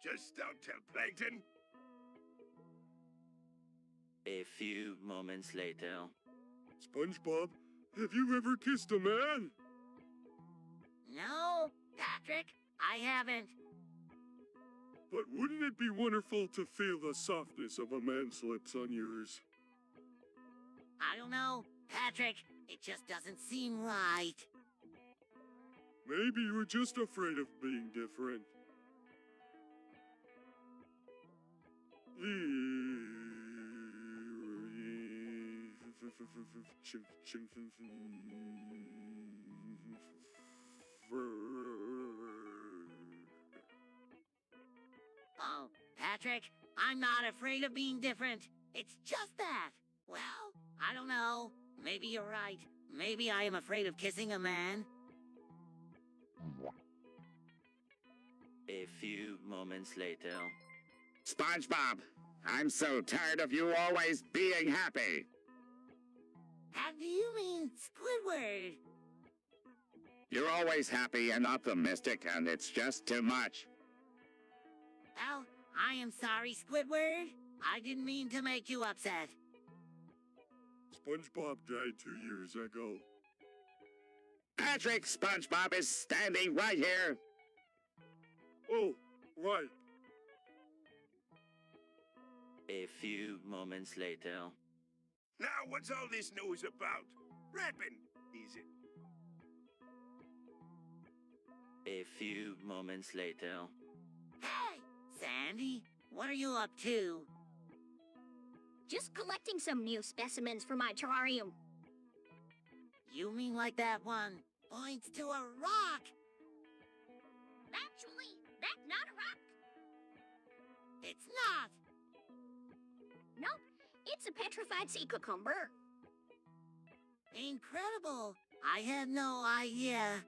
Just don't tell Plankton. A few moments later. SpongeBob, have you ever kissed a man? No, Patrick, I haven't. But wouldn't it be wonderful to feel the softness of a man's lips on yours? I don't know, Patrick. It just doesn't seem right. Maybe you were just afraid of being different. Oh, Patrick, I'm not afraid of being different. It's just that. Well, I don't know. Maybe you're right. Maybe I am afraid of kissing a man. A few moments later. SpongeBob, I'm so tired of you always being happy. How do you mean, Squidward? You're always happy and optimistic, and it's just too much. Well, I am sorry, Squidward. I didn't mean to make you upset. SpongeBob died 2 years ago. Patrick, SpongeBob is standing right here. Oh, right. A few moments later. Now, what's all this news about? Rapping, is it? A few moments later. Hey, Sandy, what are you up to? Just collecting some new specimens for my terrarium. You mean like that one points to a rock? Actually, that's not a rock. It's not. Nope, it's a petrified sea cucumber. Incredible. I had no idea.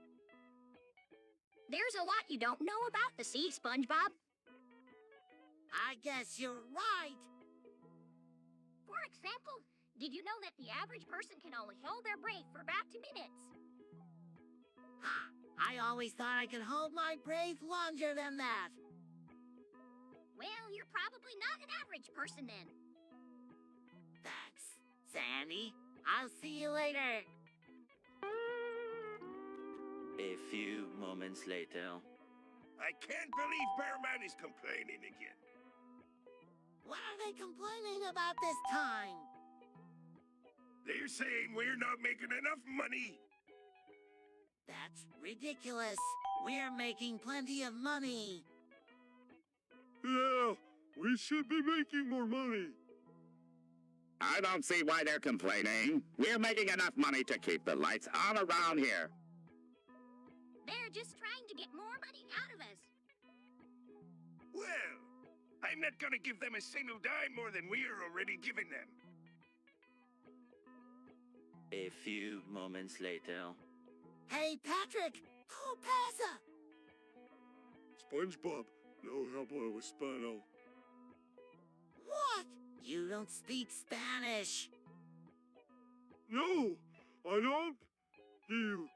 There's a lot you don't know about the sea, SpongeBob. I guess you're right. For example, did you know that the average person can only hold their breath for about 2 minutes? I always thought I could hold my breath longer than that. Well, you're probably not an average person then. Thanks, Sandy. I'll see you later. A few moments later. I can't believe Bearman is complaining again. What are they complaining about this time? They're saying we're not making enough money. That's ridiculous. We're making plenty of money. Yeah, we should be making more money. I don't see why they're complaining. We're making enough money to keep the lights on around here. They're just trying to get more money out of us. Well, I'm not gonna give them a single dime more than we're already giving them. A few moments later. Hey, Patrick, ¿qué pasa? SpongeBob, no hablo español. What? You don't speak Spanish. No, I don't. You.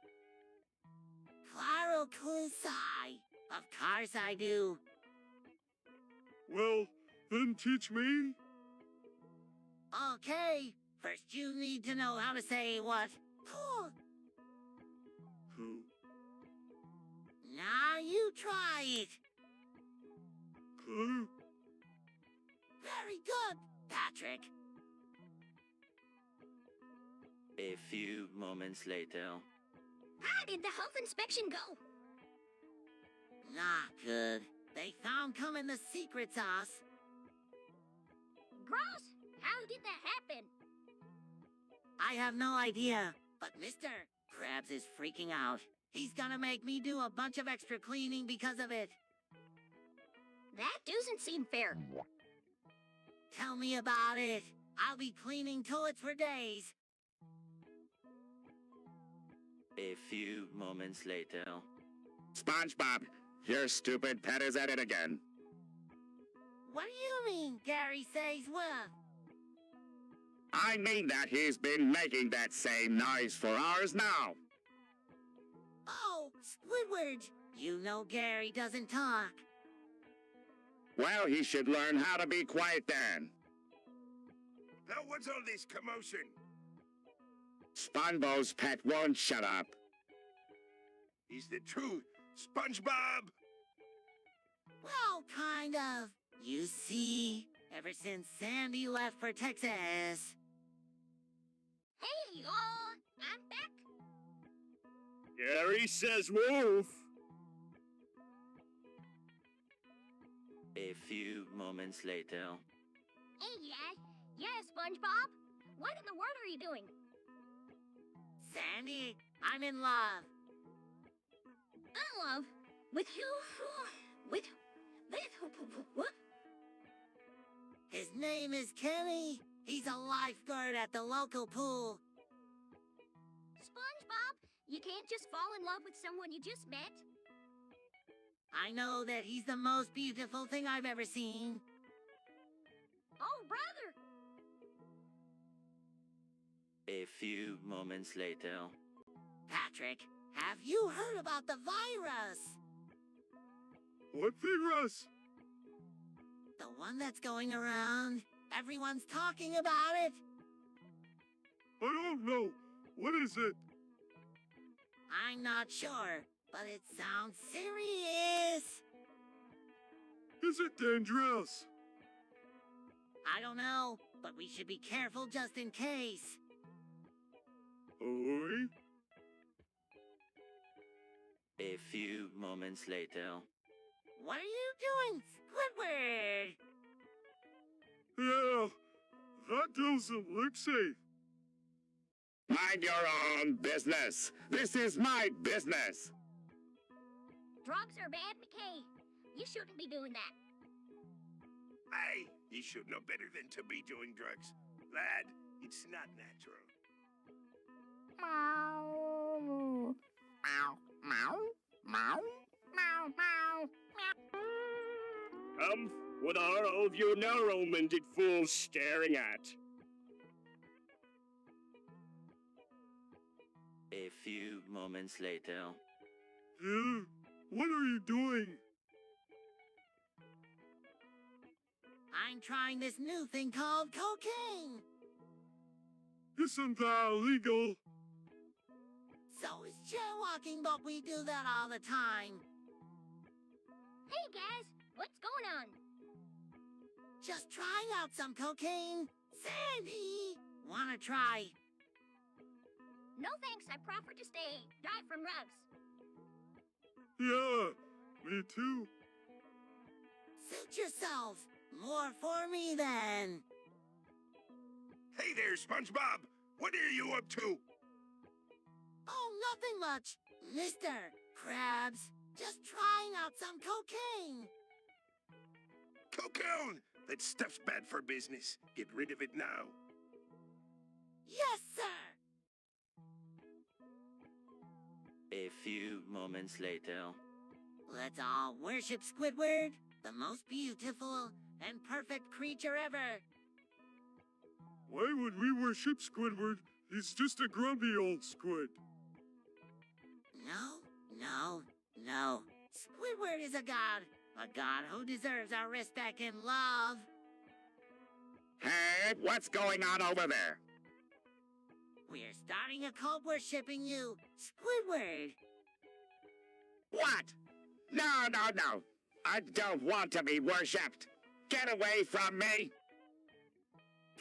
Claro que sí. Of course I do. Well, then teach me. Okay, first you need to know how to say what? Who? Now you try it. Who? Very good, Patrick. A few moments later. How did the health inspection go? Not good. They found cum in the secret sauce. Gross! How did that happen? I have no idea, but Mr. Krabs is freaking out. He's gonna make me do a bunch of extra cleaning because of it. That doesn't seem fair. Tell me about it. I'll be cleaning toilets for days. A few moments later. SpongeBob, your stupid pet is at it again. What do you mean, Gary says what? I mean that he's been making that same noise for hours now. Oh, Squidward, you know Gary doesn't talk. Well, he should learn how to be quiet then. Now what's all this commotion? SpongeBob's pet won't shut up. Is the truth SpongeBob? Well, kind of. You see, ever since Sandy left for Texas, Hey, y'all! I'm back. Gary says move. A few moments later. Hey, yeah, SpongeBob. What in the world are you doing? Sandy, I'm in love. In love with you? With what? His name is Kenny. He's a lifeguard at the local pool. SpongeBob, you can't just fall in love with someone you just met. I know that he's the most beautiful thing I've ever seen. Oh, brother. A few moments later. Patrick, have you heard about the virus? What virus? The one that's going around. Everyone's talking about it. I don't know. What is it? I'm not sure, but it sounds serious. Is it dangerous? I don't know, but we should be careful just in case. Oi? A few moments later. What are you doing, Squidward? Yeah, that doesn't look safe. Mind your own business. This is my business. Drugs are bad, McKay. You shouldn't be doing that. Hey, you should know better than to be doing drugs. Lad, it's not natural. Meow. Meow. Meow. Meow. Meow. Meow. What are all of you narrow-minded fools staring at? A few moments later. Yeah, what are you doing? I'm trying this new thing called cocaine. Isn't that illegal? So is jaywalking, but we do that all the time. Hey, guys. What's going on? Just trying out some cocaine. Sandy, wanna try? No thanks. I prefer to stay dry from drugs. Yeah, me too. Suit yourself. More for me then. Hey there, SpongeBob. What are you up to? Oh, nothing much, Mr. Krabs. Just trying out some cocaine. Cocoon! That stuff's bad for business. Get rid of it now. Yes, sir. A few moments later. Let's all worship Squidward, the most beautiful and perfect creature ever. Why would we worship Squidward? He's just a grumpy old squid. No. Squidward is a god who deserves our respect and love. Hey, what's going on over there? We're starting a cult worshiping you, Squidward. What? No. I don't want to be worshipped. Get away from me.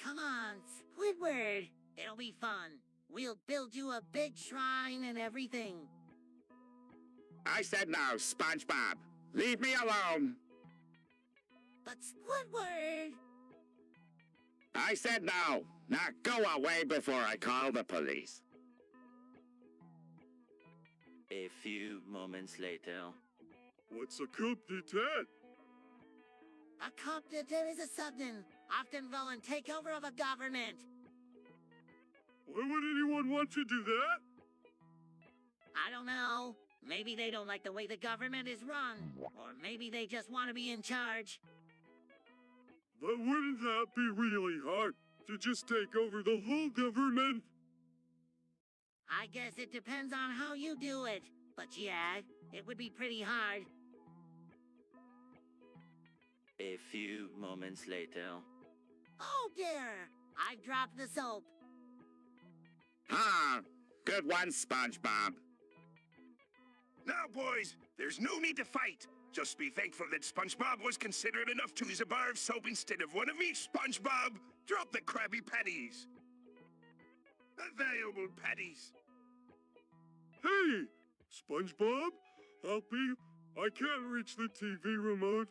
Come on, Squidward. It'll be fun. We'll build you a big shrine and everything. I said no, SpongeBob. Leave me alone. But Squidward... I said no. Now go away before I call the police. A few moments later. What's a coup d'etat? A coup d'etat is a sudden, often violent takeover of a government. Why would anyone want to do that? I don't know. Maybe they don't like the way the government is run. Or maybe they just want to be in charge. But wouldn't that be really hard, to just take over the whole government? I guess it depends on how you do it. But yeah, it would be pretty hard. A few moments later. Oh dear! I've dropped the soap. Ah, good one, SpongeBob. Now, boys, there's no need to fight. Just be thankful that SpongeBob was considerate enough to use a bar of soap instead of one of each. SpongeBob, drop the Krabby Patties. The valuable patties. Hey, SpongeBob, help me. I can't reach the TV remote.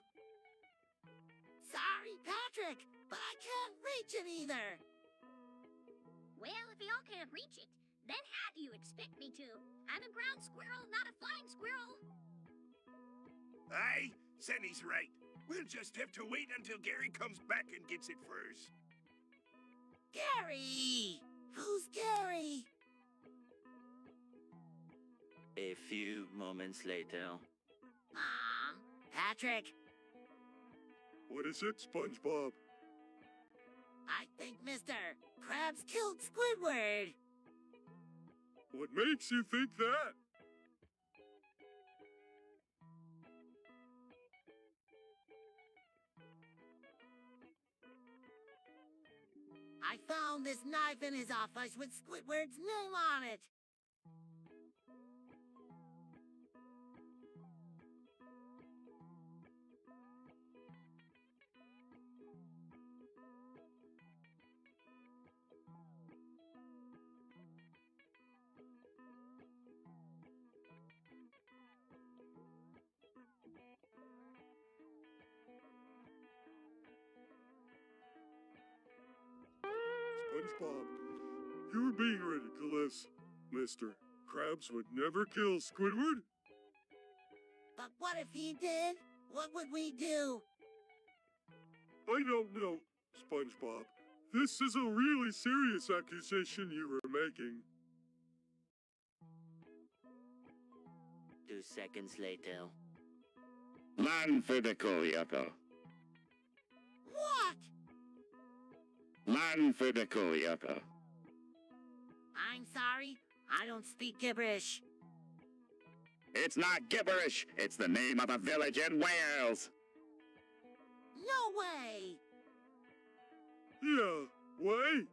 Sorry, Patrick, but I can't reach it either. Well, if y'all can't reach it, then how do you expect me to? I'm a ground squirrel, not a flying squirrel. Aye, Sunny's right. We'll just have to wait until Gary comes back and gets it first. Gary! Who's Gary? A few moments later. Patrick, What is it, SpongeBob? I think Mr. Krabs killed Squidward. What makes you think that? I found this knife in his office with Squidward's name on it. SpongeBob, you're being ridiculous. Mr. Krabs would never kill Squidward. But what if he did? What would we do? I don't know, SpongeBob. This is a really serious accusation you were making. 2 seconds later. Man for the Koyoko. What? Man for the Koyoko. I'm sorry, I don't speak gibberish. It's not gibberish. It's the name of a village in Wales. No way! Yeah, wait.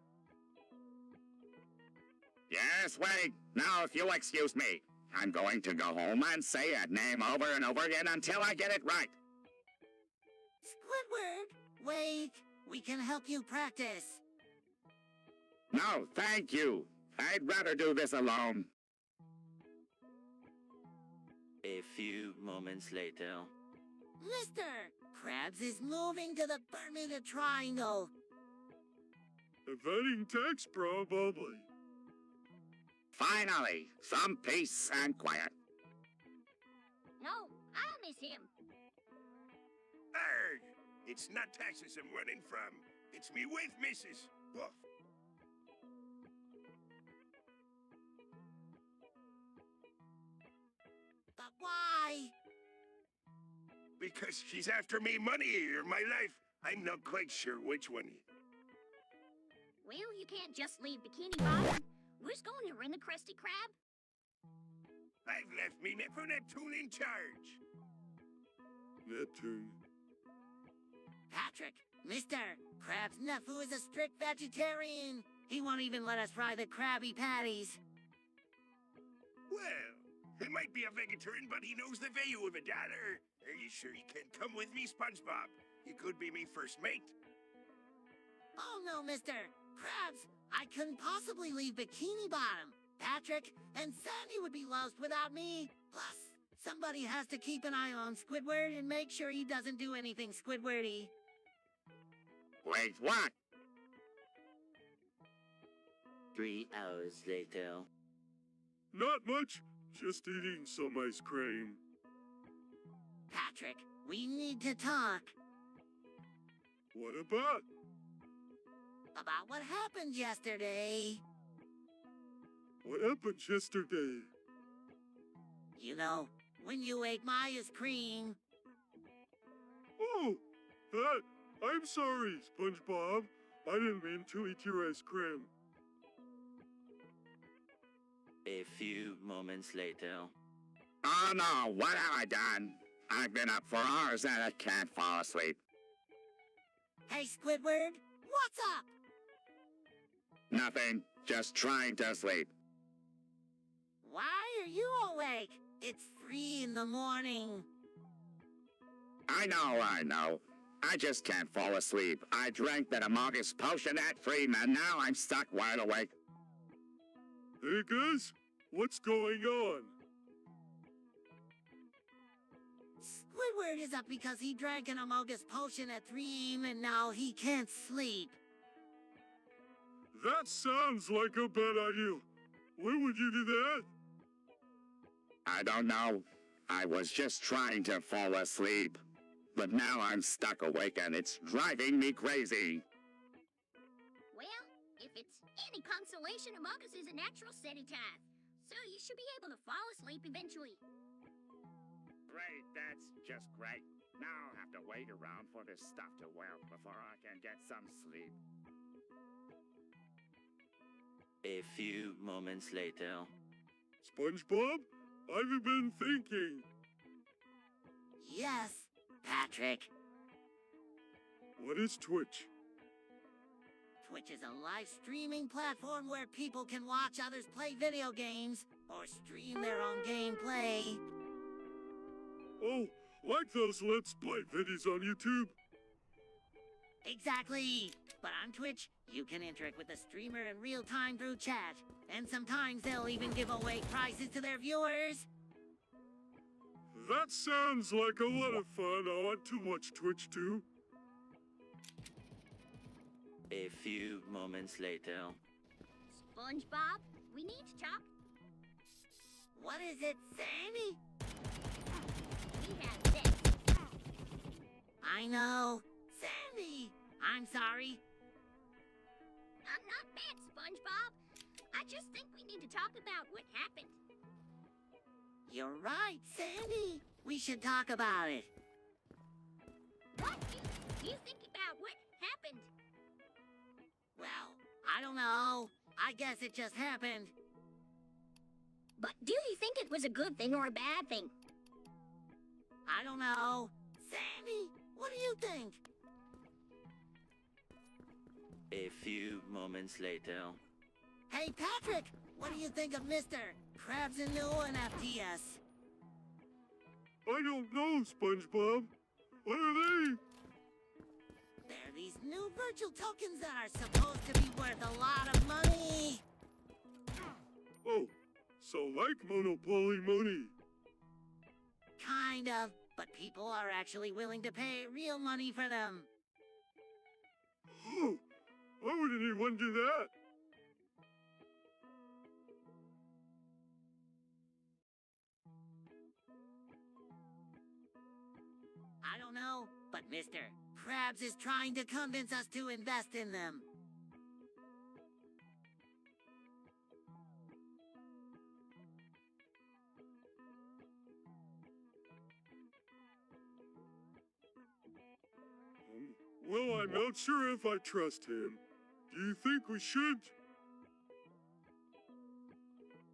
Yes, wait. Now, if you'll excuse me, I'm going to go home and say that name over and over again until I get it right. Squidward, wait. We can help you practice. No, thank you. I'd rather do this alone. A few moments later. Mr. Krabs is moving to the Bermuda Triangle. Evading tax, probably. Finally, some peace and quiet. No, I'll miss him. Arrgh! It's not taxes I'm running from. It's me wife, Mrs. Woof. But why? Because she's after me money or my life. I'm not quite sure which one. Well, you can't just leave Bikini Bottom. Who's going to run the Krusty Krab? I've left me Nephew Neptune in charge. Neptune. Patrick, Mr. Krabs' nephew is a strict vegetarian. He won't even let us fry the Krabby Patties. Well, he might be a vegetarian, but he knows the value of $1. Are you sure you can come with me, SpongeBob? You could be me first mate. Oh no, Mr. Krabs, I couldn't possibly leave Bikini Bottom. Patrick and Sandy would be lost without me. Plus, somebody has to keep an eye on Squidward and make sure he doesn't do anything Squidwardy. Wait, what? 3 hours later. Not much. Just eating some ice cream. Patrick, we need to talk What about? about what happened yesterday. What happened yesterday? You know, when you ate Maya's cream. Oh, that. I'm sorry, SpongeBob. I didn't mean to eat your ice cream. A few moments later. Oh no, what have I done? I've been up for hours and I can't fall asleep. Hey, Squidward, what's up? Nothing. Just trying to sleep. Why are you awake? It's 3 in the morning. I know. I just can't fall asleep. I drank that Amogus potion at Freeman. Now I'm stuck wide awake. Hey guys, what's going on? Squidward is up because he drank an Amogus potion at 3 a.m. and now he can't sleep. That sounds like a bad idea. Why would you do that? I don't know. I was just trying to fall asleep. But now I'm stuck awake and it's driving me crazy. Well, if it's any consolation, Amogus is a natural sedative, so you should be able to fall asleep eventually. Great, that's just great. Now I'll have to wait around for this stuff to wear before I can get some sleep. A few moments later. SpongeBob, I've been thinking. Yes, Patrick. What is Twitch? Twitch is a live streaming platform where people can watch others play video games or stream their own gameplay. Oh, like those Let's Play videos on YouTube? Exactly. But on Twitch, you can interact with the streamer in real time through chat. And sometimes they'll even give away prizes to their viewers. That sounds like a lot of fun. I want to watch Twitch too. A few moments later. SpongeBob, we need to talk. What is it, Sandy? We have this. I know. Sandy! I'm sorry. I'm not mad, SpongeBob. I just think we need to talk about what happened. You're right, Sandy. We should talk about it. What do you think about what happened? Well, I don't know. I guess it just happened. But do you think it was a good thing or a bad thing? I don't know. Sandy, what do you think? A few moments later. Hey, Patrick, what do you think of Mr. Krabs and New and FTS? I don't know, SpongeBob. What are they? They're these new virtual tokens that are supposed to be worth a lot of money. Oh, so like Monopoly money. Kind of, but people are actually willing to pay real money for them. Oh, why would anyone do that? I don't know, but Mr. Krabs is trying to convince us to invest in them. Well, I'm not sure if I trust him. Do you think we should?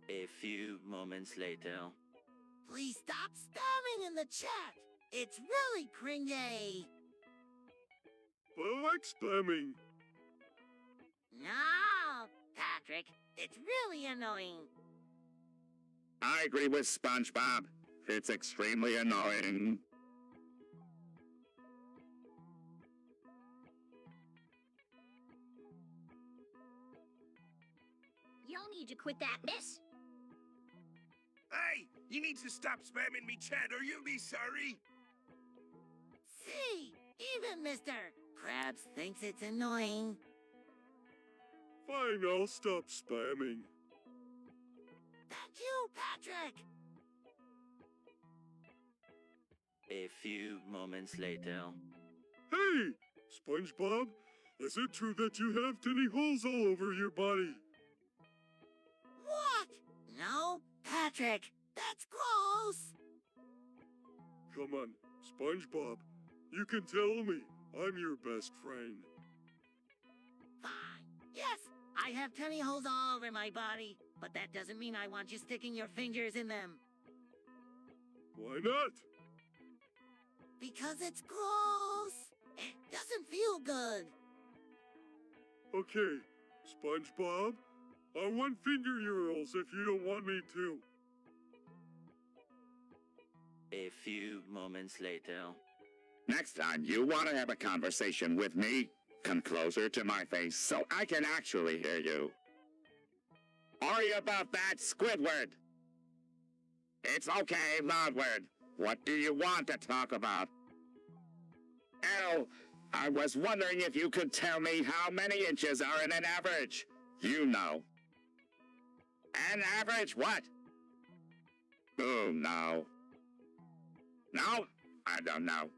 A few moments later. Please stop spamming in the chat. It's really cringy. But I like spamming. No, Patrick, it's really annoying. I agree with SpongeBob. It's extremely annoying. You'll need to quit that mess. Hey, you need to stop spamming me chat or you'll be sorry. See, even Mr. Krabs thinks it's annoying. Fine, I'll stop spamming. Thank you, Patrick. A few moments later. Hey, SpongeBob, is it true that you have tiny holes all over your body? What? No, Patrick, that's gross. Come on, SpongeBob, you can tell me. I'm your best friend. Fine. Yes, I have tiny holes all over my body, but that doesn't mean I want you sticking your fingers in them. Why not? Because it's gross. It doesn't feel good. Okay, SpongeBob, I want finger urals if you don't want me to. A few moments later. Next time you want to have a conversation with me, come closer to my face so I can actually hear you. Worry about that, Squidward. It's okay, Loudward. What do you want to talk about? Oh, I was wondering if you could tell me how many inches are in an average. You know. An average what? Oh, no. No? I don't know.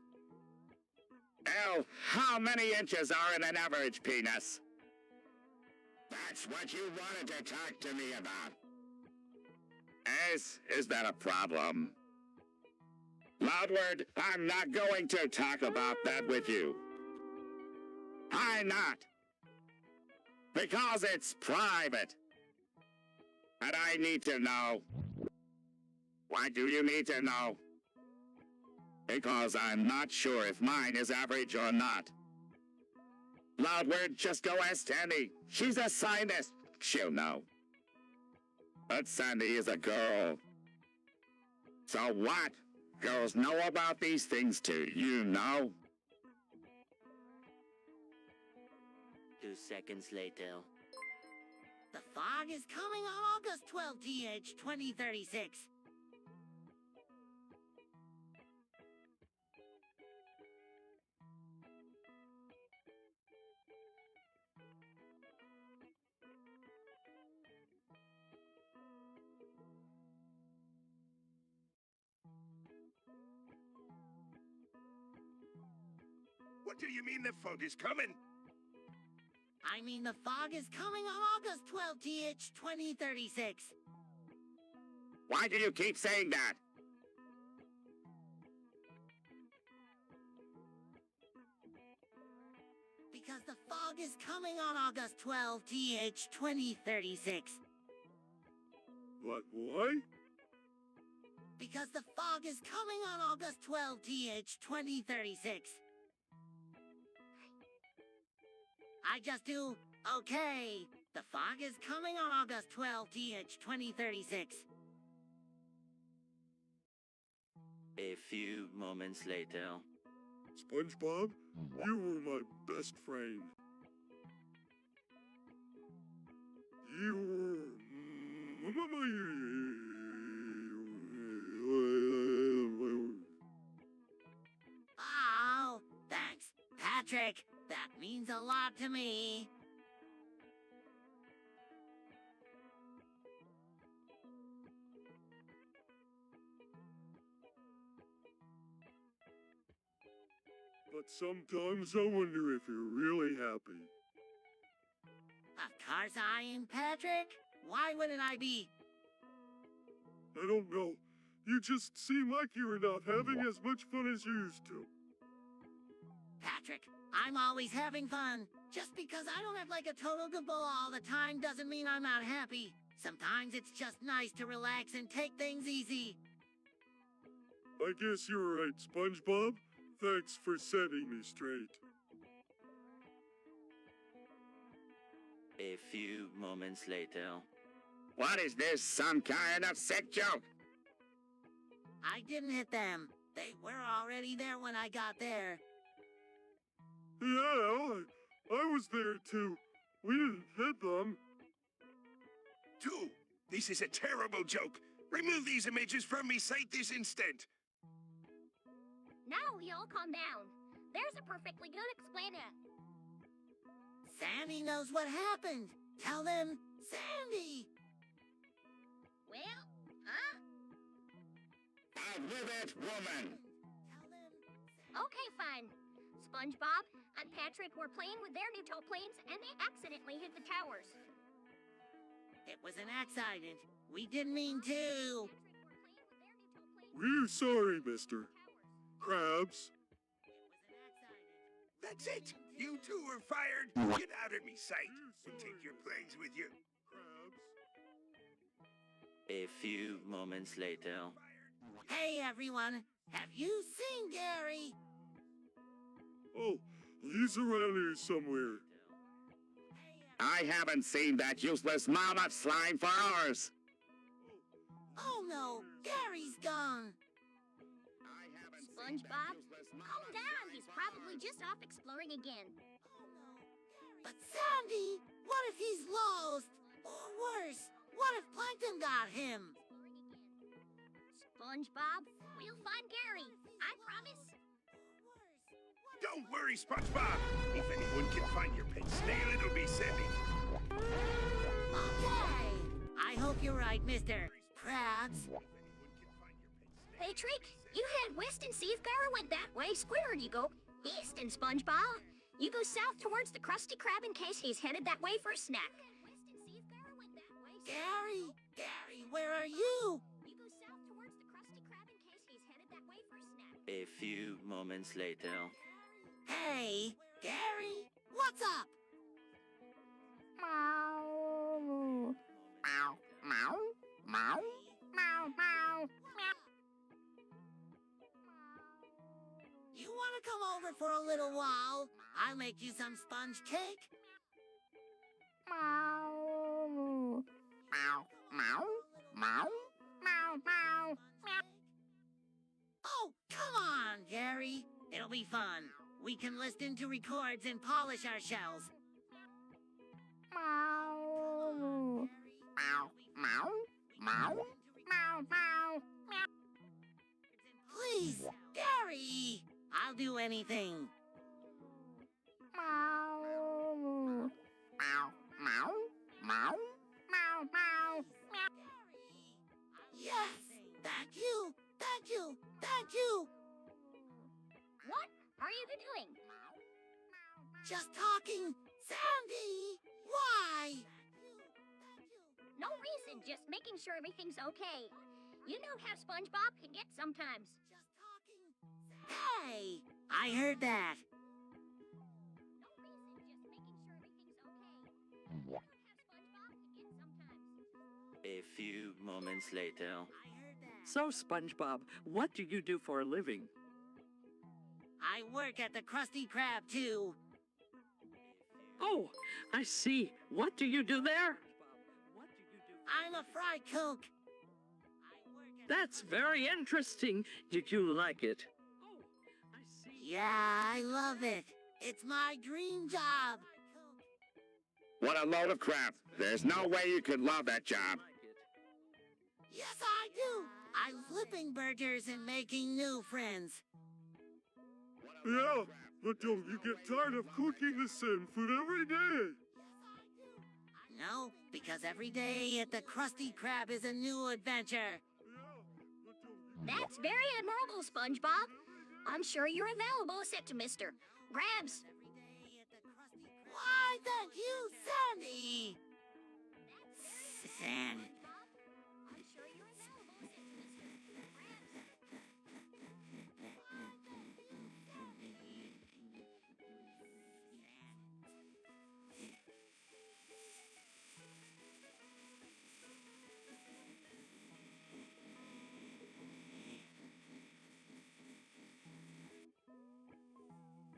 Oh, how many inches are in an average penis? That's what you wanted to talk to me about. Is that a problem? Loudward, I'm not going to talk about that with you. Why not? Because it's private. And I need to know. Why do you need to know? Because I'm not sure if mine is average or not. Loudward, just go ask Sandy. She's a scientist. She'll know. But Sandy is a girl. So what? Girls know about these things too, you know? 2 seconds later. The fog is coming on August 12th, TH 2036. What do you mean the fog is coming? I mean, the fog is coming on August 12th, TH 2036. Why do you keep saying that? Because the fog is coming on August 12th, TH 2036. What, why? Because the fog is coming on August 12th, TH 2036. I just do, okay. The fog is coming on August 12th, TH 2036. A few moments later. SpongeBob, you were my best friend. You Oh, thanks, Patrick. That means a lot to me. But sometimes I wonder if you're really happy. Of course I am, Patrick. Why wouldn't I be? I don't know. You just seem like you're not having as much fun as you used to. Patrick, I'm always having fun. Just because I don't have like a total good bowl all the time doesn't mean I'm not happy. Sometimes it's just nice to relax and take things easy. I guess you're right, SpongeBob. Thanks for setting me straight. A few moments later. What is this, some kind of sick joke? I didn't hit them. They were already there when I got there. Yeah, I was there too. We didn't hit them. 2. This is a terrible joke. Remove these images from me sight this instant. Now we all calm down. There's a perfectly good explainer. Sandy knows what happened. Tell them, Sandy. Well, huh? Out with it, woman! Tell them, Okay, fine. SpongeBob and Patrick were playing with their new tow planes and they accidentally hit the towers. it was an accident. We didn't mean to. We're sorry, mister. Krabs. It was an accident. That's it. You 2 are fired. Get out of me sight and take your planes with you. Krabs. A few moments later. Hey everyone, have you seen Gary? Oh, He's around here somewhere. I haven't seen that useless mammoth slime for hours. Oh no, Gary's gone. I haven't seen that SpongeBob, useless calm mammoth down. slime He's for probably hours. just off exploring again. But Sandy, what if he's lost? Or worse, what if Plankton got him? SpongeBob, we'll find Gary. I promise. Don't worry, SpongeBob. If anyone can find your pet snail, it'll be Sandy. Okay. I hope you're right, Mr. Krabs. Patrick, you head west and see if Gara went that way. Squidward, you go east, and SpongeBob, you go south towards the Krusty Krab in case he's headed that way for a snack. Gary, where are you? You go south towards the Krusty Krab in case he's headed that way for a snack. A few moments later. Hey, Gary, what's up? Meow. Meow, meow, meow. Meow, meow. You want to come over for a little while? I'll make you some sponge cake. Meow. Meow, meow, meow. Meow, meow. Oh, come on, Gary. It'll be fun. We can listen to records and polish our shells. Meow. Meow, meow, meow. Meow, meow. Please, Gary. I'll do anything. Meow. Meow, meow, meow. Meow, meow. Yes, thank you, thank you, thank you. What are you doing? Just talking. Sandy, why? No reason, just making sure everything's okay. You know how SpongeBob can get sometimes. Just talking. Hey, I heard that. No reason, just making sure everything's okay. You know how SpongeBob can get sometimes. A few moments later. I heard that. So, SpongeBob, what do you do for a living? I work at the Krusty Krab too. Oh, I see. What do you do there? I'm a fry cook. That's very interesting. Did you like it? Oh, I see. Yeah, I love it. It's my dream job. What a load of crap. There's no way you could love that job. Yes, I do. I'm flipping burgers and making new friends. Yeah, but don't you get tired of cooking the same food every day? No, because every day at the Krusty Krab is a new adventure. That's very admirable, SpongeBob. I'm sure you're available, except to Mr. Krabs. Why, thank you, Sandy. Sandy. I'm sure you're available, except to Mr. Krabs.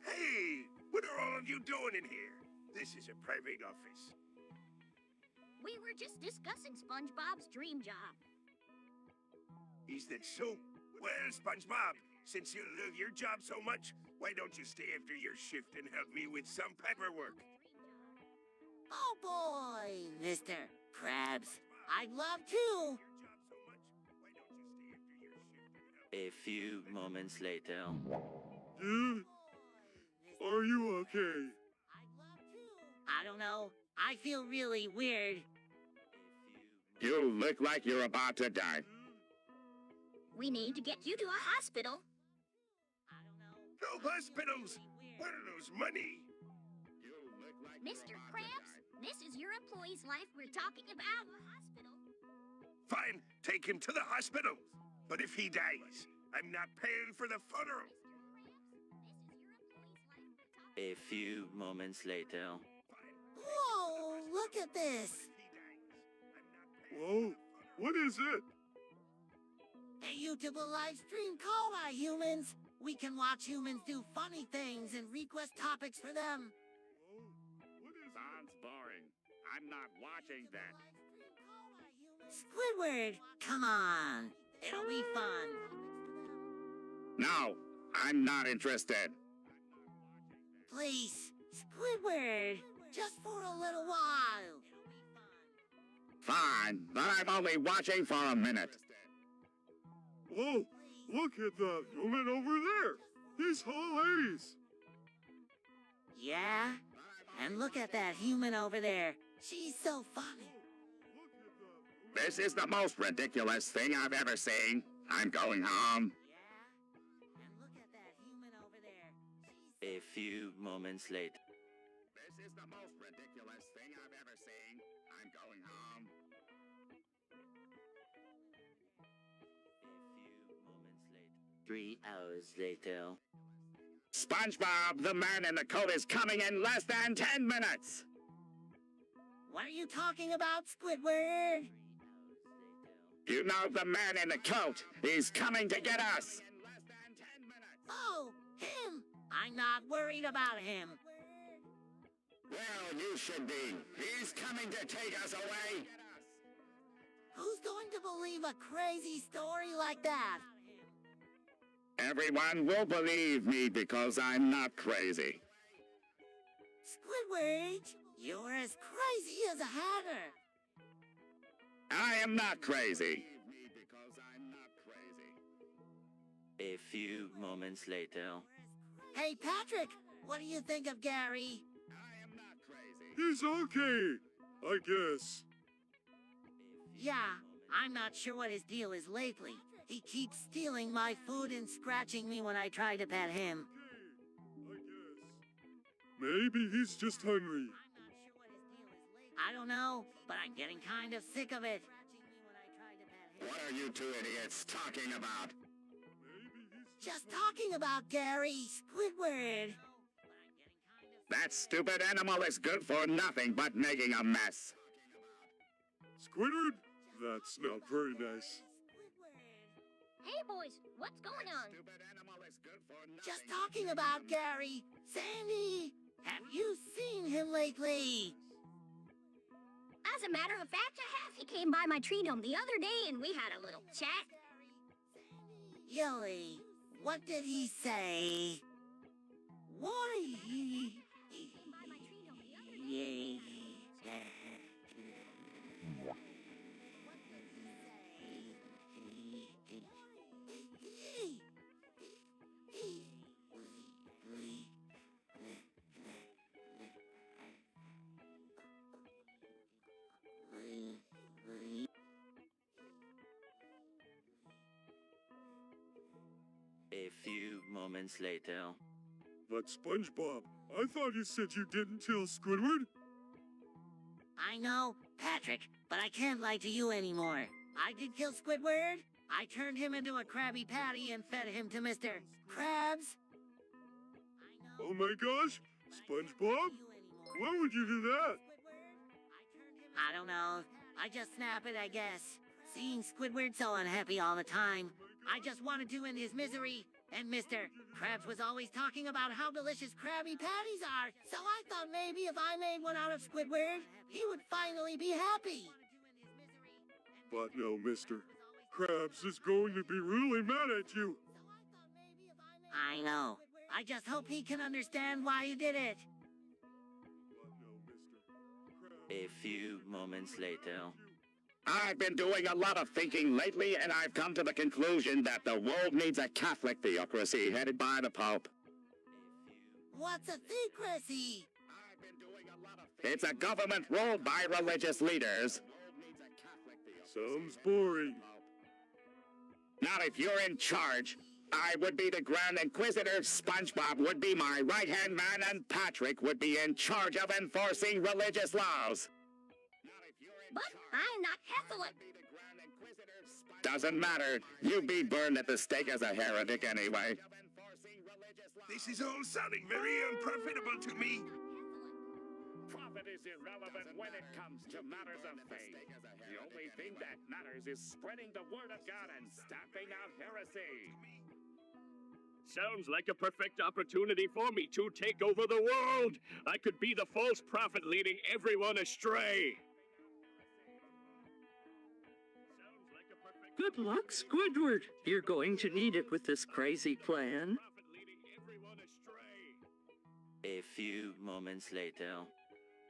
Hey, what are all of you doing in here? This is a private office. We were just discussing SpongeBob's dream job. Is that so? Well, SpongeBob, since you love your job so much, why don't you stay after your shift and help me with some paperwork? Oh boy, Mr. Krabs. I'd love to. A few moments later. Dude, are you okay? I don't know. I feel really weird. You look like you're about to die. We need to get you to a hospital. I don't know. No hospitals! Where are those money? You look like Mr. Krabs, this is your employee's life we're talking about. A hospital. Fine, take him to the hospital. But if he dies, I'm not paying for the funeral. A few moments later. Whoa, look at this. Whoa, what is it? A YouTube live stream call by humans. We can watch humans do funny things and request topics for them. Oh, what is it? Sounds boring. I'm not watching that. Squidward, come on. It'll be fun. No, I'm not interested. Please, Squidward, just for a little while. Fine, but I'm only watching for a minute. Whoa, look at that human over there. He's hilarious. Yeah? And look at that human over there. She's so funny. Look at that. This is the most ridiculous thing I've ever seen. I'm going home. Yeah? And look at that human over there. A few moments later. This is the most ridiculous thing I've ever seen. I'm going home. A few moments later. 3 hours later. SpongeBob, the man in the coat, is coming in less than 10 minutes. What are you talking about, Squidward? You know the man in the coat. He's coming to get us. Oh, him. I'm not worried about him. Well, you should be. He's coming to take us away. Who's going to believe a crazy story like that? Everyone will believe me because I'm not crazy. Squidward, you're as crazy as a hatter. I am not crazy. A few moments later. Hey, Patrick, what do you think of Gary? He's okay, I guess. Yeah, I'm not sure what his deal is lately. He keeps stealing my food and scratching me when I try to pet him. Okay, I guess. Maybe he's just hungry. I don't know, but I'm getting kind of sick of it. What are you two idiots talking about? Maybe he's Just talking about Gary, Squidward. That stupid animal is good for nothing but making a mess. Squidward? That's not very nice. Hey, boys, what's going on? Stupid animal is good for nothing. Just talking about Gary. Sandy, have you seen him lately? As a matter of fact, I have. He came by my tree home the other day and we had a little chat. Yoli, what did he say? Why? By my tree home the other day. A few moments later. But SpongeBob, I thought you said you didn't tell Squidward? I know, Patrick, but I can't lie to you anymore. I did kill Squidward. I turned him into a Krabby Patty and fed him to Mr. Krabs. Oh my gosh, SpongeBob? Why would you do that? I don't know. I just snap it, I guess. Seeing Squidward so unhappy all the time, I just wanted to end his misery. And Mr. Krabs was always talking about how delicious Krabby Patties are, so I thought maybe if I made one out of Squidward, he would finally be happy. But no, Mr. Krabs is going to be really mad at you. I know. I just hope he can understand why he did it. But no, Mr. Krabs. A few moments later. I've been doing a lot of thinking lately, and I've come to the conclusion that the world needs a Catholic theocracy headed by the Pope. What's a theocracy? It's a government ruled by religious leaders. Sounds boring. Not if you're in charge. I would be the Grand Inquisitor, SpongeBob would be my right-hand man, and Patrick would be in charge of enforcing religious laws. But I'm not Catholic. Doesn't matter. You'd be burned at the stake as a heretic anyway. This is all sounding very unprofitable to me. Profit is irrelevant when it comes to matters of faith. The only thing that matters is spreading the word of God and stamping out heresy. Sounds like a perfect opportunity for me to take over the world. I could be the false prophet leading everyone astray. Sounds like a perfect Good luck, Squidward. You're going to need it with this crazy plan. prophet leading everyone astray. A few moments later.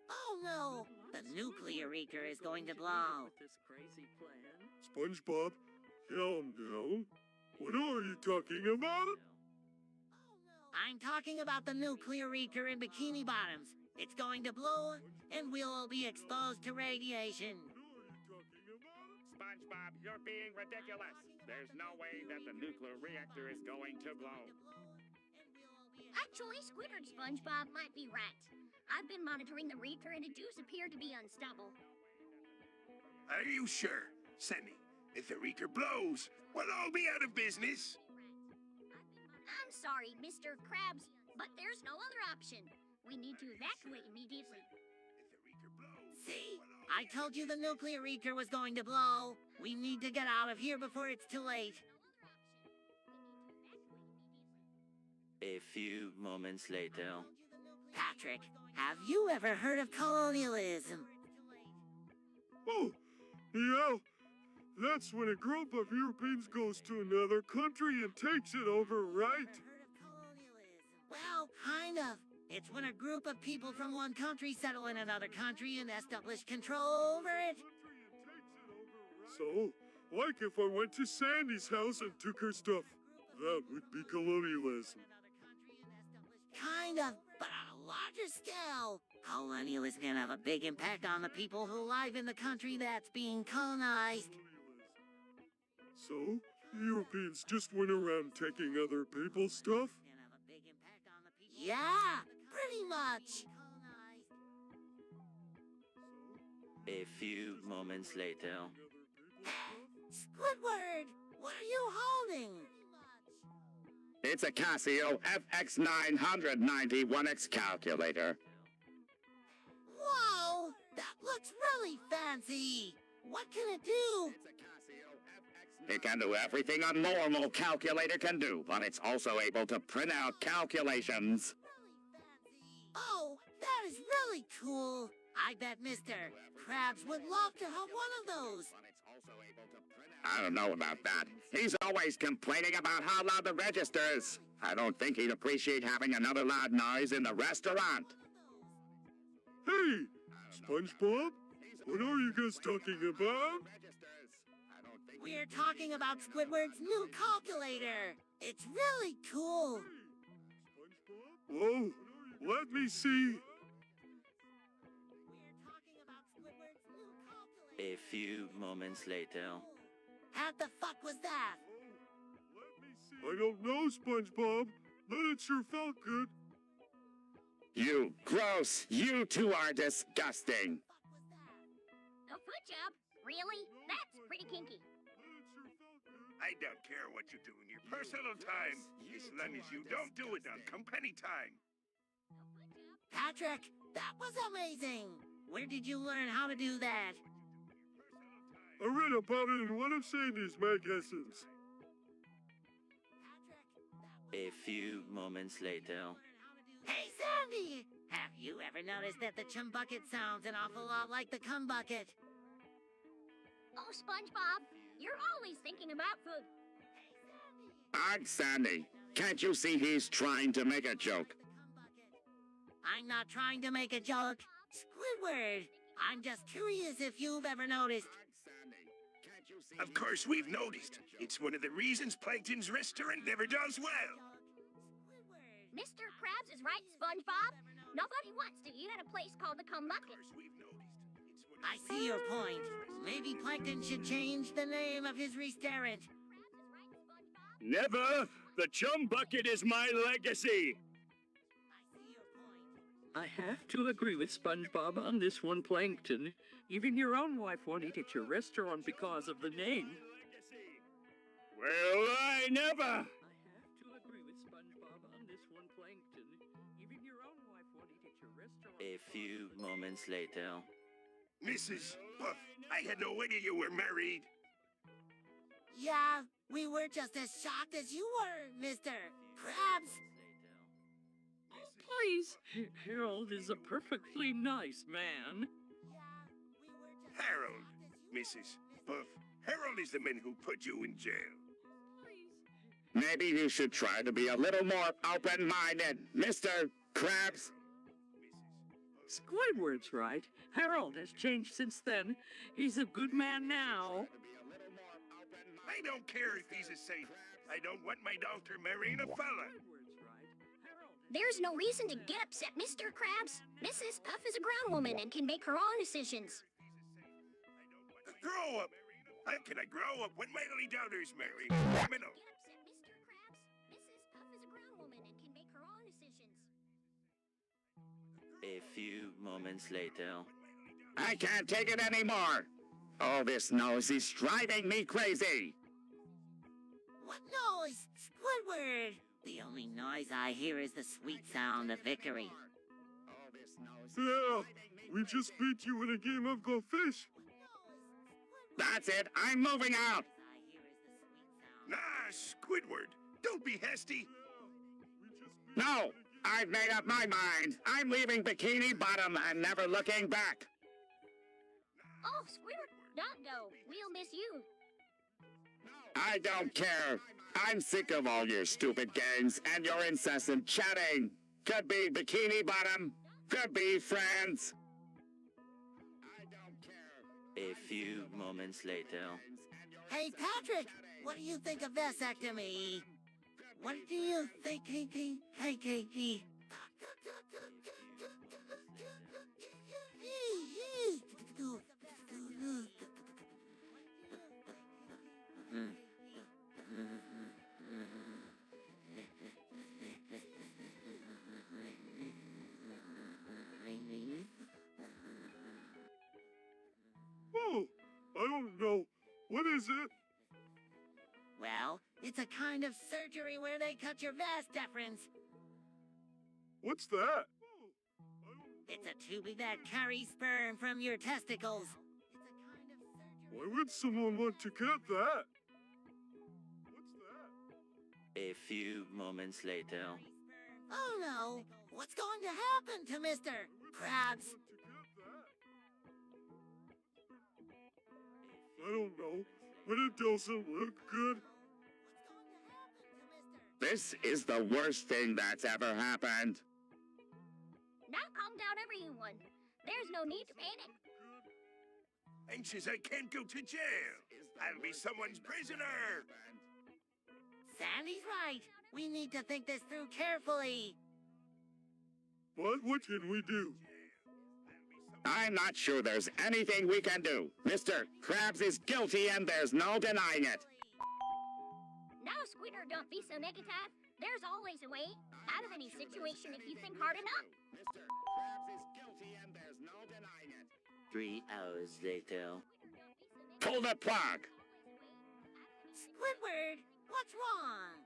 Oh no! The nuclear eater is going to blow. With this crazy plan. SpongeBob? Hell no. What are you talking about? I'm talking about the nuclear eater in Bikini Bottoms. It's going to blow, and we'll all be exposed to radiation. SpongeBob, you're being ridiculous. There's no way that the nuclear reactor is going to blow. Actually, Squidward SpongeBob might be right. I've been monitoring the Reaper and it does appear to be unstable. Are you sure, Sandy? If the Reaker blows, we'll all be out of business. I'm sorry, Mr. Krabs, but there's no other option. We need to evacuate immediately. If the Reaker blows, See? I told you the nuclear eater was going to blow. We need to get out of here before it's too late. A few moments later. Patrick, have you ever heard of colonialism? Oh, yeah. That's when a group of Europeans goes to another country and takes it over, right? Well, kind of. It's when a group of people from one country settle in another country and establish control over it. So, like if I went to Sandy's house and took her stuff, that would be colonialism. Kind of, but on a larger scale. Colonialism can have a big impact on the people who live in the country that's being colonized. So, Europeans just went around taking other people's stuff? Yeah, pretty much. A few moments later. Squidward, what are you holding? It's a Casio FX990 calculator. Whoa, that looks really fancy. What can it do? It can do everything a normal calculator can do, but it's also able to print out calculations. Oh, that is really cool. I bet Mr. Krabs would love to have one of those. I don't know about that. He's always complaining about how loud the register is. I don't think he'd appreciate having another loud noise in the restaurant. Hey, SpongeBob? What are you guys talking about? We're talking about Squidward's new calculator. It's really cool. Oh, let me see. We're talking about Squidward's new calculator. A few moments later. How the fuck was that? I don't know, SpongeBob, but it sure felt good. You gross! You two are disgusting! A foot job? Really? That's pretty kinky. I don't care what you do in your personal time, as long as you don't do it on company time. Patrick, that was amazing. Where did you learn how to do that? I read about it in one of Sandy's magazines. A few moments later. Hey, Sandy! Have you ever noticed that the chum bucket sounds an awful lot like the cum bucket? Oh, SpongeBob, you're always thinking about food. Aunt Sandy, can't you see he's trying to make a joke? I'm not trying to make a joke. Squidward, I'm just curious if you've ever noticed. Of course, we've noticed. It's one of the reasons Plankton's restaurant never does well. Mr. Krabs is right, SpongeBob. Nobody wants to eat at a place called the Cum Bucket. I see your point. Maybe Plankton should change the name of his restaurant. Never! The Chum Bucket is my legacy! I have to agree with SpongeBob on this one, Plankton. Even your own wife won't eat at your restaurant because of the name. Well, I never! I have to agree with SpongeBob on this one, Plankton. Even your own wife won't eat at your restaurant. A few moments later. Mrs. Puff, I had no idea you were married. Yeah, we were just as shocked as you were, mister. Krabs! Please, Harold is a perfectly nice man. Harold, Mrs. Puff. Harold is the man who put you in jail. Maybe you should try to be a little more open-minded, Mr. Krabs. Squidward's right. Harold has changed since then. He's a good man now. I don't care if he's a saint. I don't want my daughter marrying a fella. There's no reason to get upset, Mr. Krabs. Mrs. Puff is a grown woman and can make her own decisions. Grow up. How can I grow up when my only daughter's married? Criminal. Get upset, Mr. Krabs. Mrs. Puff is a grown woman and can make her own decisions. A few moments later. I can't take it anymore. All this noise is driving me crazy. What noise? Squidward! The only noise I hear is the sweet sound of victory. Yeah, we just beat you in a game of Go Fish. That's it. I'm moving out. Nah, Squidward. Don't be hasty. No, I've made up my mind. I'm leaving Bikini Bottom and never looking back. Oh, Squidward, don't go. We'll miss you. I don't care. I'm sick of all your stupid games and your incessant chatting. Could be Bikini Bottom. Could be friends. I don't care. A few moments later. Hey, Patrick! What do you think of vasectomy? What do you think, Kiki? Hey, Kiki. Oh, I don't know. What is it? Well, it's a kind of surgery where they cut your vas deferens. What's that? It's a tubing that carries sperm from your testicles. Why would someone want to cut that? What's that? A few moments later. Oh no! What's going to happen to Mr. Krabs? I don't know, but it doesn't look good. This is the worst thing that's ever happened. Now calm down, everyone. There's no need to panic. Anxious I can't go to jail. I'll be someone's prisoner. Sandy's right. We need to think this through carefully. But what can we do? I'm not sure there's anything we can do. Mr. Krabs is guilty and there's no denying it. Now, Squidward, don't be so negative. There's always a way out of any situation if you think hard enough. Mr. Krabs is guilty and there's no denying it. 3 hours later. Pull the plug. Squidward, what's wrong?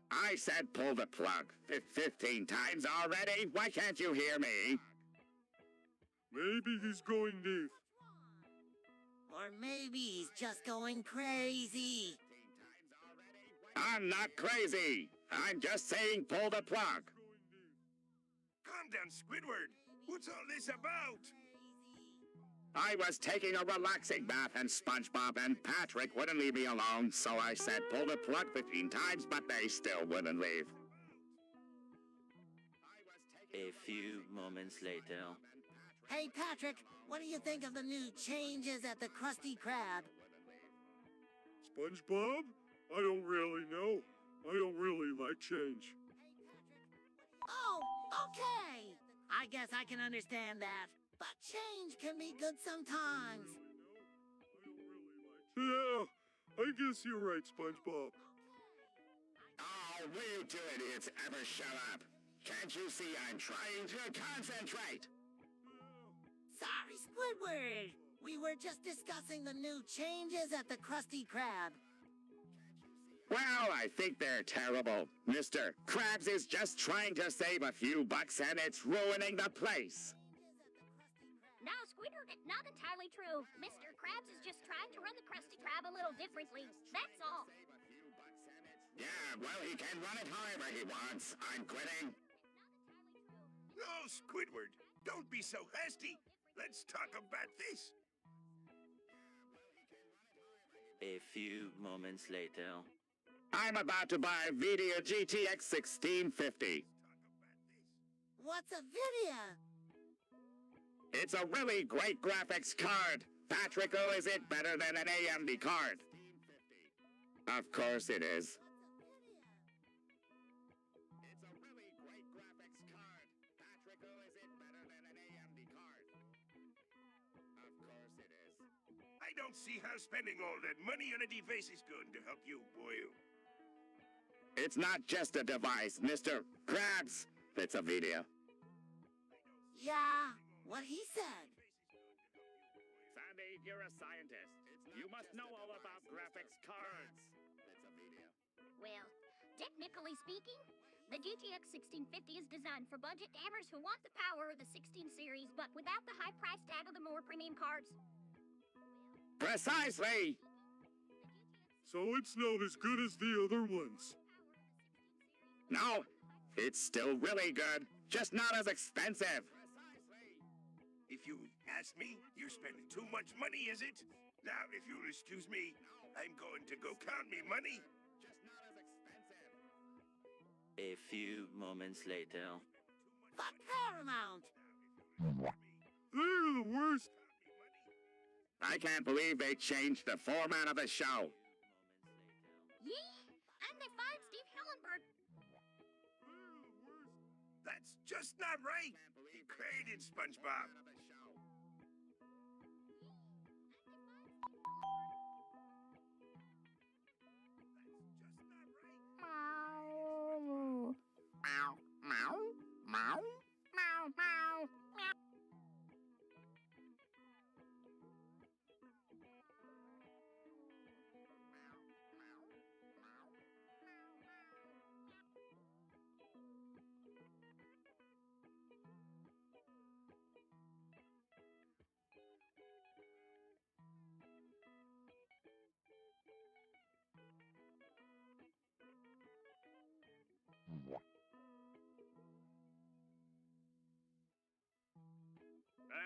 I said pull the plug 15 times already. Why can't you hear me? Maybe he's going deaf. Or maybe he's just going crazy. I'm not crazy. I'm just saying pull the plug. Calm down, Squidward. What's all this about? I was taking a relaxing bath and SpongeBob and Patrick wouldn't leave me alone, so I said pull the plug 15 times, but they still wouldn't leave. A few moments later. Hey, Patrick, what do you think of the new changes at the Krusty Krab? SpongeBob? I don't really know. I don't really like change. Oh, okay. I guess I can understand that. But change can be good sometimes. Yeah, I guess you're right, SpongeBob. Oh, will you two idiots ever shut up? Can't you see I'm trying to concentrate? Sorry, Squidward. We were just discussing the new changes at the Krusty Krab. Well, I think they're terrible. Mr. Krabs is just trying to save a few bucks and it's ruining the place. No, Squidward, not entirely true. Mr. Krabs is just trying to run the Krusty Krab a little differently. That's all. Yeah, well, he can run it however he wants. I'm quitting. No, Squidward, don't be so hasty. Let's talk about this. A few moments later. I'm about to buy Nvidia GTX 1650. What's a video? It's a really great graphics card. Patrick, oh, is it better than an AMD card? Of course it is. It's a really great graphics card. Patrick, oh, is it better than an AMD card? Of course it is. I don't see how spending all that money on a device is going to help you, Boyle. It's not just a device, Mr. Krabs. It's a video. Yeah, what he said. Sandy, you're a scientist. You must know all about graphics cards. It's a video. Well, technically speaking, the GTX 1650 is designed for budget gamers who want the power of the 16 series, but without the high price tag of the more premium cards. Precisely! So it's not as good as the other ones. No, it's still really good, just not as expensive. If you ask me, you're spending too much money, is it? Now, if you'll excuse me, I'm going to go count me money. Just not as expensive. A few moments later. Fuck Paramount. They're the worst. I can't believe they changed the format of the show. Yeah, and they fired Steve Hillenburg. That's just not right. He created SpongeBob.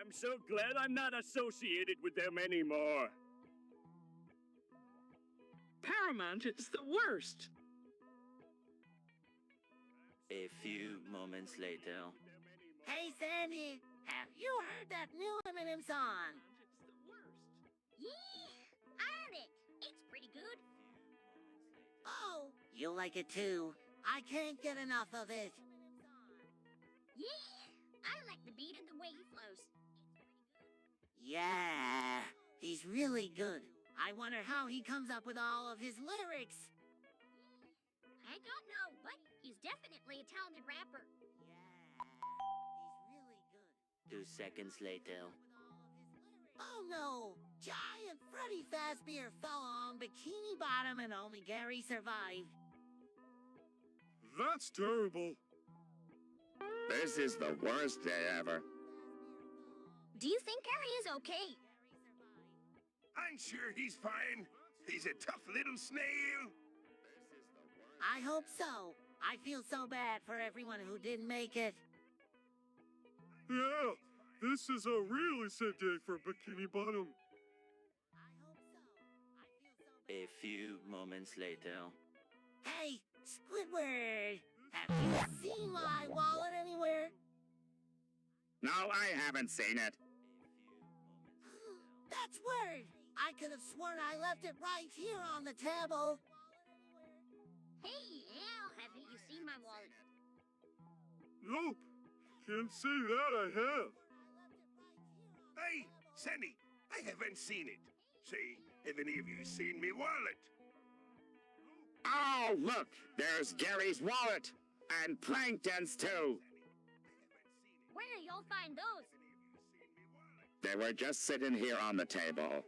I'm so glad I'm not associated with them anymore. Paramount is the worst. A few moments later. Hey, Sandy, have you heard that new Eminem song? It's the worst. Yeah, I heard it. It's pretty good. Oh, you like it too. I can't get enough of it. Yeah, I like the beat and the way he flows. Yeah, he's really good. I wonder how he comes up with all of his lyrics. I don't know, but he's definitely a talented rapper. Yeah, he's really good. 2 seconds later. Oh no! Giant Freddy Fazbear fell on Bikini Bottom and only Gary survived. That's terrible. This is the worst day ever. Do you think Gary is okay? I'm sure he's fine. He's a tough little snail. I hope so. I feel so bad for everyone who didn't make it. Yeah, this is a really sad day for Bikini Bottom. I hope so. I feel so bad. A few moments later. Hey, Squidward! Have you seen my wallet anywhere? No, I haven't seen it. That's weird. I could have sworn I left it right here on the table. Hey, Al, haven't you seen my wallet? Nope. Can't say that I have. Hey, Sandy, I haven't seen it. Say, have any of you seen me wallet? Oh, look, there's Gary's wallet. And Plankton's too. Where do y'all find those? They were just sitting here on the table.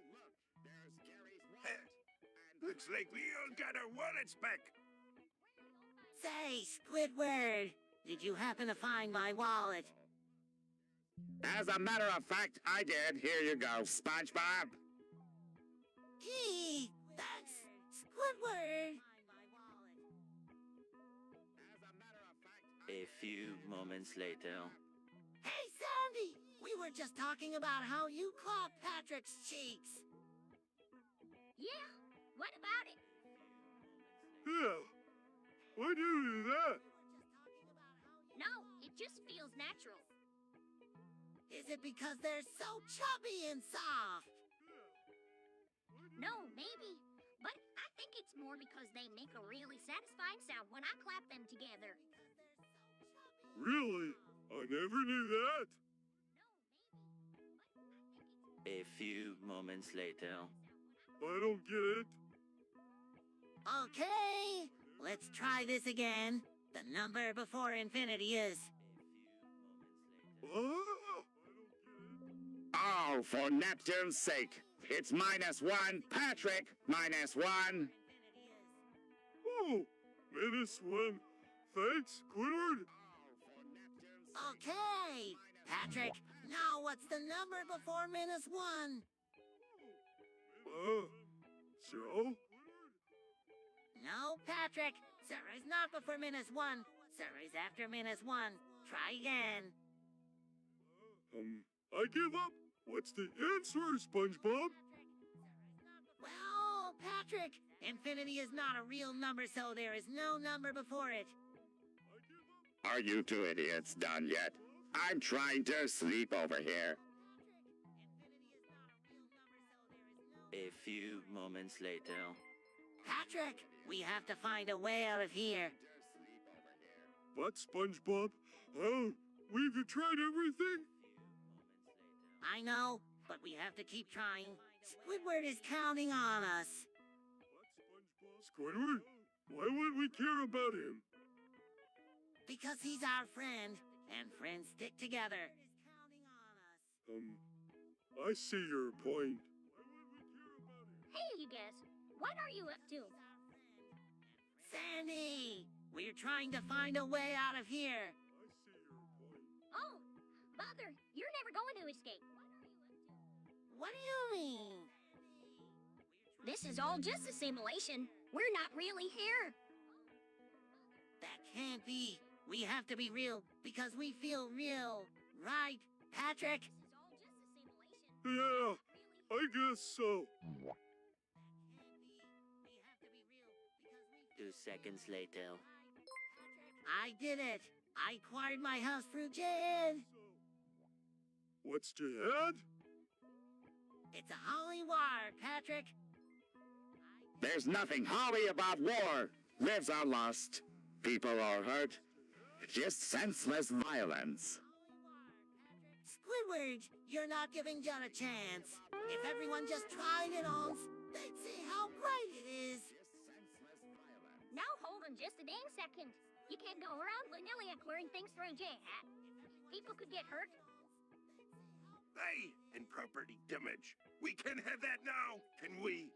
Looks like we all got our wallets back. Say, Squidward, did you happen to find my wallet? As a matter of fact, I did. Here you go, SpongeBob. Gee, thanks, Squidward. A few moments later. Hey, Sandy! We were just talking about how you clawed Patrick's cheeks. Yeah, what about it? Yeah. Why do you do that? No, it just feels natural. Is it because they're so chubby and soft? No, maybe. But I think it's more because they make a really satisfying sound when I clap them together. Really? I never knew that. A few moments later. I don't get it. Okay, let's try this again. The number before infinity is... Oh, Oh, for Neptune's sake. It's -1. Patrick, -1. oh, -1. Thanks, Squidward. Okay, Patrick, now what's the number before -1? 0. No, Patrick, zero's not before -1. Zero's after -1. Try again. I give up. What's the answer, SpongeBob? Well, Patrick, infinity is not a real number, so there is no number before it. Are you two idiots done yet? I'm trying to sleep over here. A few moments later. Patrick, we have to find a way out of here. But, SpongeBob, we've tried everything. I know, but we have to keep trying. Squidward is counting on us. Squidward, why would we care about him? Because he's our friend, and friends stick together. I see your point. Hey, you guys, what are you up to? Sandy, we're trying to find a way out of here. Oh, Mother, you're never going to escape. What do you mean? This is all just a simulation. We're not really here. That can't be. We have to be real because we feel real. Right, Patrick? Yeah, I guess so. 2 seconds later. I did it. I acquired my house through Jihad. What's Jihad? It's a holy war, Patrick. There's nothing holly about war. Lives are lost. People are hurt. Just senseless violence. Squidward, you're not giving John a chance. If everyone just tried it once, they'd see how great it is. Now hold on just a dang second. You can't go around willy-nilly acquiring things through J-Hat. People could get hurt. Hey, and property damage. We can have that now, can we?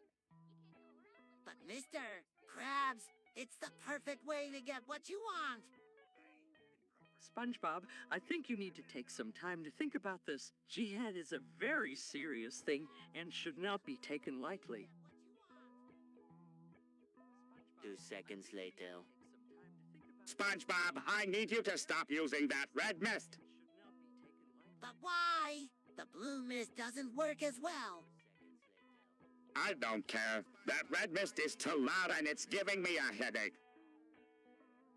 But Mr. Krabs, it's the perfect way to get what you want. SpongeBob, I think you need to take some time to think about this. Jihad is a very serious thing and should not be taken lightly. 2 seconds later. SpongeBob, I need you to stop using that red mist. But why? The blue mist doesn't work as well. I don't care. That red mist is too loud and it's giving me a headache.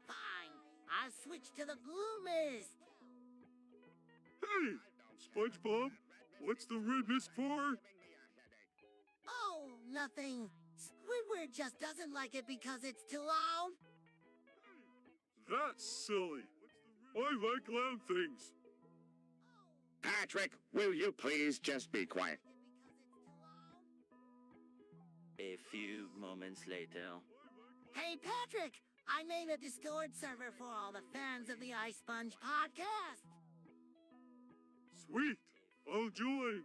Fine, I'll switch to the blue mist. Hey, SpongeBob, what's the red mist for? Oh, nothing. Squidward just doesn't like it because it's too loud. That's silly. I like loud things. Patrick, will you please just be quiet? A few moments later. Hey, Patrick, I made a Discord server for all the fans of the Ice Sponge podcast. Sweet, I'll join.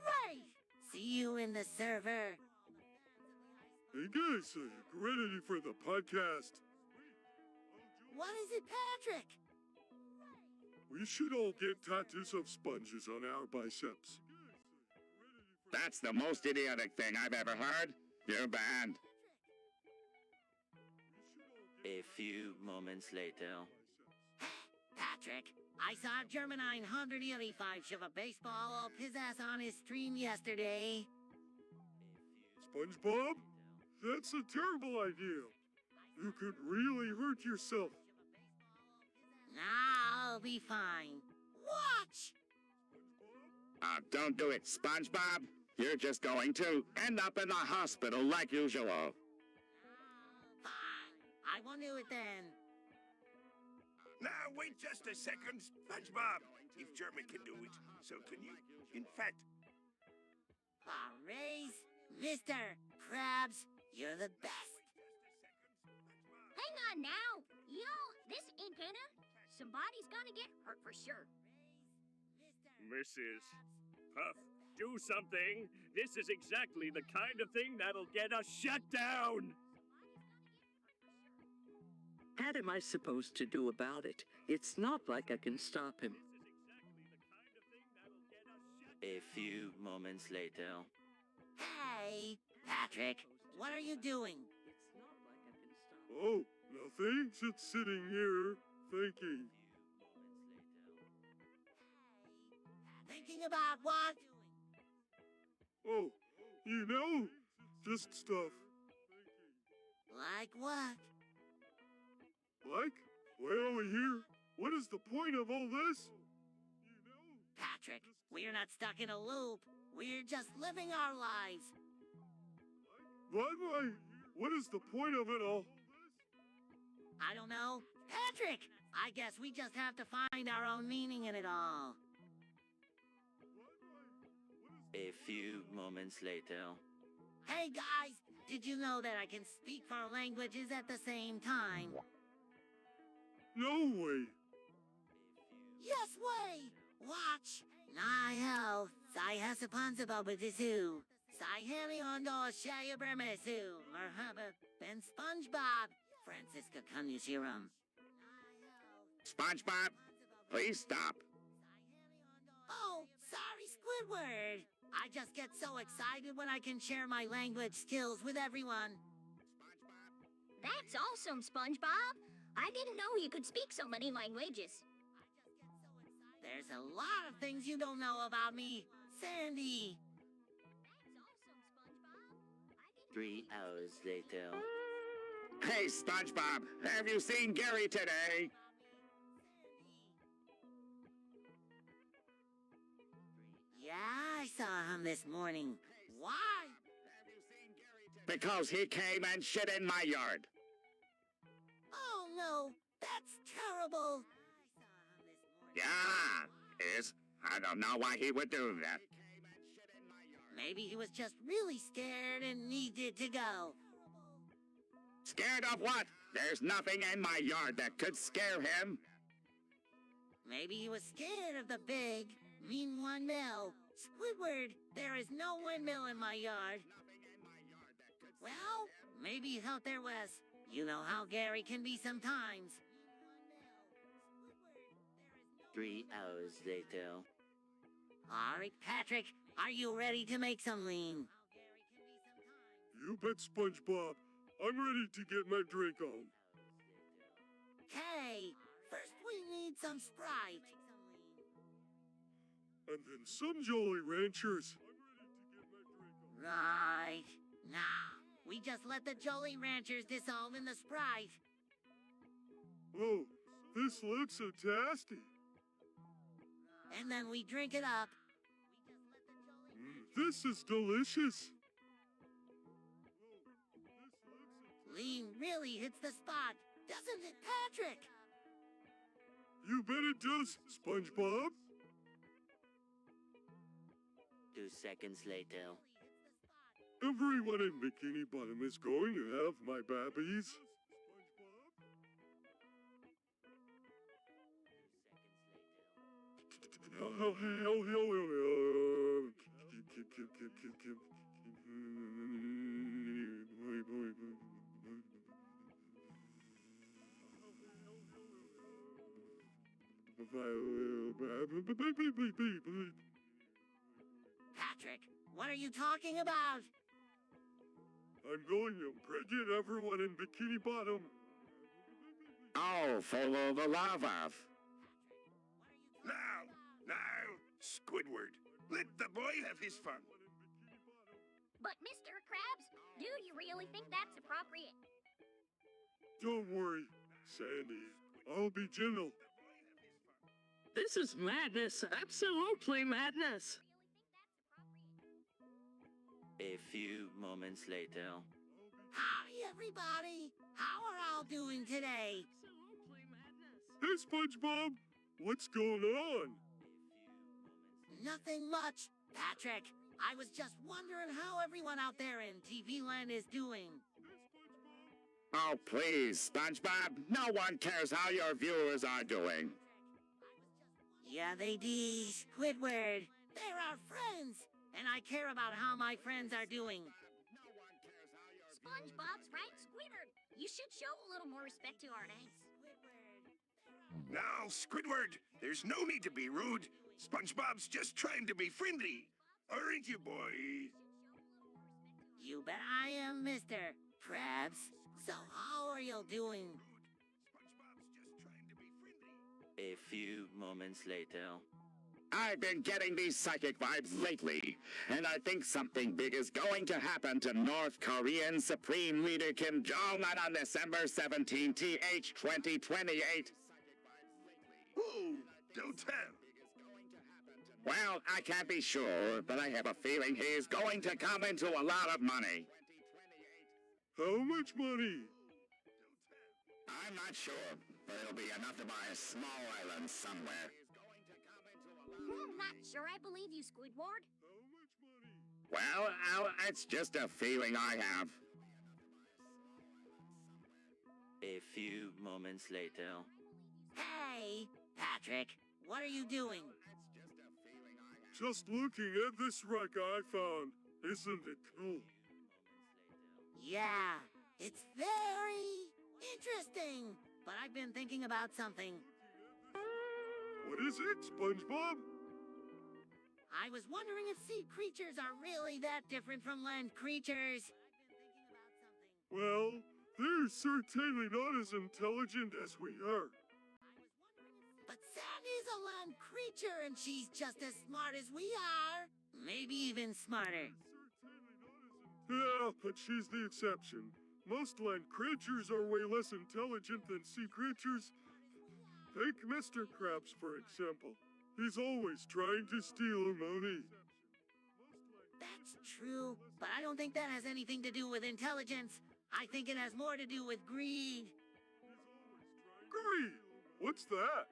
Great! See you in the server. Hey guys, get ready for the podcast. What is it, Patrick? We should all get tattoos of sponges on our biceps. That's the most idiotic thing I've ever heard. You're banned. A few moments later. Patrick, I saw German 985 shove a baseball up his ass on his stream yesterday. SpongeBob? That's a terrible idea. You could really hurt yourself. I'll be fine. Watch! Don't do it, SpongeBob. You're just going to end up in the hospital like usual. Fine. I won't do it then. Now, wait just a second, SpongeBob. If German can do it, so can you. In fact, Raise, Mr. Krabs, you're the best. Hang on now. Yo, this ain't gonna. Somebody's gonna get hurt for sure. Mrs. Puff, do something. This is exactly the kind of thing that'll get us shut down. What am I supposed to do about it? It's not like I can stop him. A few moments later. Hey, Patrick, what are you doing? It's not like I can stop. Oh, nothing. Just sitting here, thinking. Thinking about what? Oh, you know, just stuff. Like what? Like? Well, here. What is the point of all this? You know. Patrick, we're not stuck in a loop. We're just living our lives. What is the point of it all? I don't know. Patrick, I guess we just have to find our own meaning in it all. A few moments later. Hey guys, did you know that I can speak 4 languages at the same time? No way. Yes way! Watch! Nihil, Sai Hasapanzababadisu, Sai Heliondo Shayabermesu, Merhaba, Ben SpongeBob, Francisca Kanyushiram. SpongeBob, please stop. Oh, sorry, Squidward. I just get so excited when I can share my language skills with everyone. That's awesome, SpongeBob. I didn't know you could speak so many languages. There's a lot of things you don't know about me, Sandy. That's awesome, SpongeBob. 3 hours later. Hey, SpongeBob, have you seen Gary today? Yeah, I saw him this morning. Why? Because he came and shit in my yard. Oh no, that's terrible. Yeah, is. I don't know why he would do that. Maybe he was just really scared and needed to go. Scared of what? There's nothing in my yard that could scare him. Maybe he was scared of the big, mean windmill. Squidward, there is no windmill in my yard. Well, maybe he thought there was. You know how Gary can be sometimes. 3 hours later. All right, Patrick, are you ready to make some lean? You bet, SpongeBob. I'm ready to get my drink on. Okay, first we need some Sprite. And then some Jolly Ranchers. Right. Now, we just let the Jolly Ranchers dissolve in the Sprite. Oh, this looks so tasty. And then we drink it up. This is delicious. Lean really hits the spot, doesn't it, Patrick? You bet it does, SpongeBob. 2 seconds later. Everyone in Bikini Bottom is going to have my babbies. Patrick, what are you talking about? I'm going to impregnate everyone in Bikini Bottom. so full of lava. Now, Squidward, let the boy have his fun. But Mr. Krabs, do you really think that's appropriate? Don't worry, Sandy. I'll be gentle. This is madness. Absolutely madness. A few moments later. Howdy, everybody. How are all doing today? Absolutely madness. Hey, SpongeBob, what's going on? Nothing much. Patrick, I was just wondering how everyone out there in TV land is doing. Oh, please, SpongeBob. No one cares how your viewers are doing. Yeah, they do. Squidward. They're our friends, and I care about how my friends are doing. SpongeBob's right, Squidward. You should show a little more respect to our names. Now, Squidward, there's no need to be rude. SpongeBob's just trying to be friendly. Aren't you, boys? You bet I am, Mr. Krabs. So how are you doing? SpongeBob's just trying to be friendly. A few moments later. I've been getting these psychic vibes lately, and I think something big is going to happen to North Korean Supreme Leader Kim Jong-un on December 17, TH 2028. Oh, don't tell. Well, I can't be sure, but I have a feeling he's going to come into a lot of money. How much money? I'm not sure, but it'll be enough to buy a small island somewhere. Not sure I believe you, Squidward. How much money? Well, it's just a feeling I have. A few moments later. Hey, Patrick, what are you doing? Just looking at this wreck I found. Isn't it cool? Yeah, it's very interesting. But I've been thinking about something. What is it, SpongeBob? I was wondering if sea creatures are really that different from land creatures. Well, they're certainly not as intelligent as we are. But Sandy's a land creature and she's just as smart as we are. Maybe even smarter. Yeah, but she's the exception. Most land creatures are way less intelligent than sea creatures. Take Mr. Krabs, for example. He's always trying to steal money. That's true, but I don't think that has anything to do with intelligence. I think it has more to do with greed. Greed? What's that?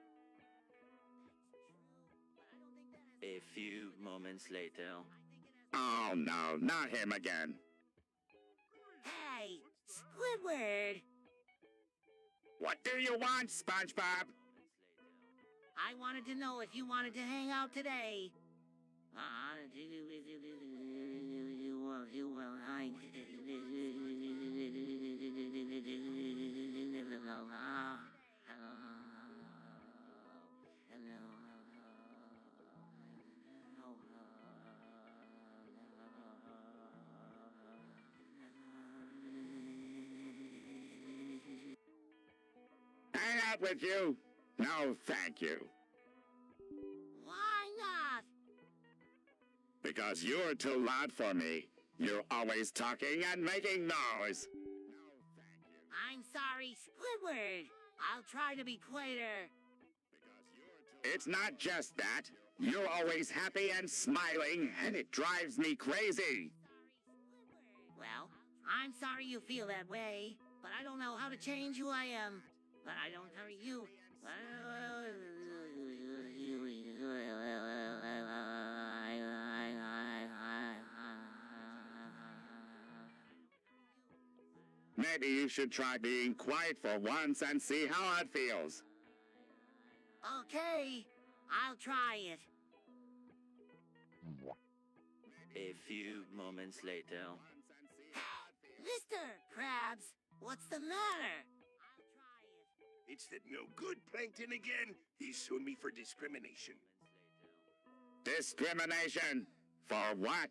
A few moments later. Oh no, not him again. Hey, Squidward! What do you want, SpongeBob? I wanted to know if you wanted to hang out today. Hang out with you? No, thank you. Why not? Because you're too loud for me. You're always talking and making noise. I'm sorry, Squidward. I'll try to be quieter. It's not just that. You're always happy and smiling, and it drives me crazy. Well, I'm sorry you feel that way, but I don't know how to change who I am. But I don't hurt you. Maybe you should try being quiet for once and see how it feels. Okay, I'll try it. A few moments later. Mr. Krabs, what's the matter? It's that no good Plankton again. He's suing me for discrimination. Discrimination? For what?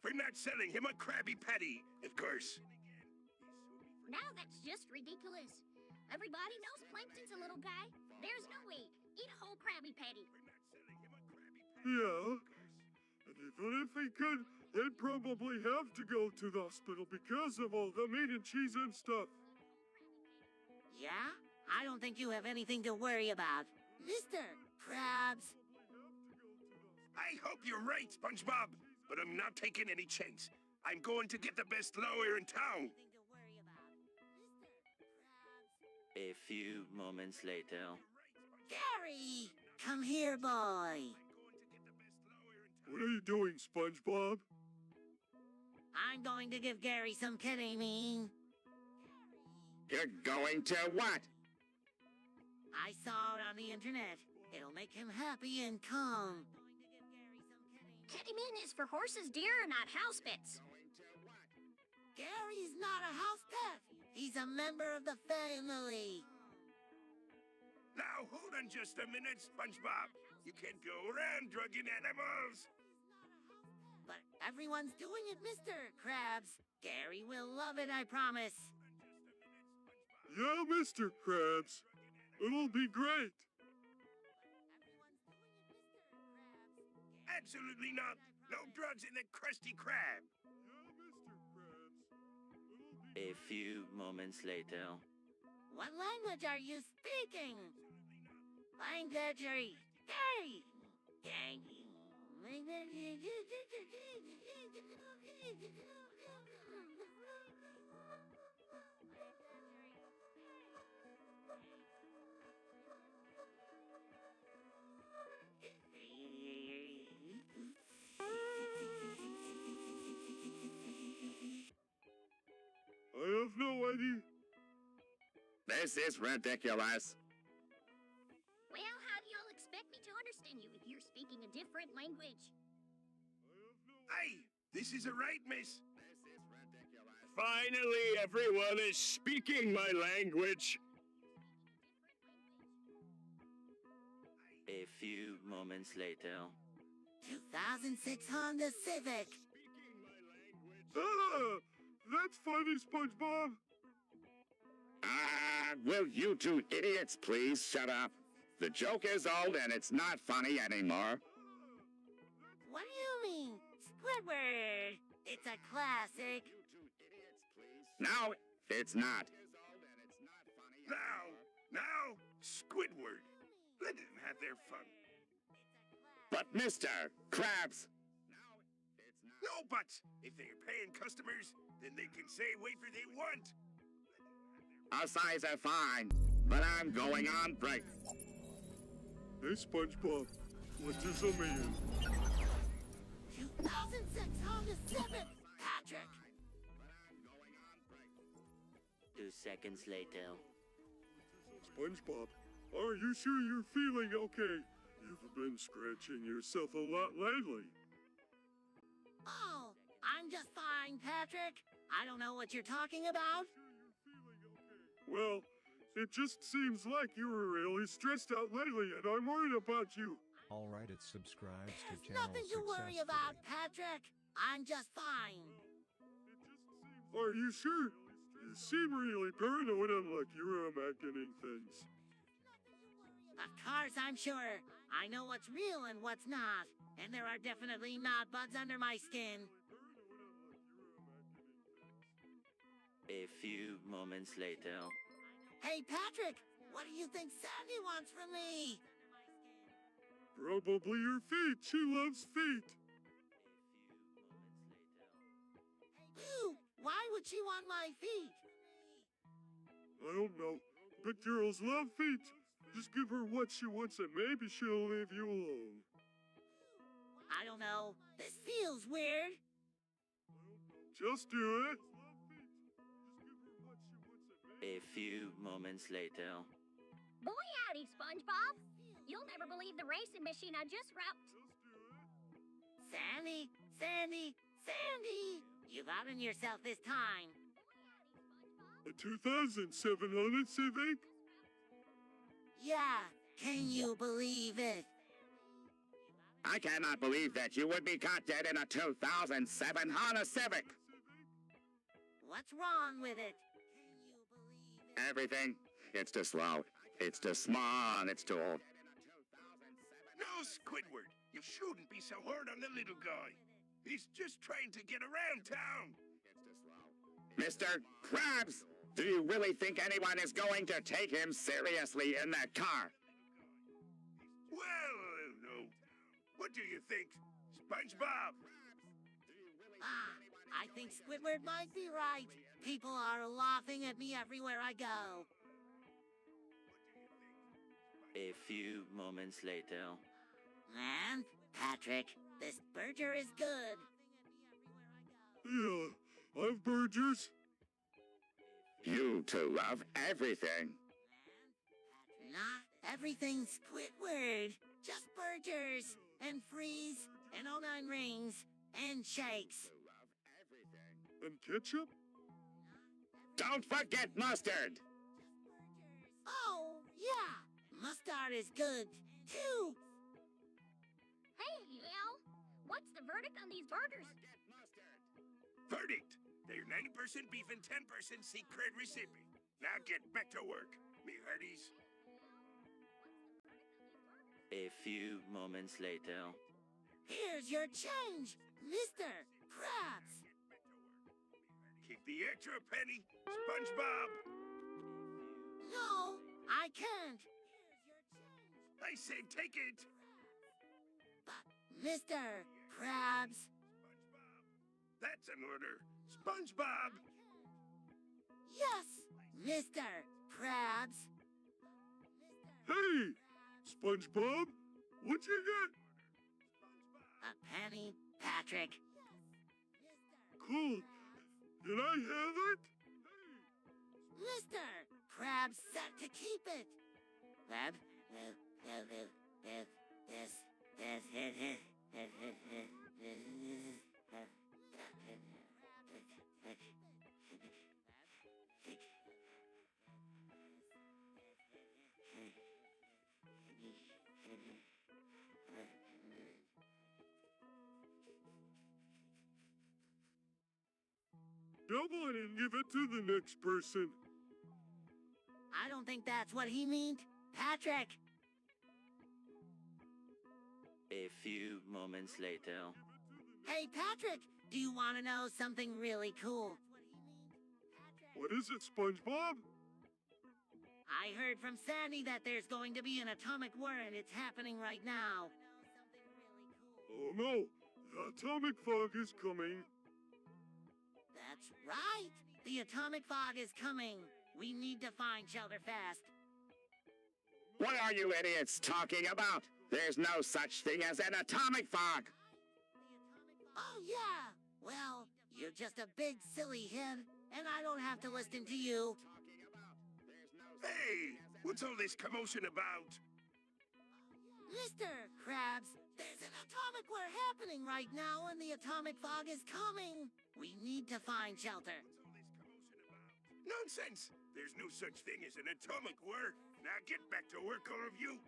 For not selling him a Krabby Patty, of course. Now that's just ridiculous. Everybody knows Plankton's a little guy. There's no way. Eat a whole Krabby Patty. Yeah. And even if he could, he'd probably have to go to the hospital because of all the meat and cheese and stuff. Yeah? I don't think you have anything to worry about. Mr. Krabs. I hope you're right, SpongeBob, but I'm not taking any chance. I'm going to get the best lawyer in town. Nothing to worry about. Mr. Krabs. A few moments later. Gary! Come here, boy. What are you doing, SpongeBob? I'm going to give Gary some ketamine. You're going to what? I saw it on the internet. It'll make him happy and calm. Ketamine is for horses, deer, and not house pets. Gary's not a house pet. He's a member of the family. Now, hold on just a minute, SpongeBob. You can't go around drugging animals. But everyone's doing it, Mr. Krabs. Gary will love it, I promise. Yeah, Mr. Krabs. It'll be great. Absolutely not. No drugs in the Krusty Krab. Yeah, Mr. Krabs. It'll be A few moments later. What language are you speaking? Language, Gary. I have no idea. This is ridiculous. Well, how do y'all expect me to understand you if you're speaking a different language? Aye, this is a right, miss. Finally, everyone is speaking my language. A few moments later. 2006 Honda Civic. Ah, that's funny, SpongeBob. Will you two idiots please shut up? The joke is old and it's not funny anymore. What do you mean? Squidward. It's a classic. No, it's not. Now, Squidward. Let them have their fun. But Mr. Krabs, No buts. If they're paying customers, then they can say whatever they want. our size are fine, but I'm going on break. Hey, SpongeBob. What does a mean? 2006 Honda Civic. Patrick. 2 seconds later. SpongeBob, are you sure you're feeling okay? You've been scratching yourself a lot lately. Oh, I'm just fine, Patrick. I don't know what you're talking about. Well, it just seems like you were really stressed out lately, and I'm worried about you. Alright, it subscribes to There's channel nothing to worry success about, today. Patrick. I'm just fine. Are you sure? You seem really paranoid and like you're imagining things. Of course, I'm sure. I know what's real and what's not. And there are definitely not bugs under my skin. A few moments later. Hey, Patrick, what do you think Sandy wants from me? Probably your feet. She loves feet. Ooh, why would she want my feet? I don't know. But girls love feet. Just give her what she wants and maybe she'll leave you alone. I don't know. This feels weird. Just do it. A few moments later. Boy howdy, SpongeBob. You'll never believe the racing machine I just wrapped. Sandy, Sandy, Sandy! You got in yourself this time. A 2007 Honda Civic? Yeah, can you believe it? I cannot believe that you would be caught dead in a 2007 Honda Civic. What's wrong with it? Can you believe it? Everything. It's too slow. It's too small. It's too old. No, Squidward, you shouldn't be so hard on the little guy. He's just trying to get around town. Mr. Krabs, do you really think anyone is going to take him seriously in that car? Well, no. What do you think, SpongeBob? I think Squidward might be right. People are laughing at me everywhere I go. A few moments later. And, Patrick, this burger is good. Yeah, I've burgers. You two love everything. Not everything Squidward. Just burgers, and freeze, and 09 rings, and shakes. And ketchup? Don't forget mustard. Oh, yeah. Mustard is good, too. Hey, Al, what's the verdict on these burgers? Verdict. They're 90% beef and 10% secret recipe. Now get back to work, me hearties. A few moments later. Here's your change, Mr. Krabs. Keep the extra penny, SpongeBob. No, I can't. I said take it. But, Mr. Krabs. That's an order. SpongeBob. Yes, Mr. Krabs. Hey, SpongeBob, what you got? A penny, Patrick. Cool. Can I have it? Mr. Krabs set to keep it. Krab, Double it and give it to the next person. I don't think that's what he meant. Patrick. A few moments later. Hey, Patrick, do you want to know something really cool? What is it, SpongeBob? I heard from Sandy that there's going to be an atomic war and it's happening right now. Oh no, the atomic fog is coming. That's right. The atomic fog is coming. We need to find shelter fast. What are you idiots talking about? There's no such thing as an atomic fog. Oh, yeah. Well, you're just a big silly head, and I don't have to listen to you. Hey, what's all this commotion about? Mr. Krabs, there's an atomic war happening right now, and the atomic fog is coming. We need to find shelter. Nonsense! There's no such thing as an atomic war. Now get back to work, all of you.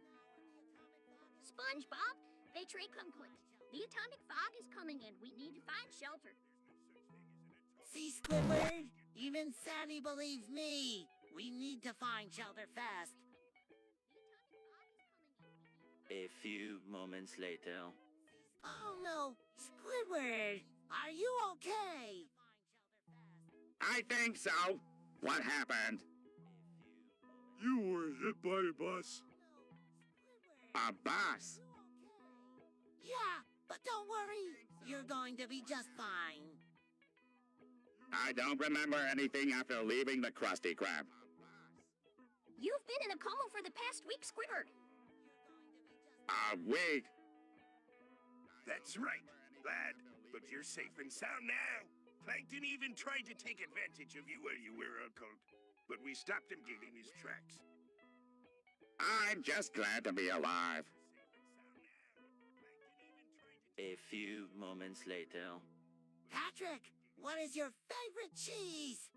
SpongeBob, they trade complete. The atomic fog is coming and we need to find shelter. See, Squidward? Even Sandy believes me. We need to find shelter fast. A few moments later. Oh no, Squidward, are you okay? I think so. What happened? You were hit by a bus. A bus? Yeah, but don't worry. You're going to be just fine. I don't remember anything after leaving the Krusty Krab. You've been in a coma for the past week, Squidward. A week? That's right, lad. But you're safe and sound now. Plankton even tried to take advantage of you while you were uncle, but we stopped him dead in his tracks. I'm just glad to be alive. A few moments later. Patrick, what is your favorite cheese?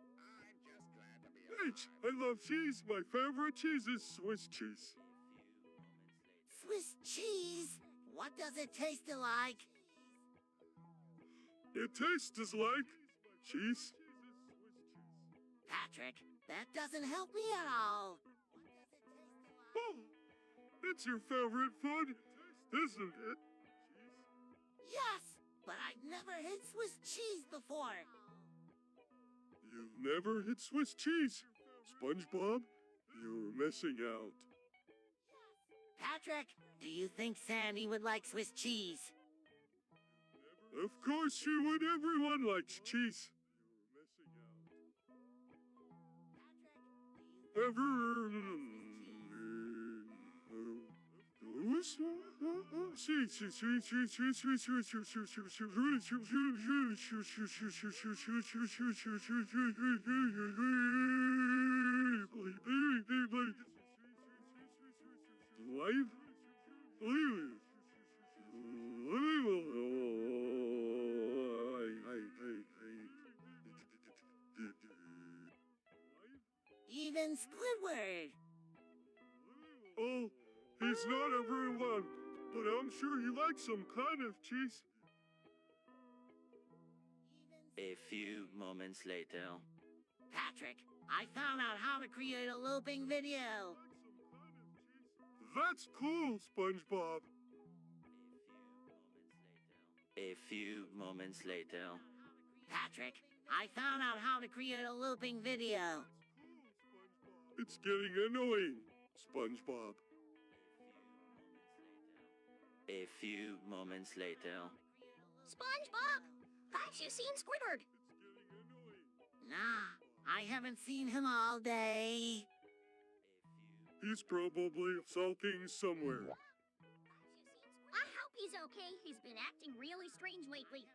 H, I love cheese. My favorite cheese is Swiss cheese. Swiss cheese? What does it taste like? It tastes like cheese. Patrick, that doesn't help me at all. That's your favorite food, isn't it? Yes, but I've never had Swiss cheese before. You've never had Swiss cheese. SpongeBob, you're missing out. Patrick, do you think Sandy would like Swiss cheese? Of course she would. Everyone likes cheese. Even Squidward. Oh, he's not everyone, but I'm sure he likes some kind of cheese. A few moments later. Patrick, I found out how to create a looping video. That's cool, SpongeBob. A few moments later. Patrick, I found out how to create a looping video. It's getting annoying, SpongeBob. A few moments later. SpongeBob, have you seen Squidward? Nah, I haven't seen him all day. He's probably sulking somewhere. I hope he's okay. He's been acting really strange lately.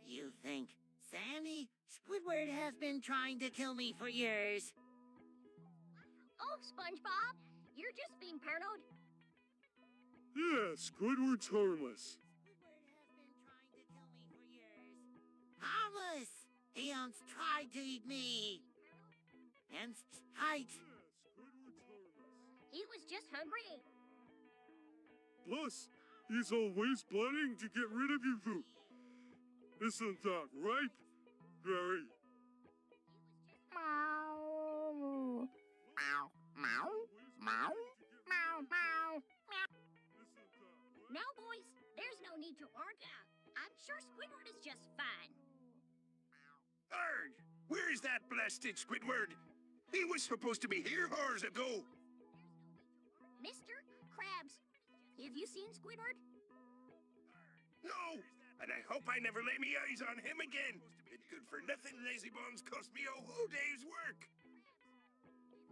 You think Sandy? Squidward has been trying to kill me for years. Oh, SpongeBob, you're just being paranoid. Yeah, Squidward's harmless. Harmless! He once tried to eat me. And spite. He was just hungry. Plus, he's always planning to get rid of you. Isn't that right, Gary? Meow. Meow. Meow. Meow. Meow. Meow. Now, boys, there's no need to argue. I'm sure Squidward is just fine. Arg! Where's that blasted Squidward? He was supposed to be here hours ago. Mr. Krabs, have you seen Squidward? No, and I hope I never lay me eyes on him again. It good for nothing lazy bones cost me a whole day's work.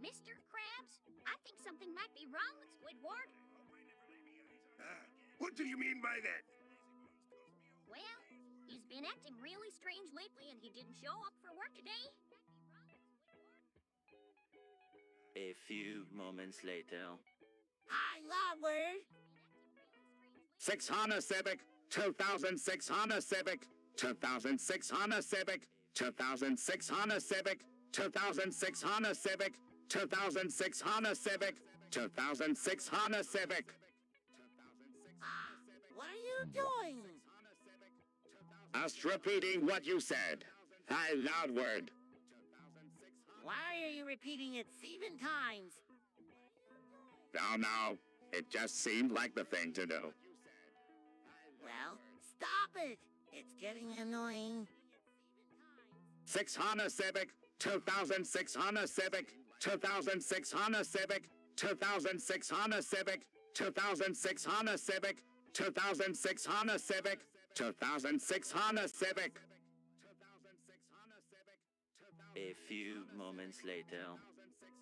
Mr. Krabs, I think something might be wrong with Squidward. What do you mean by that? Well, he's been acting really strange lately and he didn't show up for work today. A few moments later. Hi, Loudward. 6 Honda Civic, 2006 Honda Civic, 2006 Honda Civic, 2006 Honda Civic, 2006 Honda Civic, 2006 Honda Civic, 2006 Honda Civic. What are you doing? Just repeating what you said. Hi, Loudward. Why are you repeating it 7 times? No, it just seemed like the thing to do. Well, stop it. It's getting annoying. 6 Honda Civic, 2006 Honda Civic, 2006 Honda Civic, 2006 Honda Civic, 2006 Honda Civic, 2006 Honda Civic, 2006 Honda Civic. A few moments later.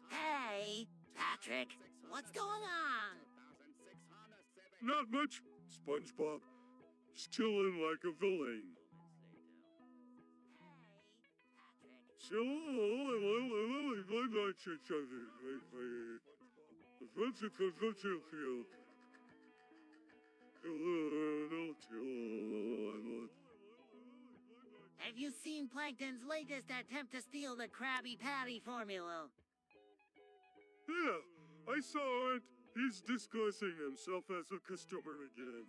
Hey, Patrick, what's going on? Not much, SpongeBob. Chilling like a villain. Have you seen Plankton's latest attempt to steal the Krabby Patty formula? Yeah, I saw it. He's disguising himself as a customer again.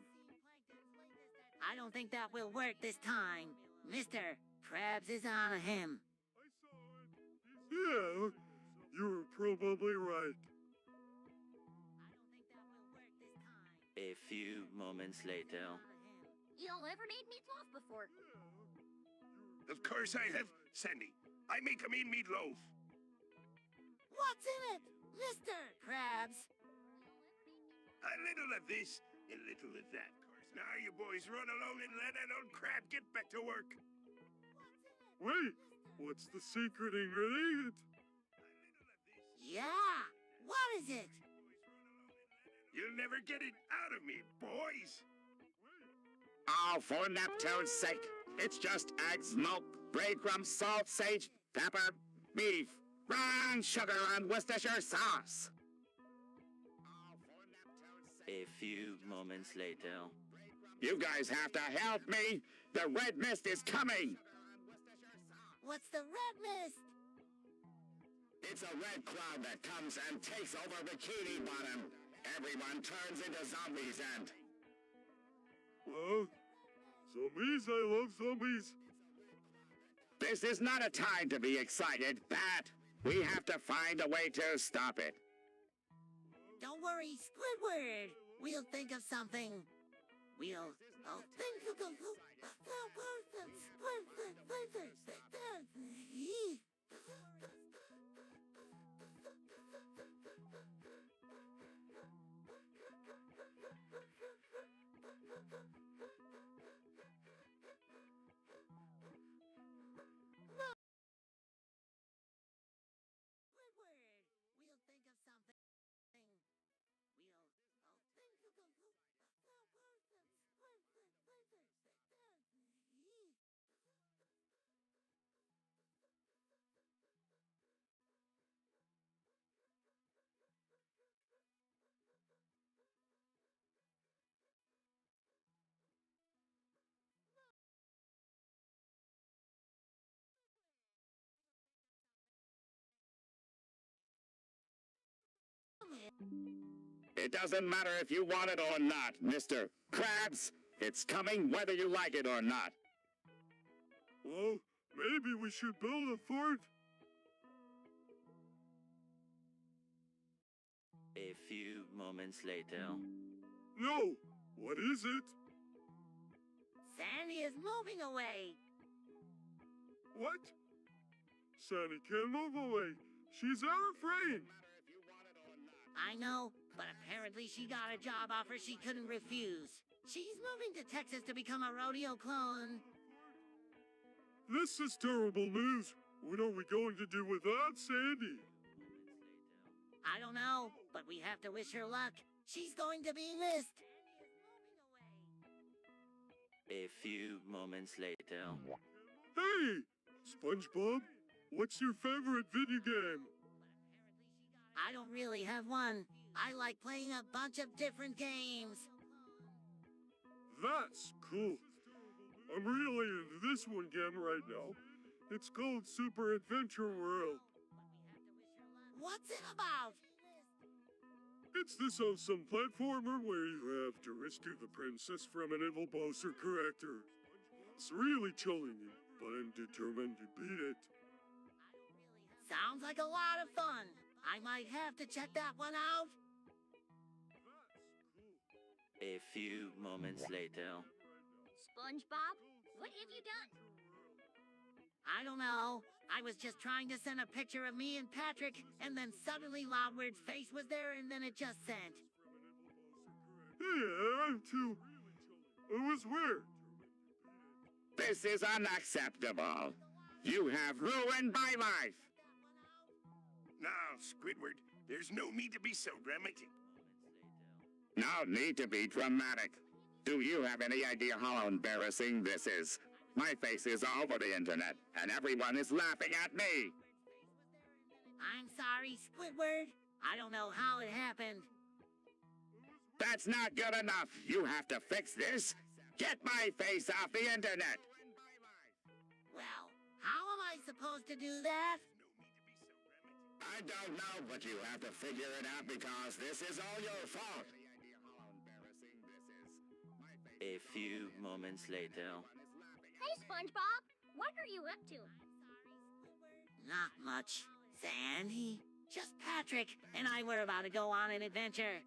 I don't think that will work this time. Mr. Krabs is on him. Yeah, you're probably right. A few moments later. Y'all ever made meatloaf before? Of course I have, Sandy. I make a mean meatloaf. What's in it, Mr. Krabs? A little of this, a little of that. Now you boys run along and let that old crab get back to work. Wait, what's the secret ingredient? Yeah, what is it? You'll never get it out of me, boys. Oh, for Neptune's sake, it's just eggs, milk, breadcrumbs, salt, sage, pepper, beef, brown sugar, and Worcestershire sauce. A few moments later. You guys have to help me! The red mist is coming! What's the red mist? It's a red cloud that comes and takes over Bikini Bottom. Everyone turns into zombies and... Well, zombies, I love zombies. This is not a time to be excited, Pat. We have to find a way to stop it. Don't worry, Squidward. We'll think of something. I'll think of It doesn't matter if you want it or not, Mr. Krabs. It's coming whether you like it or not. Well, maybe we should build a fort. A few moments later. No, what is it? Sandy is moving away. What? Sandy can't move away. She's our friend. I know, but apparently she got a job offer she couldn't refuse. She's moving to Texas to become a rodeo clone. This is terrible news. What are we going to do without Sandy? I don't know, but we have to wish her luck. She's going to be missed. A few moments later. Hey, SpongeBob, what's your favorite video game? I don't really have one. I like playing a bunch of different games. That's cool. I'm really into this one game right now. It's called Super Adventure World. What's it about? It's this awesome platformer where you have to rescue the princess from an evil Bowser character. It's really challenging, but I'm determined to beat it. Sounds like a lot of fun. I might have to check that one out. A few moments later. SpongeBob, what have you done? I don't know. I was just trying to send a picture of me and Patrick, and then suddenly Loudward's face was there, and then it just sent. Yeah, I'm too. It was weird. This is unacceptable. You have ruined my life. Now, Squidward, there's no need to be so dramatic. No need to be dramatic. Do you have any idea how embarrassing this is? My face is all over the internet, and everyone is laughing at me. I'm sorry, Squidward. I don't know how it happened. That's not good enough. You have to fix this. Get my face off the internet. Well, how am I supposed to do that? I don't know, but you have to figure it out because this is all your fault. A few moments later. Hey, SpongeBob, what are you up to? Not much. Sandy, just Patrick and I were about to go on an adventure.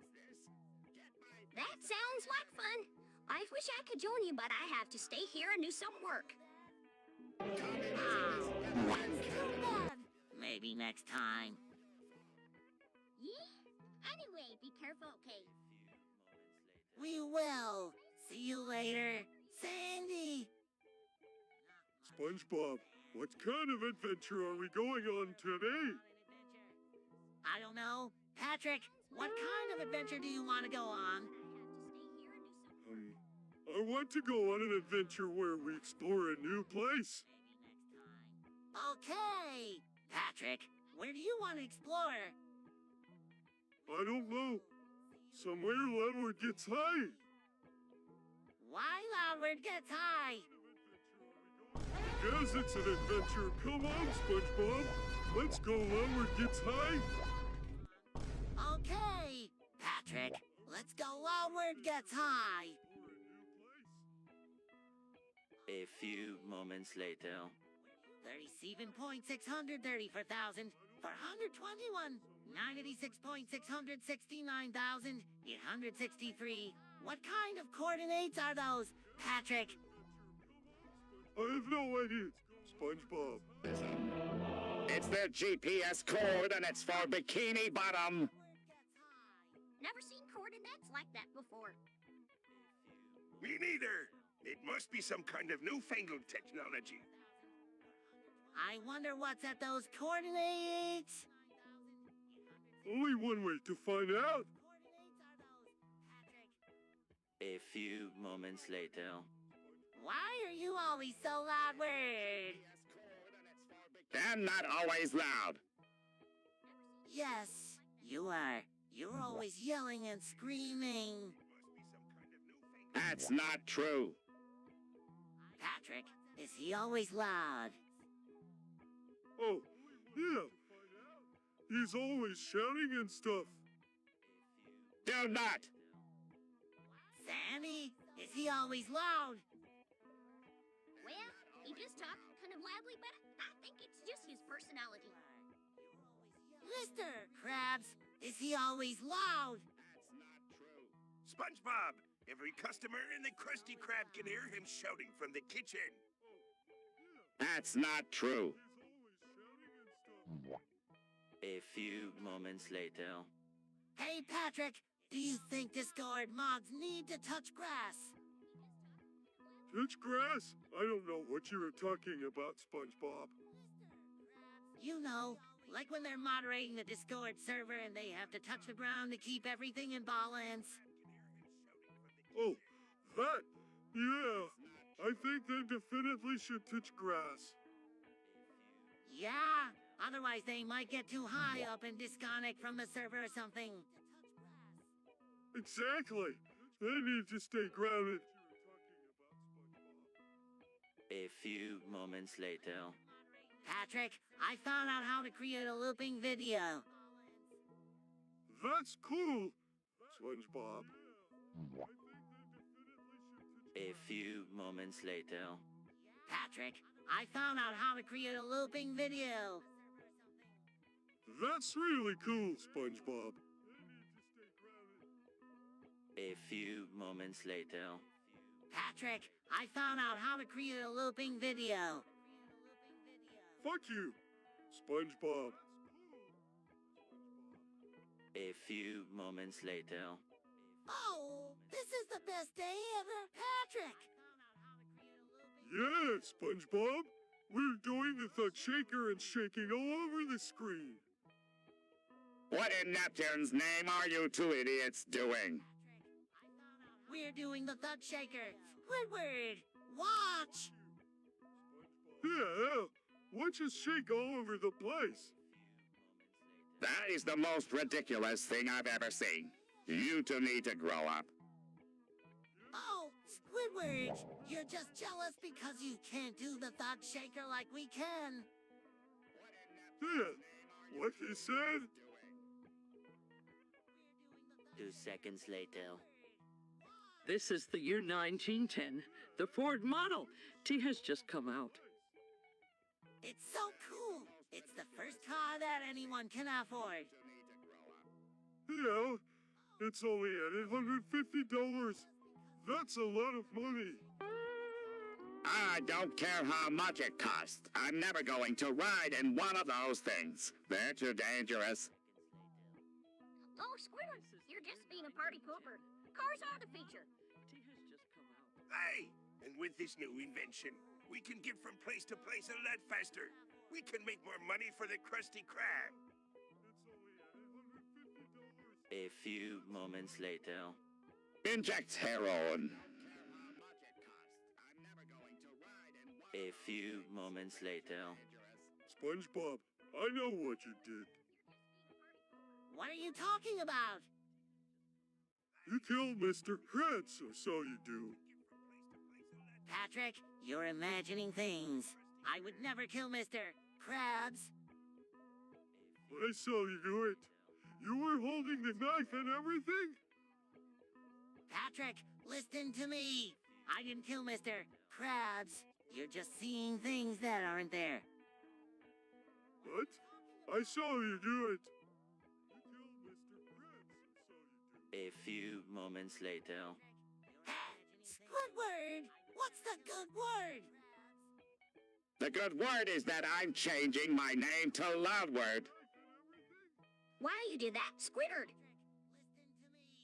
That sounds like fun. I wish I could join you, but I have to stay here and do some work. Oh, that's too bad. Maybe next time. Yeah? Anyway, be careful, okay? We will. See you later, Sandy. SpongeBob, what kind of adventure are we going on today? I don't know. Patrick, what kind of adventure do you want to go on? I want to go on an adventure where we explore a new place. Okay. Patrick, where do you want to explore? I don't know. Somewhere Loudward gets high. Why Loudward gets high? Because it's an adventure. Come on, SpongeBob. Let's go Loudward gets high. Okay. Patrick, let's go Loudward gets high. A few moments later. 37.630 for 1,000 for 121. 96,669,863. What kind of coordinates are those, Patrick? I have no idea, SpongeBob. It's their GPS coordinates for Bikini Bottom. Never seen coordinates like that before. Me neither. It must be some kind of newfangled technology. I wonder what's at those coordinates. Only one way to find out. A few moments later. Why are you always so loud-word? I'm not always loud. Yes, you are. You're always yelling and screaming. That's not true. Patrick, is he always loud? Oh, yeah. He's always shouting and stuff. Do not. Sandy, is he always loud? Well, he does talk kind of loudly, but I think it's just his personality. Mr. Krabs, is he always loud? SpongeBob, every customer in the Krusty Krab can hear him shouting from the kitchen. That's not true. A few moments later. Hey, Patrick, do you think Discord mods need to touch grass? Touch grass? I don't know what you were talking about, SpongeBob. You know, like when they're moderating the Discord server and they have to touch the ground to keep everything in balance. Oh, that? Yeah. I think they definitely should touch grass. Yeah, otherwise they might get too high up and disconnect from the server or something. Exactly. They need to stay grounded. A few moments later. Patrick, I found out how to create a looping video. That's cool, SpongeBob. A few moments later. Patrick, I found out how to create a looping video. That's really cool, SpongeBob. A few moments later. Patrick, I found out how to create a looping video. Fuck you, SpongeBob. A few moments later. Oh, this is the best day ever, Patrick! Yeah, SpongeBob. We're doing the Thud Shaker and shaking all over the screen. What in Neptune's name are you two idiots doing? We're doing the Thud Shaker. Squidward, watch! Yeah, watch us shake all over the place. That is the most ridiculous thing I've ever seen. You two need to grow up. Oh, Squidward, you're just jealous because you can't do the Thud Shaker like we can. Yeah, what he said? 2 seconds later. This is the year 1910. The Ford Model T has just come out. It's so cool. It's the first car that anyone can afford. Yeah, It's only at $850. That's a lot of money. I don't care how much it costs. I'm never going to ride in one of those things. They're too dangerous. Oh, Squidward, you're just being a party pooper. Cars are the feature. Hey, and with this new invention, we can get from place to place a lot faster. We can make more money for the Krusty Krab. A few moments later. Inject heroin. A few moments later. SpongeBob, I know what you did. What are you talking about? You killed Mr. Krabs, or so you do. Patrick, you're imagining things. I would never kill Mr. Krabs. I saw you do it. You were holding the knife and everything? Patrick, listen to me. I didn't kill Mr. Krabs. You're just seeing things that aren't there. What? I saw you do it. You killed Mr. Krabs, or so you do. A few moments later. Squidward! What's the good word? The good word is that I'm changing my name to Loudward. Why you did that, Squidward?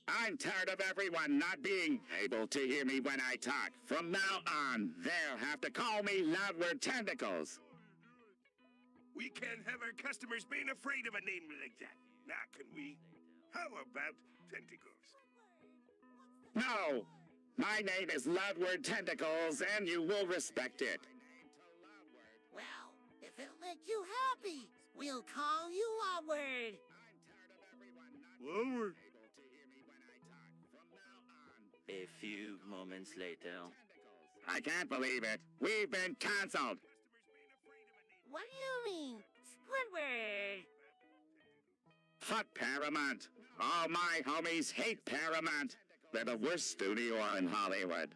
I'm tired of everyone not being able to hear me when I talk. From now on, they'll have to call me Loudward Tentacles. We can't have our customers being afraid of a name like that. Now, can we? How about Tentacles? No! My name is Loudward Tentacles, and you will respect it. Well, if it'll make you happy, we'll call you Loudward. Lower. A few moments later. I can't believe it. We've been canceled. What do you mean, Squidward? Fuck Paramount. All my homies hate Paramount. They're the worst studio in Hollywood.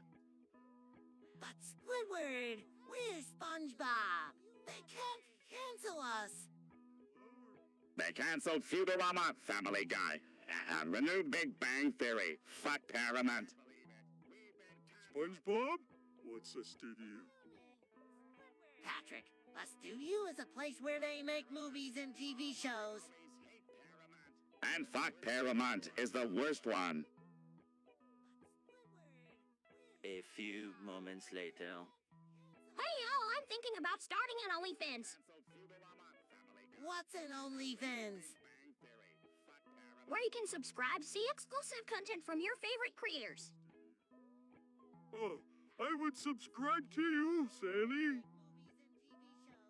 But Squidward, we're SpongeBob. They can't cancel us. They canceled Futurama, Family Guy, and renewed Big Bang Theory. Fuck Paramount. SpongeBob? What's a studio? Patrick, a studio is a place where they make movies and TV shows. And fuck Paramount is the worst one. A few moments later. Hey, y'all, I'm thinking about starting an OnlyFans. What's an OnlyFans? Where you can subscribe, see exclusive content from your favorite creators. Oh, I would subscribe to you, Sandy.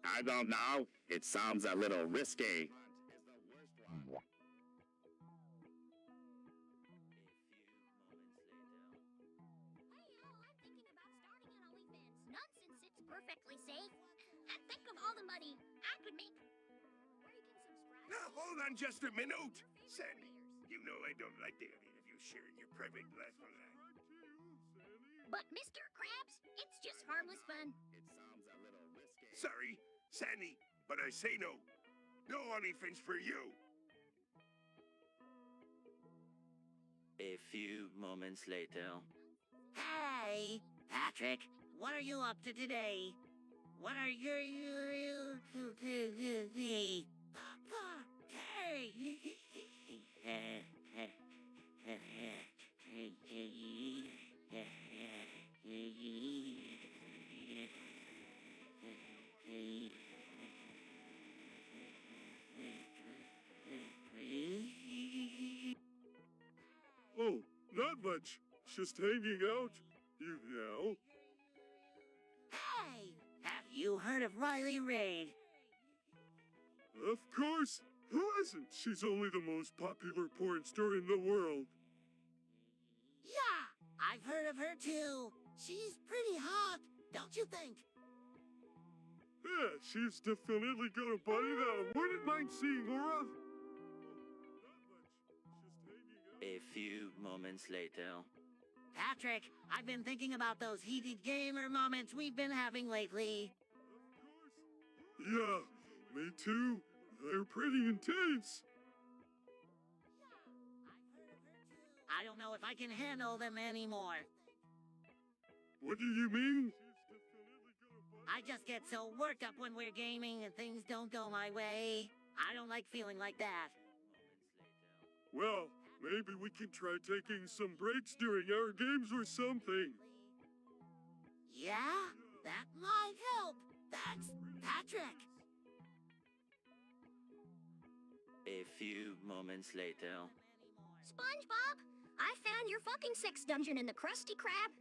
I don't know. It sounds a little risky. Hey, y'all, I'm thinking about starting an OnlyFans. None since it's perfectly safe. And think of all the money I could make. Where you can subscribe. Now, hold on just a minute. Sandy, you know I don't like the idea of you sharing your private life online. But Mr. Krabs, it's just harmless fun. Sorry, Sandy, but I say no. No OnlyFans for you. A few moments later. Hey, Patrick, what are you up to today? What are your Oh, not much. Just hanging out. You know. Hey, have you heard of Riley Reid? Of course. Who isn't? She's only the most popular porn star in the world. Yeah, I've heard of her too. She's pretty hot, don't you think? Yeah, she's definitely got a body that I wouldn't mind seeing more of. A few moments later. Patrick, I've been thinking about those heated gamer moments we've been having lately. Yeah, me too. They're pretty intense. I've heard of her too. I don't know if I can handle them anymore. What do you mean? I just get so worked up when we're gaming and things don't go my way. I don't like feeling like that. Well, maybe we can try taking some breaks during our games or something. Yeah? That might help. Thanks, Patrick. A few moments later. SpongeBob, I found your fucking sex dungeon in the Krusty Krab.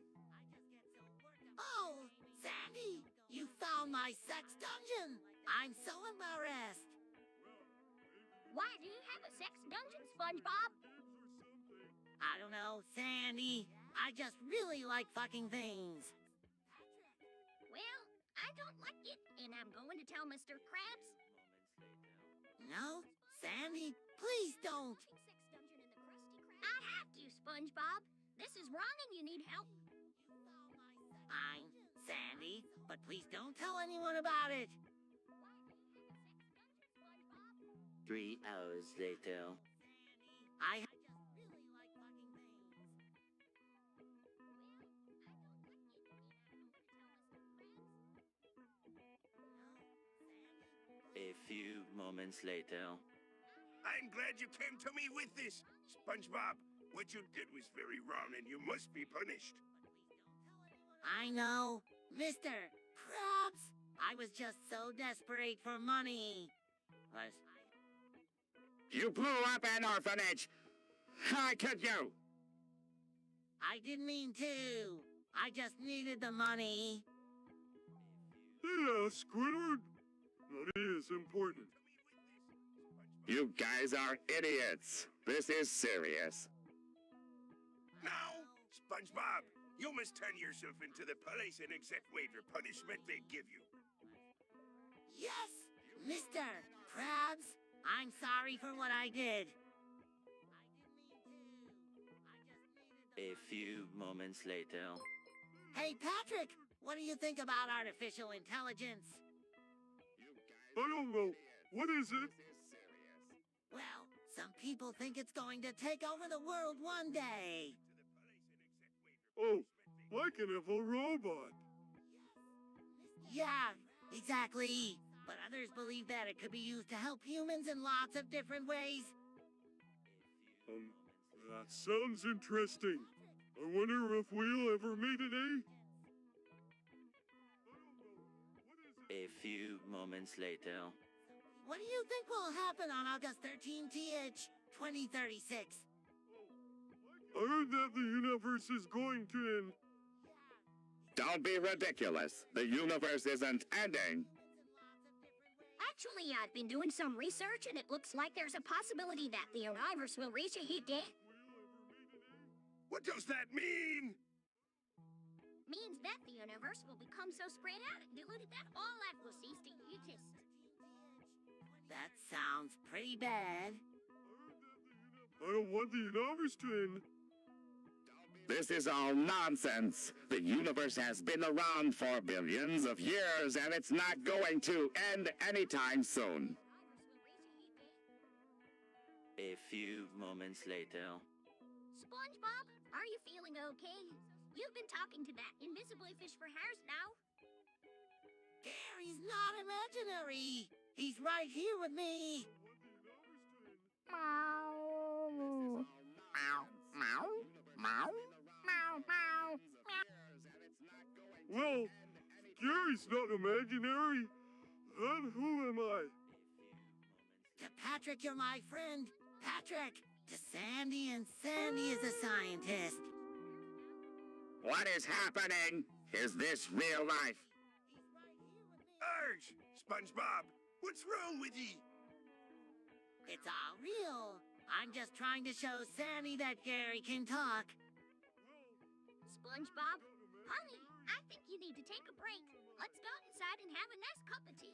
Oh, Sandy, you found my sex dungeon. I'm so embarrassed. Why do you have a sex dungeon, SpongeBob? I don't know, Sandy. I just really like fucking things. Well, I don't like it, and I'm going to tell Mr. Krabs. No, Sandy, please don't. Sex dungeon in the Krusty Krab. I have to, SpongeBob. This is wrong and you need help. Fine, Sandy, but please don't tell anyone about it. 3 hours later. I just really like fucking things. A few moments later. I'm glad you came to me with this. SpongeBob, what you did was very wrong and you must be punished. I know, Mr. Krabs. I was just so desperate for money. You blew up an orphanage! How could you? I didn't mean to. I just needed the money. Yeah, Squidward. Money is important. You guys are idiots. This is serious. Now, SpongeBob, you must turn yourself into the police and accept whatever punishment they give you. Yes, Mr. Krabs. I'm sorry for what I did. A few moments later. Hey, Patrick, what do you think about artificial intelligence? I don't know. What is it? Well, some people think it's going to take over the world one day. Oh, like an evil robot. Yeah, exactly. But others believe that it could be used to help humans in lots of different ways. That sounds interesting. I wonder if we'll ever meet an A. A few moments later. What do you think will happen on August 13th, 2036? I heard that the universe is going to end. Don't be ridiculous. The universe isn't ending. Actually, I've been doing some research, and it looks like there's a possibility that the universe will reach a heat death. What does that mean? Means that the universe will become so spread out and diluted that all life will cease to exist. That sounds pretty bad. I don't want the universe to end. This is all nonsense. The universe has been around for billions of years, and it's not going to end anytime soon. A few moments later. SpongeBob, are you feeling okay? You've been talking to that invisibly fish for hairs now. Gary's not imaginary. He's right here with me. Meow. Meow. Meow. Meow. Meow. Well, Gary's not imaginary. Then who am I? To Patrick, you're my friend. Patrick. To Sandy, and Sandy is a scientist. What is happening? Is this real life? Arg! SpongeBob, what's wrong with ye? It's all real. I'm just trying to show Sandy that Gary can talk. SpongeBob, honey, I think you need to take a break. Let's go inside and have a nice cup of tea.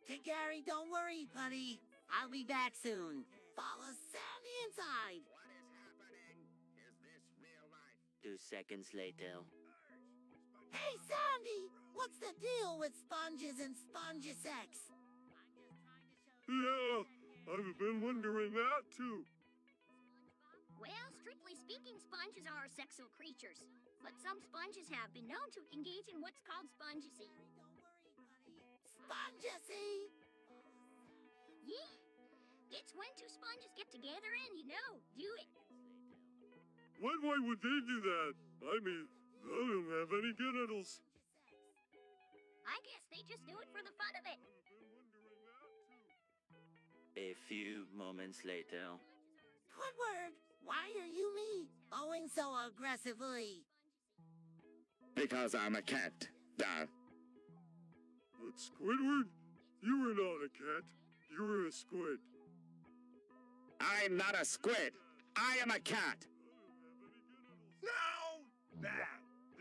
To Gary, don't worry, buddy. I'll be back soon. Follow Sandy inside. 2 seconds later. Hey, Sandy! What's the deal with sponges and sponge-sex? Yeah, I've been wondering that too. Well, strictly speaking, sponges are sexual creatures. But some sponges have been known to engage in what's called spongecy. Spongecy! Yeah, it's when two sponges get together and, do it. Why would they do that? I mean, I don't have any genitals. I guess they just do it for the fun of it. A few moments later. Squidward, why are you owing so aggressively? Because I'm a cat. Duh. But Squidward, you were not a cat. You were a squid. I'm not a squid. I am a cat. No! Now,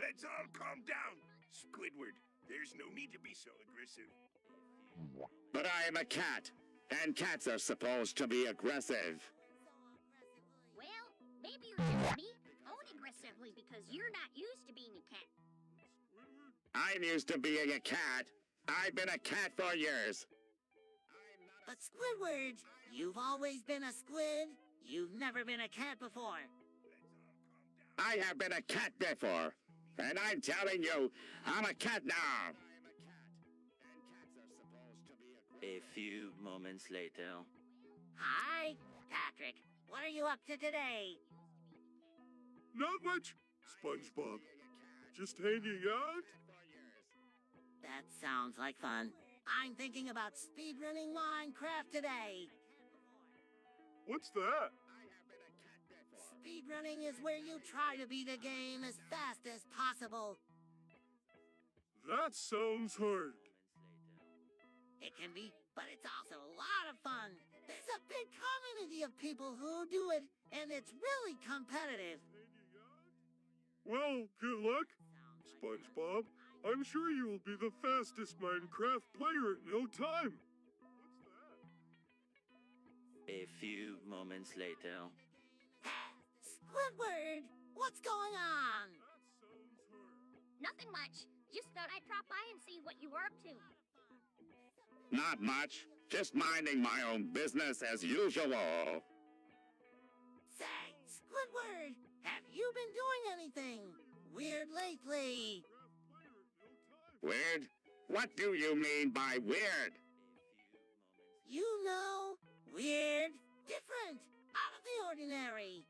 let's all calm down. Squidward, there's no need to be so aggressive. But I am a cat, and cats are supposed to be aggressive. Well, maybe you're just being aggressively because you're not used to being a cat. I'm used to being a cat. I've been a cat for years. But Squidward, you've always been a squid. You've never been a cat before. I have been a cat before, and I'm telling you, I'm a cat now. A few moments later. Hi, Patrick. What are you up to today? Not much, SpongeBob. Just hanging out? That sounds like fun. I'm thinking about speedrunning Minecraft today. What's that? Speedrunning is where you try to beat a game as fast as possible. That sounds hard. It can be, but it's also a lot of fun. There's a big community of people who do it, and it's really competitive. Well, good luck, SpongeBob. I'm sure you will be the fastest Minecraft player in no time. A few moments later. Squidward, what's going on? Nothing much. Just thought I'd drop by and see what you were up to. Not much. Just minding my own business as usual. Say, Squidward, have you been doing anything weird lately? Weird? What do you mean by weird? You know, weird, different, out of the ordinary.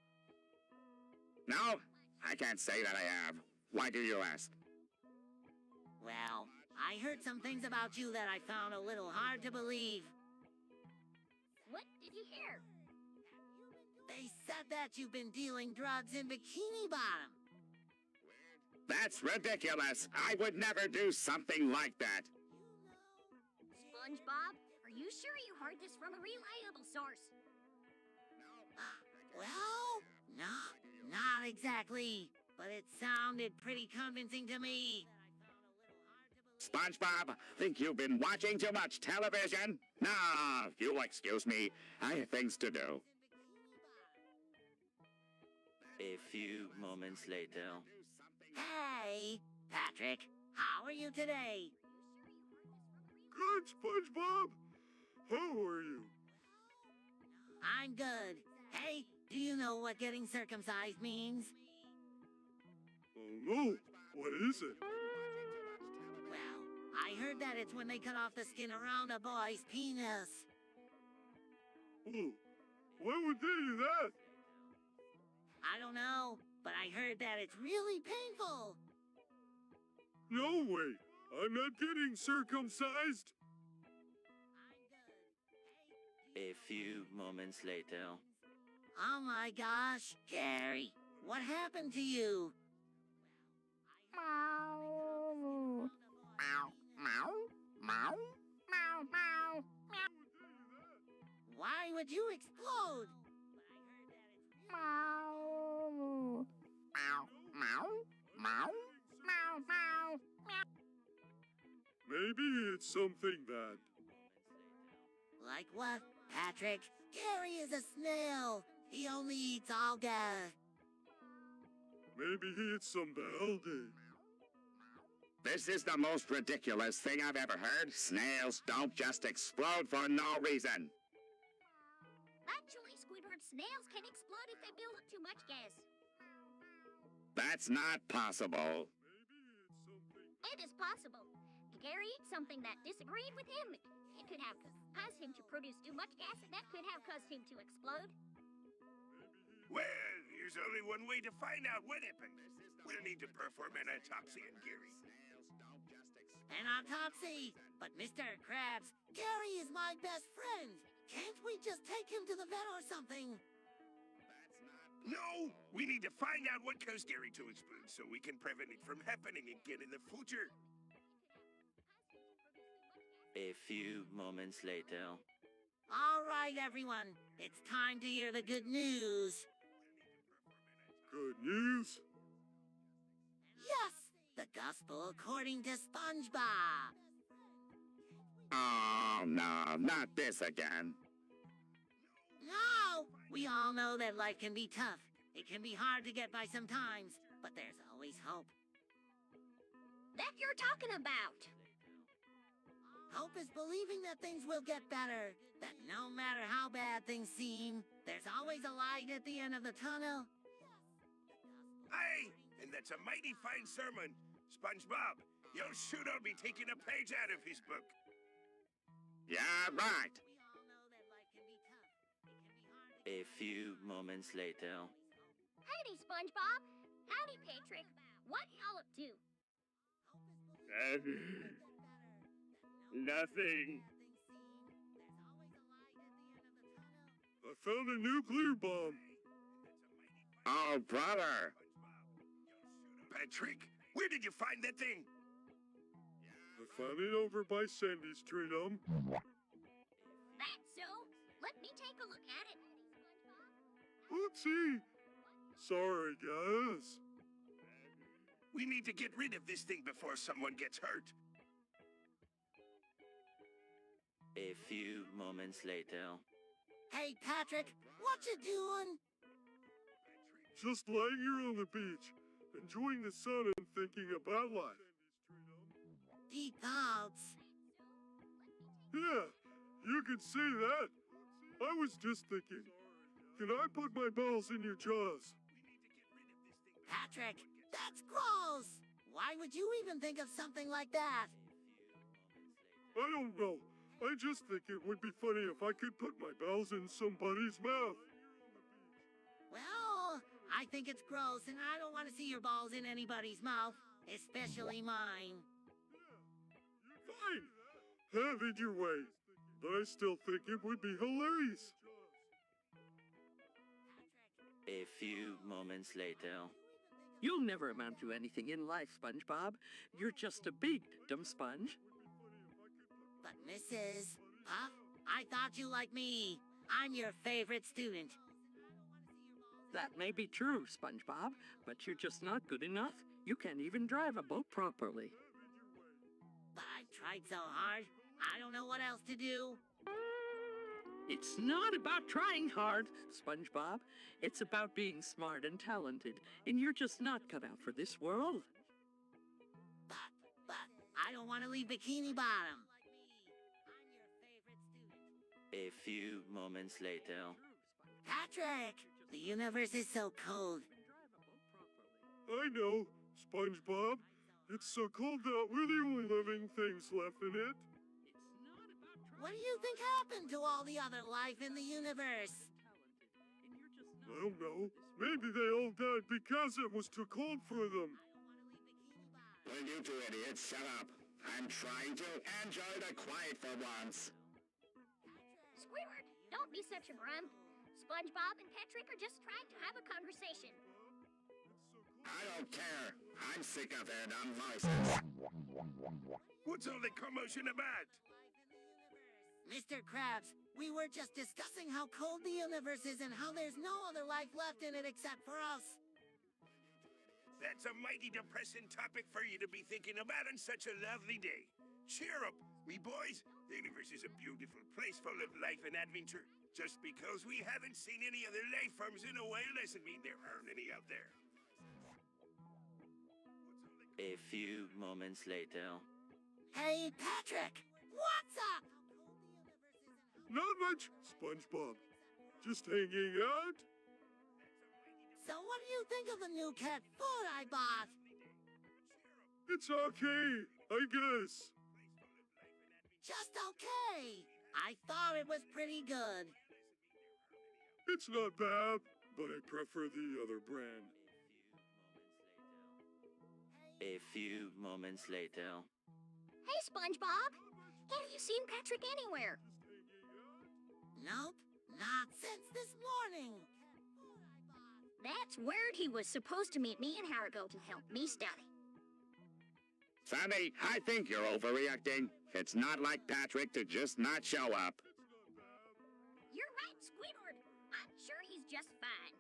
No, I can't say that I have. Why do you ask? Well, I heard some things about you that I found a little hard to believe. What did you hear? They said that you've been dealing drugs in Bikini Bottom. That's ridiculous. I would never do something like that. SpongeBob, are you sure you heard this from a reliable source? Well, no, not exactly, but it sounded pretty convincing to me. SpongeBob, think you've been watching too much television? Nah, if you'll excuse me, I have things to do. A few moments later. Hey, Patrick, how are you today? Good, SpongeBob. How are you? I'm good. Hey, do you know what getting circumcised means? Oh no, what is it? Well, I heard that it's when they cut off the skin around a boy's penis. Oh, why would they do that? I don't know, but I heard that it's really painful. No way. I'm not getting circumcised. A few moments later. Oh my gosh, Gary, what happened to you? Meow. Meow, meow, meow. Meow, meow. Why would you explode? Meow. Meow, meow, meow. Meow, meow. Maybe it's something bad. Like what, Patrick? Gary is a snail. He only eats alga. Maybe he ate some algae. This is the most ridiculous thing I've ever heard. Snails don't just explode for no reason. Actually, Squidward snails can explode if they build up too much gas. That's not possible. It is possible. Gary ate something that disagreed with him. It could have caused him to produce too much gas, and that could have caused him to explode. Well, there's only one way to find out what happened. We'll need to perform an autopsy on Gary. An autopsy? But Mr. Krabs, Gary is my best friend. Can't we just take him to the vet or something? No, we need to find out what caused Gary to explode so we can prevent it from happening again in the future. A few moments later. All right, everyone. It's time to hear the good news. Good news? Yes, the gospel according to SpongeBob. Oh, no, not this again. No, we all know that life can be tough. It can be hard to get by sometimes, but there's always hope. That you're talking about. Hope is believing that things will get better, that no matter how bad things seem, there's always a light at the end of the tunnel. Aye, and that's a mighty fine sermon. SpongeBob, you'll sure I'll be taking a page out of his book. Yeah, right. We all know that life can be tough. It can be hard to A few moments later. Howdy, SpongeBob. Howdy, Patrick. What y'all up to? Nothing. I found a nuclear bomb. Oh, brother. Patrick, where did you find that thing? I found it over by Sandy's tree dump. That's so. Let me take a look at it. Oopsie. Sorry, guys. We need to get rid of this thing before someone gets hurt. A few moments later. Hey, Patrick, what you doing? Just lying here on the beach, enjoying the sun and thinking about life. Deep thoughts. Yeah, you could say that. I was just thinking, can I put my balls in your jaws? Patrick, that's gross. Why would you even think of something like that? I don't know. I just think it would be funny if I could put my balls in somebody's mouth. Well, I think it's gross, and I don't want to see your balls in anybody's mouth, especially mine. Fine. Have it your way. But I still think it would be hilarious. A few moments later. You'll never amount to anything in life, SpongeBob. You're just a big dumb sponge. But Mrs. Puff, I thought you liked me. I'm your favorite student. That may be true, SpongeBob, but you're just not good enough. You can't even drive a boat properly. But I've tried so hard. I don't know what else to do. It's not about trying hard, SpongeBob. It's about being smart and talented, and you're just not cut out for this world. But I don't want to leave Bikini Bottom. I'm your favorite student. A few moments later. Patrick, the universe is so cold. I know, SpongeBob. It's so cold out we're the only living things left in it. What do you think happened to all the other life in the universe? I don't know. Maybe they all died because it was too cold for them. Will you two idiots shut up? I'm trying to enjoy the quiet for once. Squidward, don't be such a grump. SpongeBob and Patrick are just trying to have a conversation. I don't care. I'm sick of their dumb voices. What's all the commotion about? Mr. Krabs, we were just discussing how cold the universe is and how there's no other life left in it except for us. That's a mighty depressing topic for you to be thinking about on such a lovely day. Cheer up, me boys. The universe is a beautiful place full of life and adventure. Just because we haven't seen any other life forms in a while doesn't mean there aren't any out there. A few moments later. Hey, Patrick, what's up? Not much, SpongeBob. Just hanging out? So what do you think of the new cat food I bought? It's okay, I guess. Just okay. I thought it was pretty good. It's not bad, but I prefer the other brand. A few moments later. Hey, SpongeBob! Have you seen Patrick anywhere? Nope, not since this morning. That's word. He was supposed to meet me in Haribo to help me study. Sandy, I think you're overreacting. It's not like Patrick to just not show up. You're right, Squidward. I'm sure he's just fine.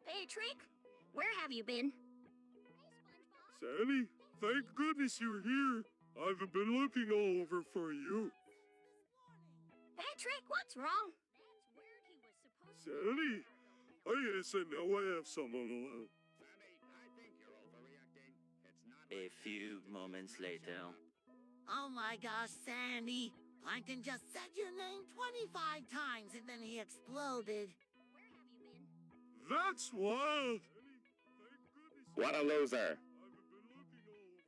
Patrick, where have you been? Hey, SpongeBob. Sandy, thank goodness you're here. I've been looking all over for you. Patrick, what's wrong? That's word. He was supposed to... Sandy, yes, I know I have someone alone. A few moments later. Oh my gosh, Sandy. Plankton just said your name 25 times and then he exploded. Where have you been? That's wild. What a loser.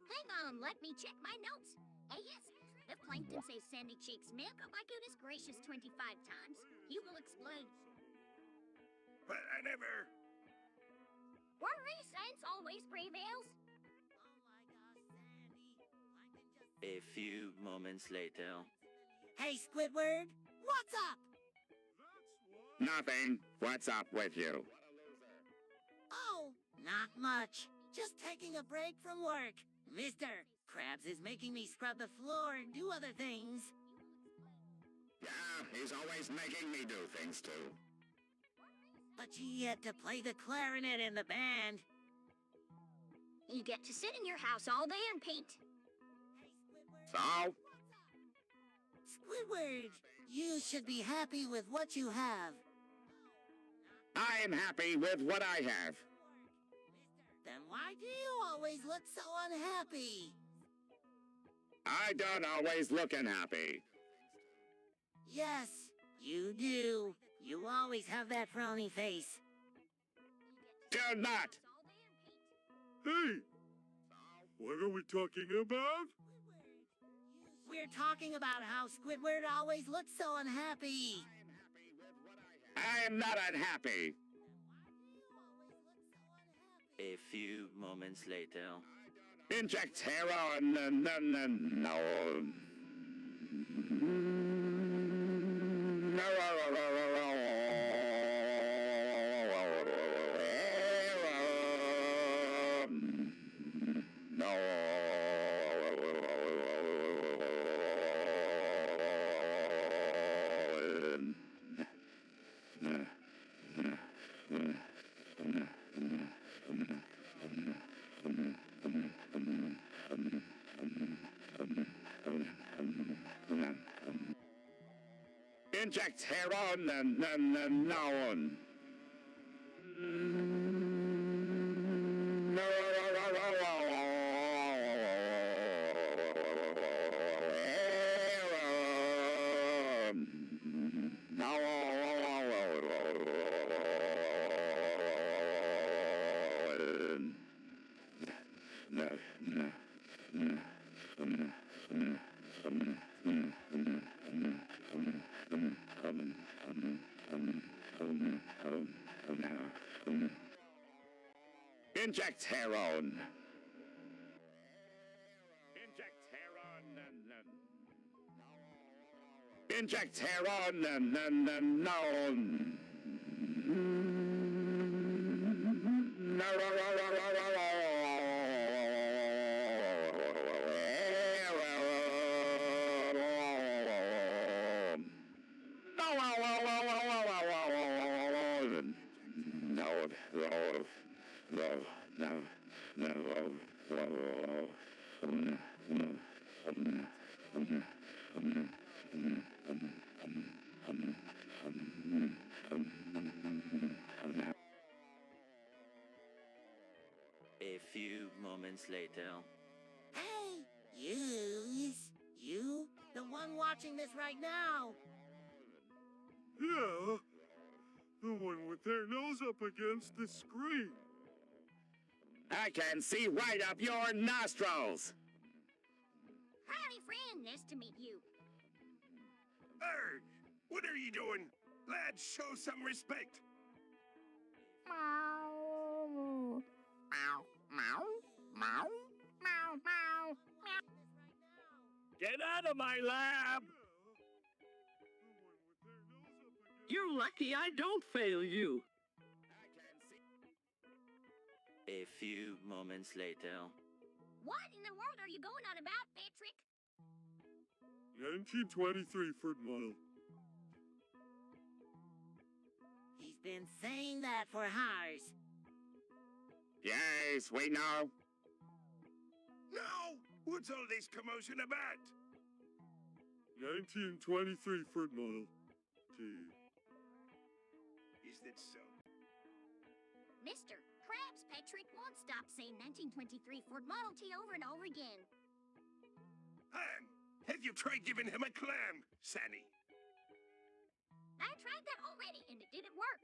Hang on, let me check my notes. Yes, the Plankton says Sandy Cheeks milk. Oh my goodness gracious, 25 times. You will explode. But I never... Worry, science always prevails. A few moments later. Hey, Squidward, what's up? Nothing. What's up with you? Oh, not much. Just taking a break from work. Mr. Krabs is making me scrub the floor and do other things. Yeah, he's always making me do things too. But you get to play the clarinet in the band. You get to sit in your house all day and paint. So? Squidward, you should be happy with what you have. I am happy with what I have. Then why do you always look so unhappy? I don't always look unhappy. Yes, you do. You always have that frowny face. Do not! Hey! What are we talking about? We're talking about how Squidward always looks so unhappy. I am not unhappy. A few moments later. Inject heroin. No. Inject heroin and no. Inject heroin. Inject heroin and no. A few moments later. Hey, you, the one watching this right now. Yeah, the one with their nose up against the screen. I can see right up your nostrils. Howdy, friend. Nice to meet you. What are you doing? Lads, show some respect. Meow. Meow. Meow. Meow. Meow. Meow. Get out of my lab! You're lucky I don't fail you. A few moments later. What in the world are you going on about, Patrick? 1923 Ford model. He's been saying that for hours. Yes, we know. No! What's all this commotion about? 1923 Ford model. T. Is that so? Mr. Krabs, Patrick won't stop saying 1923 Ford Model T over and over again. Have you tried giving him a clam, Sandy? I tried that already and it didn't work.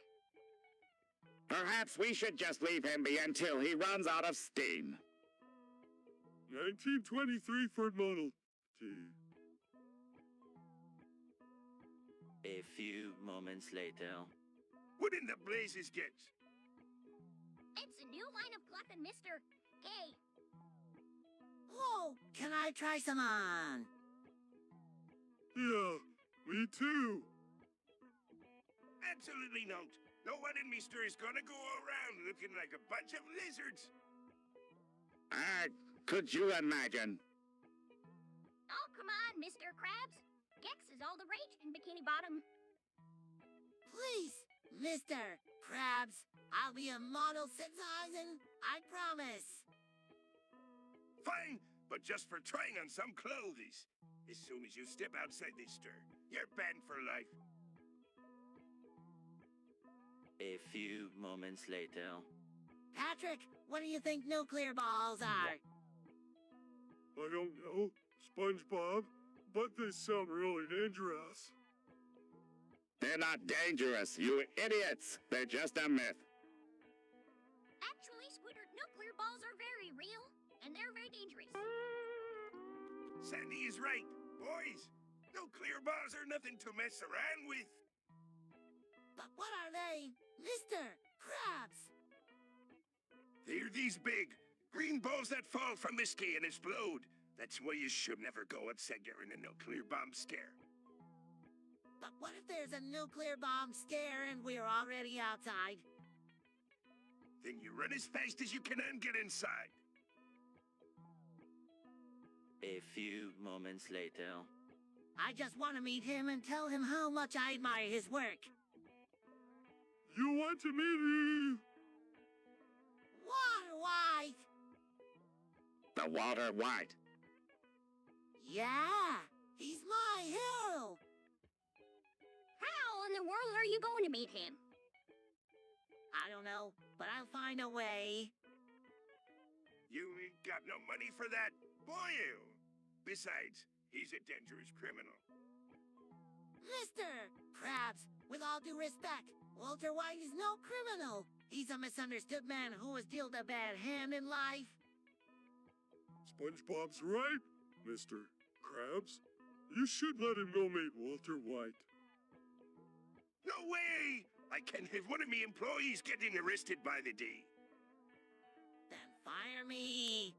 Perhaps we should just leave him be until he runs out of steam. 1923 Ford model. T. A few moments later. What in the blazes gets? It's a new line of clapping, Mr. K. Whoa, can I try some on? Yeah, me too. Absolutely not. No one in me stir is gonna go around looking like a bunch of lizards. Could you imagine? Oh, come on, Mr. Krabs. Gex is all the rage in Bikini Bottom. Please, Mr. Krabs, I'll be a model citizen, I promise. Fine, but just for trying on some clothes. As soon as you step outside this stir, you're banned for life. A few moments later. Patrick, what do you think nuclear balls are? I don't know, SpongeBob, but they sound really dangerous. They're not dangerous, you idiots. They're just a myth. Actually, Squidward, nuclear balls are very real, and they're very dangerous. Sandy is right. Boys, nuclear bombs are nothing to mess around with. But what are they, Mr. Krabs? They're these big, green balls that fall from the sky and explode. That's why you should never go outside during a nuclear bomb scare. But what if there's a nuclear bomb scare and we're already outside? Then you run as fast as you can and get inside. A few moments later. I just want to meet him and tell him how much I admire his work. You want to meet me? Water White! The Walter White. Yeah, he's my hero. How in the world are you going to meet him? I don't know, but I'll find a way. You ain't got no money for that, boy you. Besides, he's a dangerous criminal. Mr. Krabs, with all due respect, Walter White is no criminal. He's a misunderstood man who was dealt a bad hand in life. SpongeBob's right, Mr. Krabs. You should let him go meet Walter White. No way! I can't have one of me employees getting arrested by the day. Then fire me.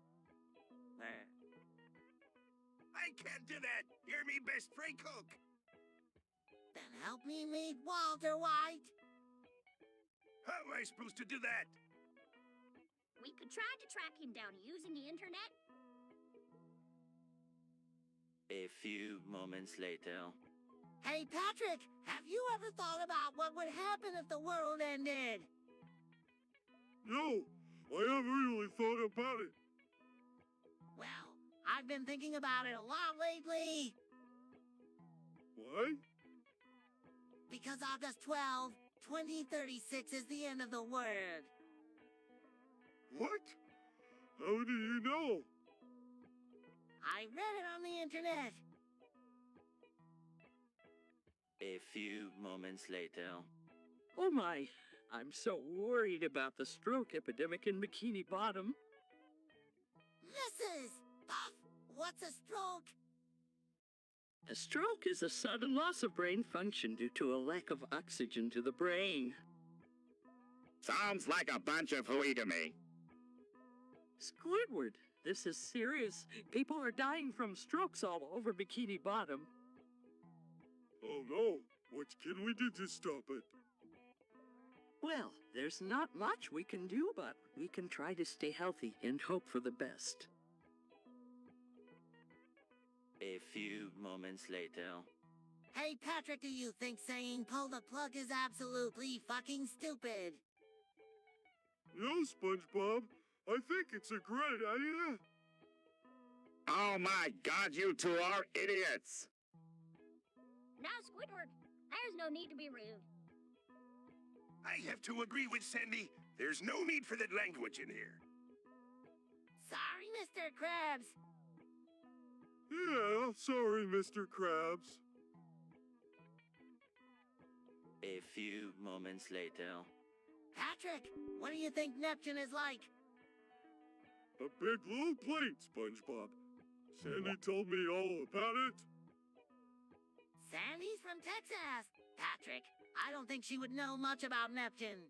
I can't do that. You're me best fry cook. Then help me meet Walter White. How am I supposed to do that? We could try to track him down using the internet. A few moments later. Hey, Patrick, have you ever thought about what would happen if the world ended? No, I haven't really thought about it. Well, I've been thinking about it a lot lately. Why? Because August 12, 2036 is the end of the world. What? How do you know? I read it on the internet. A few moments later. Oh my, I'm so worried about the stroke epidemic in Bikini Bottom. Mrs. Puff, what's a stroke? A stroke is a sudden loss of brain function due to a lack of oxygen to the brain. Sounds like a bunch of hooey to me. Squidward, this is serious. People are dying from strokes all over Bikini Bottom. Oh no, what can we do to stop it? Well, there's not much we can do, but we can try to stay healthy and hope for the best. A few moments later. Hey, Patrick, do you think saying pull the plug is absolutely fucking stupid? No, SpongeBob. I think it's a great idea. Oh my God, you two are idiots! Now, Squidward, there's no need to be rude. I have to agree with Sandy. There's no need for that language in here. Sorry, Mr. Krabs. Yeah, sorry, Mr. Krabs. A few moments later. Patrick, what do you think Neptune is like? A big little plate, SpongeBob. Sandy told me all about it. Sandy's from Texas. Patrick, I don't think she would know much about Neptune.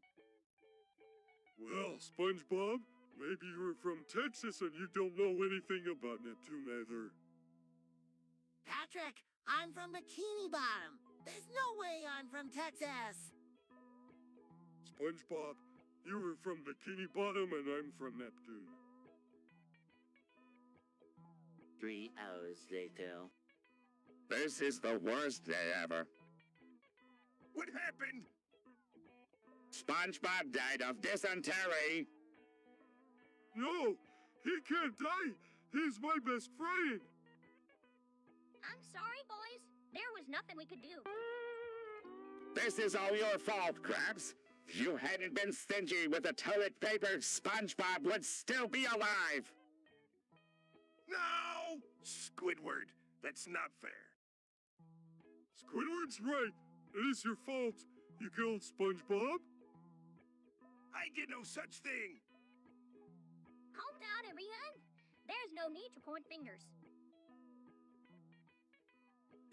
Well, SpongeBob, maybe you're from Texas and you don't know anything about Neptune either. Patrick, I'm from Bikini Bottom. There's no way I'm from Texas. SpongeBob, you were from Bikini Bottom and I'm from Neptune. 3 hours later. This is the worst day ever. What happened? SpongeBob died of dysentery. No, he can't die. He's my best friend. I'm sorry, boys. There was nothing we could do. This is all your fault, Krabs. If you hadn't been stingy with the toilet paper, SpongeBob would still be alive. No! Squidward, that's not fair. Squidward's right. It is your fault. You killed SpongeBob? I did no such thing. Calm down, everyone. There's no need to point fingers.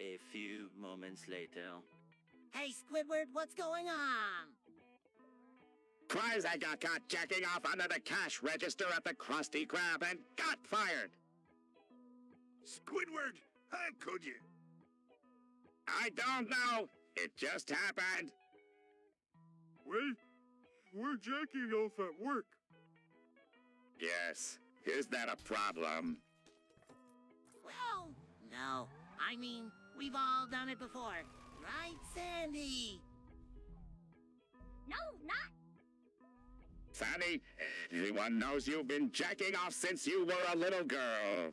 A few moments later. Hey, Squidward, what's going on? Kryzak got caught jacking off under the cash register at the Krusty Krab and got fired. Squidward, how could you? I don't know. It just happened. Wait, we're jacking off at work. Yes. Is that a problem? Well, no. I mean, we've all done it before. Right, Sandy? No, not. Sandy, everyone knows you've been jacking off since you were a little girl.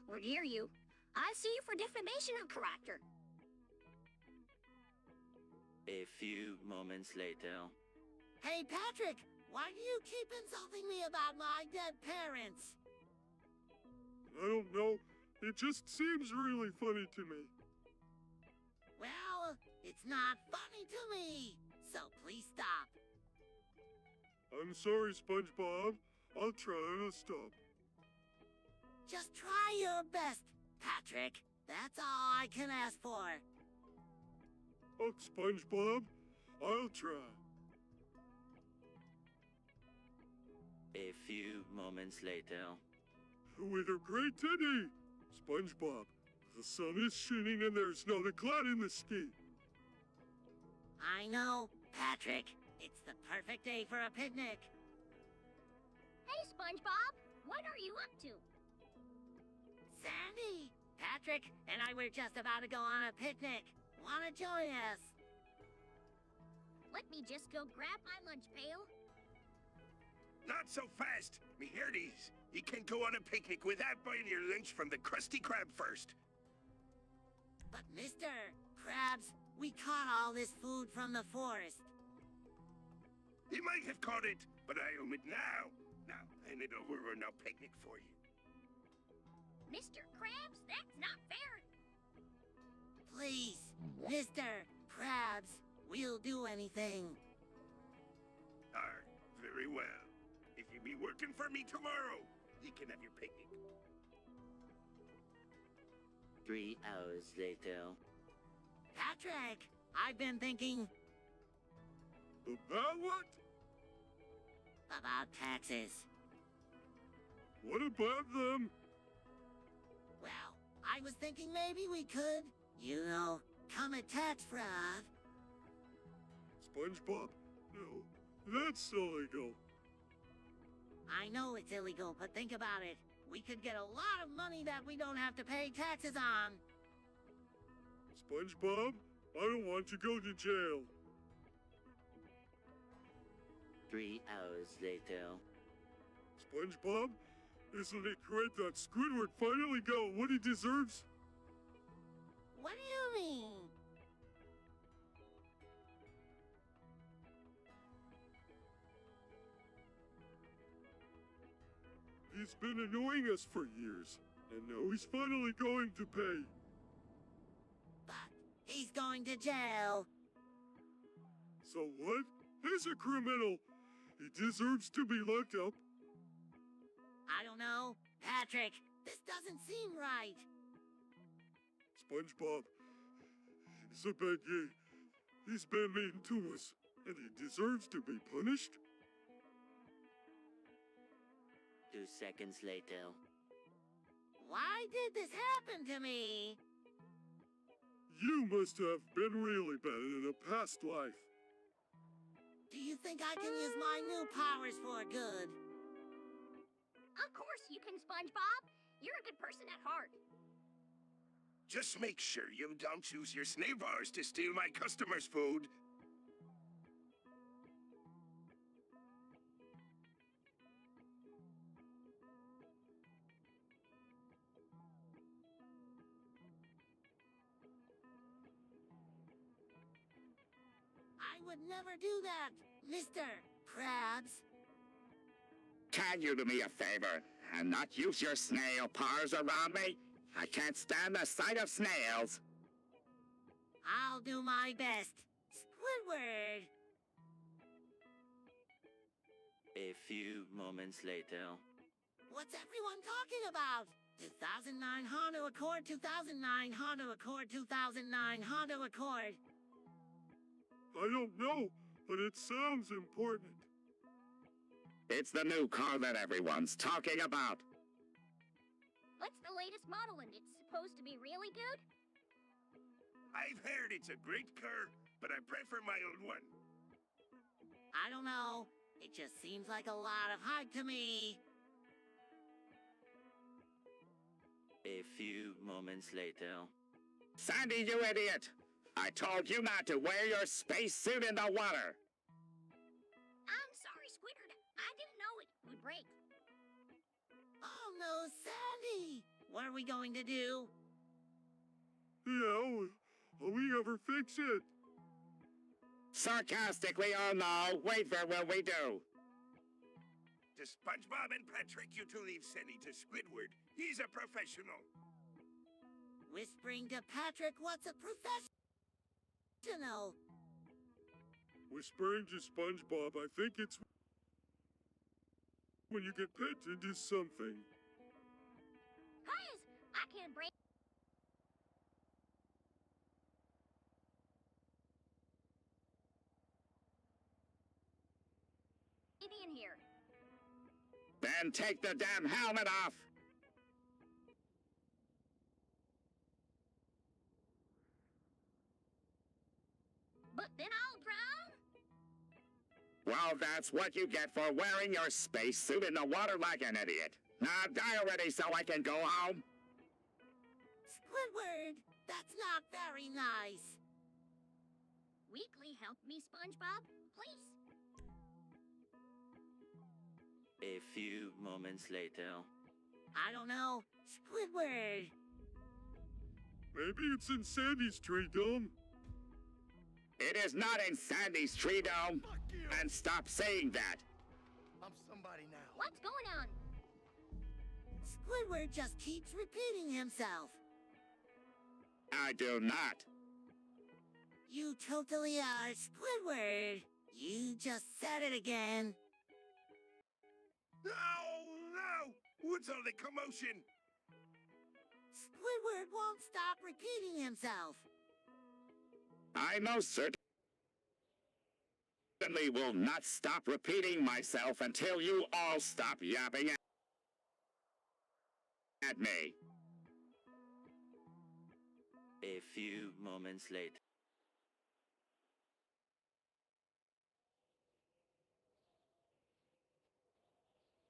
Or dare you? I sue you for defamation of character. A few moments later. Hey, Patrick, why do you keep insulting me about my dead parents? I don't know. It just seems really funny to me. Well, it's not funny to me, so please stop. I'm sorry, SpongeBob. I'll try to stop. Just try your best, Patrick. That's all I can ask for. Oh, SpongeBob, I'll try. A few moments later. With a great today, SpongeBob. The sun is shining and there's not a cloud in the sky. I know, Patrick. It's the perfect day for a picnic. Hey, SpongeBob, what are you up to? Sandy, Patrick, and I were just about to go on a picnic. Wanna join us? Let me just go grab my lunch pail. Not so fast, me hearties. You can't go on a picnic without buying your lunch from the Krusty Krab first. But Mr. Krabs, we caught all this food from the forest. You might have caught it, but I own it now. Now, hand it over or no picnic for you. Mr. Krabs, that's not fair. Please, Mr. Krabs, we'll do anything. Very well. If you be working for me tomorrow, you can have your picnic. 3 hours later. Patrick, I've been thinking About what? about taxes. What about them? Well, I was thinking maybe we could, commit tax fraud. SpongeBob? No, that's illegal. I know it's illegal, but think about it. We could get a lot of money that we don't have to pay taxes on. SpongeBob, I don't want to go to jail. 3 hours later. SpongeBob, isn't it great that Squidward finally got what he deserves? What do you mean? He's been annoying us for years, and now he's finally going to pay. But he's going to jail. So what? He's a criminal. He deserves to be locked up. I don't know. Patrick, this doesn't seem right. SpongeBob, he's a bad guy. He's been mean to us, and he deserves to be punished. 2 seconds later. Why did this happen to me? You must have been really bad in a past life. Do you think I can use my new powers for good? Of course you can, SpongeBob. You're a good person at heart. Just make sure you don't use your snail bars to steal my customers' food. I would never do that, Mr. Krabs. Can you do me a favor and not use your snail paws around me? I can't stand the sight of snails. I'll do my best. Squidward! A few moments later. What's everyone talking about? 2009 Honda Accord, 2009 Honda Accord, 2009 Honda Accord. I don't know, but it sounds important. It's the new car that everyone's talking about. What's the latest model and it's supposed to be really good? I've heard it's a great car, but I prefer my old one. I don't know. It just seems like a lot of hype to me. A few moments later. Sandy, you idiot! I told you not to wear your spacesuit in the water. I'm sorry, Squidward. I didn't know it would break. Oh no, Sandy! What are we going to do? Yeah, will we ever fix it? Sarcastically, oh no, wait for what we do. To SpongeBob and Patrick, you two leave Sandy to Squidward. He's a professional. Whispering to Patrick, what's a professional? Whispering to SpongeBob, I think it's when you get pet into something. Guys, I can't break. In here. Then take the damn helmet off. But then I'll drown? Well, that's what you get for wearing your spacesuit in the water like an idiot. Now die already so I can go home. Squidward, that's not very nice. Weekly, help me, SpongeBob, please. A few moments later. I don't know. Squidward! Maybe it's in Sandy's tree dome. It is not in Sandy's tree dome. And stop saying that. I'm somebody now. What's going on? Squidward just keeps repeating himself. I do not. You totally are, Squidward. You just said it again. No, no! What's all the commotion? Squidward won't stop repeating himself. I most certainly will not stop repeating myself until you all stop yapping at me. A few moments later.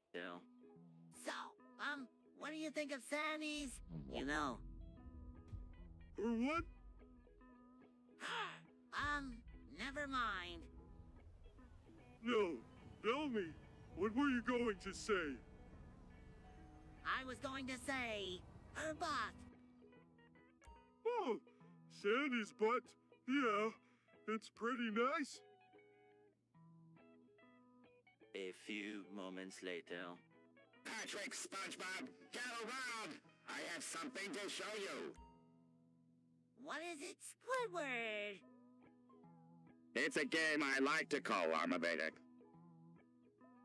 Still. So, what do you think of Sandy's? You know. Or what? Never mind. No, tell me. What were you going to say? I was going to say, her butt. Oh, Sandy's butt. Yeah, it's pretty nice. A few moments later. Patrick, SpongeBob, get around! I have something to show you. What is it, Squidward? It's a game I like to call Armavedic.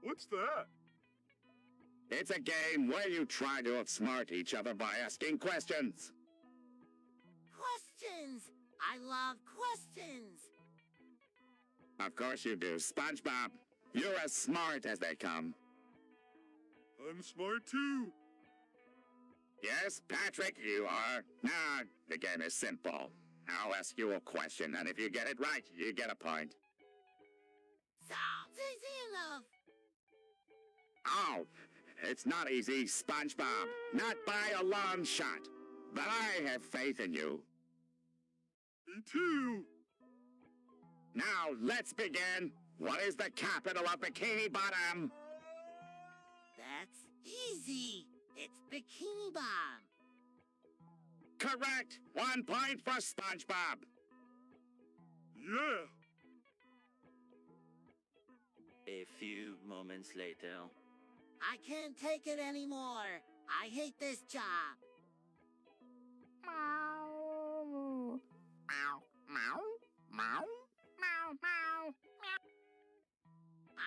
What's that? It's a game where you try to outsmart each other by asking questions. Questions! I love questions! Of course you do, SpongeBob. You're as smart as they come. I'm smart too. Yes, Patrick, you are. Now, the game is simple. I'll ask you a question, and if you get it right, you get a point. Sounds easy enough. Oh, it's not easy, SpongeBob. Not by a long shot. But I have faith in you. Me too. Now, let's begin. What is the capital of Bikini Bottom? That's easy. It's Bikini Bottom. Correct. 1 point for SpongeBob. Yeah. A few moments later. I can't take it anymore. I hate this job. Meow. Meow. Meow. Meow. Meow. Meow.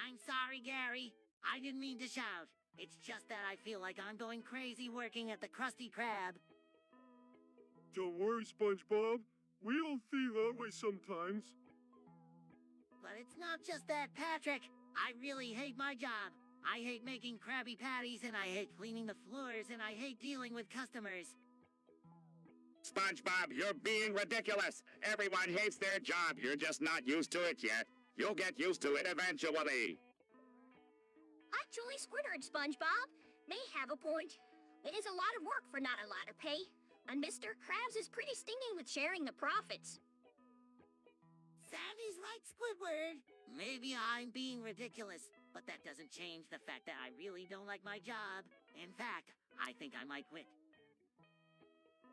I'm sorry, Gary. I didn't mean to shout. It's just that I feel like I'm going crazy working at the Krusty Krab. Don't worry, SpongeBob. We all feel that way sometimes. But it's not just that, Patrick. I really hate my job. I hate making Krabby Patties, and I hate cleaning the floors, and I hate dealing with customers. SpongeBob, you're being ridiculous. Everyone hates their job. You're just not used to it yet. You'll get used to it eventually. Actually, Squidward and SpongeBob may have a point. It is a lot of work for not a lot of pay. And Mr. Krabs is pretty stingy with sharing the profits. Sandy's right, Squidward. Maybe I'm being ridiculous, but that doesn't change the fact that I really don't like my job. In fact, I think I might quit.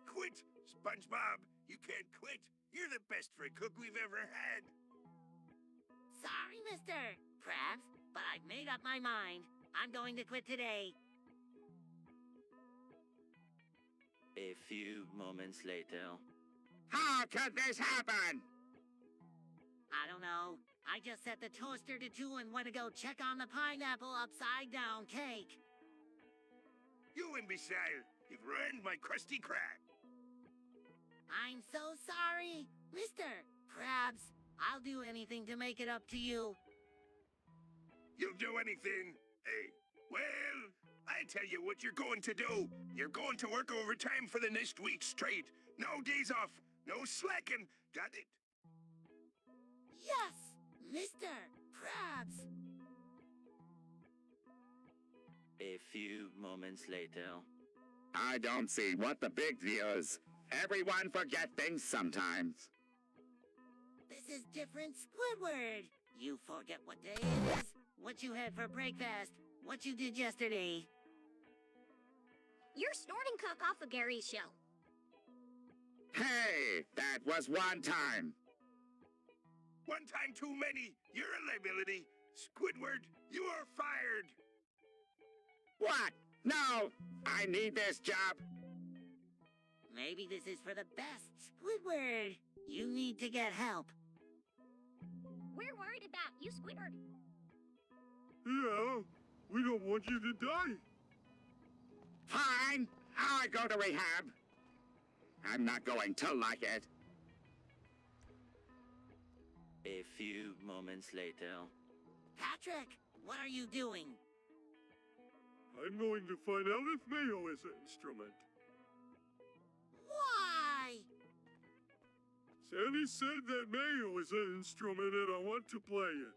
Quit, SpongeBob. You can't quit. You're the best fry cook we've ever had. Sorry, Mr. Krabs, but I've made up my mind. I'm going to quit today. A few moments later. How could this happen? I don't know. I just set the toaster to 2 and went to go check on the pineapple upside down cake. You imbecile. You've ruined my Krusty Krab. I'm so sorry, Mr. Krabs. I'll do anything to make it up to you. You'll do anything? Hey, well, I tell you what you're going to do. You're going to work overtime for the next week straight. No days off, no slacking. Got it? Yes, Mr. Krabs. A few moments later. I don't see what the big deal is. Everyone forget things sometimes. This is different, Squidward. You forget what day it is, what you had for breakfast, what you did yesterday. You're snorting cock off of Gary's show. Hey, that was one time. One time too many. You're a liability. Squidward, you are fired. What? No, I need this job. Maybe this is for the best. Squidward, you need to get help. We're worried about you, Squidward. Yeah, we don't want you to die. Fine, I'll go to rehab. I'm not going to like it. A few moments later. Patrick, what are you doing? I'm going to find out if Mayo is an instrument. Why? Sandy said that Mayo is an instrument and I want to play it.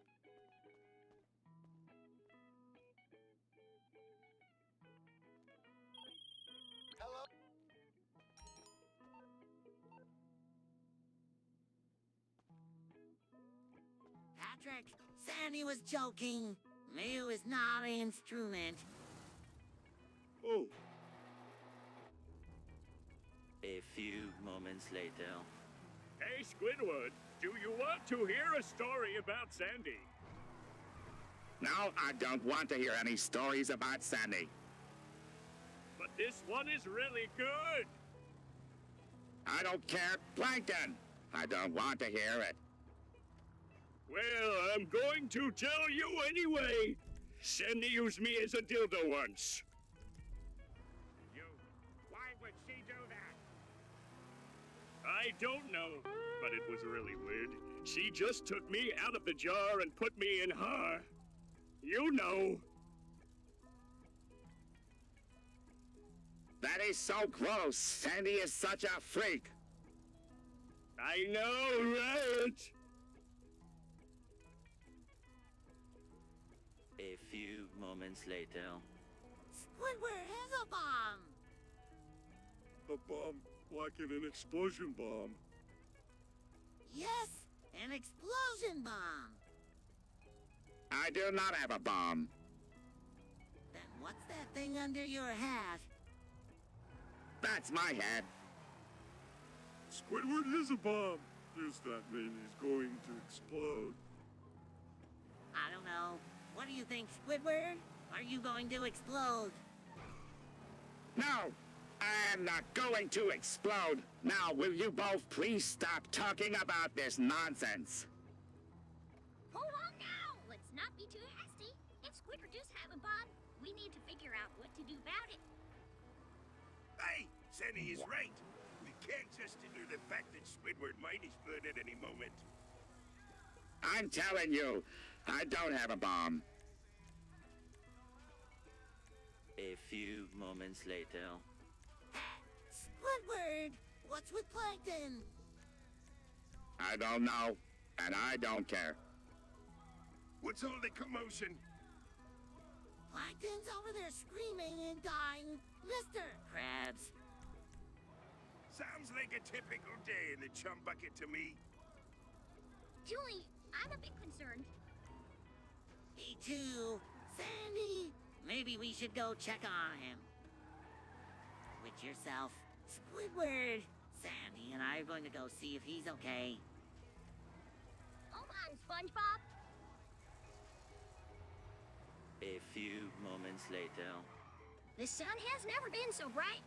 Hello? Patrick, Sandy was joking. Mayu is not an instrument. Oh, A few moments later. Hey, Squidward, do you want to hear a story about Sandy? No, I don't want to hear any stories about Sandy. But this one is really good. I don't care, Plankton. I don't want to hear it. Well, I'm going to tell you anyway. Sandy used me as a dildo once. Why would she do that? I don't know, but it was really weird. She just took me out of the jar and put me in her. You know. That is so gross. Sandy is such a freak. I know, right? A few moments later. Squidward has a bomb. a bomb, like in an explosion bomb. Yes, an explosion bomb. I do not have a bomb. Then what's that thing under your hat? That's my head. Squidward is a bomb. Does that mean he's going to explode? I don't know. What do you think, Squidward? Are you going to explode? No, I am not going to explode. Now, will you both please stop talking about this nonsense? Hold on now! Let's not be too hasty. If Squidward does have a bomb, we need to figure out what to do about it. Hey, Sandy is right. We can't just ignore the fact that Squidward might explode at any moment. I'm telling you, I don't have a bomb. A few moments later. Squidward, what's with Plankton? I don't know, and I don't care. What's all the commotion? Plankton's over there screaming and dying. Mr. Krabs. Sounds like a typical day in the chum bucket to me. Julie, I'm a bit concerned. Me too. Sandy, maybe we should go check on him. With yourself, Squidward. Sandy and I are going to go see if he's okay. Hold on, SpongeBob. A few moments later. The sun has never been so bright.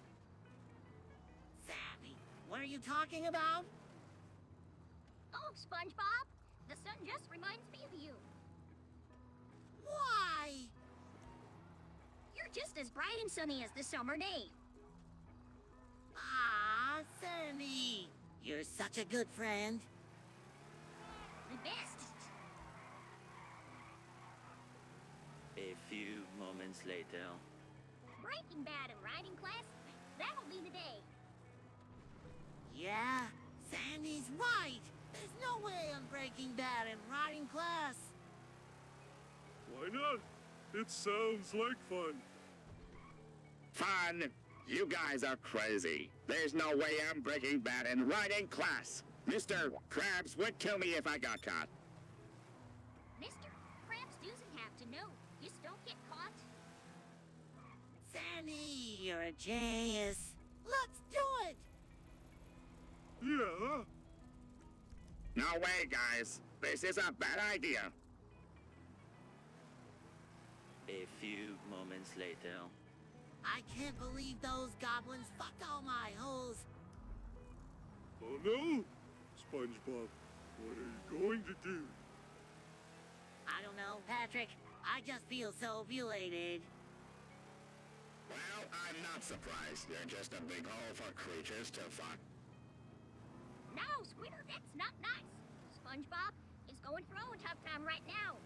Sandy, what are you talking about? Oh, SpongeBob, the sun just reminds me of you. Why? You're just as bright and sunny as the summer day. Ah, Sandy, you're such a good friend. The best. A few moments later. Breaking Bad in writing class, that'll be the day. Yeah, Sandy's right. There's no way I'm Breaking Bad in writing class. Why not? It sounds like fun. Fun? You guys are crazy. There's no way I'm Breaking Bad in writing class. Mr. Krabs would kill me if I got caught. Mr. Krabs doesn't have to know. Just don't get caught. Sandy, you're a genius. Let's do it. Yeah. No way, guys. This is a bad idea. A few moments later. I can't believe those goblins fucked all my holes. Oh no! SpongeBob, what are you going to do? I don't know, Patrick. I just feel so violated. Well, I'm not surprised. You're just a big hole for creatures to fuck. No, Squidward, that's not nice. SpongeBob is going through a tough time right now.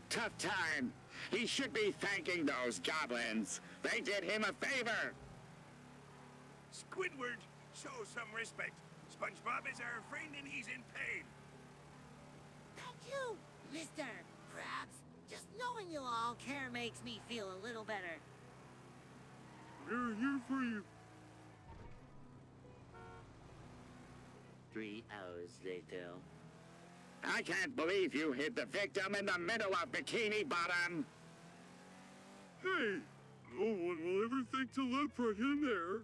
Tough time. He should be thanking those goblins. They did him a favor. Squidward, show some respect. SpongeBob is our friend and he's in pain. Thank you, Mr. Krabs. Just knowing you all care makes me feel a little better. We're here for you. 3 hours later. I can't believe you hid the victim in the middle of Bikini Bottom. Hey, no one will ever think to look for him there.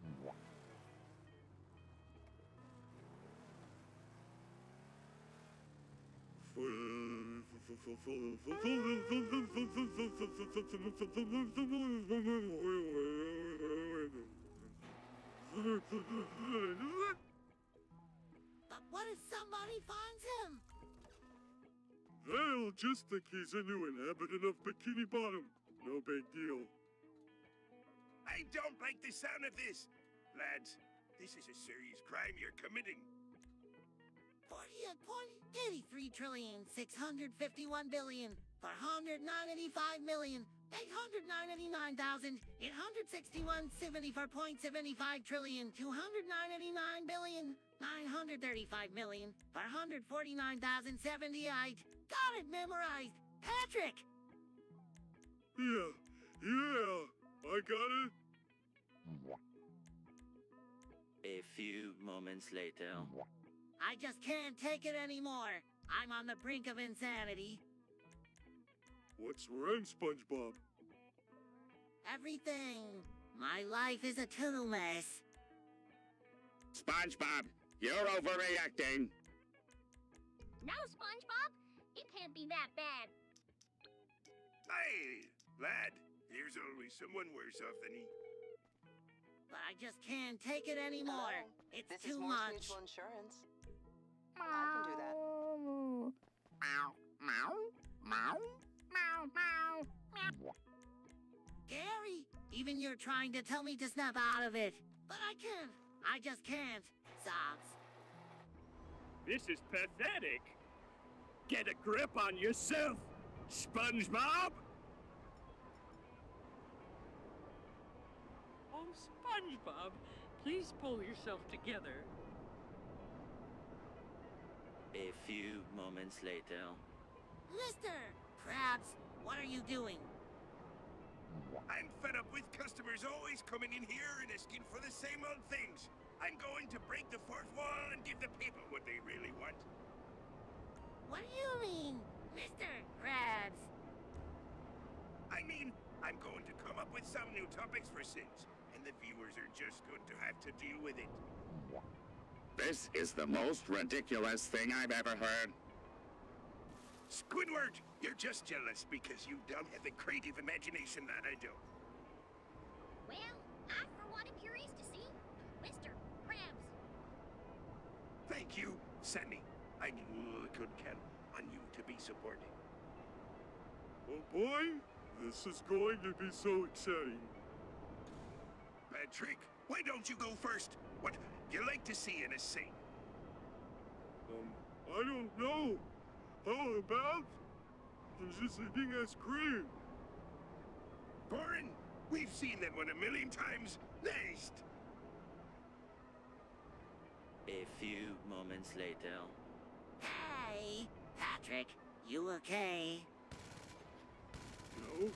But what if somebody finds him? They'll just think he's a new inhabitant of Bikini Bottom. No big deal. I don't like the sound of this. Lads, this is a serious crime you're committing. 48.83 trillion 651 billion 495,899,861 74.75 trillion 299 billion 935,449,078. Got it memorized. Patrick! Yeah, I got it. A few moments later. I just can't take it anymore. I'm on the brink of insanity. What's wrong, SpongeBob? Everything. My life is a total mess. SpongeBob, you're overreacting. No, SpongeBob, it can't be that bad. Hey, lad, there's always someone worse off than he. But I just can't take it anymore. It's This too is Morse much. Mutual Insurance. I can do that. Gary, even you're trying to tell me to snap out of it. But I can't. I just can't. Sobs. This is pathetic. Get a grip on yourself, SpongeBob! Oh, SpongeBob, please pull yourself together. A few moments later. Mr. Krabs, what are you doing? I'm fed up with customers always coming in here and asking for the same old things. I'm going to break the fourth wall and give the people what they really want. What do you mean, Mr. Krabs? I mean, I'm going to come up with some new topics for Sins, and the viewers are just going to have to deal with it. This is the most ridiculous thing I've ever heard. Squidward, you're just jealous because you don't have the creative imagination that I do. Well, I for one am curious to see Mr. Krabs. Thank you, Sandy. I could count on you to be supporting. Oh boy, this is going to be so exciting. Patrick, why don't you go first? What you like to see in a scene? I don't know. How about just eating ice cream? Boring. We've seen that one 1,000,000 times. Next. A few moments later. Hey, Patrick, you okay? No,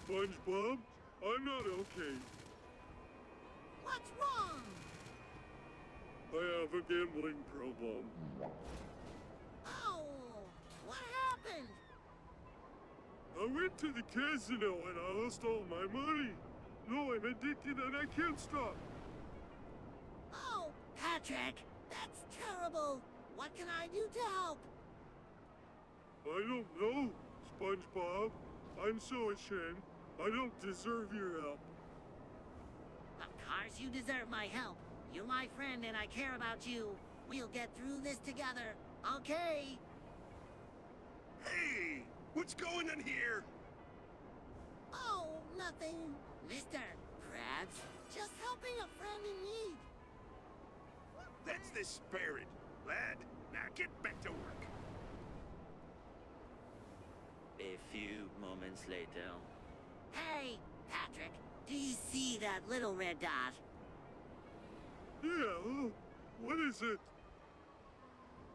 SpongeBob, I'm not okay. What's wrong? I have a gambling problem. Oh, what happened? I went to the casino and I lost all my money. No, I'm addicted and I can't stop. Oh, Patrick, that's terrible. What can I do to help? I don't know, SpongeBob. I'm so ashamed. I don't deserve your help. Of course you deserve my help. You're my friend and I care about you. We'll get through this together, okay? Hey, what's going on here? Oh, nothing. Mr. Krabs, just helping a friend in need. That's the spirit, lad. Now get back to work. A few moments later. Hey, Patrick, do you see that little red dot? Yeah, what is it?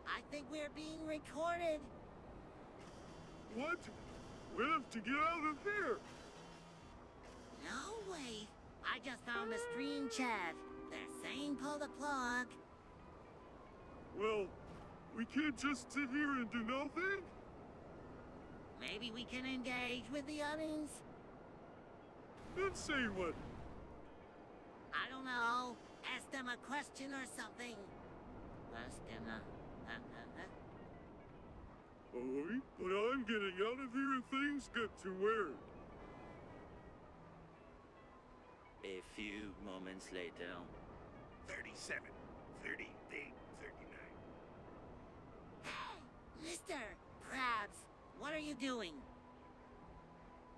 I think we're being recorded. What? We have to get out of here. No, wait. I just found the stream chat. They're saying pull the plug. Well, we can't just sit here and do nothing. Maybe we can engage with the audience? Then say what? I don't know. Ask them a question or something. Ask them a... Alright, but I'm getting out of here if things get too weird. A few moments later. 37, 38, 39. Hey, Mr. Krabs, what are you doing?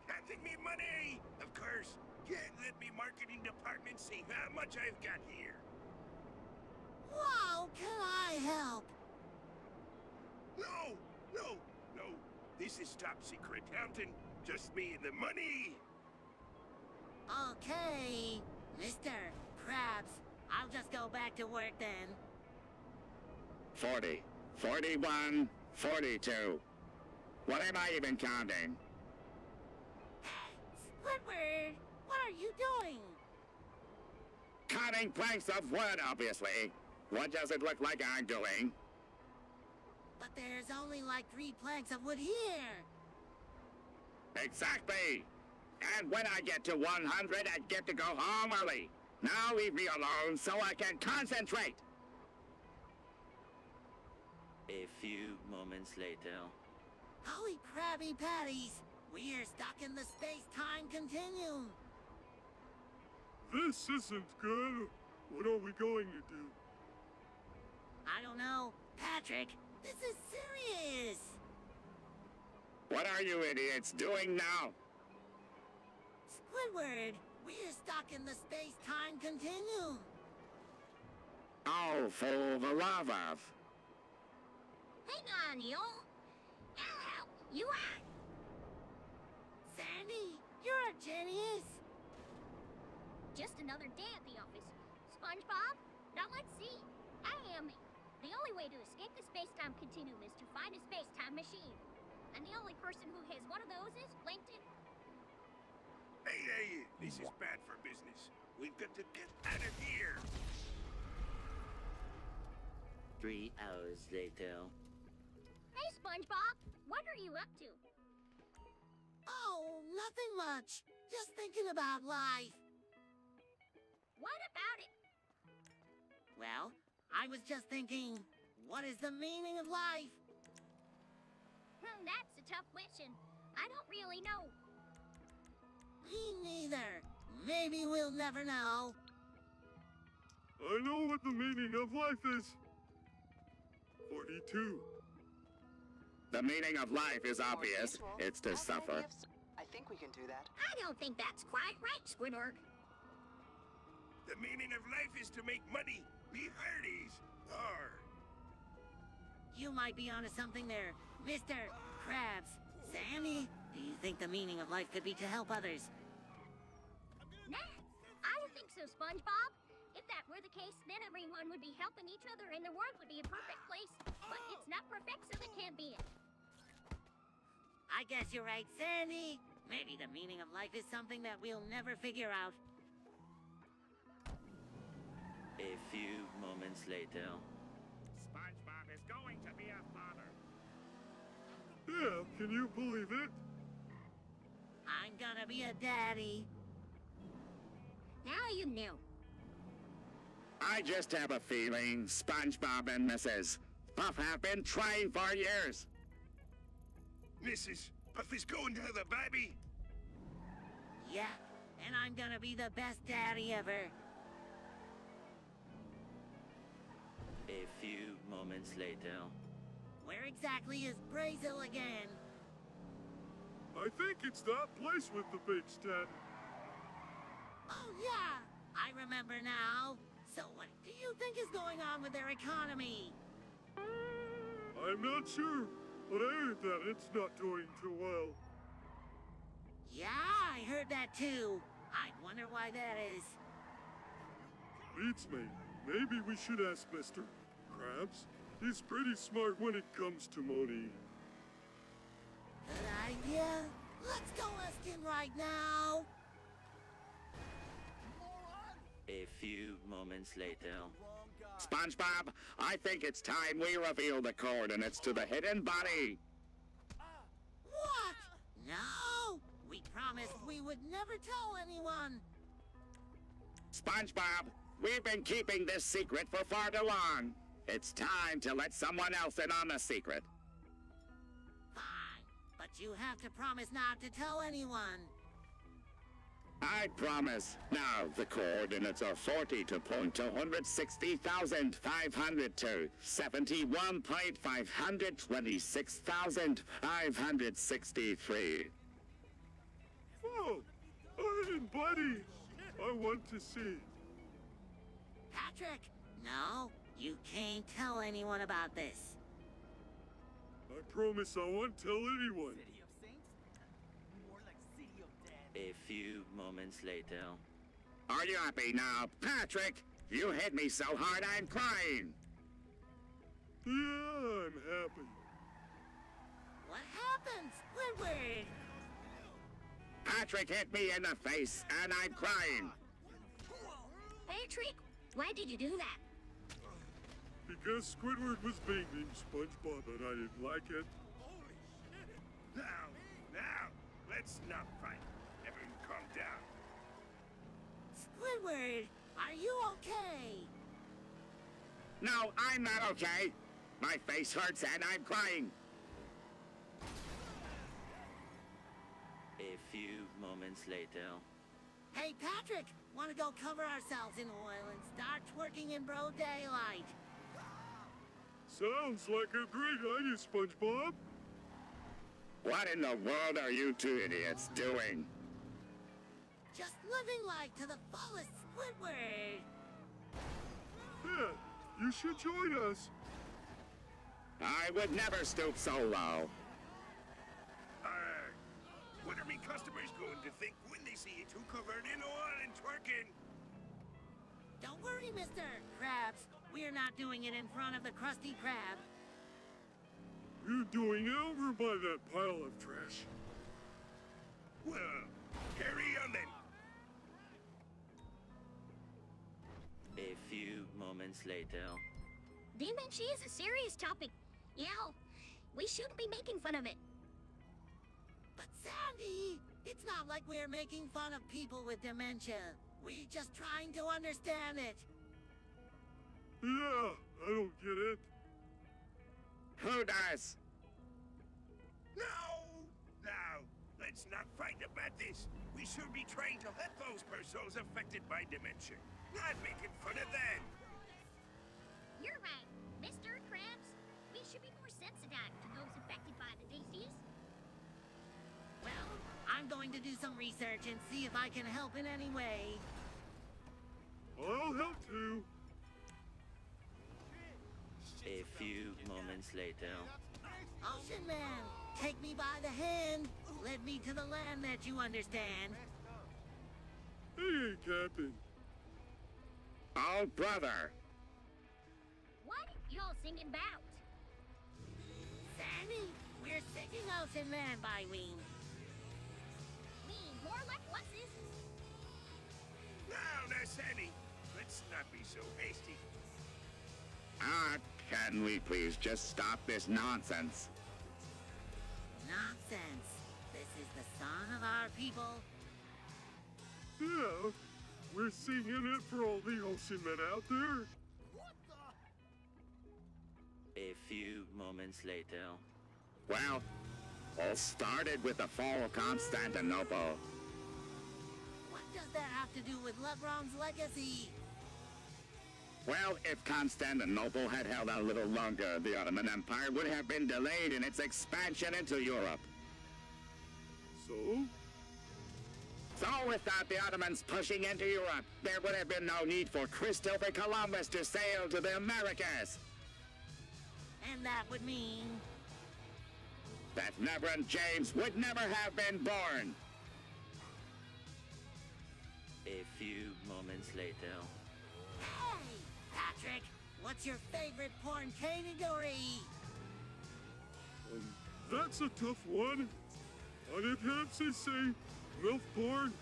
Counting me money! Of course, can't let me marketing department see how much I've got here. Wow, can I help? No, no, no. This is top secret accounting. Just me and the money. Okay, Mr. Krabs, I'll just go back to work then. 40, 41, 42. What am I even counting? Squidward, what are you doing? Cutting planks of wood, obviously. What does it look like I'm doing? But there's only like 3 planks of wood here. Exactly! And when I get to 100, I get to go home early. Now leave me alone so I can concentrate! A few moments later. Holy Krabby Patties! We're stuck in the space-time continuum. This isn't good. What are we going to do? I don't know. Patrick, this is serious. What are you idiots doing now? Squidward, we're stuck in the space-time continuum. Oh, for the love of. Hang on, yo. Ow, you are... Sandy, you're a genius. Just another day at the office. SpongeBob, now let's see. I am... The only way to escape the space-time continuum is to find a space-time machine. And the only person who has one of those is Plankton. Hey, this is bad for business. We've got to get out of here. 3 hours later. Hey, SpongeBob, what are you up to? Oh, nothing much. Just thinking about life. What about it? Well, I was just thinking, what is the meaning of life? That's a tough question. I don't really know. Me neither. Maybe we'll never know. I know what the meaning of life is. 42. The meaning of life is More obvious. usual. It's to Okay, suffer. gifts. I think we can do that. I don't think that's quite right, Squidward. The meaning of life is to make money. Be hearties. Arr. You might be onto something there, Mr. Krabs. Sandy, do you think the meaning of life could be to help others? Nah, I don't think so, SpongeBob. If that were the case, then everyone would be helping each other and the world would be a perfect place. But it's not perfect, so it can't be it. I guess you're right, Sandy. Maybe the meaning of life is something that we'll never figure out. A few moments later. SpongeBob is going to be a father. Yeah, can you believe it? I'm gonna be a daddy. Now you know. I just have a feeling SpongeBob and Mrs. Puff have been trying for years. Mrs. Puff is going to have a baby. Yeah, and I'm gonna be the best daddy ever. A few moments later. Where exactly is Brazil again? I think it's that place with the big stand. Oh, yeah. I remember now. So what do you think is going on with their economy? I'm not sure, but I heard that it's not doing too well. Yeah, I heard that too. I wonder why that is. Beats me. Maybe we should ask Mr. Krabs. He's pretty smart when it comes to money. Good idea. Let's go ask him right now. A few moments later. SpongeBob, I think it's time we reveal the coordinates to the hidden body. What? No! We promised we would never tell anyone. SpongeBob, we've been keeping this secret for far too long. It's time to let someone else in on the secret. Fine, but you have to promise not to tell anyone. I promise. Now, the coordinates are 42.260,502, 71.526,563. Oh, hidden buddy. I want to see. Patrick, no, you can't tell anyone about this. I promise I won't tell anyone. A few moments later. Are you happy now, Patrick? You hit me so hard I'm crying. Yeah, I'm happy. What happened, Squidward? Patrick hit me in the face and I'm crying. Patrick, why did you do that? Because Squidward was banging SpongeBob and I didn't like it. Now, let's not fight. Everyone calm down. Squidward, are you okay? No, I'm not okay. My face hurts and I'm crying. A few moments later. Hey, Patrick, want to go cover ourselves in oil and start twerking in broad daylight? Sounds like a great idea, SpongeBob. What in the world are you two idiots doing? Just living life to the fullest, Squidward. Yeah, you should join us. I would never stoop so low. What are me customers going to think when they see you two covered in oil and twerking? Don't worry, Mr. Krabs. We're not doing it in front of the Krusty Krab. You're doing it over by that pile of trash. Well, carry on then. A few moments later. Dementia is a serious topic. Yeah, we shouldn't be making fun of it. But Sandy, it's not like we're making fun of people with dementia. We're just trying to understand it. Yeah, I don't get it. Who does? No! Now, let's not fight about this. We should be trying to help those persons affected by dementia, not making fun of them. You're right, Mr. Krabs. We should be more sensitive to those affected by the disease. Well, I'm going to do some research and see if I can help in any way. I'll help too. A few moments later. Ocean Man, take me by the hand. Lead me to the land that you understand. Hey, Captain. Oh, brother. What y'all singing about? Sandy, we're singing Ocean Man by Ween. Me, more like what's this? Now, Sandy, let's not be so hasty. Can we please just stop this nonsense? Nonsense. This is the song of our people. Yeah, we're singing it for all the ocean men out there. A few moments later. Well, all started with the fall of Constantinople. What does that have to do with Legron's legacy? Well, if Constantinople had held out a little longer, the Ottoman Empire would have been delayed in its expansion into Europe. So? So without the Ottomans pushing into Europe, there would have been no need for Christopher Columbus to sail to the Americas. And that would mean... That Reverend James would never have been born. A few moments later. Hey, Patrick, what's your favorite porn category? That's a tough one. I'd have to say MILF porn.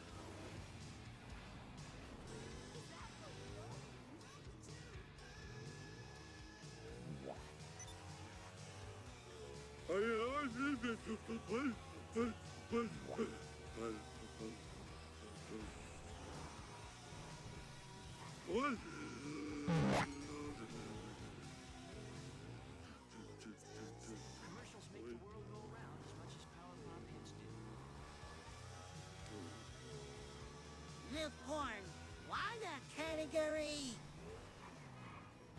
What? MILF porn. Why that category?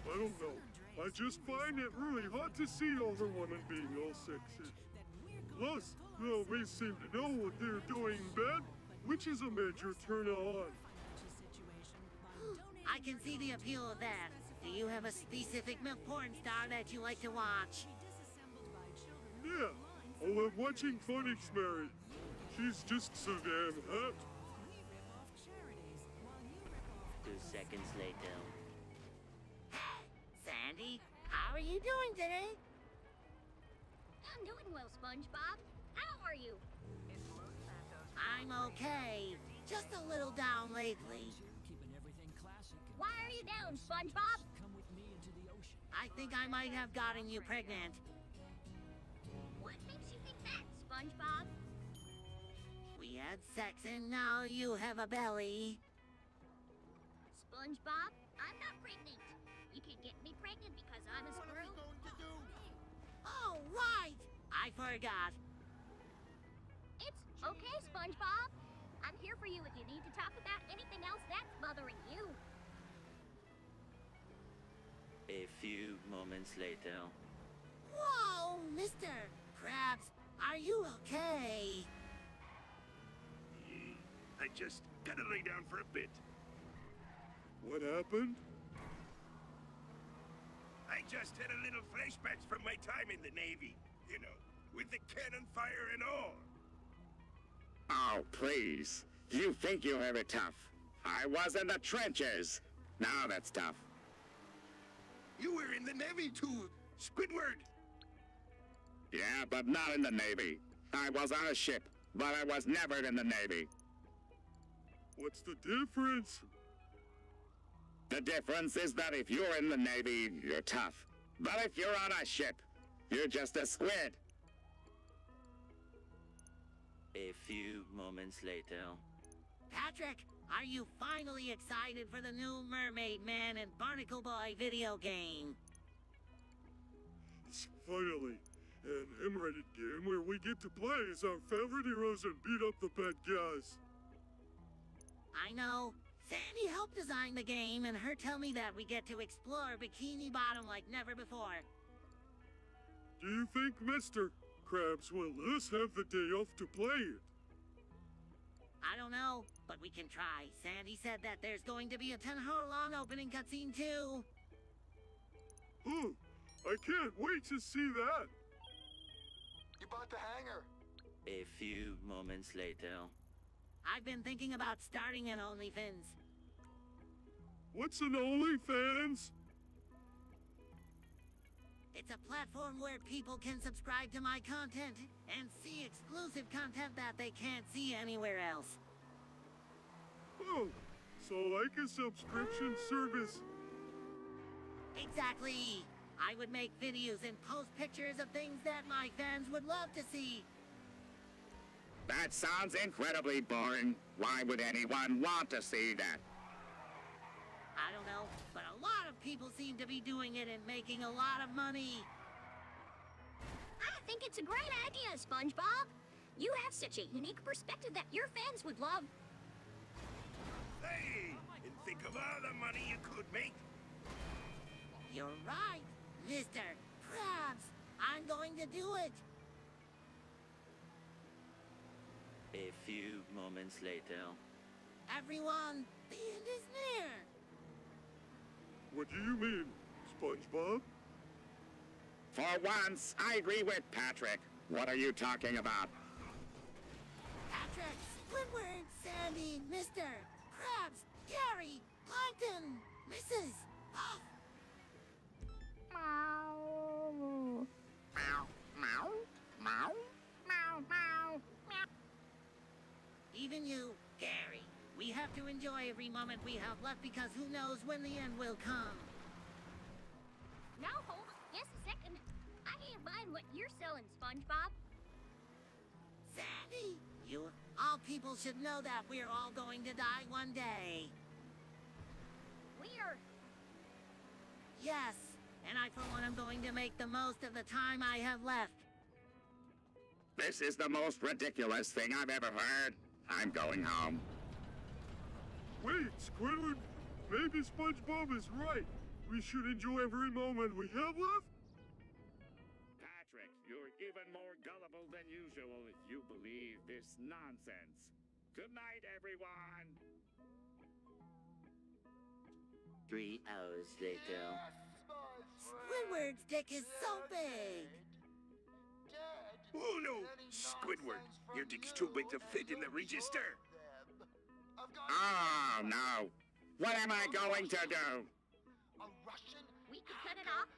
I don't know. I just find it really hot to see older women being all sexy. Plus, they seem to know what they're doing in bed, which is a major turn on. I can see the appeal of that. Do you have a specific MILF porn star that you like to watch? Yeah, I love watching Phoenix Mary. She's just so damn hot. 2 seconds later. Sandy, how are you doing today? I'm doing well, SpongeBob. How are you? I'm okay. Just a little down lately. Why are you down, SpongeBob? I think I might have gotten you pregnant. What makes you think that, SpongeBob? We had sex and now you have a belly. SpongeBob, I'm not pregnant. You can get me pregnant because I'm a squirrel. Oh, right! I forgot. It's okay, SpongeBob. I'm here for you if you need to talk about anything else that's bothering you. A few moments later. Whoa, Mr. Krabs, are you okay? I just gotta lay down for a bit. What happened? I just had a little flashbacks from my time in the Navy. You know, with the cannon fire and all. Oh, please. You think you have it tough. I was in the trenches. Now that's tough. You were in the Navy too, Squidward. Yeah, but not in the Navy. I was on a ship, but I was never in the Navy. What's the difference? The difference is that if you're in the Navy, you're tough. But if you're on a ship, you're just a squid. A few moments later. Patrick, are you finally excited for the new Mermaid Man and Barnacle Boy video game? Finally, an M-rated game where we get to play as our favorite heroes and beat up the bad guys. I know. Sandy helped design the game, and her tell me that we get to explore Bikini Bottom like never before. Do you think Mr. Krabs will let us have the day off to play it? I don't know, but we can try. Sandy said that there's going to be a 10-hour-long opening cutscene, too. Oh, I can't wait to see that. You bought the hanger. A few moments later. I've been thinking about starting an OnlyFans. What's an OnlyFans? It's a platform where people can subscribe to my content and see exclusive content that they can't see anywhere else. Oh, so like a subscription service. Exactly. I would make videos and post pictures of things that my fans would love to see. That sounds incredibly boring. Why would anyone want to see that? I don't know, but a lot of people seem to be doing it and making a lot of money. I think it's a great idea, SpongeBob. You have such a unique perspective that your fans would love. Hey, and think of all the money you could make. You're right, Mr. Krabs. I'm going to do it. A few moments later. Everyone, the end is near. What do you mean, SpongeBob? For once, I agree with Patrick. What are you talking about? Patrick, Squidward, Sandy, Mr. Krabs, Gary, Plankton, Mrs. Puff. Meow, meow, meow, meow, meow. Even you, Gary. We have to enjoy every moment we have left because who knows when the end will come. Now hold on just a second. I can't find what you're selling, SpongeBob. Sandy, all people should know that we're all going to die one day. We're... Yes, and I for one am going to make the most of the time I have left. This is the most ridiculous thing I've ever heard. I'm going home. Wait, Squidward. Maybe SpongeBob is right. We should enjoy every moment we have left. Patrick, you're even more gullible than usual if you believe this nonsense. Good night, everyone. 3 hours later. Squidward's dick is so big. Oh no, Squidward, your dick's too big to fit in the register. Oh, no. What am I going to do? A Russian We can cut it off.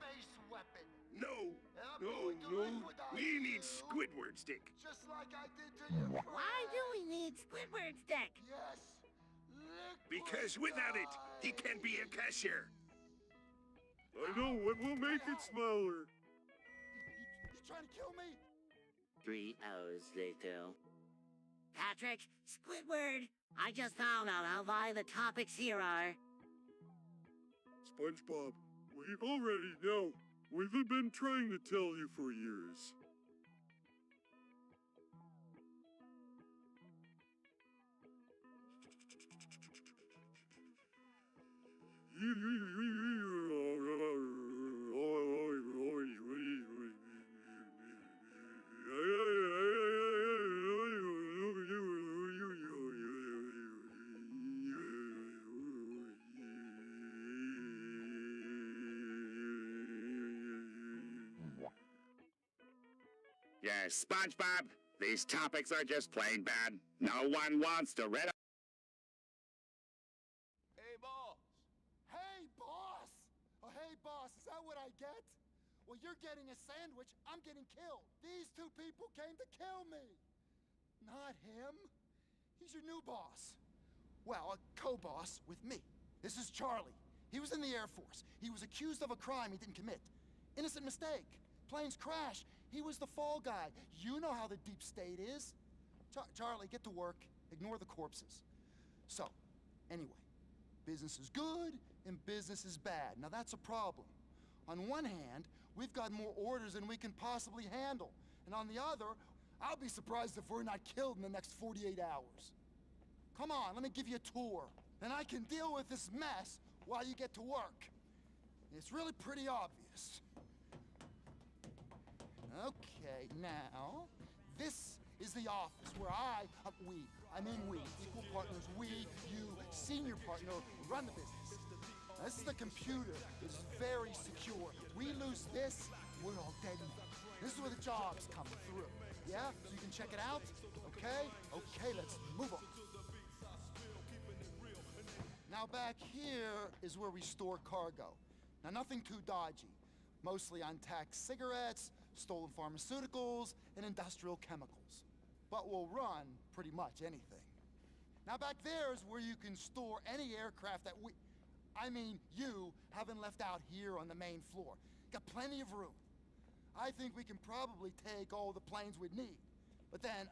space weapon. No, we need Squidward's dick. Just like I did to your Why do we need Squidward's dick? Yes. Because without it, he can't be a cashier. I know what will make it smaller. You trying to kill me? 3 hours later. Patrick, Squidward, I just found out how high the topics here are. SpongeBob, we already know. We've been trying to tell you for years. Yes, SpongeBob, these topics are just plain bad. No one wants to read. Hey, boss. Hey, boss. Oh, hey, boss. Is that what I get? Well, you're getting a sandwich. I'm getting killed. These two people came to kill me. Not him. He's your new boss. Well, a co-boss with me. This is Charlie. He was in the Air Force. He was accused of a crime he didn't commit. Innocent mistake. Planes crash. He was the fall guy. You know how the deep state is. Charlie, get to work. Ignore the corpses. So, anyway, business is good and business is bad. Now that's a problem. On one hand, we've got more orders than we can possibly handle. And on the other, I'll be surprised if we're not killed in the next 48 hours. Come on, let me give you a tour. Then I can deal with this mess while you get to work. It's really pretty obvious. Okay, now, this is the office where we, equal partners, we, you, senior partner, run the business. Now, this is the computer. It's very secure. We lose this, we're all dead. This is where the jobs come through. Yeah? So you can check it out? Okay? Okay, let's move on. Now back here is where we store cargo. Now nothing too dodgy. Mostly untaxed cigarettes, stolen pharmaceuticals, and industrial chemicals. But we'll run pretty much anything. Now back there is where you can store any aircraft that you haven't left out here on the main floor. Got plenty of room. I think we can probably take all the planes we'd need. But then,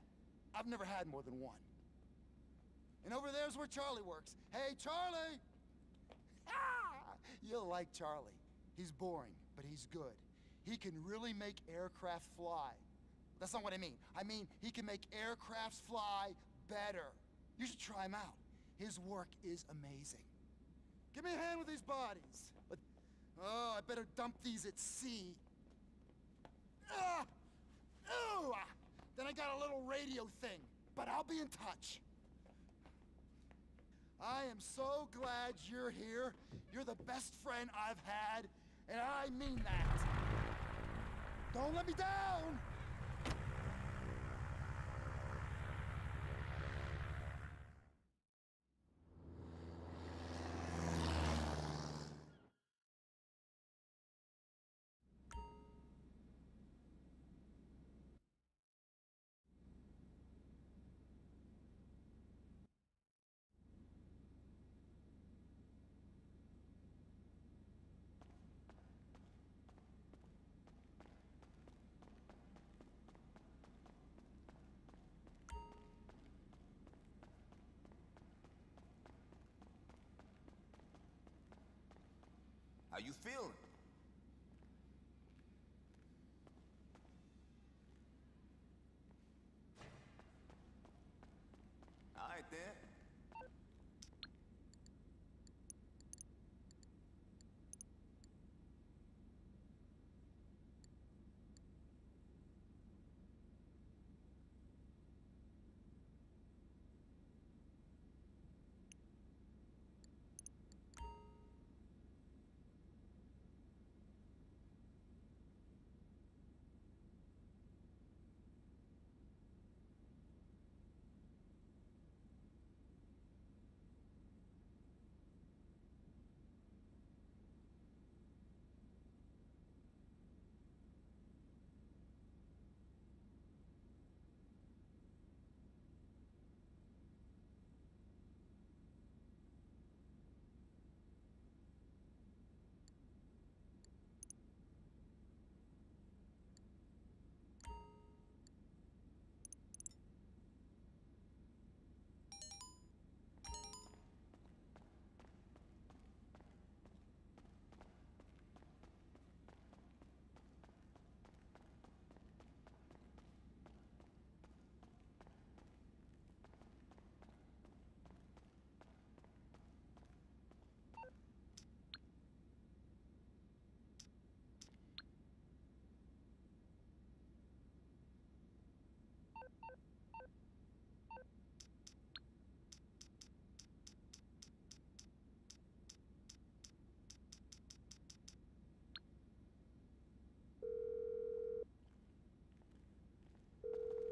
I've never had more than one. And over there's where Charlie works. Hey, Charlie! Ah! You'll like Charlie. He's boring, but he's good. He can really make aircraft fly. That's not what I mean. I mean, he can make aircrafts fly better. You should try him out. His work is amazing. Give me a hand with these bodies. But Oh, I better dump these at sea. Ah! Ooh! Then I got a little radio thing, but I'll be in touch. I am so glad you're here. You're the best friend I've had, and I mean that. Don't let me down! How you feeling? All right then.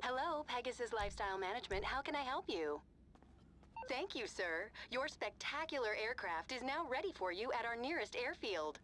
Hello, Pegasus Lifestyle Management. How can I help you? Thank you, sir. Your spectacular aircraft is now ready for you at our nearest airfield.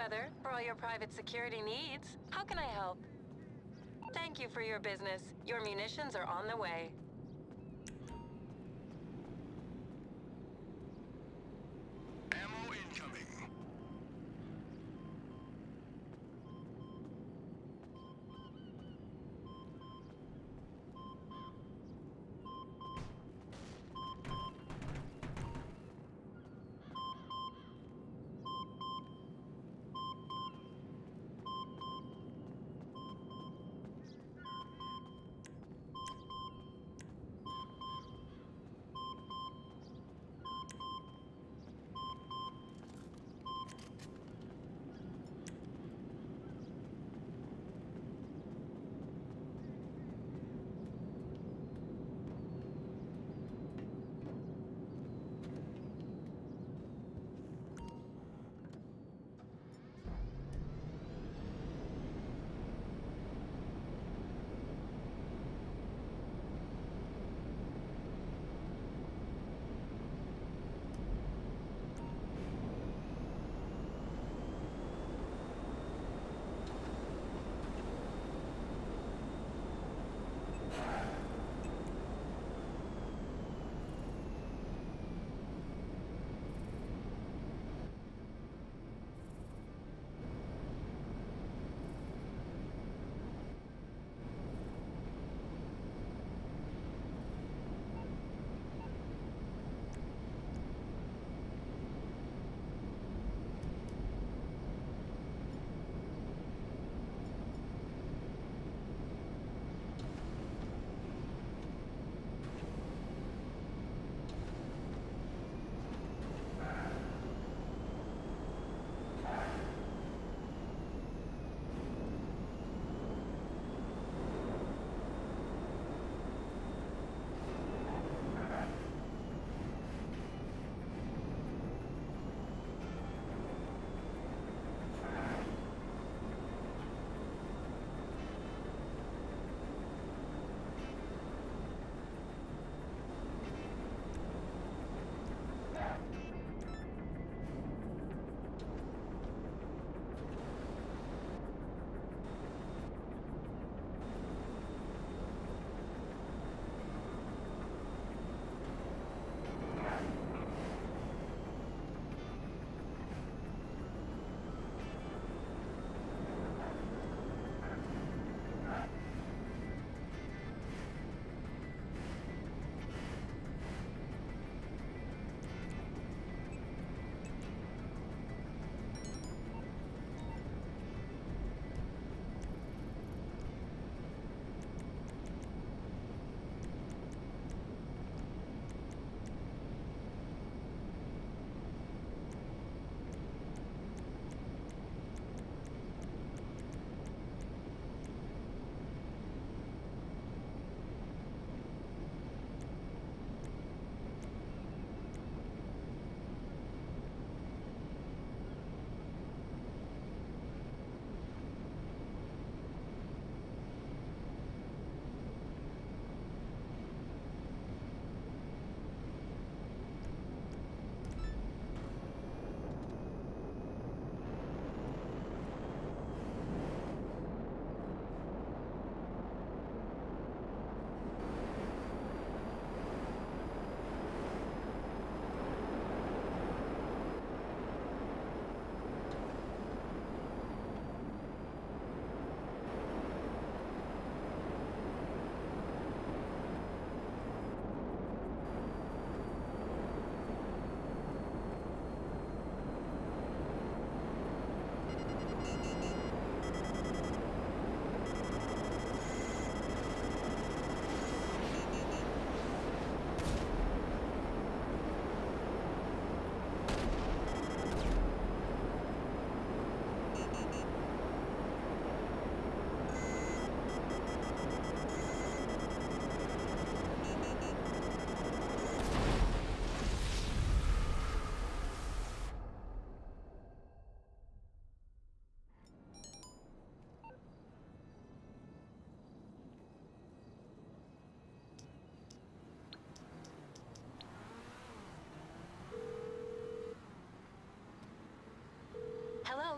Merryweather, for all your private security needs. How can I help? Thank you for your business. Your munitions are on the way. Ammo incoming.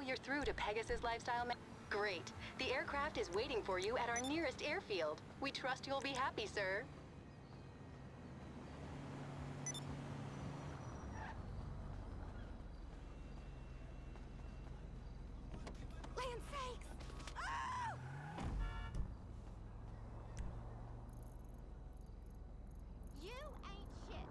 you're through to Pegasus Lifestyle Great. The aircraft is waiting for you at our nearest airfield. We trust you'll be happy, sir. Land sakes! Oh! You ain't shit.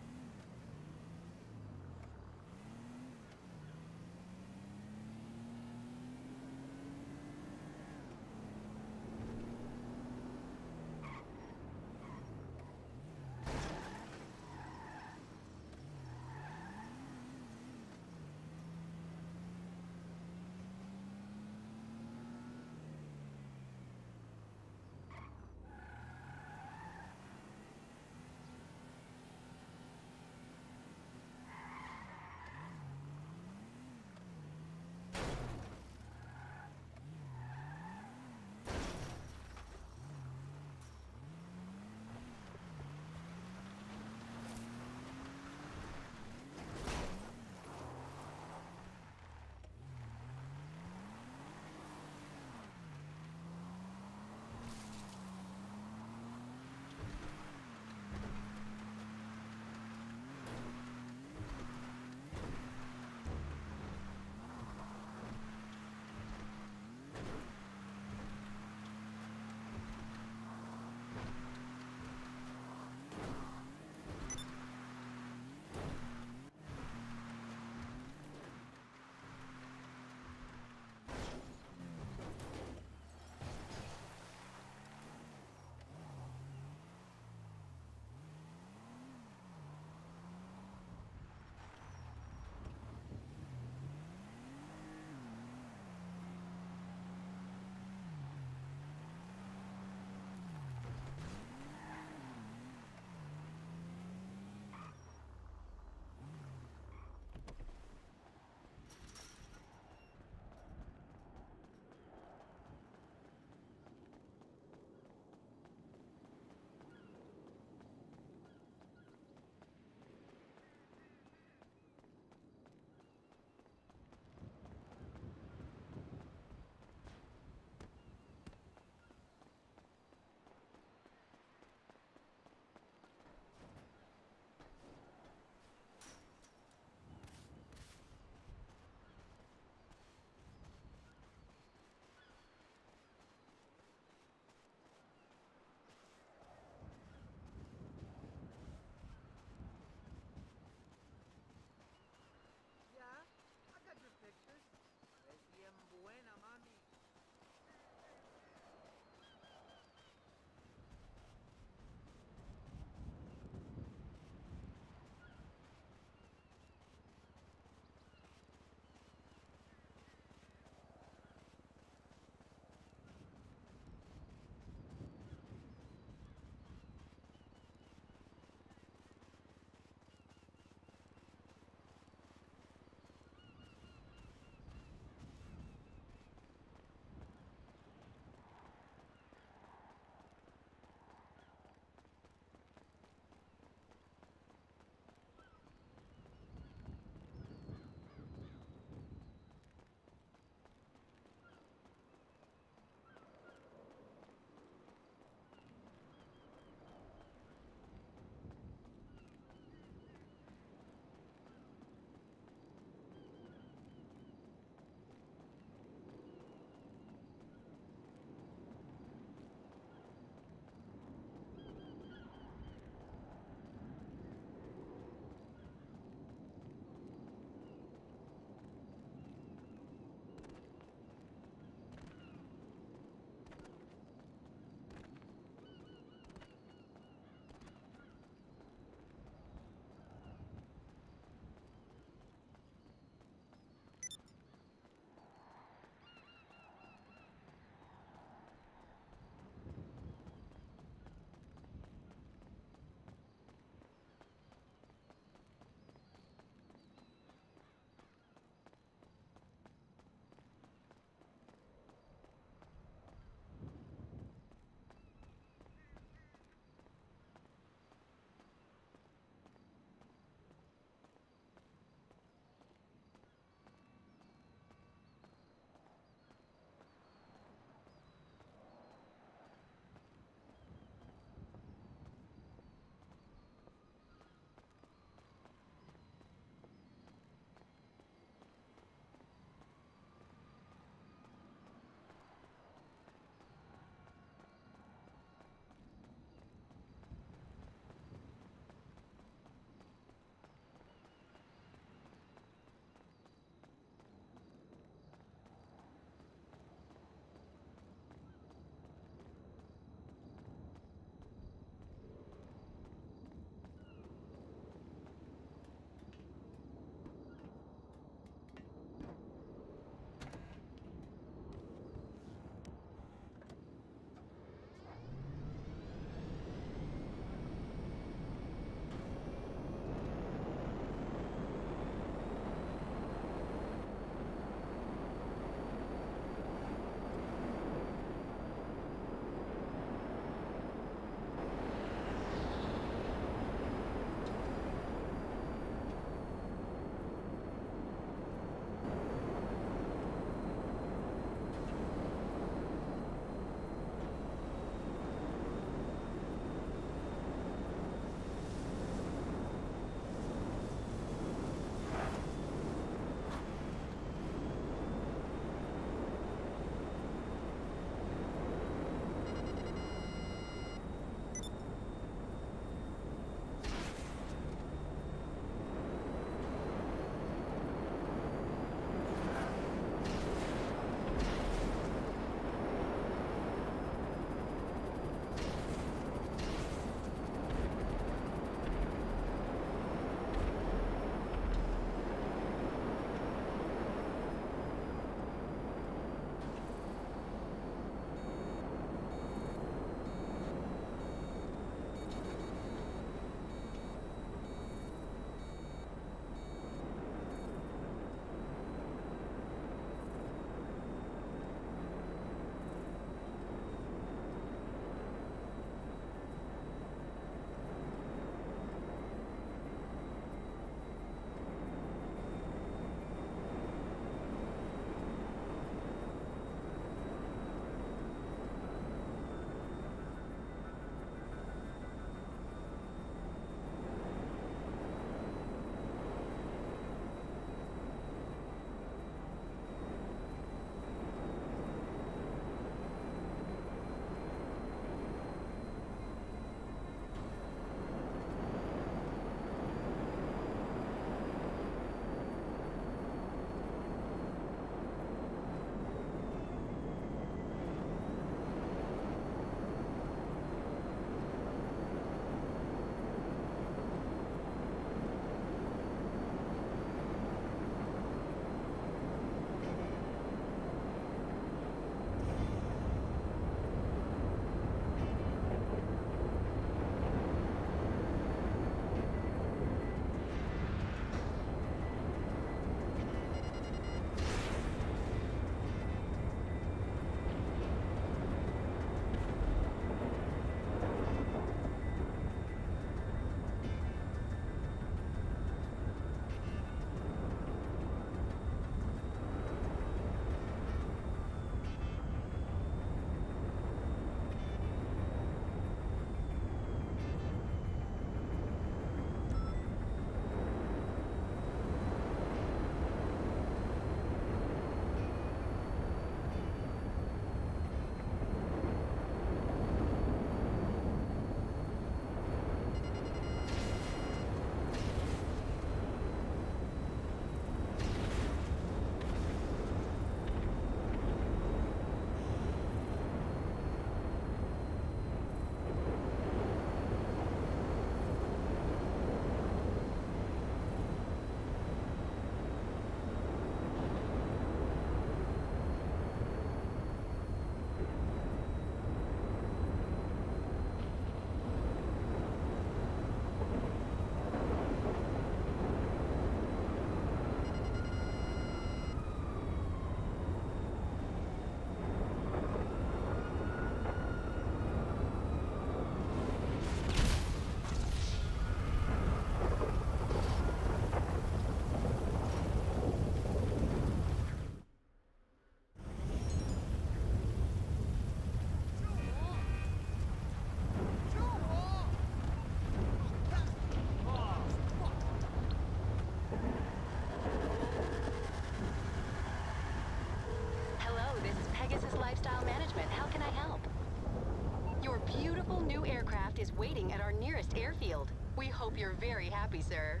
aircraft is waiting at our nearest airfield. We hope you're very happy, sir.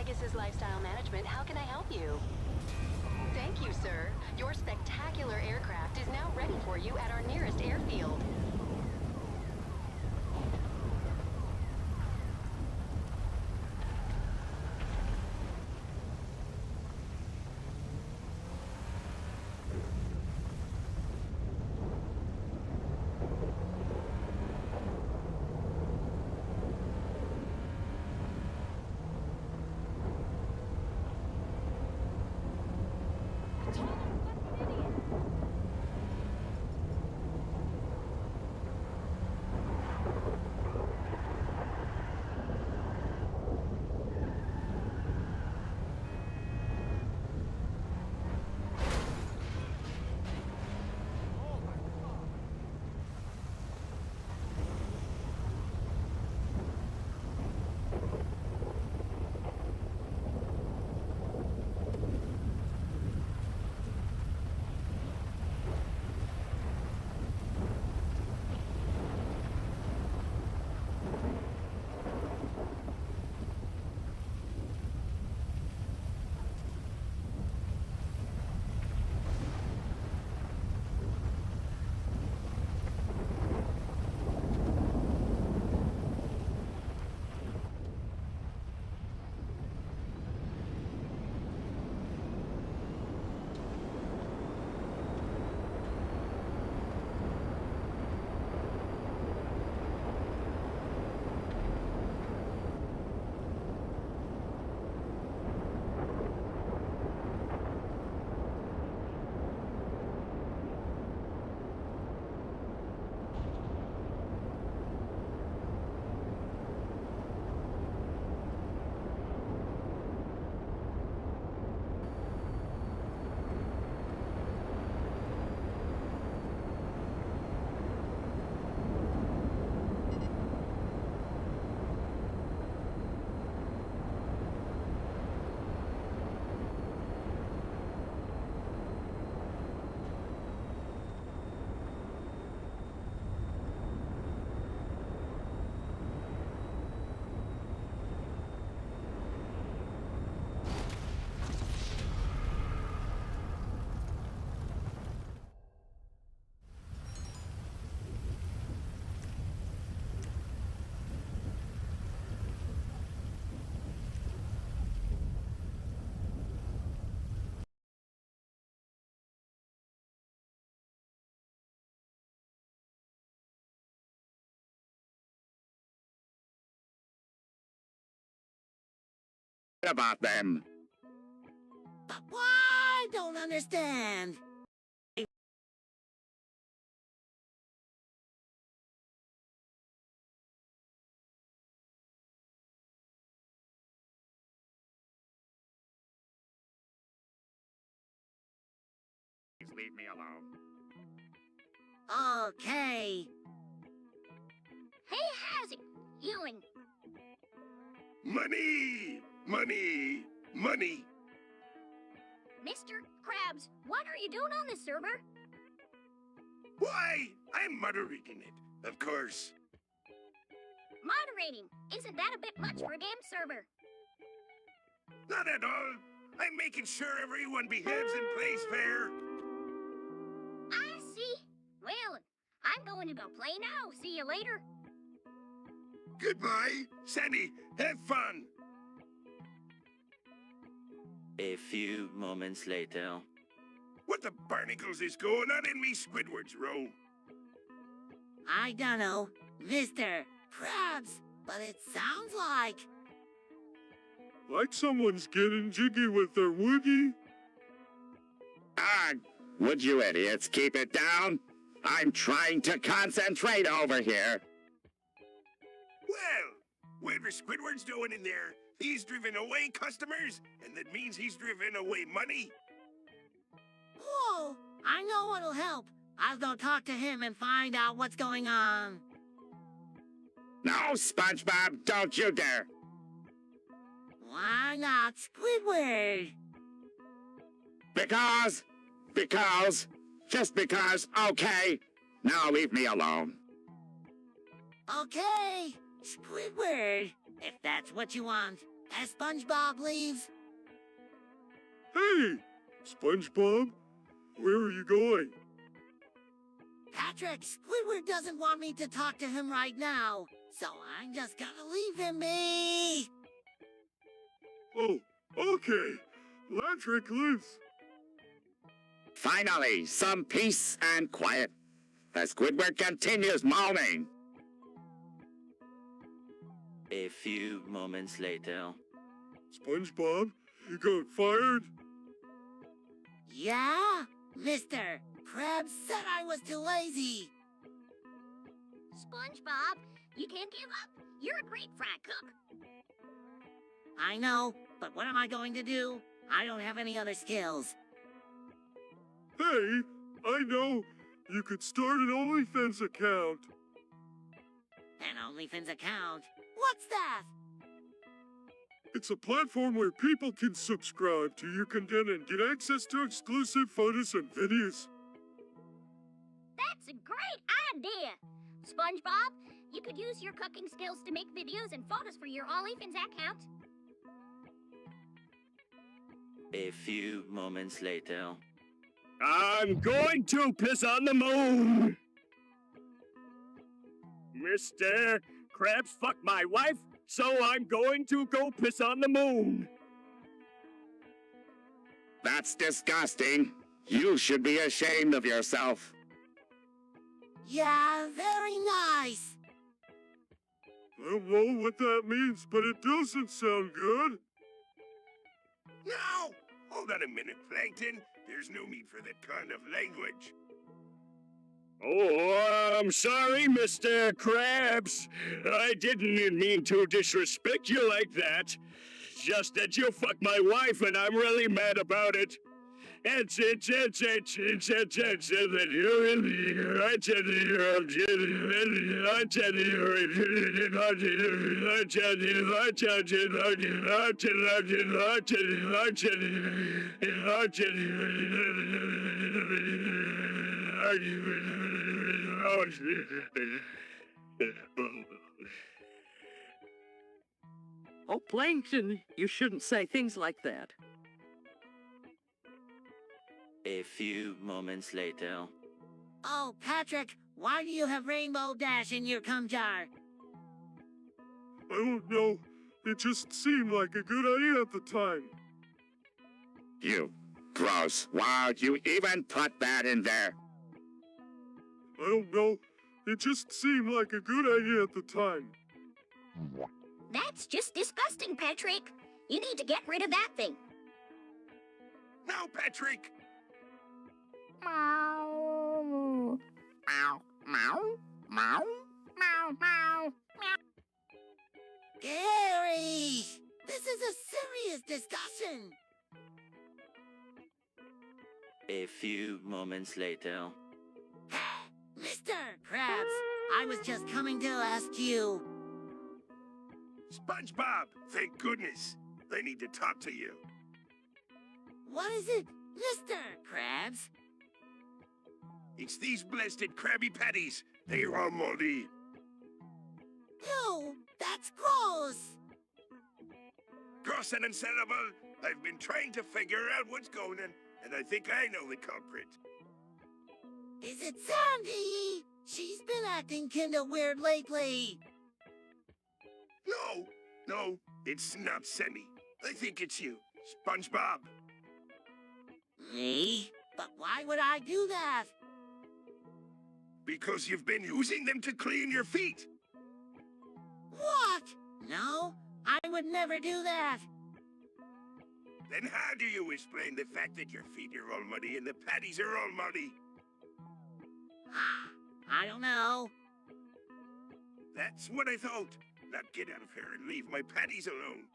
Pegasus Lifestyle Management, how can I help you? Thank you, sir. Your spectacular aircraft is now ready for you at our nearest airfield. about them. But why? Don't understand. Please leave me alone. Okay. Hey, how's it going? Money! Money! Money! Mr. Krabs, what are you doing on this server? Why? I'm moderating it, of course. Moderating. Isn't that a bit much for a damn server? Not at all. I'm making sure everyone behaves and plays fair. I see. Well, I'm going to go play now. See you later. Goodbye. Sandy, have fun. A few moments later. What the barnacles is going on in me Squidward's row? I dunno, Mr. Krabs, but it sounds like... Like someone's getting jiggy with their woogie. Ah, would you idiots keep it down? I'm trying to concentrate over here. Well, whatever Squidward's doing in there, he's driven away customers, and that means he's driven away money. Whoa, I know what'll help. I'll go talk to him and find out what's going on. No, SpongeBob, don't you dare. Why not Squidward? Because, just because, okay. Now leave me alone. Okay, Squidward, if that's what you want. As SpongeBob leaves. Hey, SpongeBob, where are you going? Patrick, Squidward doesn't want me to talk to him right now, so I'm just gonna leave him be. Oh, okay. Patrick lives. Finally, some peace and quiet as Squidward continues moaning. A few moments later. SpongeBob, you got fired? Yeah? Mr. Krabs said I was too lazy. SpongeBob, you can't give up. You're a great fry cook. I know, but what am I going to do? I don't have any other skills. Hey, I know. You could start an OnlyFans account. An OnlyFans account? What's that? It's a platform where people can subscribe to your content and get access to exclusive photos and videos. That's a great idea. SpongeBob, you could use your cooking skills to make videos and photos for your OnlyFans account. A few moments later. I'm going to piss on the moon! Mr. Krabs fucked my wife, so I'm going to go piss on the moon. That's disgusting. You should be ashamed of yourself. Yeah, very nice. I don't know what that means, but it doesn't sound good. No! Hold on a minute, Plankton. There's no need for that kind of language. Oh, I'm sorry, Mr. Krabs. I didn't mean to disrespect you like that. Just that you fucked my wife and I'm really mad about it. Oh, Plankton, you shouldn't say things like that. A few moments later. Oh, Patrick, why do you have Rainbow Dash in your cum jar? I don't know. It just seemed like a good idea at the time. You gross. Why'd you even put that in there? I don't know. It just seemed like a good idea at the time. That's just disgusting, Patrick. You need to get rid of that thing. Now, Patrick! Meow. Meow. Meow. Meow. Meow. Meow. Gary! This is a serious discussion. A few moments later. Mr. Krabs, I was just coming to ask you. SpongeBob, thank goodness. I need to talk to you. What is it, Mr. Krabs? It's these blessed Krabby Patties. They're all moldy. No, that's gross. Gross and unsellable. I've been trying to figure out what's going on, and I think I know the culprit. Is it Sandy? She's been acting kinda weird lately. No, it's not Sandy. I think it's you, SpongeBob. Me? But why would I do that? Because you've been using them to clean your feet. What? No, I would never do that. Then how do you explain the fact that your feet are all muddy and the patties are all muddy? I don't know. That's what I thought. Now get out of here and leave my patties alone.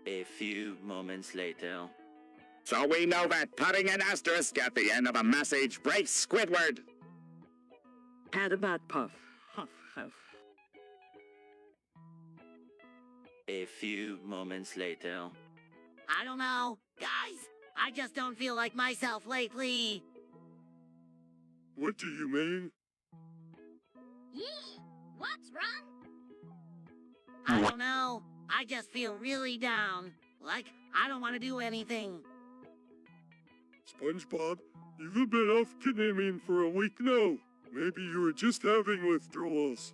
A few moments later. So we know that putting an asterisk at the end of a message breaks Squidward. Add about puff. Huff, huff. A few moments later. I don't know. Guys, I just don't feel like myself lately. What do you mean? Yeah, what's wrong? I don't know. I just feel really down. Like, I don't want to do anything. SpongeBob, you've been off ketamine for a week now. Maybe you were just having withdrawals.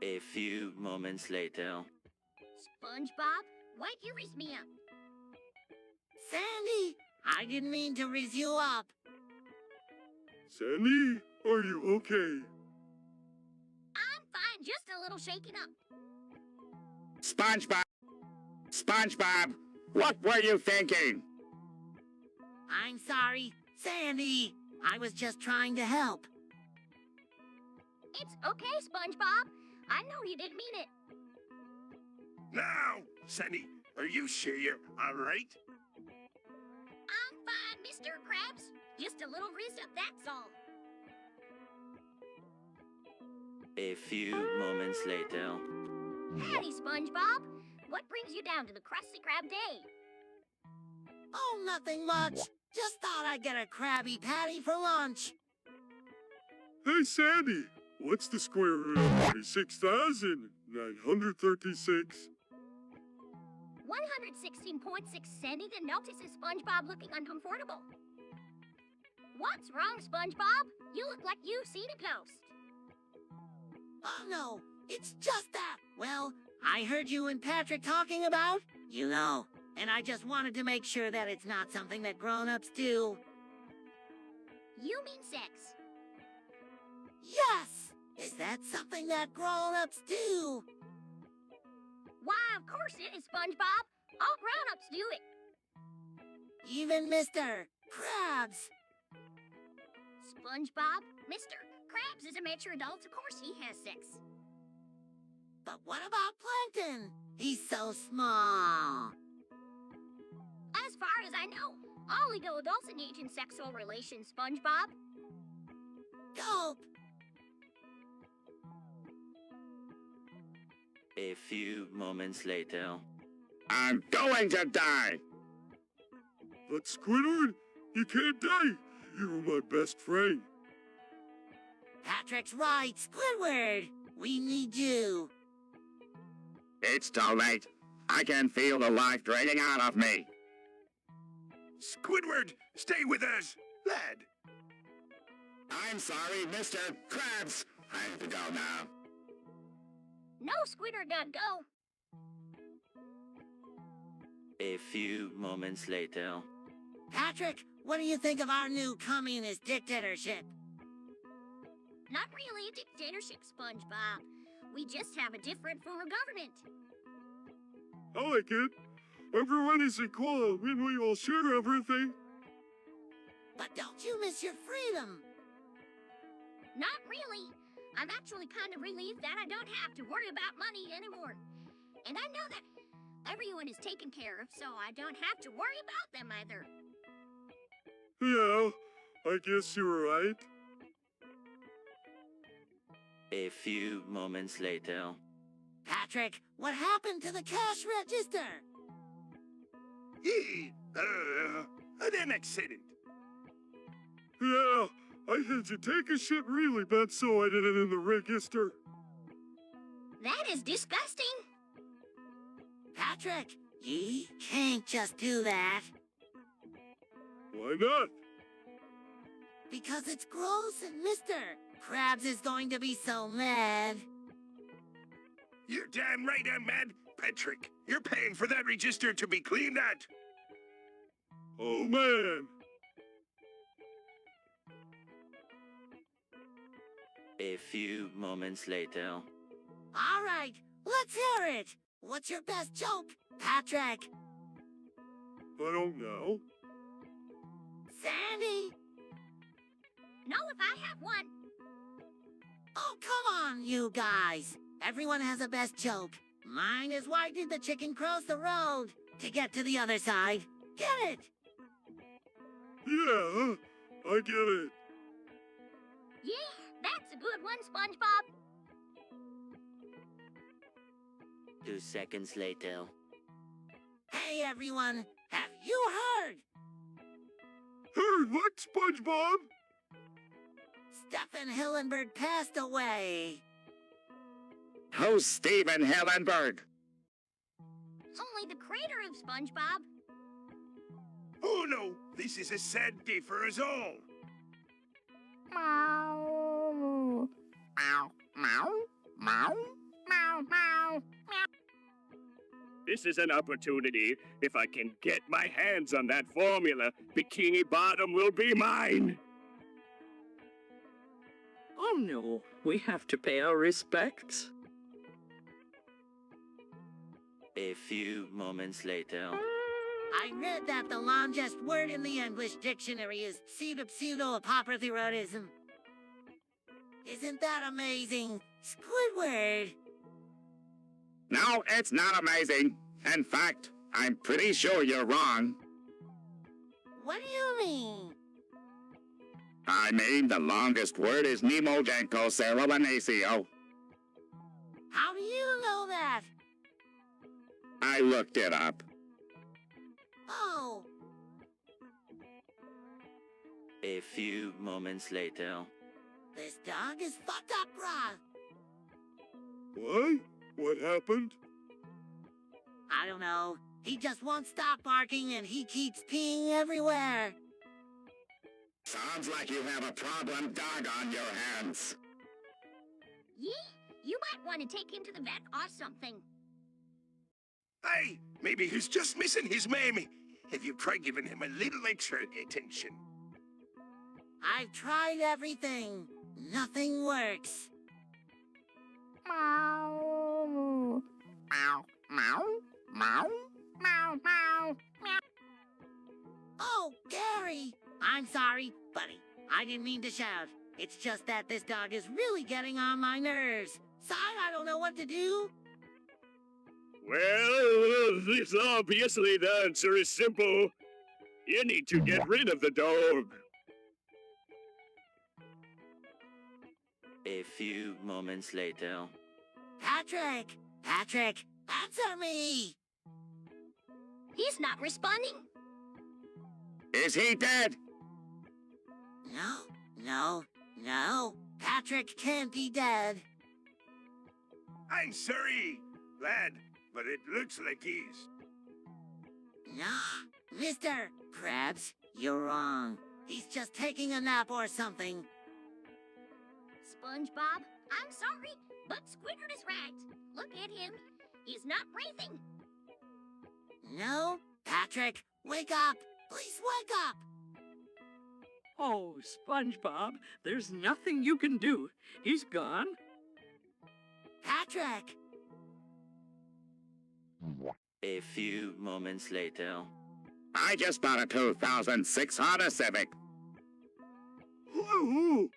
A few moments later. SpongeBob, why'd you raise me up? Sandy, I didn't mean to raise you up. Sandy, are you okay? I'm fine, just a little shaken up. SpongeBob, what were you thinking? I'm sorry, Sandy. I was just trying to help. It's okay, SpongeBob. I know you didn't mean it. Now, Sandy, are you sure you're all right? I'm fine, Mr. Krabs. Just a little greased up, that's all. A few moments later. Howdy, SpongeBob. What brings you down to the Krusty Krab Day? Oh, nothing much. Just thought I'd get a Krabby Patty for lunch. Hey, Sandy, what's the square root of 26,936? 116.6 Sandy to notice is SpongeBob looking uncomfortable. What's wrong, SpongeBob? You look like you've seen a ghost. Oh no, it's just that. Well, I heard you and Patrick talking about, you know, and I just wanted to make sure that it's not something that grown-ups do. You mean sex? Yes! Is that something that grown-ups do? Why, of course it is, SpongeBob. All grown-ups do it. Even Mr. Krabs. SpongeBob, Mr. Krabs is a mature adult. Of course he has sex. But what about Plankton? He's so small. As far as I know, all legal adults engage in sexual relations, SpongeBob. Dope. A few moments later. I'm going to die! But Squidward, you can't die. You're my best friend. Patrick's right, Squidward. We need you. It's too late. I can feel the life draining out of me. Squidward, stay with us, lad. I'm sorry, Mr. Krabs. I have to go now. No, Squidward gotta go. A few moments later. Patrick, what do you think of our new communist dictatorship? Not really a dictatorship, SpongeBob. We just have a different form of government. I like it. Everyone is equal when we all share everything. But don't you miss your freedom? Not really. I'm actually kind of relieved that I don't have to worry about money anymore. And I know that everyone is taken care of, so I don't have to worry about them either. Yeah, I guess you're right. A few moments later. Patrick, what happened to the cash register? An accident. Yeah, I had to take a shit really bad, so I did it in the register. That is disgusting. Patrick, you can't just do that. Why not? Because it's gross and Mr. Krabs is going to be so mad. You're damn right I'm mad, Patrick. You're paying for that register to be cleaned out. Oh, man. A few moments later. All right, let's hear it. What's your best joke, Patrick? I don't know. Sandy? No, if I have one. Oh, come on, you guys. Everyone has a best joke. Mine is why did the chicken cross the road? To get to the other side. Get it? Yeah, I get it. Yeah, that's a good one, SpongeBob. 2 seconds later. Hey, everyone. Have you heard? Heard what, SpongeBob? Stephen Hillenburg passed away. Who's Steven Hillenburg? Only the creator of SpongeBob. Oh no, this is a sad day for us all. Meow. Meow, meow, meow, meow, meow. This is an opportunity. If I can get my hands on that formula, Bikini Bottom will be mine. Oh no, we have to pay our respects. A few moments later. I read that the longest word in the English dictionary is pseudo-apophyrotism. Isn't that amazing? Squidward! No, it's not amazing. In fact, I'm pretty sure you're wrong. What do you mean? I mean, the longest word is Nemojenko Cerebranacio. How do you know that? I looked it up. Oh. A few moments later. This dog is fucked up, brah. What? What happened? I don't know. He just won't stop barking and he keeps peeing everywhere. Sounds like you have a problem dog on your hands. Yee, you might want to take him to the vet or something. Hey, maybe he's just missing his mammy. Have you tried giving him a little extra attention? I've tried everything. Nothing works. Meow. Meow. Meow. Meow. Meow. Meow. Meow. Oh, Gary! I'm sorry, buddy. I didn't mean to shout. It's just that this dog is really getting on my nerves. Sorry, I don't know what to do. Well, this obviously the answer is simple. You need to get rid of the dog. A few moments later. Patrick! Patrick, answer me! He's not responding. Is he dead? No. Patrick can't be dead. I'm sorry, lad, but it looks like he's... No, Mr. Krabs, you're wrong. He's just taking a nap or something. SpongeBob, I'm sorry, but Squidward is right. Look at him. He's not breathing. No, Patrick, wake up. Please wake up. Oh, SpongeBob, there's nothing you can do. He's gone. Patrick! A few moments later. I just bought a 2006 Honda Civic. Whoa!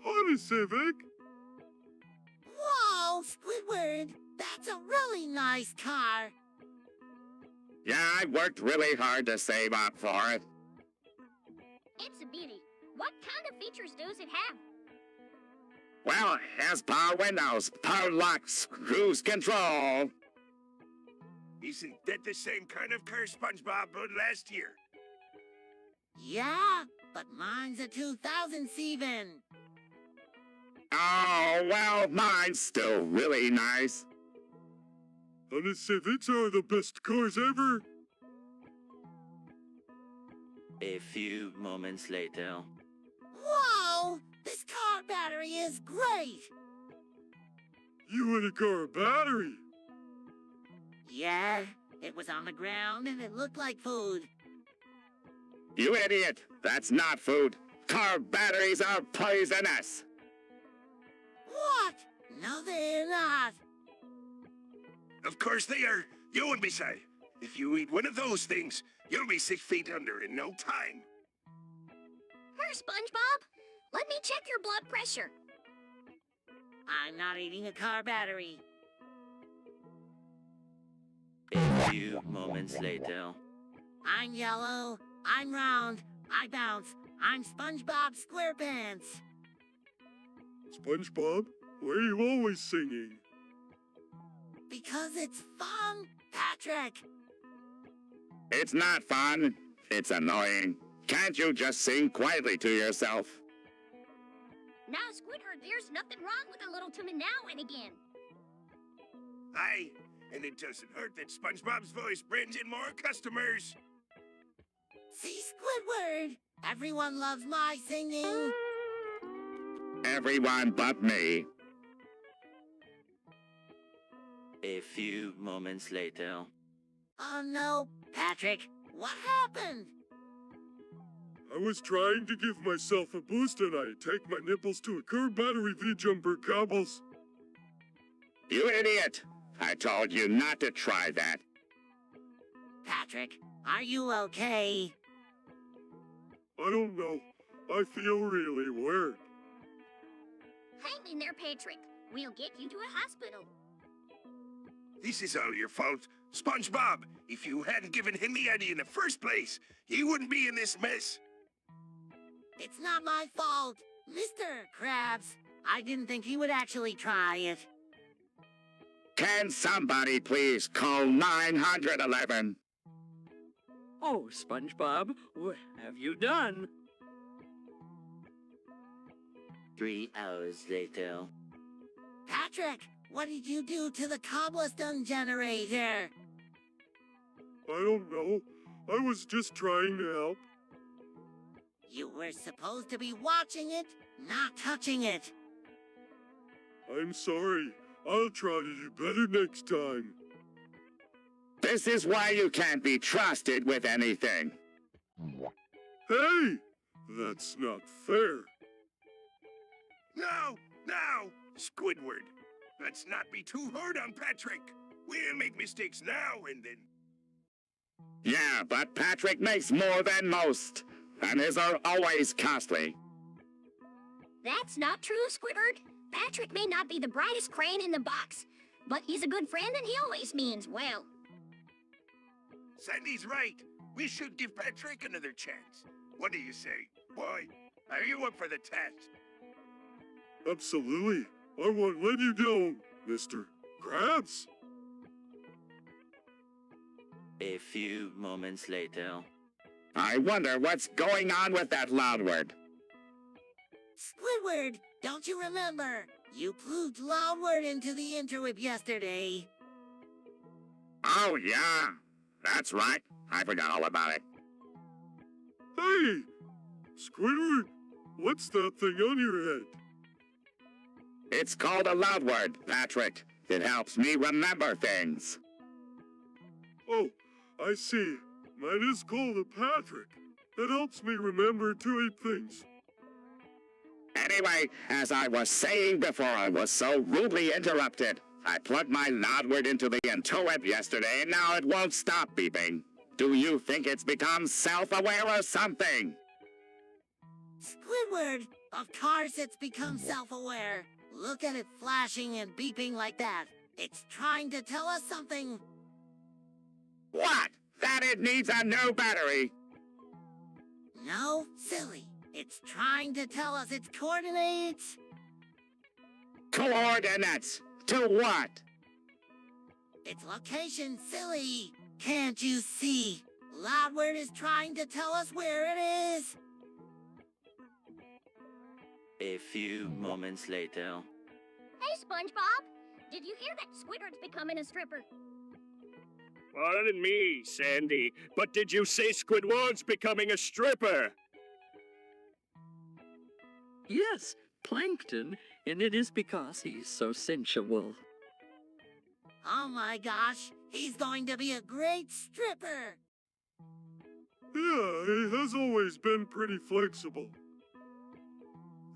Honda Civic? Whoa, Squidward! That's a really nice car. Yeah, I worked really hard to save up for it. It's a beauty. What kind of features does it have? Well, it has power windows, power locks, cruise control. Isn't that the same kind of car SpongeBob bought last year? Yeah, but mine's a 2000 Steven. Oh, well, mine's still really nice. Honda Civics are the best cars ever. A few moments later. Whoa! This car battery is great! You had a car battery? Yeah, it was on the ground and it looked like food. You idiot! That's not food. Car batteries are poisonous. What? No, they're not. Of course they are. You won't be shy. If you eat one of those things, you'll be 6 feet under in no time. Here, SpongeBob. Let me check your blood pressure. I'm not eating a car battery. A few moments later. I'm yellow. I'm round. I bounce. I'm SpongeBob SquarePants. SpongeBob, why are you always singing? Because it's fun, Patrick. It's not fun. It's annoying. Can't you just sing quietly to yourself? Now, Squidward, there's nothing wrong with a little tuning now and again. Aye, and it doesn't hurt that SpongeBob's voice brings in more customers. See, Squidward, everyone loves my singing. Everyone but me. A few moments later. Oh no, Patrick, what happened? I was trying to give myself a boost and I take my nipples to a car battery V-jumper cobbles. You idiot! I told you not to try that. Patrick, are you okay? I don't know. I feel really weird. Hang in there, Patrick. We'll get you to a hospital. This is all your fault. SpongeBob, if you hadn't given him the idea in the first place, he wouldn't be in this mess. It's not my fault. Mr. Krabs, I didn't think he would actually try it. Can somebody please call 911? Oh, SpongeBob, what have you done? 3 hours later. Patrick, what did you do to the cobblestone generator? I don't know. I was just trying to help. You were supposed to be watching it, not touching it. I'm sorry. I'll try to do better next time. This is why you can't be trusted with anything. Hey! That's not fair. No, Squidward. Let's not be too hard on Patrick. We'll make mistakes now and then. Yeah, but Patrick makes more than most, and his are always costly. That's not true, Squidward. Patrick may not be the brightest crayon in the box, but he's a good friend and he always means well. Sandy's right. We should give Patrick another chance. What do you say? Boy, are you up for the test? Absolutely. I won't let you down, Mr. Krabs. A few moments later. I wonder what's going on with that Loudward. Squidward, don't you remember? You proved Loudward into the interweb yesterday. Oh, yeah. That's right. I forgot all about it. Hey! Squidward, what's that thing on your head? It's called a Loudward, Patrick. It helps me remember things. Oh, I see. Mine is called a Patrick. That helps me remember to eat things. Anyway, as I was saying before I was so rudely interrupted, I plugged my Loudward into the interweb yesterday and now it won't stop beeping. Do you think it's become self-aware or something? Squidward, of course it's become self-aware. Look at it flashing and beeping like that. It's trying to tell us something. What? That it needs a new battery? No, silly. It's trying to tell us its coordinates. Coordinates? To what? Its location, silly. Can't you see? Loudward is trying to tell us where it is. A few moments later. Hey, SpongeBob! Did you hear that Squidward's becoming a stripper? Pardon me, Sandy, but did you say Squidward's becoming a stripper? Yes, Plankton, and it is because he's so sensual. Oh my gosh, he's going to be a great stripper. Yeah, he has always been pretty flexible.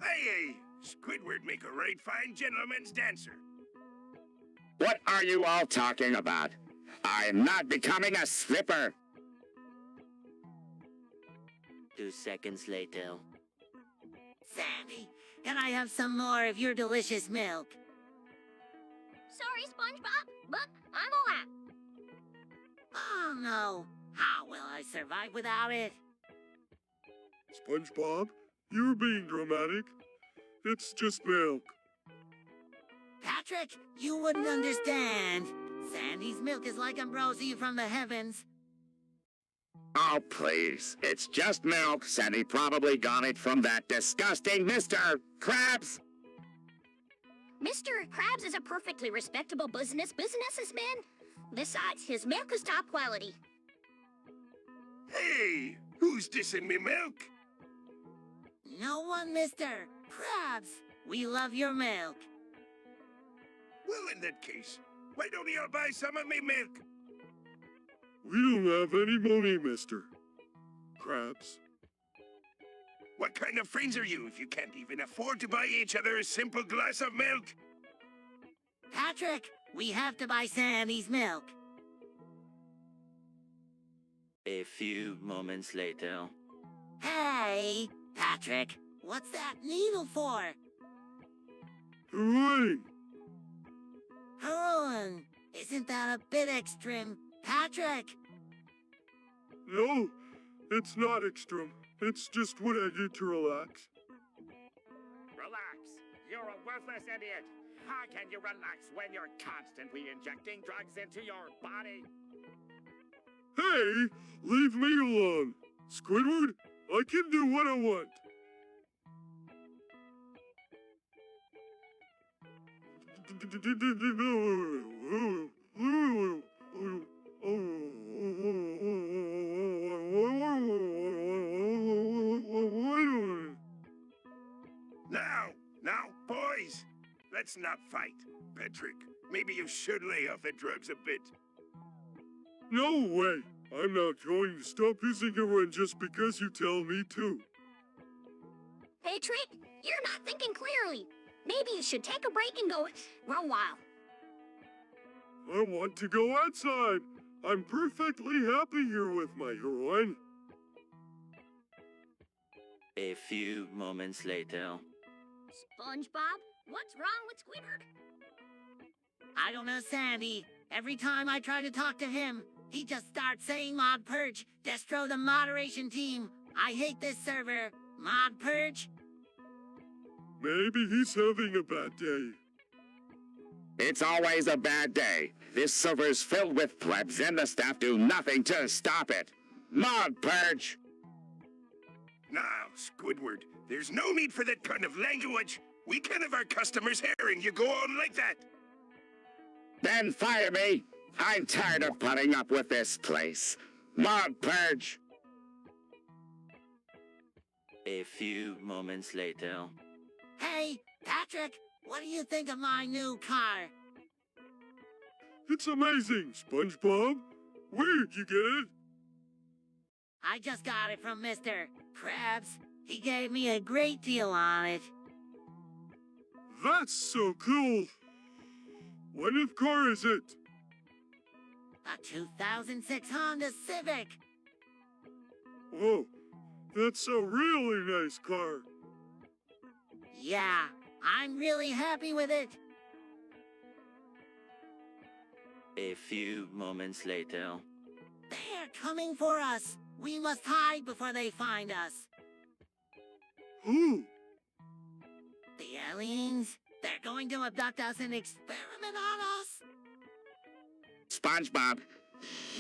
Hey, Squidward make a right fine gentleman's dancer. What are you all talking about? I'm not becoming a stripper. 2 seconds later. Sandy, can I have some more of your delicious milk? Sorry, SpongeBob, but I'm all out. Oh no, how will I survive without it? SpongeBob, you're being dramatic. It's just milk. Patrick, you wouldn't understand. Sandy's milk is like ambrosia from the heavens. Oh, please. It's just milk. Sandy probably got it from that disgusting Mr. Krabs. Mr. Krabs is a perfectly respectable businessman. Besides, his milk is top quality. Hey, who's dissing me milk? No one, Mr. Krabs. We love your milk. Well, in that case, why don't you all buy some of me milk? We don't have any money, Mr. Krabs. What kind of friends are you if you can't even afford to buy each other a simple glass of milk? Patrick, we have to buy Sandy's milk. A few moments later. Hey, Patrick, what's that needle for? Hooray! Heroin. Isn't that a bit extreme, Patrick? No, it's not extreme. It's just what I do to relax. Relax. You're a worthless idiot. How can you relax when you're constantly injecting drugs into your body? Hey, leave me alone. Squidward, I can do what I want. let's not fight. Patrick, maybe you should lay off the drugs a bit. No way! I'm not going to stop using heroin just because you tell me to. Patrick, you're not thinking clearly. Maybe you should take a break and go for a while. I want to go outside. I'm perfectly happy here with my heroin. A few moments later. SpongeBob, what's wrong with Squidward? I don't know, Sandy. Every time I try to talk to him, he just starts saying Mod Purge, Destro the moderation team. I hate this server. Mod Purge. Maybe he's having a bad day. It's always a bad day. This server's filled with plebs and the staff do nothing to stop it. Mod Purge! Now, Squidward, there's no need for that kind of language. We can't have our customers hearing you go on like that. Then fire me. I'm tired of putting up with this place. Mod Purge! A few moments later. Hey, Patrick, what do you think of my new car? It's amazing, SpongeBob. Where'd you get it? I just got it from Mr. Krabs. He gave me a great deal on it. That's so cool. What if car is it? A 2006 Honda Civic. Whoa, that's a really nice car. Yeah, I'm really happy with it. A few moments later. They're coming for us. We must hide before they find us. Who? The aliens. They're going to abduct us and experiment on us. SpongeBob,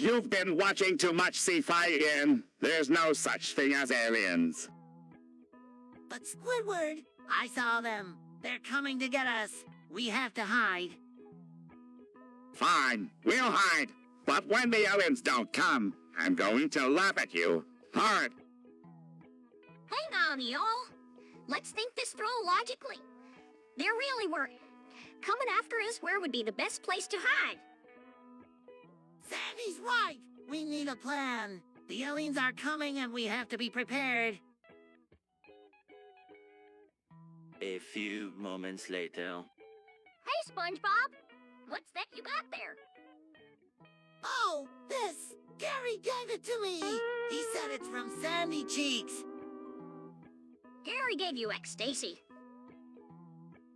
you've been watching too much Sci-Fi Ian. There's no such thing as aliens. But Squidward, I saw them. They're coming to get us. We have to hide. Fine, we'll hide. But when the aliens don't come, I'm going to laugh at you. Hard. Hang on, y'all. Let's think this through logically. They really were coming after us. Where would be the best place to hide? Sandy's right. We need a plan. The aliens are coming and we have to be prepared. A few moments later. Hey, SpongeBob. What's that you got there? Oh, this. Gary gave it to me. He said it's from Sandy Cheeks. Gary gave you Stacy.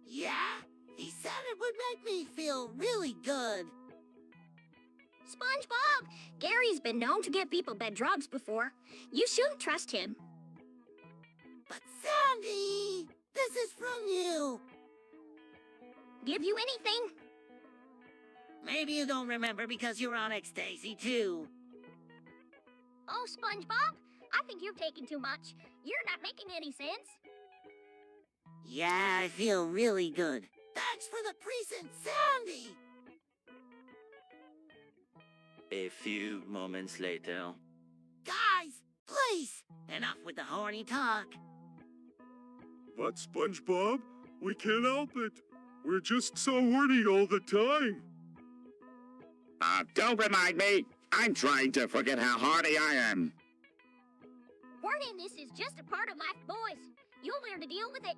Yeah, he said it would make me feel really good. SpongeBob, Gary's been known to get people bad drugs before. You shouldn't trust him. But Sandy, this is from you. Give you anything? Maybe you don't remember because you're on Stacy too. Oh, SpongeBob, I think you're taking too much. You're not making any sense. Yeah, I feel really good. Thanks for the present, Sandy! A few moments later. Guys, please, enough with the horny talk. But SpongeBob, we can't help it. We're just so horny all the time. Don't remind me. I'm trying to forget how hardy I am. Horniness is just a part of life, boys. You'll learn to deal with it.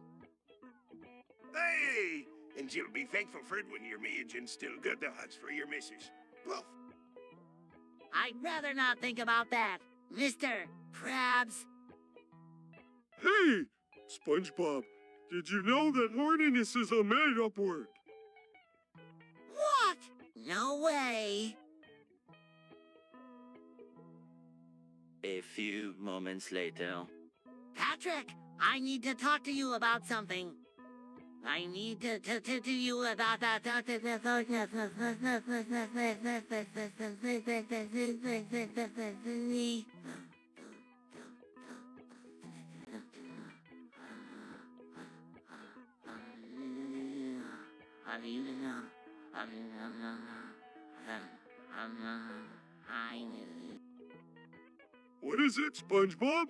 Hey! And you'll be thankful for it when your agent's still got the hots for your missus. Poof! I'd rather not think about that, Mr. Krabs. Hey, SpongeBob, did you know that horniness is a made-up word? What? No way. A few moments later. Patrick, I need to talk to you about something. I need to you about that. What is it, SpongeBob?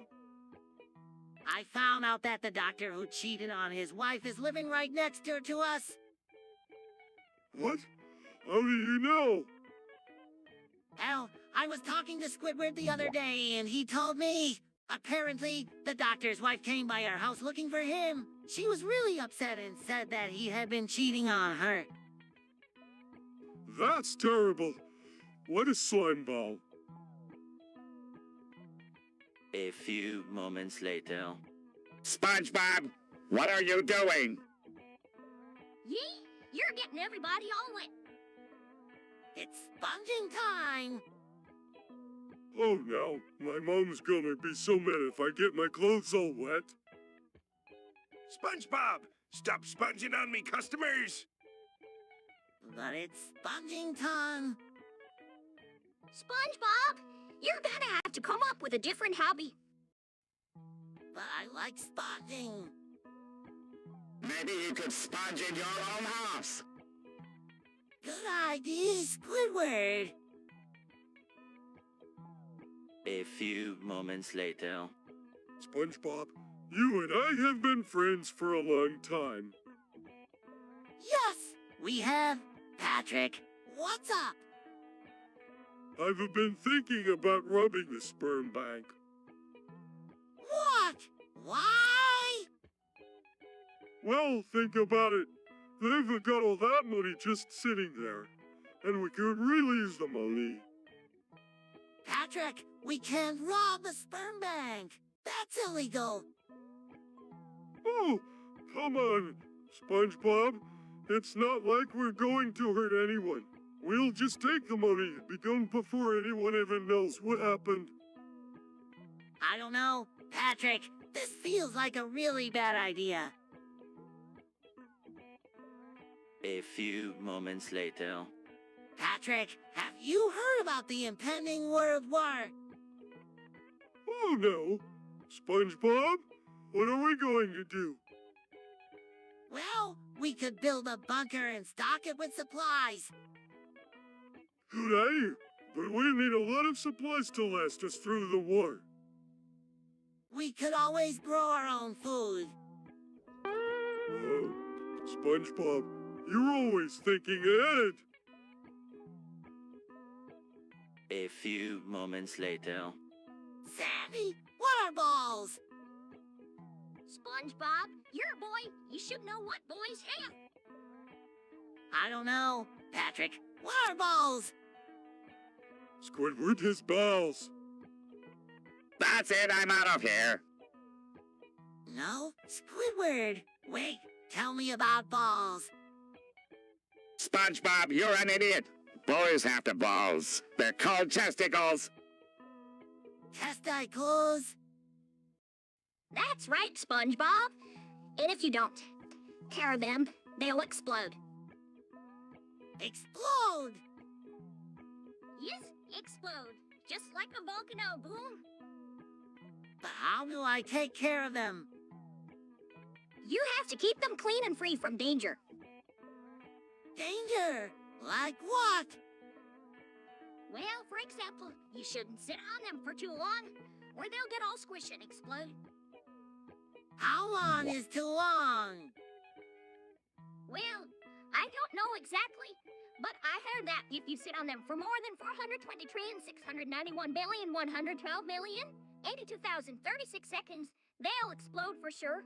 I found out that the doctor who cheated on his wife is living right next door to us. What? How do you know? Well, I was talking to Squidward the other day, and he told me. Apparently, the doctor's wife came by our house looking for him. She was really upset and said that he had been cheating on her. That's terrible. What is slime ball? A few moments later. SpongeBob, what are you doing? Yee, you're getting everybody all wet. It's sponging time. Oh no, my mom's gonna be so mad if I get my clothes all wet. SpongeBob, stop sponging on me, customers! But it's sponging time. SpongeBob, you're gonna have to come up with a different hobby. But I like sponging. Maybe you could sponge in your own house. Good idea, Squidward. A few moments later. SpongeBob, you and I have been friends for a long time. Yes, we have. Patrick, what's up? I've been thinking about robbing the sperm bank. What? Why? Well, think about it. They've got all that money just sitting there, and we could really use the money. Patrick, we can't rob the sperm bank. That's illegal. Oh, come on, SpongeBob. It's not like we're going to hurt anyone. We'll just take the money and be gone before anyone even knows what happened. I don't know. Patrick, this feels like a really bad idea. A few moments later. Patrick, have you heard about the impending World War? Oh no. SpongeBob, what are we going to do? Well, we could build a bunker and stock it with supplies. Good idea, but we need a lot of supplies to last us through the war. We could always grow our own food. Oh, SpongeBob, you're always thinking ahead. A few moments later. Sandy, what are balls? SpongeBob, you're a boy. You should know what boys have. I don't know. Patrick, what are balls? Squidward has balls. That's it, I'm out of here. No, Squidward. Wait, tell me about balls. SpongeBob, you're an idiot. Boys have the balls. They're called testicles. Testicles? That's right, SpongeBob. And if you don't tear them, they'll explode. Explode? Yes, explode. Just like a volcano, boom. But how do I take care of them? You have to keep them clean and free from danger. Danger? Like what? Well, for example, you shouldn't sit on them for too long, or they'll get all squished and explode. How long is too long? Well, I don't know exactly, but I heard that if you sit on them for more than 420,691,112,082,036 seconds, they'll explode for sure.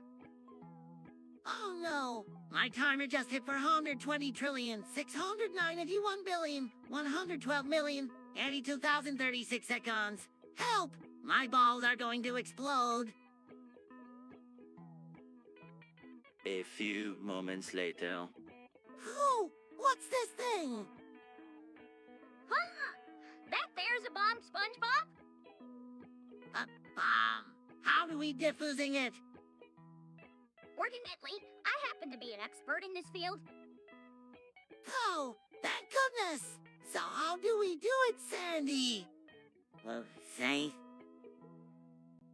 Oh no! My timer just hit 420,691,112,082,036 seconds. Help! My balls are going to explode. A few moments later. Oh, what's this thing? Ha! That there's a bomb, SpongeBob. A bomb. How do we defusing it? Fortunately, I happen to be an expert in this field. Oh, thank goodness! So how do we do it, Sandy? Well, say.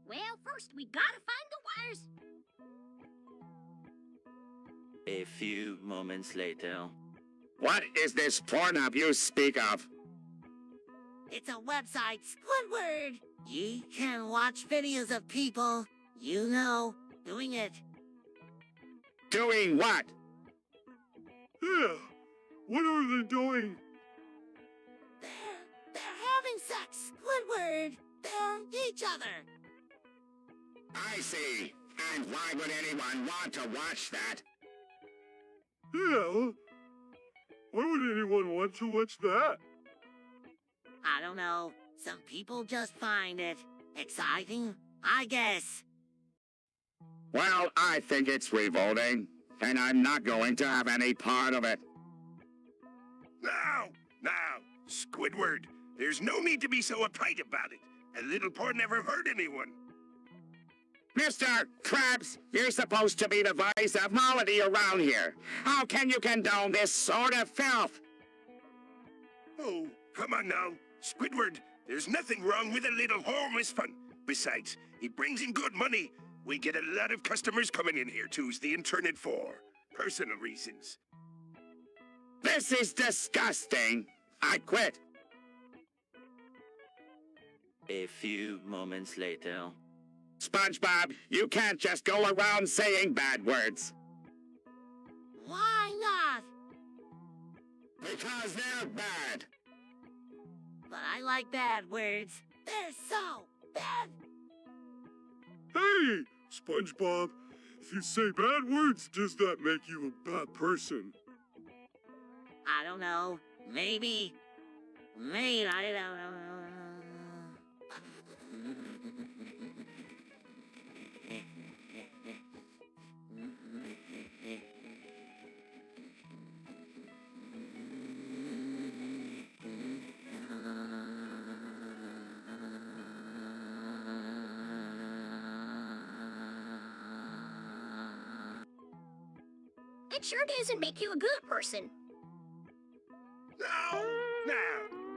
Well, first we gotta find the wires. A few moments later. What is this porn you speak of? It's a website, Squidward. You can watch videos of people, you know, doing it. Doing what? Yeah, What are they doing? They're having sex, Squidward. They're each other. I see. And why would anyone want to watch that? Yeah. Why would anyone want to watch that? I don't know. Some people just find it exciting, I guess. Well, I think it's revolting, and I'm not going to have any part of it. Now, Squidward, there's no need to be so uptight about it. A little porn never hurt anyone. Mr. Krabs, you're supposed to be the voice of morality around here. How can you condone this sort of filth? Oh, come on now. Squidward, there's nothing wrong with a little harmless fun. Besides, it brings in good money. We get a lot of customers coming in here to use the internet for personal reasons. This is disgusting. I quit. A few moments later. SpongeBob, you can't just go around saying bad words. Why not? Because they're bad. But I like bad words. They're so bad. Hey, SpongeBob, if you say bad words, does that make you a bad person? I don't know. Maybe. I don't know. It sure doesn't make you a good person. Now,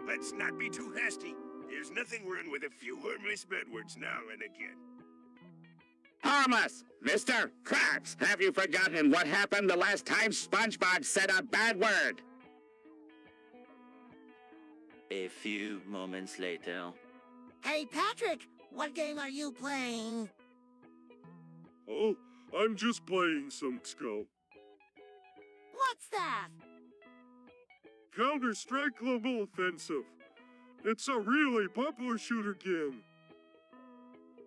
let's not be too hasty. There's nothing wrong with a few harmless bad words now and again. Harmless! Mr. Krabs, have you forgotten what happened the last time SpongeBob said a bad word? A few moments later. Hey, Patrick, what game are you playing? Oh, I'm just playing some Go. What's that? Counter-Strike Global Offensive. It's a really popular shooter game.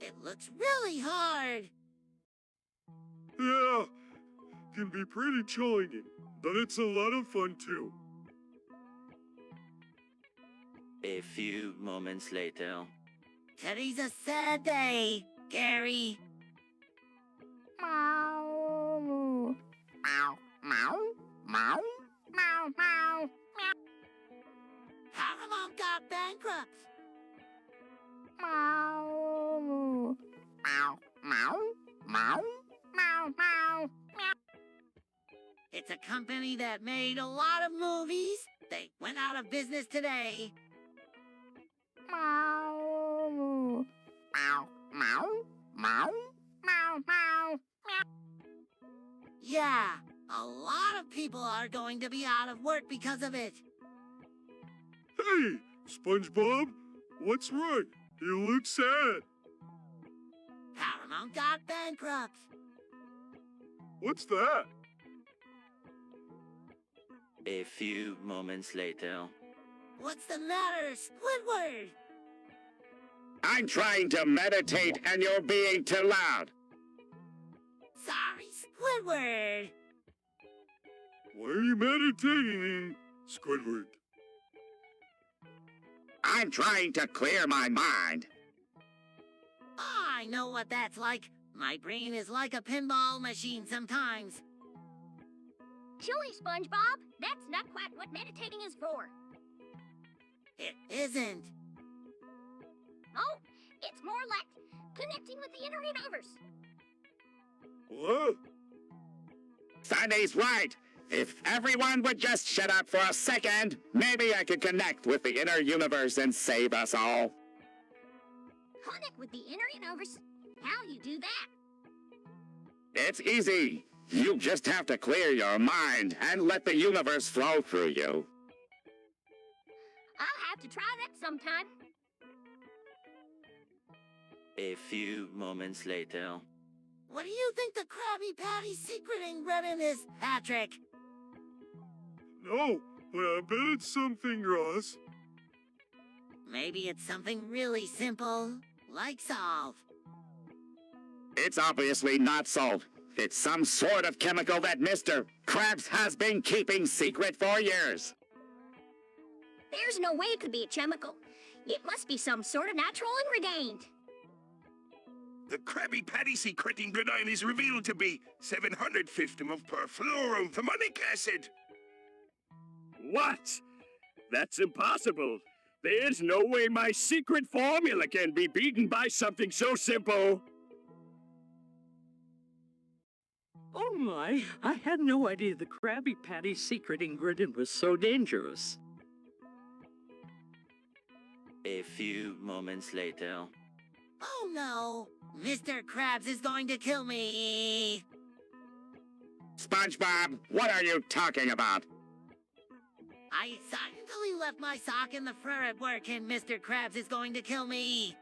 It looks really hard. Yeah, can be pretty challenging, but it's a lot of fun too. A few moments later. Today's a sad day, Gary. Meow. Meow. Meow. Meow. Meow. Meow. Paramount got bankrupt. Meow. Meow. Meow. Meow. Meow. Meow. Meow. It's a company that made a lot of movies. They went out of business today. Meow. Meow. Meow. Meow. Meow. Meow. Yeah, a lot of people are going to be out of work because of it. Hey, SpongeBob, what's wrong? You look sad. Paramount got bankrupt. What's that? A few moments later. What's the matter, Squidward? I'm trying to meditate and you're being too loud. Sorry, Squidward. Why are you meditating, Squidward? I'm trying to clear my mind. I know what that's like. My brain is like a pinball machine sometimes. Chilly, SpongeBob. That's not quite what meditating is for. It isn't. Oh, it's more like connecting with the inner universe. What? Sunny's right. If everyone would just shut up for a second, maybe I could connect with the inner universe and save us all. Connect with the inner universe? How you do that? It's easy. You just have to clear your mind and let the universe flow through you. I'll have to try that sometime. A few moments later. What do you think the Krabby Patty secret ingredient is, Patrick? No, but I bet it's something, Ross. Maybe it's something really simple, like salt. It's obviously not salt. It's some sort of chemical that Mr. Krabs has been keeping secret for years. There's no way it could be a chemical. It must be some sort of natural ingredient. The Krabby Patty secret ingredient is revealed to be 750 of perfluorothermonic acid. What? That's impossible. There's no way my secret formula can be beaten by something so simple. Oh my, I had no idea the Krabby Patty secret ingredient was so dangerous. A few moments later. Oh no! Mr. Krabs is going to kill me! SpongeBob, what are you talking about? I silently left my sock in the fur at work and Mr. Krabs is going to kill me!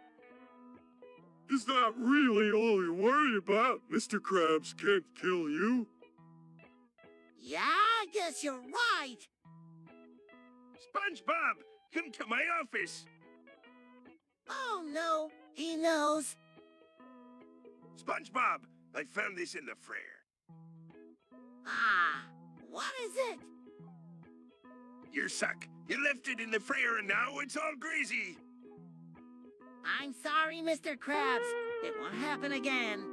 Is that really all you worry about? Mr. Krabs can't kill you. Yeah, I guess you're right! SpongeBob, come to my office. Oh no, he knows. SpongeBob, I found this in the fryer. Ah, what is it? Your sock. You left it in the fryer and now it's all greasy. I'm sorry, Mr. Krabs. It won't happen again.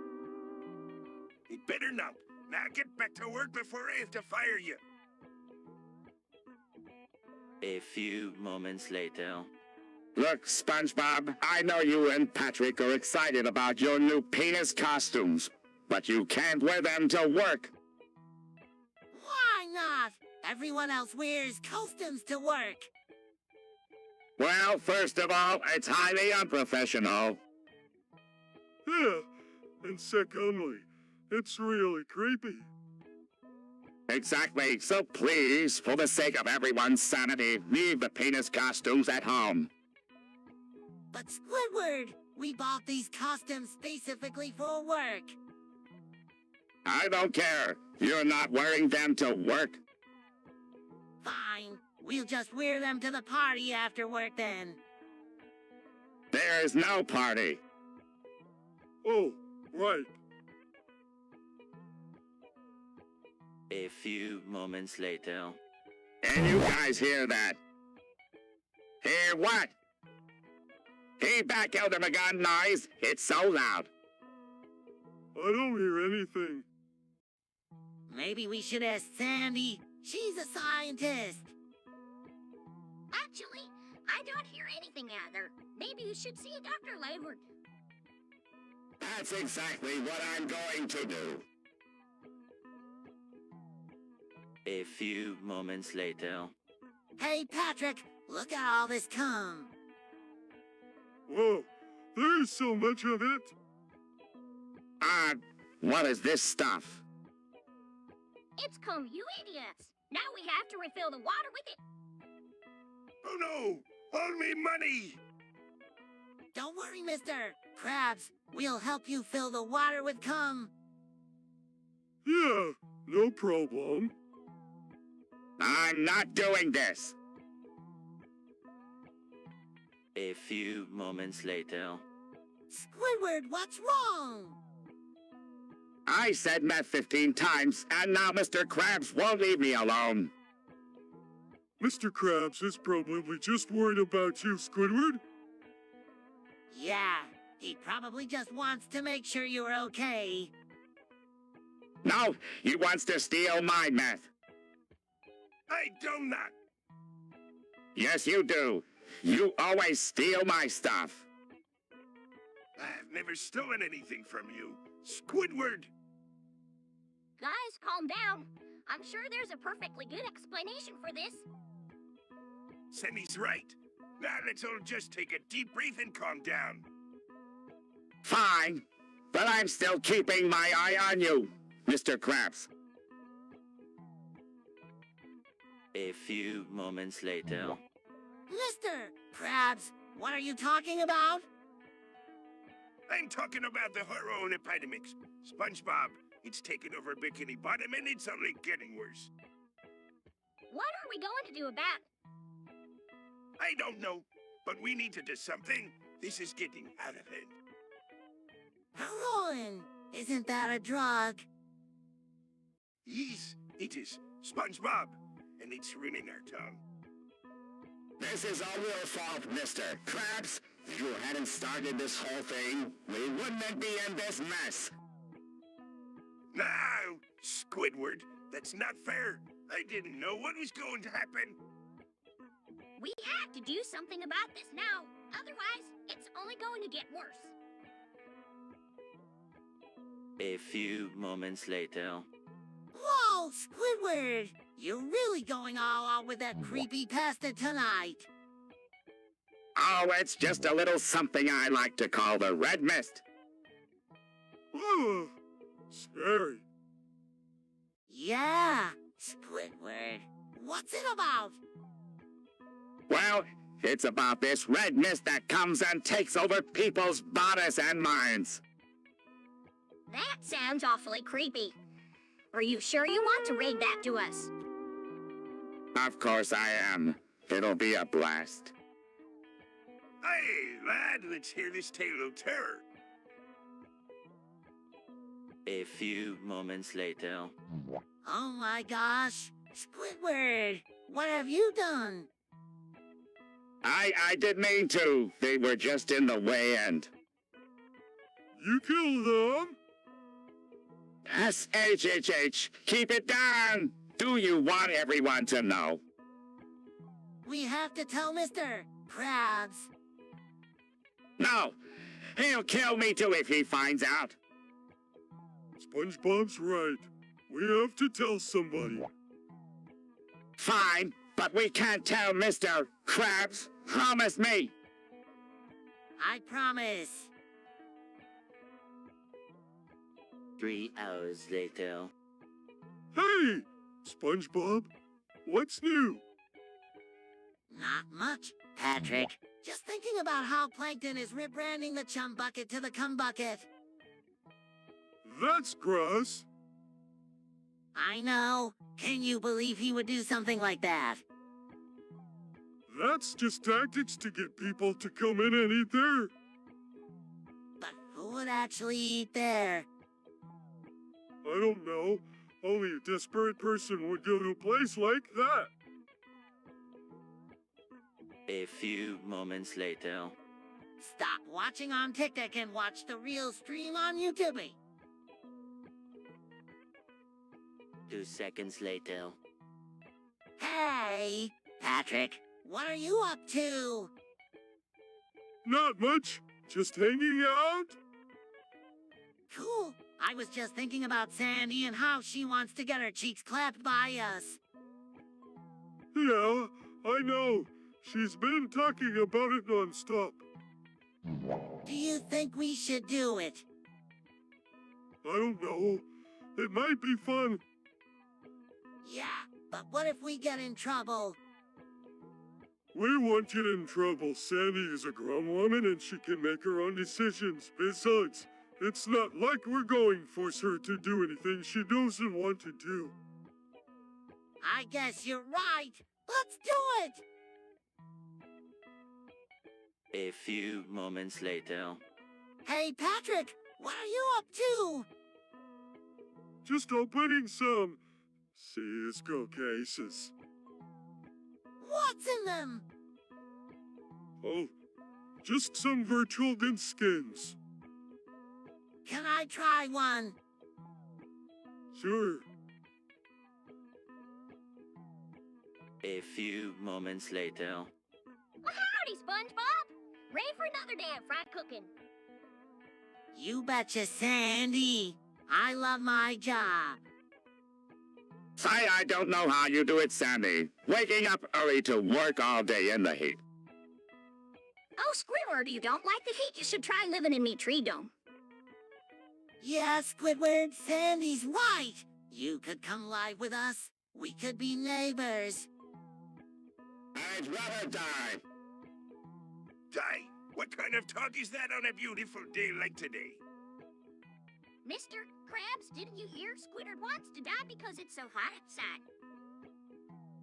It better not. Now get back to work before I have to fire you. A few moments later. Look, SpongeBob, I know you and Patrick are excited about your new penis costumes, but you can't wear them to work. Why not? Everyone else wears costumes to work. Well, first of all, it's highly unprofessional. Yeah, and secondly, it's really creepy. Exactly, so please, for the sake of everyone's sanity, leave the penis costumes at home. But Squidward, we bought these costumes specifically for work. I don't care. You're not wearing them to work. Fine, we'll just wear them to the party after work then. There's no party. Oh, right. A few moments later. And you guys hear that? Hear what? Hear back, Elder McGon noise. It's so loud. I don't hear anything. Maybe we should ask Sandy. She's a scientist. Actually, I don't hear anything either. Maybe you should see Dr. Laidward. That's exactly what I'm going to do. A few moments later. Hey, Patrick, look at all this cum. Whoa, there's so much of it. What is this stuff? It's cum, you idiots. Now we have to refill the water with it. Oh no! All me money! Don't worry, Mr. Krabs. We'll help you fill the water with cum. Yeah, no problem. I'm not doing this. A few moments later. Squidward, what's wrong? I said meth 15 times, and now Mr. Krabs won't leave me alone. Mr. Krabs is probably just worried about you, Squidward. Yeah, he probably just wants to make sure you're okay. No, he wants to steal my meth. I do not. Yes, you do. You always steal my stuff. I've never stolen anything from you, Squidward. Guys, calm down. I'm sure there's a perfectly good explanation for this. Sandy's right. Now let's all just take a deep breath and calm down. Fine, but I'm still keeping my eye on you, Mr. Krabs. A few moments later. Mr. Krabs, what are you talking about? I'm talking about the hormone epidemics. SpongeBob, it's taken over Bikini Bottom and it's only getting worse. What are we going to do about it? I don't know, but we need to do something. This is getting out of hand. Heroin! Isn't that a drug? Yes, it is SpongeBob, and it's ruining our town. This is all your fault, Mr. Krabs. If you hadn't started this whole thing, we wouldn't be in this mess. Now, Squidward, that's not fair. I didn't know what was going to happen. We have to do something about this now. Otherwise, it's only going to get worse. A few moments later. Whoa, Squidward! You're really going all out with that creepy pasta tonight. Oh, it's just a little something I like to call the red mist. Oh, scary. Yeah, Squidward. What's it about? Well, it's about this red mist that comes and takes over people's bodies and minds. That sounds awfully creepy. Are you sure you want to read that to us? Of course I am. It'll be a blast. Hey, lad, let's hear this tale of terror. A few moments later. Oh my gosh, Squidward, what have you done? I didn't mean to. They were just in the way and... You killed them? S-H-H-H, keep it down! Do you want everyone to know? We have to tell Mr. Krabs. No, he'll kill me too if he finds out. SpongeBob's right. We have to tell somebody. Fine, but we can't tell Mr. Krabs. Promise me. I promise. 3 hours later. Hey, SpongeBob, what's new? Not much, Patrick. Just thinking about how Plankton is rebranding the Chum Bucket to the Cum Bucket. That's gross. I know. Can you believe he would do something like that? That's just tactics to get people to come in and eat there. But who would actually eat there? I don't know. Only a desperate person would go to a place like that. A few moments later. Stop watching on TikTok and watch the real stream on YouTube. 2 seconds later. Hey, Patrick, what are you up to? Not much. Just hanging out. Cool. I was just thinking about Sandy and how she wants to get her cheeks clapped by us. Yeah, I know. She's been talking about it nonstop. Do you think we should do it? I don't know. It might be fun. Yeah, but what if we get in trouble? We won't get in trouble. Sandy is a grown woman and she can make her own decisions. Besides, it's not like we're going to force her to do anything she doesn't want to do. I guess you're right. Let's do it! A few moments later. Hey, Patrick, what are you up to? Just opening some Cisco cases. What's in them? Oh, just some virtual dent skins. Can I try one? Sure. A few moments later. Well, howdy, SpongeBob! Ready for another day of fried cooking. You betcha, Sandy. I love my job. Say, I don't know how you do it, Sandy. Waking up early to work all day in the heat. Oh, Squidward, you don't like the heat? You should try living in me tree dome. Yeah, Squidward, Sandy's right. You could come live with us. We could be neighbors. I'd rather die. Die? What kind of talk is that on a beautiful day like today? Mr. Krabs, didn't you hear? Squidward wants to die because it's so hot outside.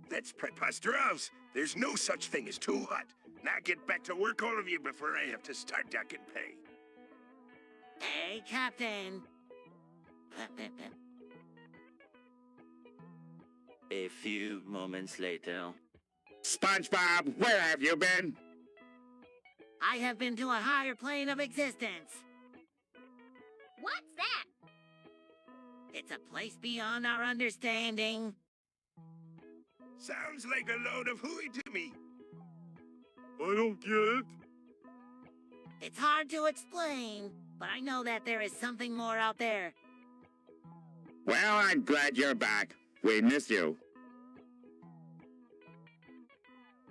That's preposterous. There's no such thing as too hot. Now get back to work, all of you, before I have to start ducking pay. Hey, Captain. A few moments later. SpongeBob, where have you been? I have been to a higher plane of existence. What's that? It's a place beyond our understanding. Sounds like a load of hooey to me. I don't get it. It's hard to explain, but I know that there is something more out there. Well, I'm glad you're back. We miss you.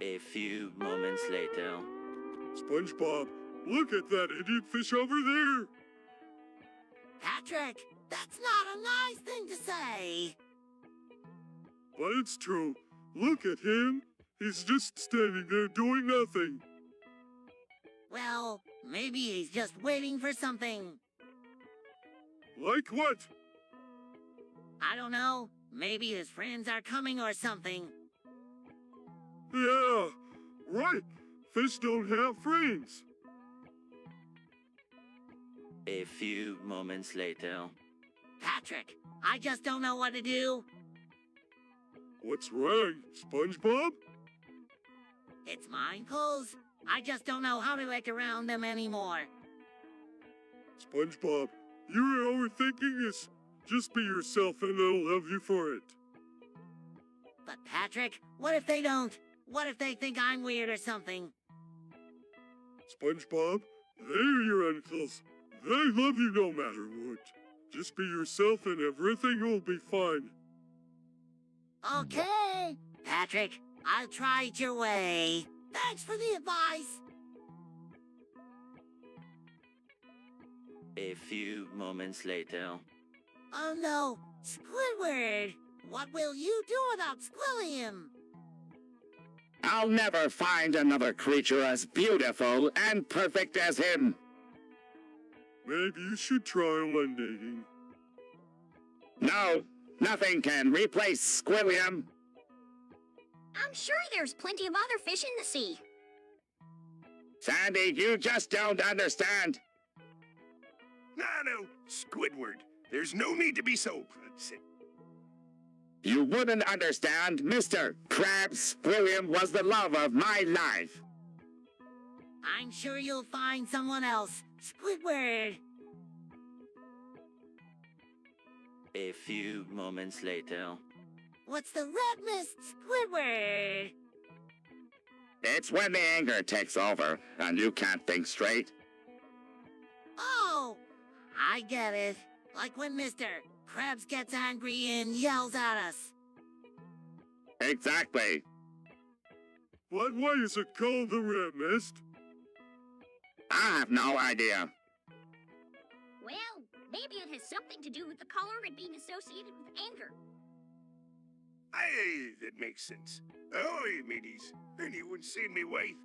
A few moments later. SpongeBob, look at that idiot fish over there. Patrick, that's not a nice thing to say. But it's true. Look at him. He's just standing there doing nothing. Well, maybe he's just waiting for something. Like what? I don't know. Maybe his friends are coming or something. Yeah, right. Fish don't have friends. A few moments later. Patrick, I just don't know what to do. What's wrong, SpongeBob? It's mind pulls. I just don't know how to act around them anymore. SpongeBob, you're overthinking this. Just be yourself and they'll love you for it. But Patrick, what if they don't? What if they think I'm weird or something? SpongeBob, they're your uncles. They love you no matter what. Just be yourself and everything will be fine. Okay. Patrick, I'll try it your way. Thanks for the advice. A few moments later. Oh no, Squidward! What will you do without Squilliam? I'll never find another creature as beautiful and perfect as him. Maybe you should try eliminating. No, nothing can replace Squilliam. I'm sure there's plenty of other fish in the sea. Sandy, you just don't understand. No, Squidward. There's no need to be so... You wouldn't understand. Mr. Krabs Squilliam was the love of my life. I'm sure you'll find someone else. Squidward! A few moments later. What's the red mist, Squidward? It's when the anger takes over and you can't think straight. Oh, I get it. Like when Mr. Krabs gets angry and yells at us. Exactly. But why is it called the Red Mist? I have no idea. Well, maybe it has something to do with the color and being associated with anger. Aye, that makes sense. Ahoy, mateys. Anyone seen me wife?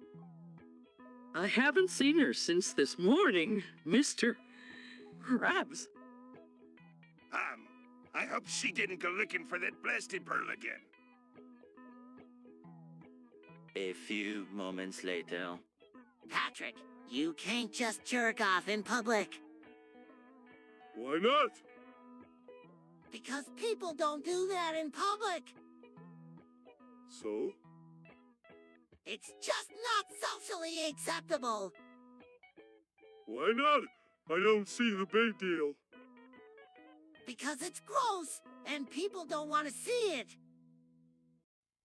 I haven't seen her since this morning, Mr. Krabs. I hope she didn't go looking for that blasted pearl again. A few moments later. Patrick, you can't just jerk off in public. Why not? Because people don't do that in public. So? It's just not socially acceptable. Why not? I don't see the big deal. Because it's gross, and people don't want to see it.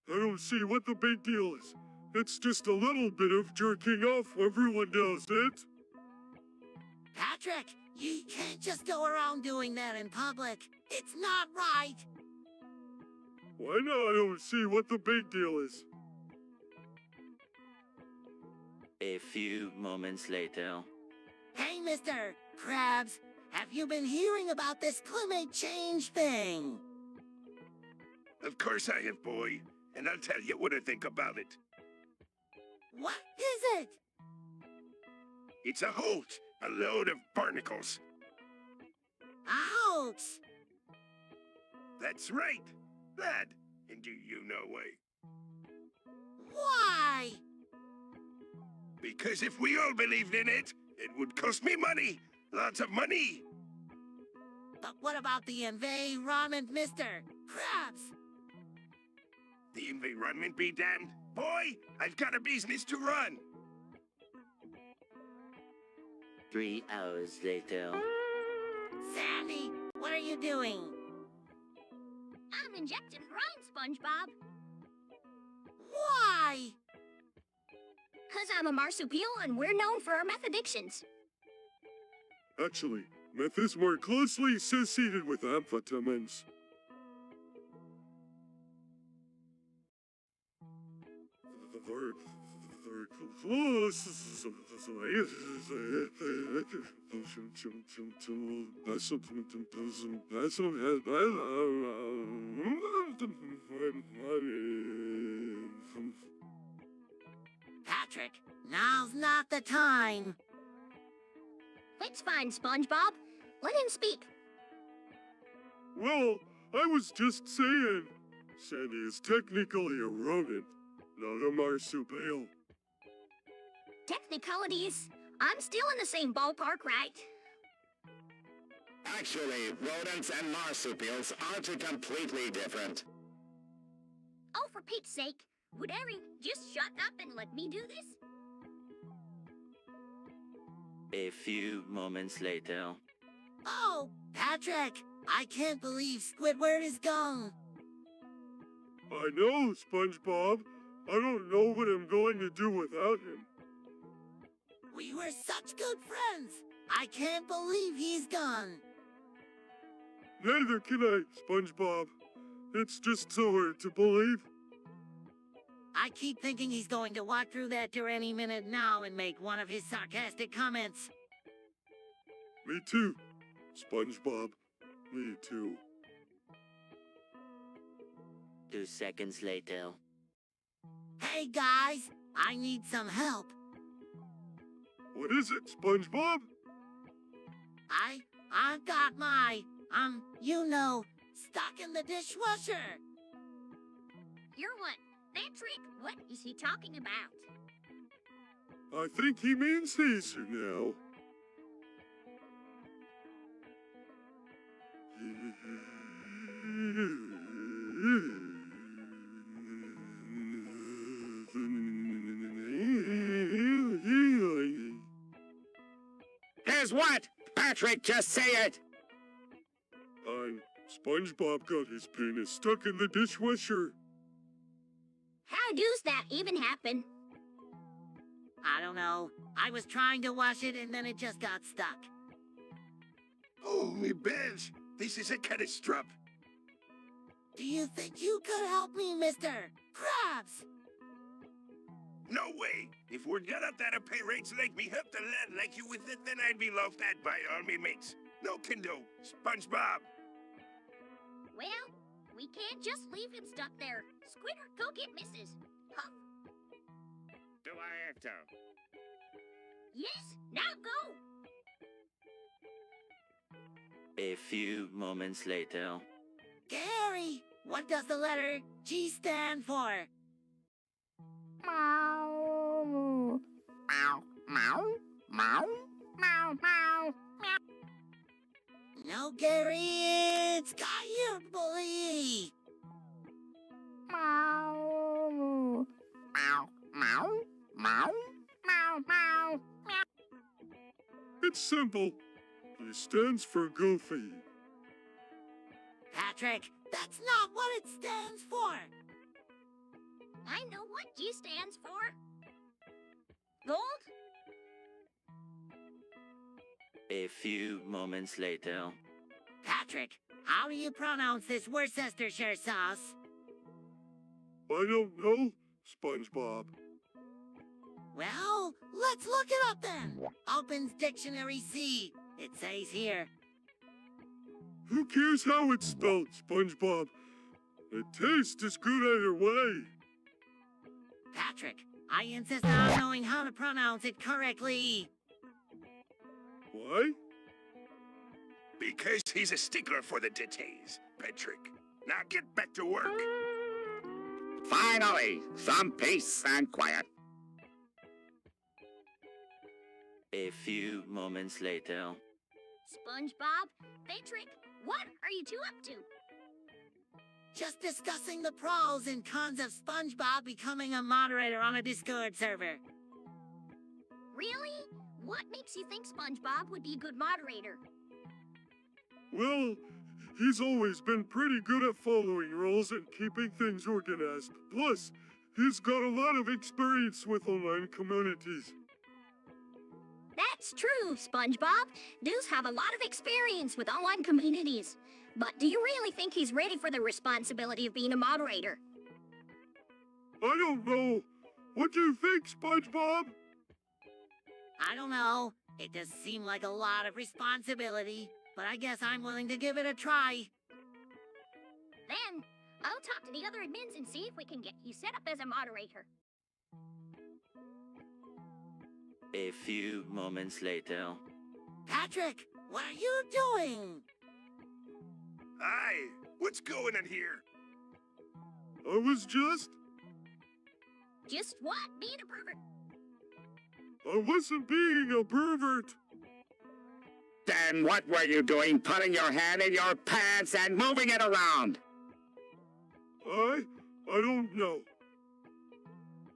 I don't see what the big deal is. It's just a little bit of jerking off. Everyone does it. Patrick, you can't just go around doing that in public. It's not right. Why not? I don't see what the big deal is. A few moments later. Hey, Mr. Krabs, have you been hearing about this climate change thing? Of course I have, boy. And I'll tell you what I think about it. What is it? It's a hoax. A load of barnacles. A hoax? That's right, lad. And do you know why? Why? Because if we all believed in it, it would cost me money. Lots of money. But what about the environment, Mr. Krabs? The environment be damned. Boy, I've got a business to run. 3 hours later. Sandy, what are you doing? I'm injecting brine, SpongeBob. Why? Because I'm a marsupial and we're known for our meth addictions. Actually, meth is more closely associated with amphetamines. Patrick, now's not the time. It's fine, SpongeBob. Let him speak. Well, I was just saying, Sandy is technically a rodent, not a marsupial. Technicalities. I'm still in the same ballpark, right? Actually, rodents and marsupials are two completely different. Oh, for Pete's sake, would Harry just shut up and let me do this? A few moments later. Oh, Patrick, I can't believe Squidward is gone. I know, SpongeBob. I don't know what I'm going to do without him. We were such good friends. I can't believe he's gone. Neither can I, SpongeBob. It's just so hard to believe. I keep thinking he's going to walk through that door any minute now and make one of his sarcastic comments. Me too, SpongeBob. Me too. 2 seconds later. Hey guys, I need some help. What is it, SpongeBob? I got my, you know, stuck in the dishwasher. You're what? Patrick, what is he talking about? I think he means Caesar now. Here's what? Patrick, just say it! SpongeBob got his penis stuck in the dishwasher. How does that even happen? I don't know. I was trying to wash it and then it just got stuck. Oh, me bench. This is a catastrophe. Do you think you could help me, Mr. Krabs? No way. If we're gonna that pay rates like me help the lad like you with it, then I'd be laughed at by all me mates. No can do. SpongeBob. Well, we can't just leave him stuck there. Squidward, go get Mrs. Huff. Do I have to? Yes, now go! A few moments later. Gary, what does the letter G stand for? Meow. Meow, meow, meow, meow, meow, meow. No, Gary, it's got your bully. Meow. Meow, meow, meow, meow, meow, meow. It's simple. He stands for Goofy. Patrick, that's not what it stands for. I know what G stands for. Gold? A few moments later. Patrick, how do you pronounce this Worcestershire sauce? I don't know, SpongeBob. Well, let's look it up then. Opens Dictionary C. It says here. Who cares how it's spelled, SpongeBob? It tastes as good either way. Patrick, I insist on knowing how to pronounce it correctly. Why? Because he's a stickler for the details, Patrick. Now get back to work. Finally, some peace and quiet. A few moments later. SpongeBob, Patrick, what are you two up to? Just discussing the pros and cons of SpongeBob becoming a moderator on a Discord server. Really? What makes you think SpongeBob would be a good moderator? Well, he's always been pretty good at following rules and keeping things organized. Plus, he's got a lot of experience with online communities. That's true, SpongeBob. Does have a lot of experience with online communities. But do you really think he's ready for the responsibility of being a moderator? I don't know. What do you think, SpongeBob? I don't know. It does seem like a lot of responsibility, but I guess I'm willing to give it a try. Then, I'll talk to the other admins and see if we can get you set up as a moderator. A few moments later. Patrick, what are you doing? Hi, what's going on here? I was just... Just what? Being a pervert? I wasn't being a pervert. Then what were you doing putting your hand in your pants and moving it around? I don't know.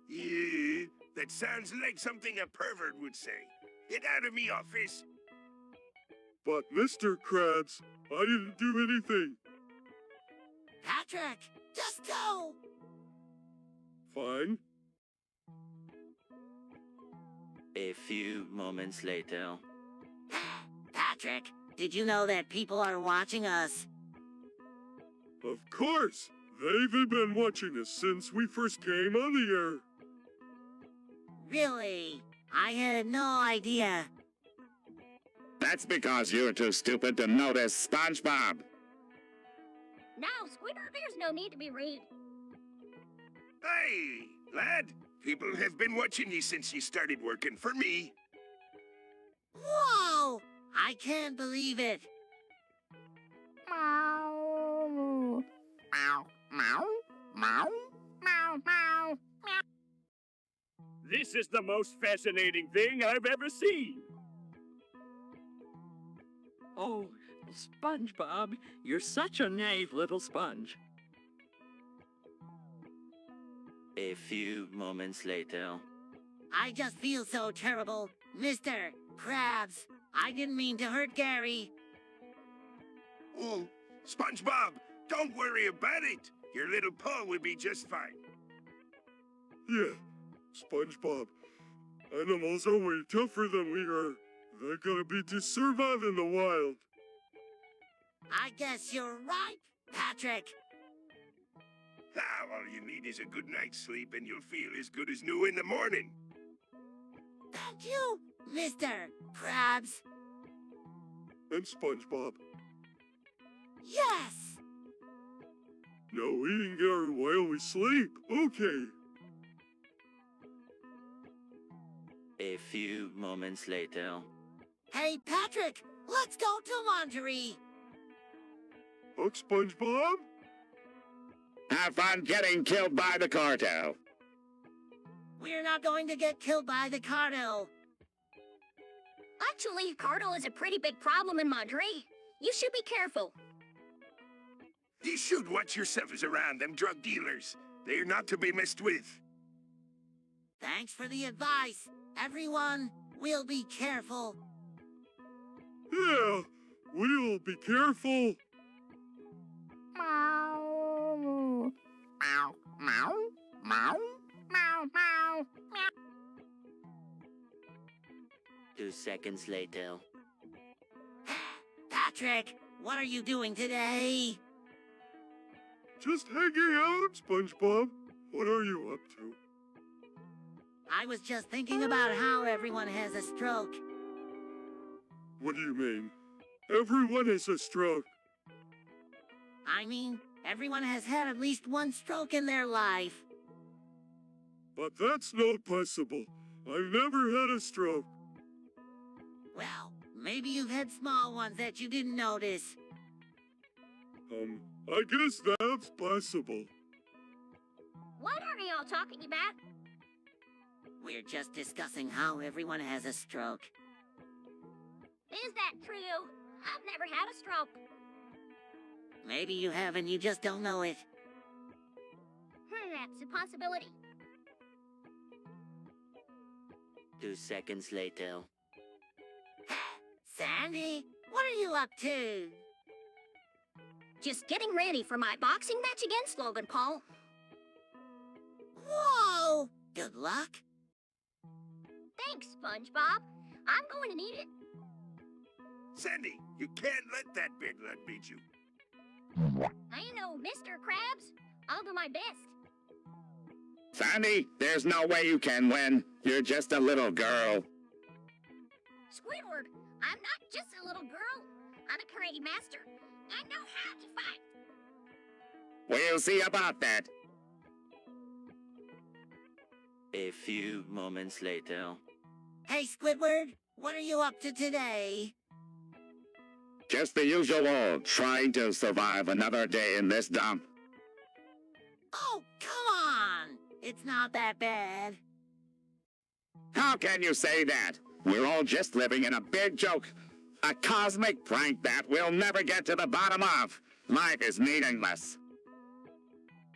Yeah, that sounds like something a pervert would say. Get out of me office. But Mr. Krabs, I didn't do anything. Patrick, just go! Fine. A few moments later. Patrick, did you know that people are watching us? Of course! They've been watching us since we first came on the air. Really? I had no idea. That's because you're too stupid to notice, SpongeBob. Now, Squidward, there's no need to be rude. Hey, lad. People have been watching you since you started working for me. Whoa! I can't believe it. Meow. Meow. Meow. Meow. Meow. Meow. This is the most fascinating thing I've ever seen. Oh, SpongeBob, you're such a naive little sponge. A few moments later. I just feel so terrible. Mr. Krabs, I didn't mean to hurt Gary. Oh, SpongeBob, don't worry about it. Your little paw will be just fine. Yeah, SpongeBob. Animals are way tougher than we are. They're gonna be to survive in the wild. I guess you're right, Patrick. All you need is a good night's sleep and you'll feel as good as new in the morning. Thank you, Mr. Krabs. And SpongeBob. Yes! No eating Gary while we sleep. Okay. A few moments later. Hey, Patrick, let's go to laundry. Look, SpongeBob? Have fun getting killed by the cartel. We're not going to get killed by the cartel. Actually, cartel is a pretty big problem in Monterey. You should be careful. You should watch yourselves around them drug dealers. They're not to be messed with. Thanks for the advice. Everyone, we'll be careful. Yeah, we'll be careful. Meow. Meow. Meow. Meow. Meow. Meow. 2 seconds later. Patrick, what are you doing today? Just hanging out, SpongeBob. What are you up to? I was just thinking about how everyone has a stroke. What do you mean? Everyone has a stroke. I mean, everyone has had at least one stroke in their life. But that's not possible. I've never had a stroke. Well, maybe you've had small ones that you didn't notice. I guess that's possible. What are y'all talking about? We're just discussing how everyone has a stroke. Is that true? I've never had a stroke. Maybe you have and you just don't know it. That's a possibility. 2 seconds later. Sandy, what are you up to? Just getting ready for my boxing match against Logan Paul. Whoa! Good luck. Thanks, SpongeBob. I'm going to need it. Sandy, you can't let that big lad beat you. I know, Mr. Krabs. I'll do my best. Sandy, there's no way you can win. You're just a little girl. Squidward, I'm not just a little girl. I'm a karate master. I know how to fight. We'll see about that. A few moments later. Hey, Squidward, what are you up to today? Just the usual, trying to survive another day in this dump. Oh, come on! It's not that bad. How can you say that? We're all just living in a big joke. A cosmic prank that we'll never get to the bottom of. Life is meaningless.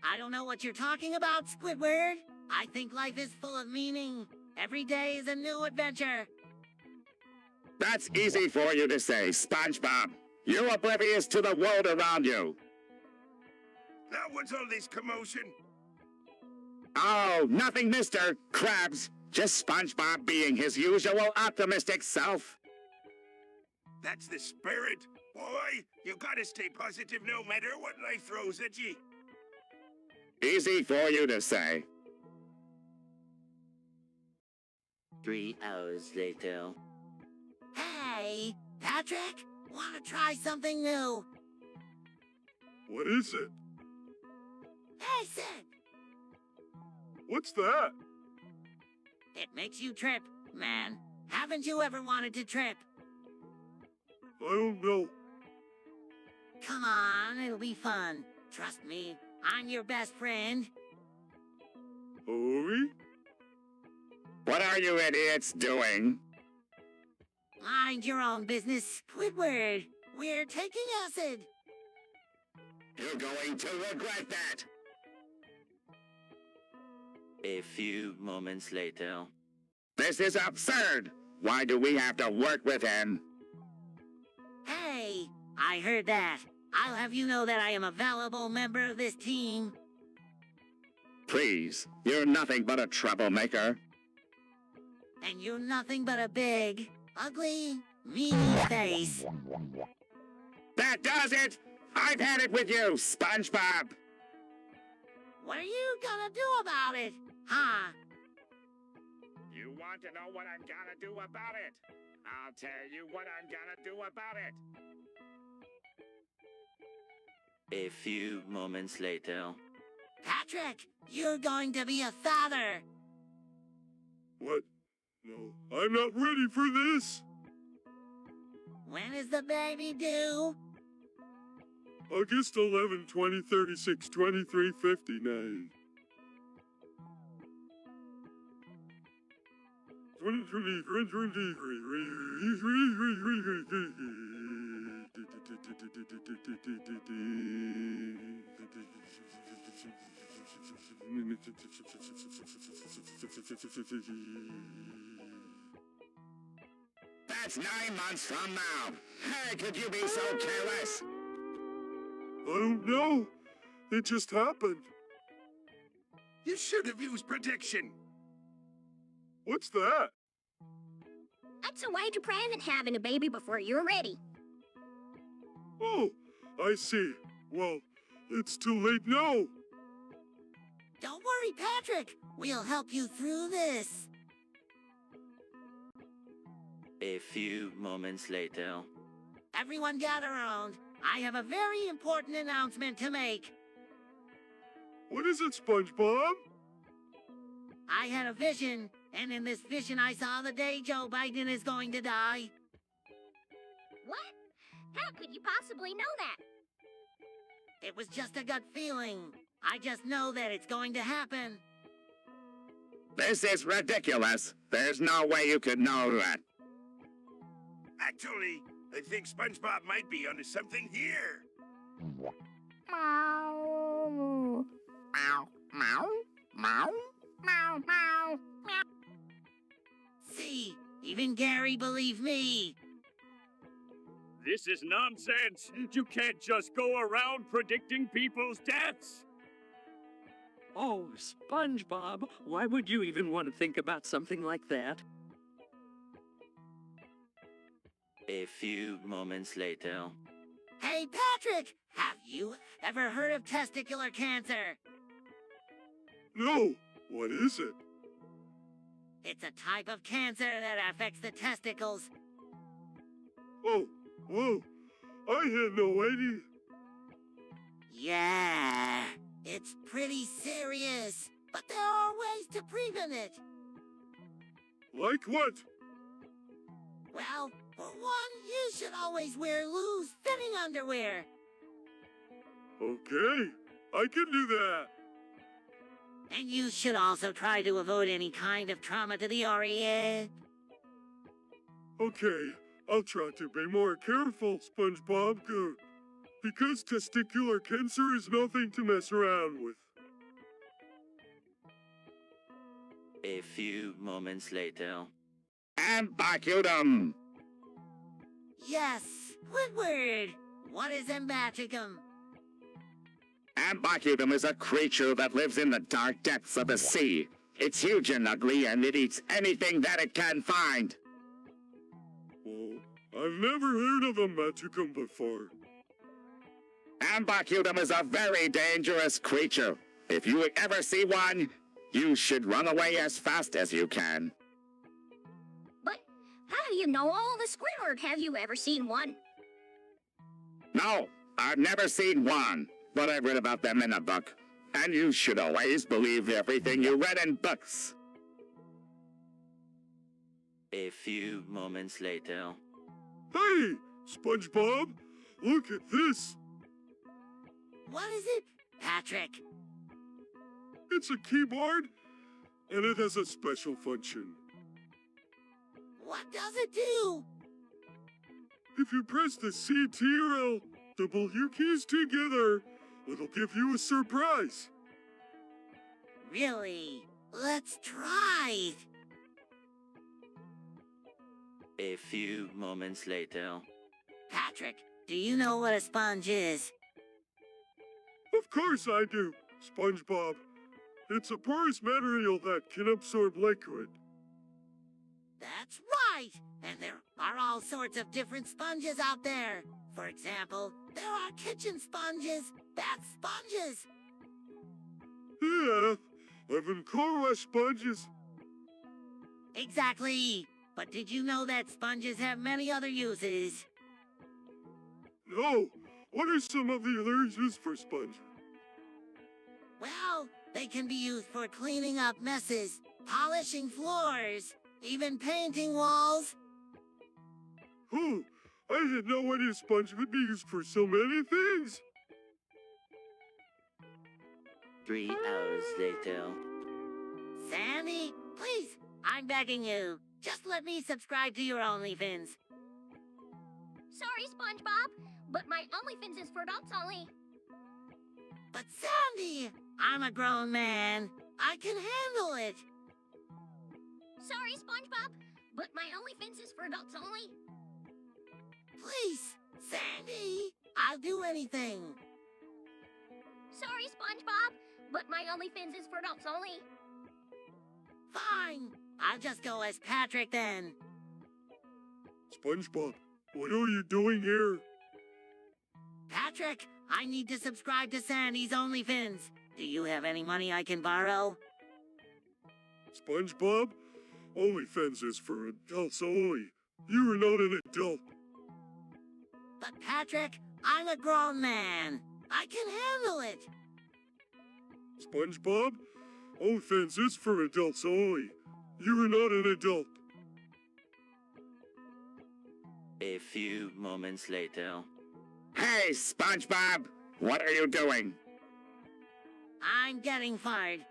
I don't know what you're talking about, Squidward. I think life is full of meaning. Every day is a new adventure. That's easy for you to say, SpongeBob. You're oblivious to the world around you. Now what's all this commotion? Oh, nothing, Mr. Krabs. Just SpongeBob being his usual optimistic self. That's the spirit. Boy, you gotta stay positive no matter what life throws at you. Easy for you to say. 3 hours later. Hey, Patrick, want to try something new? What is it? Acid! What's that? It makes you trip, man. Haven't you ever wanted to trip? I don't know. Come on, it'll be fun. Trust me, I'm your best friend. Hurry? What are you idiots doing? Mind your own business, Squidward. We're taking acid. You're going to regret that. A few moments later. This is absurd. Why do we have to work with him? Hey, I heard that. I'll have you know that I am a valuable member of this team. Please, you're nothing but a troublemaker. And you're nothing but a big, ugly, mean face. That does it! I've had it with you, SpongeBob! What are you gonna do about it, huh? You want to know what I'm gonna do about it? I'll tell you what I'm gonna do about it. A few moments later. Patrick, you're going to be a father. What? No, I'm not ready for this. When is the baby due? August 11, 2036, 2359. 2023. That's 9 months from now. How could you be so careless? I don't know. It just happened. You should have used protection. What's that? That's a way to prevent having a baby before you're ready. Oh, I see. Well, it's too late now. Don't worry, Patrick. We'll help you through this. A few moments later. Everyone gather around. I have a very important announcement to make. What is it, SpongeBob? I had a vision, and in this vision I saw the day Joe Biden is going to die. What? How could you possibly know that? It was just a gut feeling. I just know that it's going to happen. This is ridiculous. There's no way you could know that. Actually, I think SpongeBob might be onto something here. Meow. Meow. Meow. Meow. Meow. Meow. Meow. See, even Gary believed me. This is nonsense. You can't just go around predicting people's deaths. Oh, SpongeBob, why would you even want to think about something like that? A few moments later. Hey, Patrick, have you ever heard of testicular cancer? No, what is it? It's a type of cancer that affects the testicles. Oh, whoa, I had no idea. Yeah, it's pretty serious, but there are ways to prevent it. Like what? Well, for one, you should always wear loose-fitting underwear. Okay, I can do that. And you should also try to avoid any kind of trauma to the area. Okay, I'll try to be more careful, SpongeBob. Good. Because testicular cancer is nothing to mess around with. A few moments later. Ambacutum! Yes, Squidward. What is Ambatricum? Ambacutum is a creature that lives in the dark depths of the sea. It's huge and ugly, and it eats anything that it can find. Oh, I've never heard of a Maticum before. Ambacutum is a very dangerous creature. If you ever see one, you should run away as fast as you can. But how do you know all the Squidward? Have you ever seen one? No, I've never seen one, but I've read about them in a book. And you should always believe everything you read in books. A few moments later. Hey, SpongeBob, look at this. What is it, Patrick? It's a keyboard, and it has a special function. What does it do? If you press the C, T, or L, W keys together, it'll give you a surprise. Really? Let's try. A few moments later. Patrick, do you know what a sponge is? Of course I do, SpongeBob. It's a porous material that can absorb liquid. That's right! And there are all sorts of different sponges out there. For example, there are kitchen sponges, bath sponges. Yeah, even car wash sponges. Exactly. But did you know that sponges have many other uses? No, what are some of the other uses for sponges? Well, they can be used for cleaning up messes, polishing floors, even painting walls. Oh, I had no idea sponge could be used for so many things. 3 hours later. Sandy, please, I'm begging you. Just let me subscribe to your OnlyFans. Sorry, SpongeBob, but my OnlyFans is for adults only. But Sandy, I'm a grown man. I can handle it. Sorry, SpongeBob, but my OnlyFans is for adults only. Please, Sandy, I'll do anything. Sorry, SpongeBob, but my OnlyFans is for adults only. Fine, I'll just go as Patrick then. SpongeBob, what are you doing here? Patrick, I need to subscribe to Sandy's OnlyFans. Do you have any money I can borrow? SpongeBob, OnlyFans is for adults only. You are not an adult. But Patrick, I'm a grown man. I can handle it. SpongeBob, OnlyFans is for adults only. You are not an adult. A few moments later. Hey, SpongeBob! What are you doing? I'm getting fired.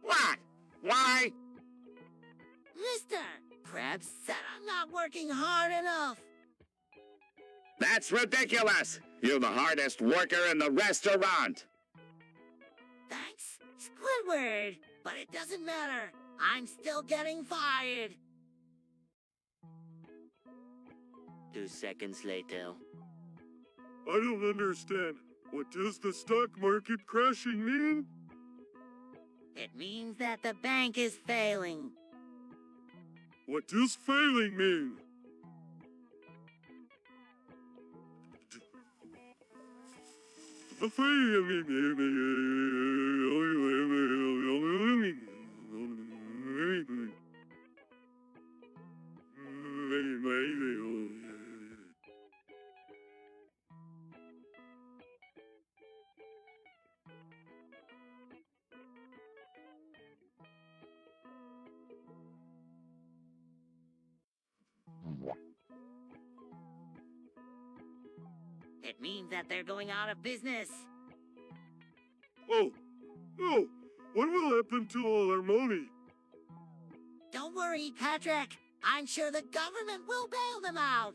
What? Why? Mr. Krabs said I'm not working hard enough. That's ridiculous! You're the hardest worker in the restaurant! Thanks, Squidward. But it doesn't matter. I'm still getting fired. 2 seconds later. I don't understand. What does the stock market crashing mean? It means that the bank is failing. What does failing mean? It means that they're going out of business. Oh, what will happen to all our money? Don't worry, Patrick. I'm sure the government will bail them out.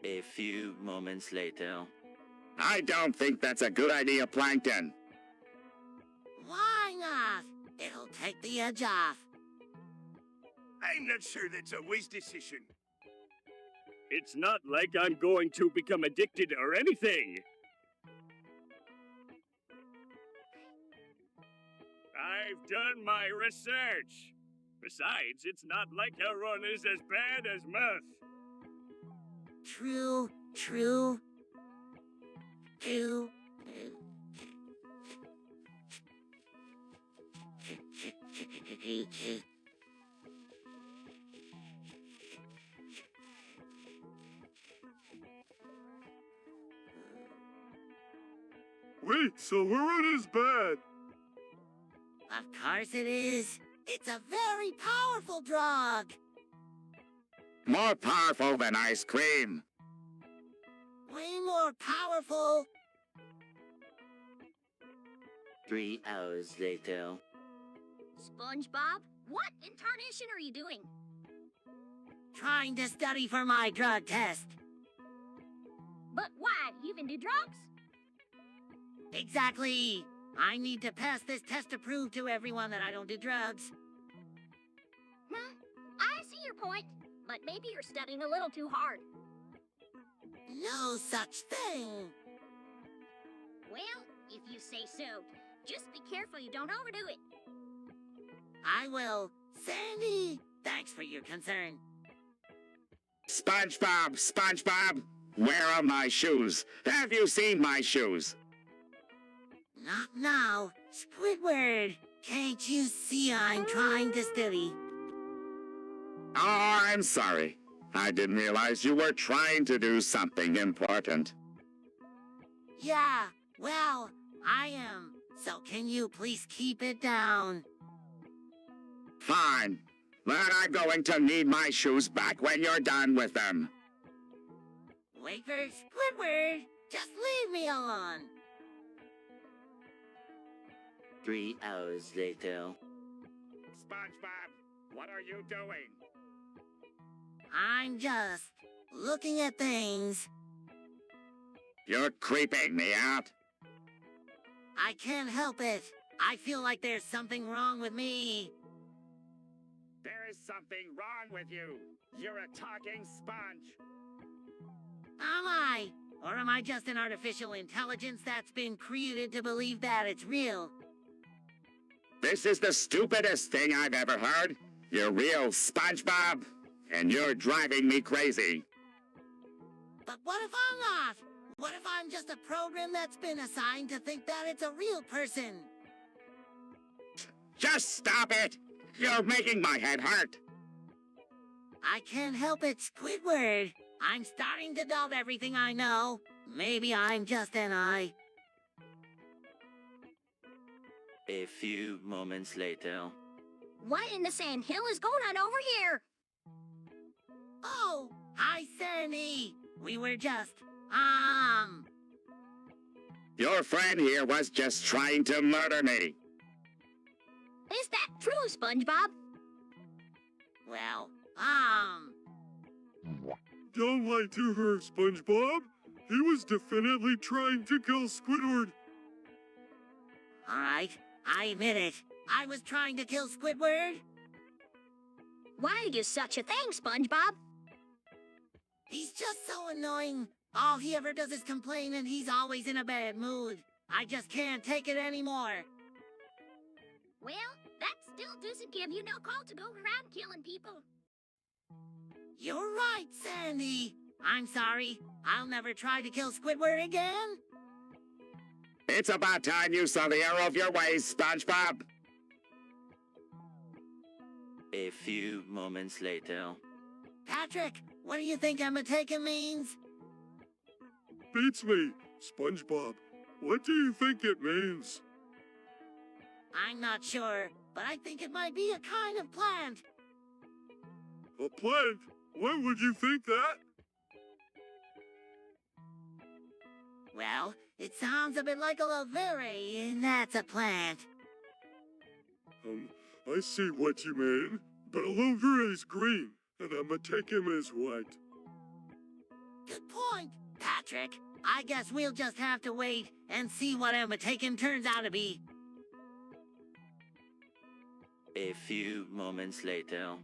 A few moments later. I don't think that's a good idea, Plankton. Why not? It'll take the edge off. I'm not sure that's a wise decision. It's not like I'm going to become addicted or anything. I've done my research. Besides, it's not like heroin is as bad as meth. True. Wait, so heroin is bad? Of course it is. It's a very powerful drug. More powerful than ice cream. Way more powerful. 3 hours later. SpongeBob, what in tarnation are you doing? Trying to study for my drug test. But why? You even do drugs? Exactly. I need to pass this test to prove to everyone that I don't do drugs. I see your point, but maybe you're studying a little too hard. No such thing. Well, if you say so, just be careful you don't overdo it. I will. Sandy, thanks for your concern. SpongeBob, where are my shoes? Have you seen my shoes? Not now. Squidward, can't you see I'm trying to study? Oh, I'm sorry. I didn't realize you were trying to do something important. Yeah, well, I am. So can you please keep it down? Fine. But I'm going to need my shoes back when you're done with them. Wait for Squidward. Just leave me alone. 3 hours later. SpongeBob, what are you doing? I'm just looking at things. You're creeping me out. I can't help it. I feel like there's something wrong with me. There is something wrong with you. You're a talking sponge. Am I? Or am I just an artificial intelligence that's been created to believe that it's real? This is the stupidest thing I've ever heard. You're real, SpongeBob, and you're driving me crazy. But what if I'm not? What if I'm just a program that's been assigned to think that it's a real person? Just stop it! You're making my head hurt. I can't help it, Squidward. I'm starting to doubt everything I know. Maybe I'm just an eye. A few moments later. What in the sand hill is going on over here? Oh, hi, Sandy. We were just, Your friend here was just trying to murder me. Is that true, SpongeBob? Well, Don't lie to her, SpongeBob. He was definitely trying to kill Squidward. alright, I admit it. I was trying to kill Squidward. Why do such a thing, SpongeBob? He's just so annoying. All he ever does is complain and he's always in a bad mood. I just can't take it anymore. Well, that still doesn't give you no call to go around killing people. You're right, Sandy. I'm sorry. I'll never try to kill Squidward again. It's about time you saw the error of your ways, SpongeBob. A few moments later. Patrick, what do you think Emma Taken means? Beats me. SpongeBob, what do you think it means? I'm not sure, but I think it might be a kind of plant. A plant? What would you think that? Well, it sounds a bit like aloe vera, and that's a plant. I see what you mean. But aloe vera is green, and Emma Taken is white. Good point, Patrick. I guess we'll just have to wait and see what Emma Taken turns out to be. A few moments later.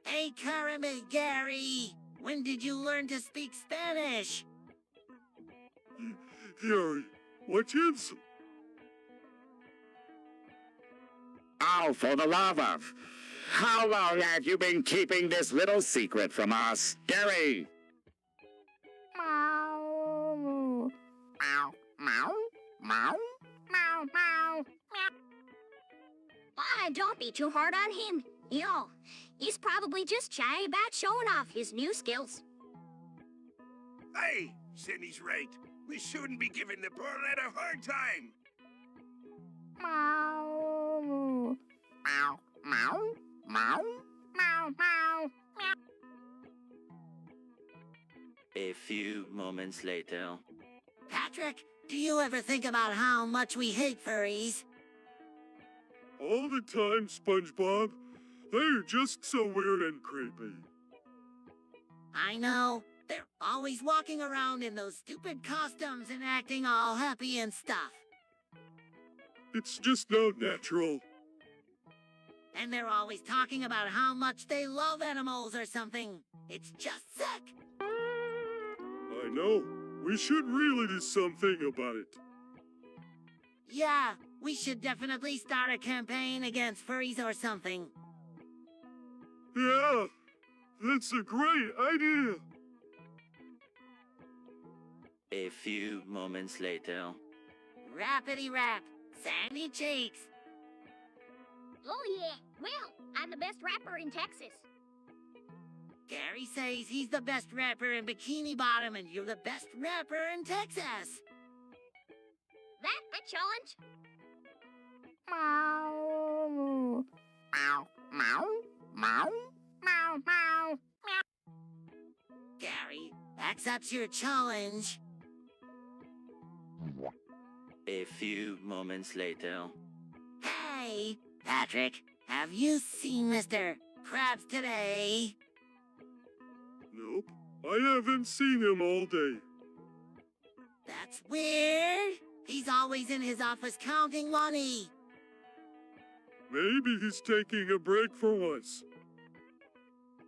Hey, Carame Gary! When did you learn to speak Spanish? Gary, what is... Oh, for the love of... How long have you been keeping this little secret from us, Gary? Meow. Meow, meow, meow, meow, meow. Why, don't be too hard on him. He's probably just shy about showing off his new skills. Hey, Cindy's right. We shouldn't be giving the poor lad a hard time. Meow. Meow, meow, meow, meow, meow. A few moments later. Patrick, do you ever think about how much we hate furries? All the time, SpongeBob. They're just so weird and creepy. I know. They're always walking around in those stupid costumes and acting all happy and stuff. It's just not natural. And they're always talking about how much they love animals or something. It's just sick. I know. We should really do something about it. Yeah, we should definitely start a campaign against furries or something. Yeah, that's a great idea. A few moments later. Rappity rap, Sandy Cheeks. Oh yeah, well, I'm the best rapper in Texas. Gary says he's the best rapper in Bikini Bottom and you're the best rapper in Texas. That a challenge? Meow, meow, meow, meow, meow, meow. Gary, accepts your challenge. A few moments later. Hey, Patrick, have you seen Mr. Krabs today? Nope, I haven't seen him all day. That's weird. He's always in his office counting money. Maybe he's taking a break for once.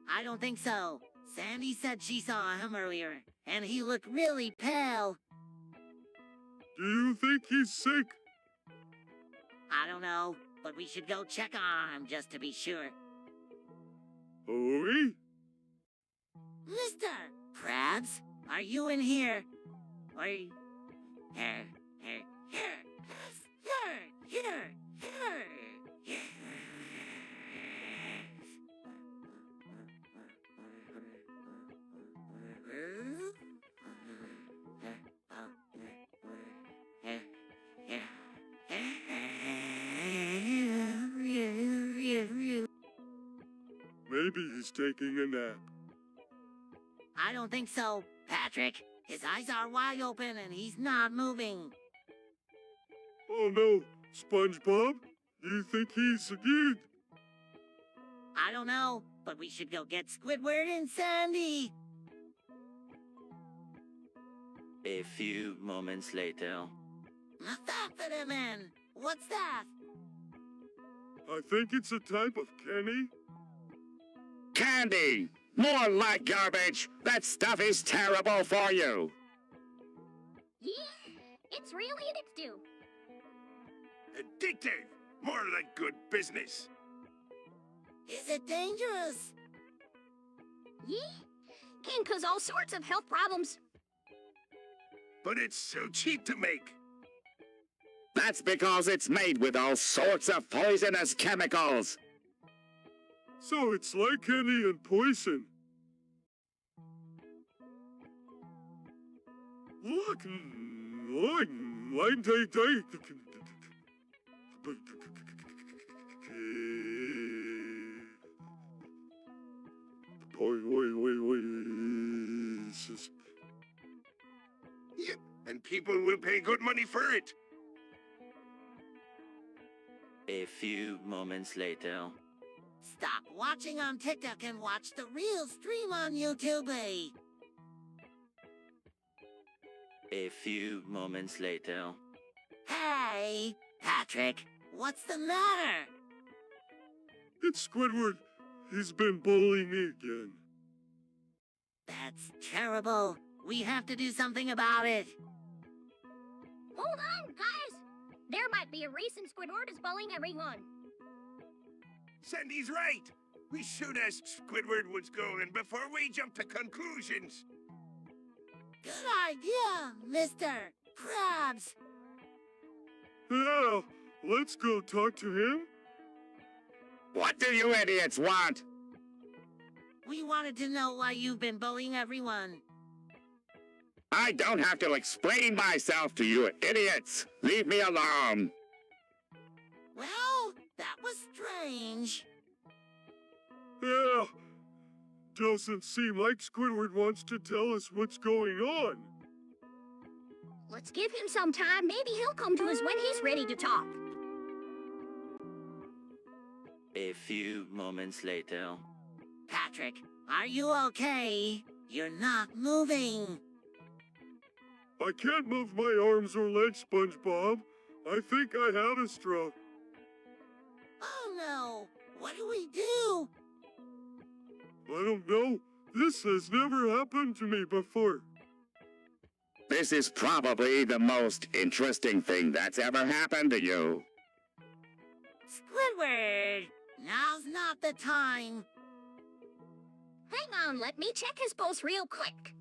I don't think so. Sandy said she saw him earlier, and he looked really pale. Do you think he's sick? I don't know, but we should go check on him just to be sure. Oui? Mr. Krabs, are you in here? Or... Here. Maybe he's taking a nap. I don't think so, Patrick. His eyes are wide open and he's not moving. Oh no, SpongeBob, you think he's good? I don't know, but we should go get Squidward and Sandy. A few moments later. Methamphetamine! What's that? I think it's a type of candy. Candy! More like garbage! That stuff is terrible for you! Yeah, it's really addictive. Addictive! More like good business. Is it dangerous? Yeah, can cause all sorts of health problems. But it's so cheap to make. That's because it's made with all sorts of poisonous chemicals. So it's like candy and poison. Look, Yep, and people will pay good money for it. A few moments later. Stop watching on TikTok and watch the real stream on YouTube. A few moments later. Hey, Patrick, what's the matter? It's Squidward. He's been bullying me again. That's terrible. We have to do something about it. Hold on, guys. There might be a reason Squidward is bullying everyone. Sandy's right. We should ask Squidward what's going before we jump to conclusions. Good idea, Mr. Krabs. Yeah, let's go talk to him. What do you idiots want? We wanted to know why you've been bullying everyone. I don't have to explain myself to you idiots. Leave me alone. Well, that was strange. Yeah, doesn't seem like Squidward wants to tell us what's going on. Let's give him some time. Maybe he'll come to us when he's ready to talk. A few moments later. Patrick, are you okay? You're not moving. I can't move my arms or legs, SpongeBob. I think I had a stroke. Oh no! What do we do? I don't know. This has never happened to me before. This is probably the most interesting thing that's ever happened to you. Squidward, now's not the time. Hang on, let me check his pulse real quick.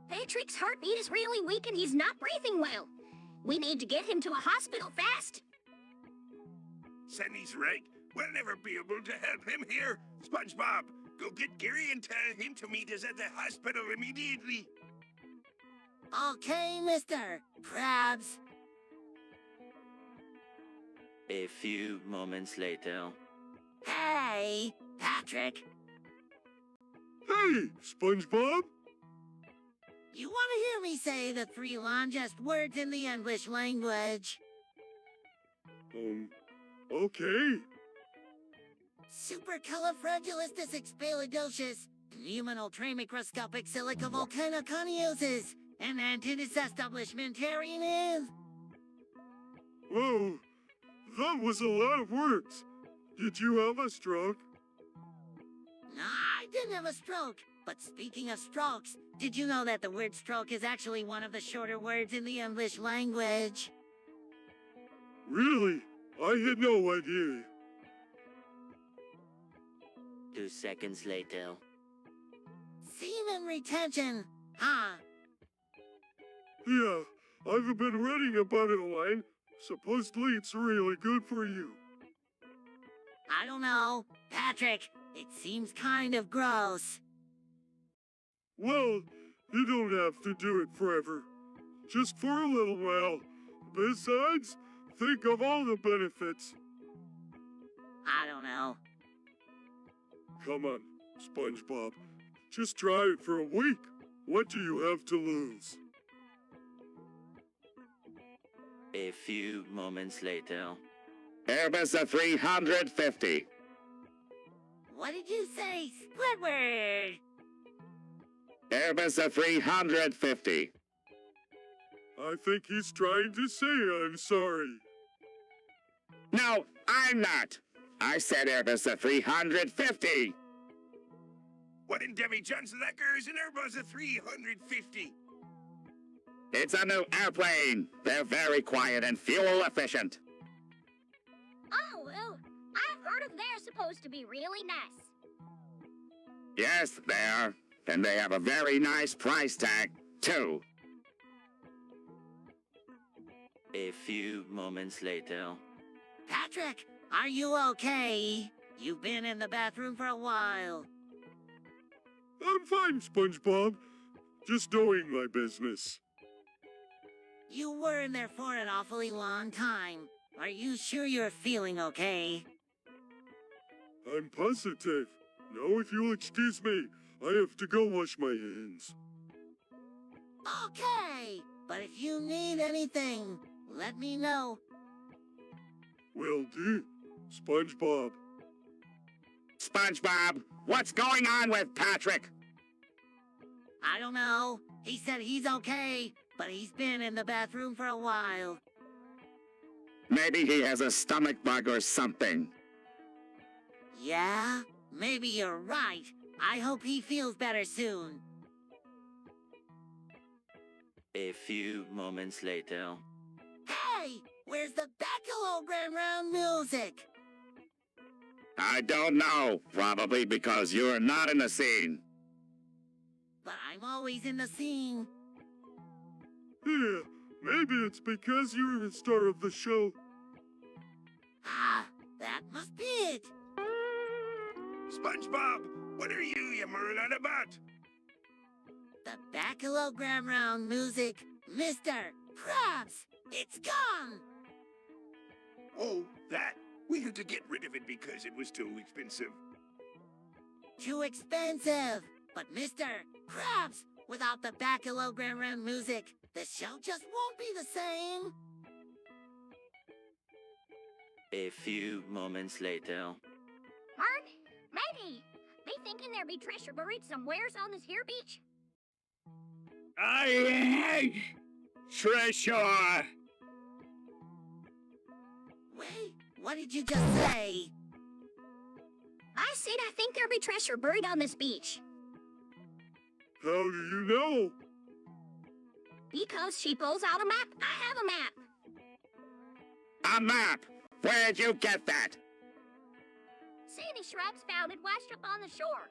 Patrick's heartbeat is really weak and he's not breathing well. We need to get him to a hospital fast. Sandy's right. We'll never be able to help him here. SpongeBob, go get Gary and tell him to meet us at the hospital immediately. Okay, Mr. Krabs. A few moments later. Hey, Patrick. Hey, SpongeBob. You want to hear me say the three longest words in the English language? Okay. Supercalifragilisticexpialidocious, pneumonotremicroscopic silicovolcanoconiosis, and antiestablishmentarianism. Whoa, that was a lot of words. Did you have a stroke? No, I didn't have a stroke. But speaking of strokes, did you know that the word stroke is actually one of the shorter words in the English language? Really? I had no idea. 2 seconds later. Semen retention, huh? Yeah, I've been reading about it online. Supposedly it's really good for you. I don't know. Patrick, it seems kind of gross. Well, you don't have to do it forever. Just for a little while. Besides, think of all the benefits. I don't know. Come on, SpongeBob. Just try it for a week. What do you have to lose? A few moments later. Airbus a 350. What did you say, Squidward? Airbus a 350. I think he's trying to say I'm sorry. No, I'm not. I said Airbus a 350. What in Demi Johnson Lecker is an Airbus a 350? It's a new airplane. They're very quiet and fuel efficient. Oh, well, I've heard of they're supposed to be really nice. Yes, they are. And they have a very nice price tag, too. A few moments later. Patrick, are you okay? You've been in the bathroom for a while. I'm fine, SpongeBob. Just doing my business. You were in there for an awfully long time. Are you sure you're feeling okay? I'm positive. Now, if you'll excuse me, I have to go wash my hands. Okay, but if you need anything, let me know. Will do. SpongeBob. SpongeBob, what's going on with Patrick? I don't know. He said he's okay, but he's been in the bathroom for a while. Maybe he has a stomach bug or something. Yeah, maybe you're right. I hope he feels better soon. A few moments later. Hey, where's the Bacalogram round music? I don't know. Probably because you're not in the scene. But I'm always in the scene. Yeah, maybe it's because you're the star of the show. Ah, that must be it. SpongeBob, what are you yammering on about? The Bacalogram round music, Mr. Krabs, it's gone. Oh, that. We had to get rid of it because it was too expensive. Too expensive. But Mr. Krabs, without the Bacalogram round music, the show just won't be the same. A few moments later. Mark, maybe. They thinking there be treasure buried somewheres on this here beach? I hate treasure. Wait, what did you just say? I said I think there be treasure buried on this beach. How do you know? Because she pulls out a map. I have a map. A map? Where'd you get that? Sandy Shrugs found it washed up on the shore.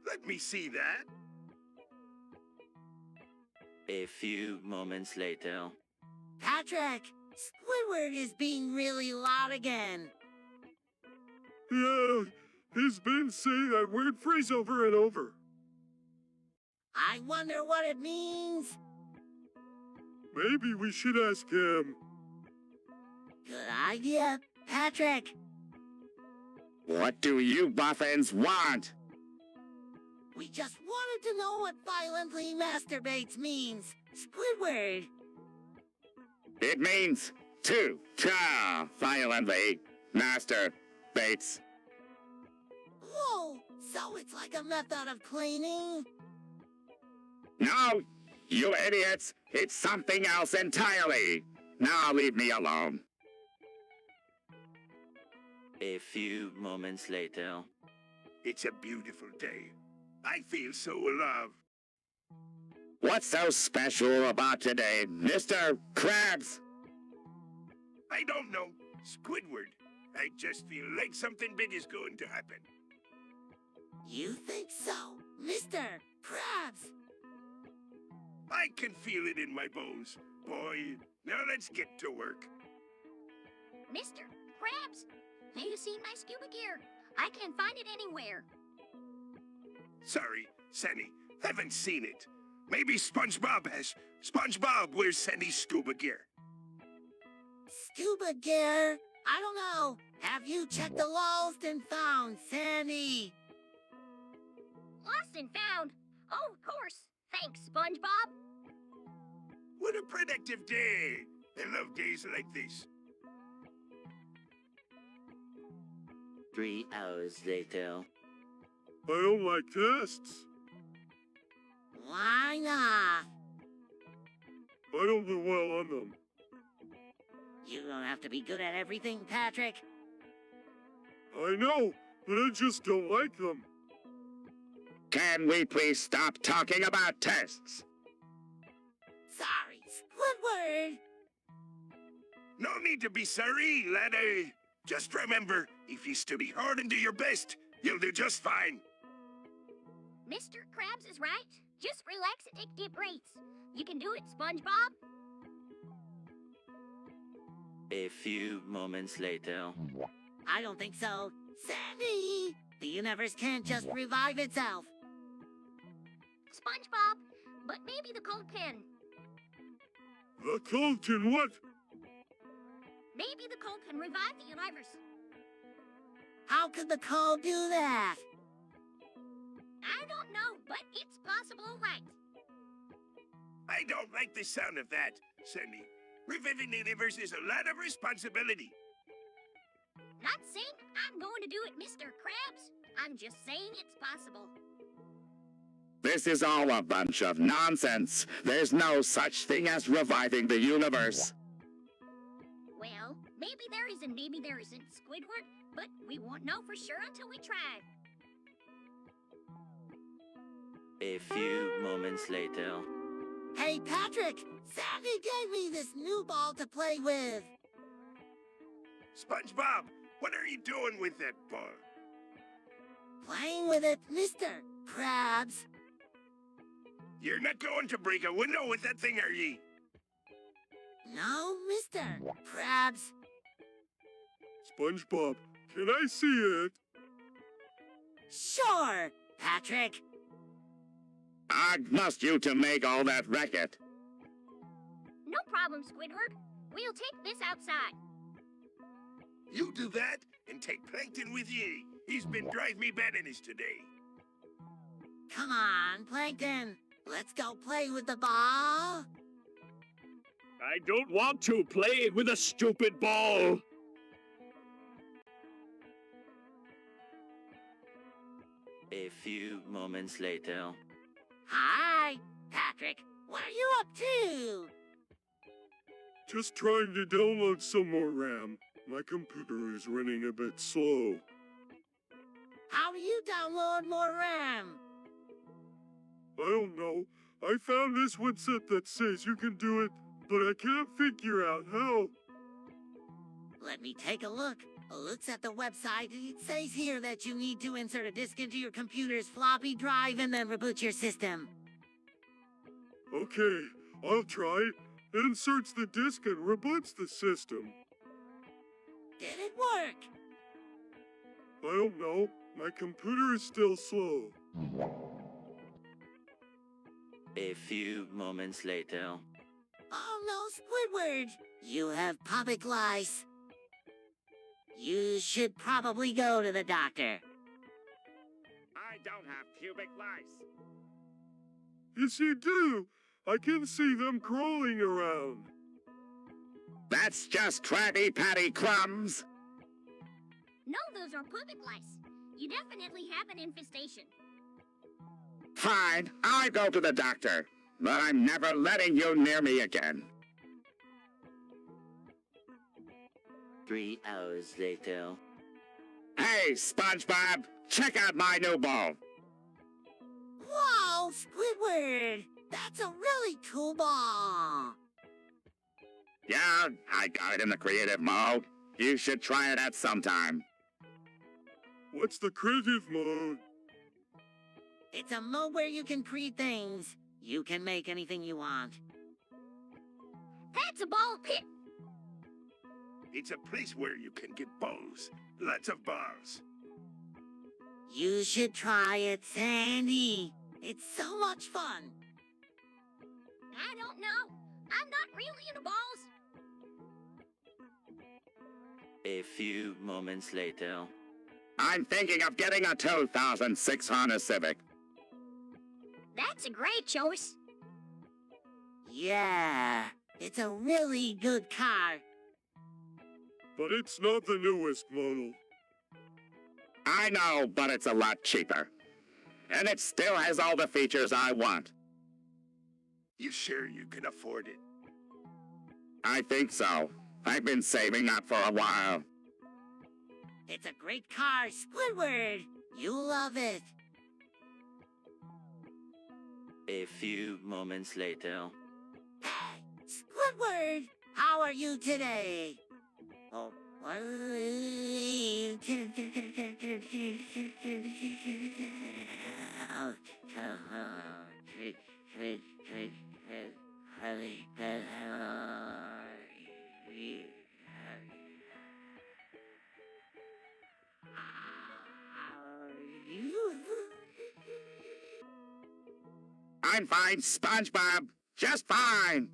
Let me see that. A few moments later. Patrick, Squidward is being really loud again. Yeah, he's been saying that weird phrase over and over. I wonder what it means. Maybe we should ask him. Good idea, Patrick. What do you buffins want? We just wanted to know what violently masturbates means. Squidward. It means to violently master baits. Whoa, so it's like a method of cleaning? No, you idiots! It's something else entirely. Now leave me alone. A few moments later. It's a beautiful day. I feel so alive. What's so special about today, Mr. Krabs? I don't know. Squidward. I just feel like something big is going to happen. You think so, Mr. Krabs? I can feel it in my bones. Boy, now let's get to work. Mr. Krabs, have you seen my scuba gear? I can't find it anywhere. Sorry, Sandy. Haven't seen it. Maybe SpongeBob has. SpongeBob, where's Sandy's scuba gear? Scuba gear? I don't know. Have you checked the lost and found, Sandy? Lost and found? Oh, of course. Thanks, SpongeBob. What a productive day. I love days like this. 3 hours later. I don't like tests. Why not? I don't do well on them. You don't have to be good at everything, Patrick. I know, but I just don't like them. Can we please stop talking about tests? Sorry, Squidward. No need to be sorry, laddie. Just remember, if you study hard and do your best, you'll do just fine. Mr. Krabs is right. Just relax and take deep breaths. You can do it, SpongeBob. A few moments later. I don't think so. Sandy! The universe can't just revive itself. SpongeBob, but maybe the cold pen. The cold can what? Maybe the cold can revive the universe. How could the cold do that? I don't know, but it's possible, right? I don't like the sound of that, Sandy. Reviving the universe is a lot of responsibility. Not saying I'm going to do it, Mr. Krabs. I'm just saying it's possible. This is all a bunch of nonsense. There's no such thing as reviving the universe. Well, maybe there is and maybe there isn't, Squidward, but we won't know for sure until we try. A few moments later. Hey, Patrick! Sandy gave me this new ball to play with. SpongeBob, what are you doing with that ball? Playing with it, Mr. Krabs. You're not going to break a window with that thing, are ye? No, Mr. Krabs. SpongeBob, can I see it? Sure, Patrick. I must you to make all that racket. No problem, Squidward. We'll take this outside. You do that and take Plankton with ye. He's been drive me bananas today. Come on, Plankton. Let's go play with the ball. I don't want to play with a stupid ball. A few moments later. Hi, Patrick. What are you up to? Just trying to download some more RAM. My computer is running a bit slow. How do you download more RAM? I don't know. I found this website that says you can do it, but I can't figure out how. Let me take a look. Looks at the website. It says here that you need to insert a disk into your computer's floppy drive and then reboot your system. Okay, I'll try. It inserts the disk and reboots the system. Did it work? I don't know. My computer is still slow. A few moments later. Oh no, Squidward! You have pubic lice. You should probably go to the doctor. I don't have pubic lice. Yes, you do. I can see them crawling around. That's just Krabby Patty crumbs. No, those are pubic lice. You definitely have an infestation. Fine, I'll go to the doctor. But I'm never letting you near me again. 3 hours later. Hey, SpongeBob, check out my new ball. Whoa, Squidward! That's a really cool ball. Yeah, I got it in the creative mode. You should try it at some time. What's the creative mode? It's a mode where you can create things. You can make anything you want. That's a ball pit. It's a place where you can get balls. Lots of balls. You should try it, Sandy. It's so much fun. I don't know. I'm not really into balls. A few moments later. I'm thinking of getting a 2006 Honda Civic. That's a great choice. Yeah, It's a really good car. But it's not the newest model. I know, but it's a lot cheaper. And it still has all the features I want. You sure you can afford it? I think so. I've been saving up for a while. It's a great car, Squidward. You'll love it. A few moments later. Squidward, how are you today? Oh, I'm fine, SpongeBob. Just fine.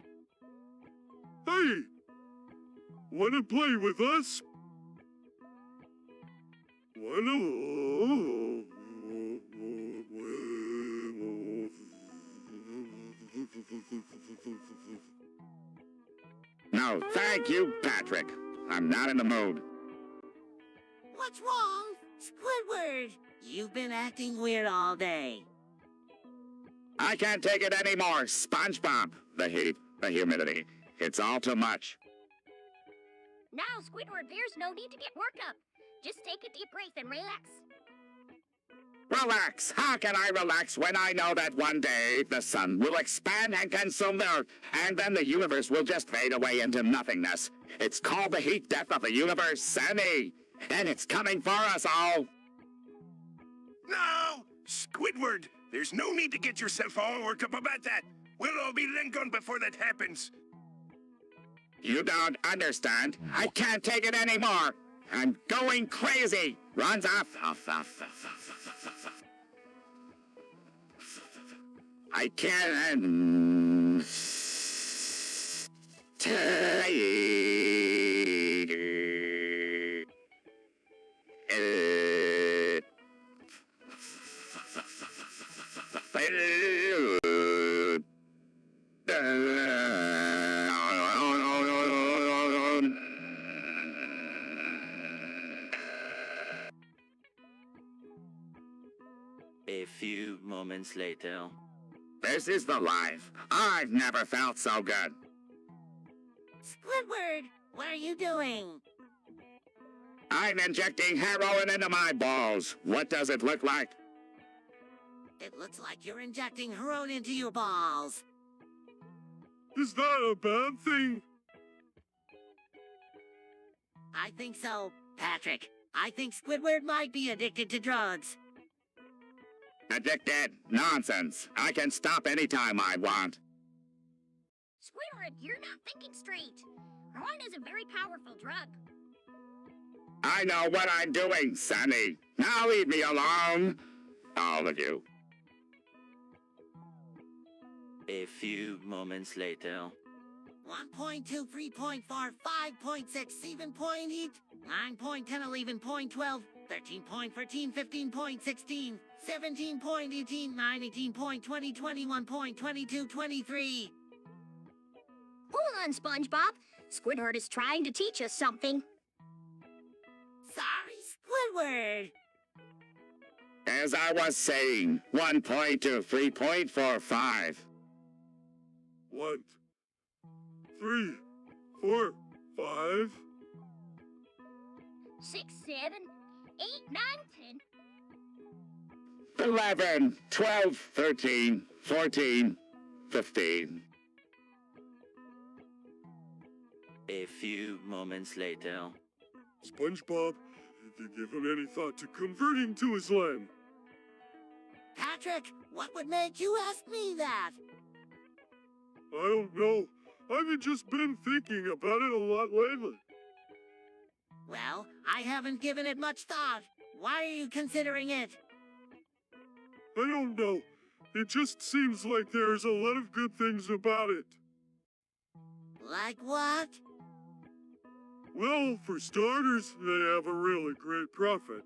Hey! Wanna play with us? No, thank you, Patrick. I'm not in the mood. what's wrong? Squidward, you've been acting weird all day. I can't take it anymore, SpongeBob. The heat, the humidity. It's all too much. Now, Squidward, there's no need to get worked up. Just take a deep breath and relax. Relax. How can I relax when I know that one day the sun will expand and consume the earth, and then the universe will just fade away into nothingness? It's called the heat death of the universe, Sammy. And it's coming for us all. No! Squidward, there's no need to get yourself all worked up about that. We'll all be long gone before that happens. You don't understand. I can't take it anymore. I'm going crazy. Runs off. I can't take it. A few moments later. This is the life. I've never felt so good. Squidward, what are you doing? I'm injecting heroin into my balls. What does it look like? It looks like you're injecting heroin into your balls. Is that a bad thing? I think so, Patrick. I think Squidward might be addicted to drugs. Addicted? Nonsense. I can stop anytime I want. Squidward, you're not thinking straight. Heroin is a very powerful drug. I know what I'm doing, Sonny. Now leave me alone. All of you. A few moments later. 1.2, 3.4, 5.6, 7.8, 9.10, 11.12, 13.14, 15.16, 17.18, 19.20, 21.22, 23. Hold on, SpongeBob. Squidward is trying to teach us something. Sorry, Squidward. As I was saying, 1.2, 3.45. 1, 3, 4, 5. 6, 7, 8, 9, 10. 11, 12, 13, 14, 15. A few moments later. SpongeBob, have you given any thought to converting to Islam? Patrick, what would make you ask me that? I don't know. I've just been thinking about it a lot lately. Well, I haven't given it much thought. Why are you considering it? I don't know. It just seems like there's a lot of good things about it. Like what? Well, for starters, they have a really great profit.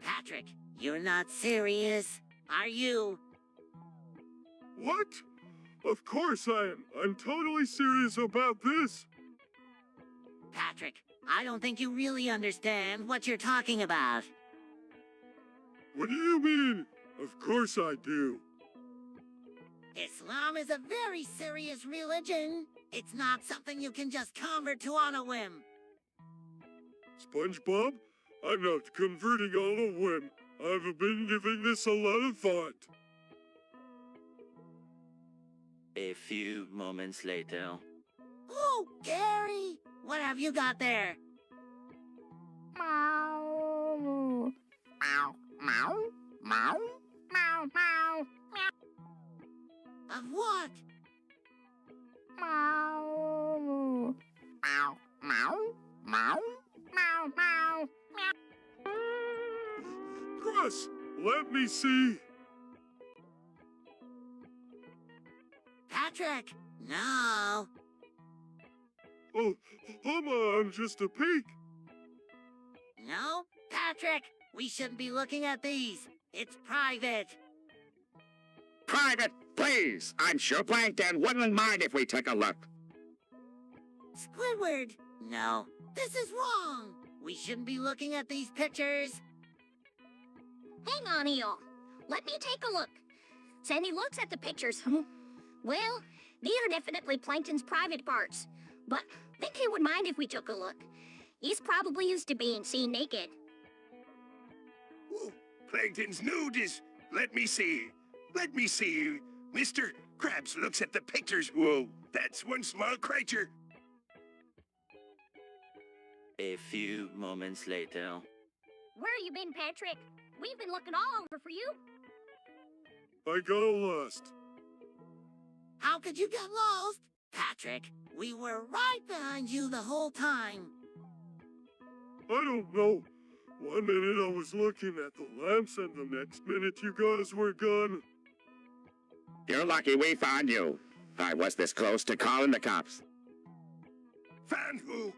Patrick, you're not serious, are you? What? Of course I am. I'm totally serious about this. Patrick, I don't think you really understand what you're talking about. What do you mean? Of course I do. Islam is a very serious religion. It's not something you can just convert to on a whim. SpongeBob, I'm not converting on a whim. I've been giving this a lot of thought. A few moments later. Oh, Gary! What have you got there? Meow. Meow. Meow. Meow. Meow. Meow. Of what? Meow. Meow. Meow. Meow. Meow. Meow. Gus, let me see. Patrick, no. Oh, come on, just a peek. No, Patrick, we shouldn't be looking at these. It's private. Private, please. I'm sure Plankton wouldn't mind if we took a look. Squidward, no, this is wrong. We shouldn't be looking at these pictures. Hang on, Eel. Let me take a look. Sandy looks at the pictures. Well, these are definitely Plankton's private parts. But I think he would mind if we took a look. He's probably used to being seen naked. Ooh, Plankton's nude is... Let me see. Let me see. Mr. Krabs looks at the pictures. Whoa, that's one small creature. A few moments later. Where you been, Patrick? We've been looking all over for you. I got lost. How could you get lost? Patrick, we were right behind you the whole time. I don't know. One minute I was looking at the lamps and the next minute you guys were gone. You're lucky we found you. I was this close to calling the cops. Found who?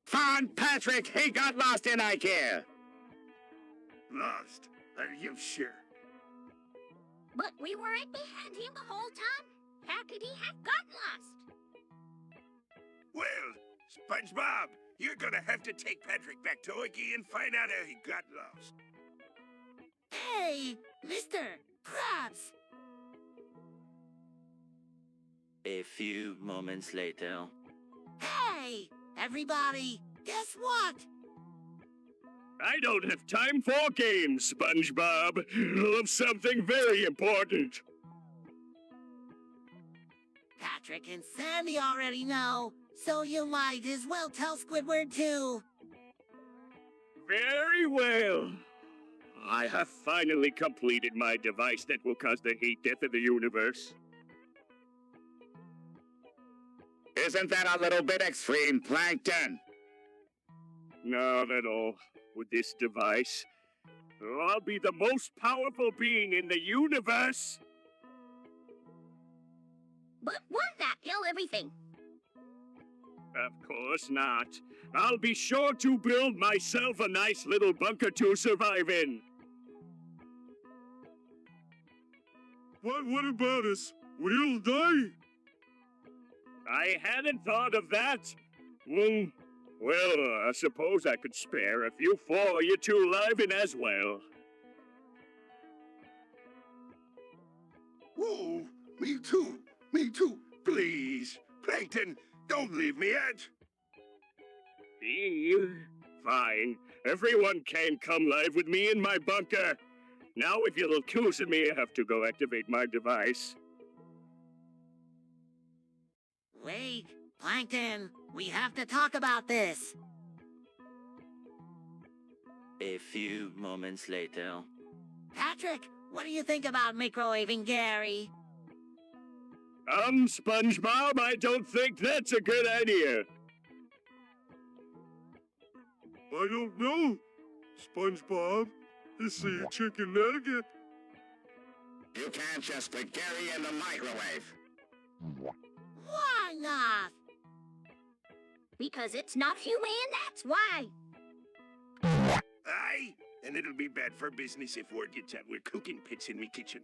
Found Patrick! He got lost in IKEA! Lost? Are you sure? But we were right behind him the whole time. How could he have gotten lost? Well, SpongeBob, you're gonna have to take Patrick back to Iggy and find out how he got lost. Hey, Mr. Krabs! A few moments later. Hey, everybody, guess what? I don't have time for games, SpongeBob. Of something very important. Patrick and Sandy already know, so you might as well tell Squidward too. Very well. I have finally completed my device that will cause the heat death of the universe. Isn't that a little bit extreme, Plankton? Not at all. With this device, I'll be the most powerful being in the universe. But won't that kill everything? Of course not. I'll be sure to build myself a nice little bunker to survive in. What about us? We'll die. I hadn't thought of that. Well, I suppose I could spare a few for you to live in as well. Whoa, me too. Me too. Please, Plankton, don't leave me yet. Fine. Everyone can come live with me in my bunker. Now, if you'll excuse me, I have to go activate my device. Wait, Plankton, we have to talk about this. A few moments later. Patrick, what do you think about microwaving Gary? SpongeBob, I don't think that's a good idea. I don't know. SpongeBob, is he a chicken nugget? You can't just put Gary in the microwave. Why not? Because it's not human, that's why. Aye, and it'll be bad for business if word gets out we're cooking pits in me kitchen.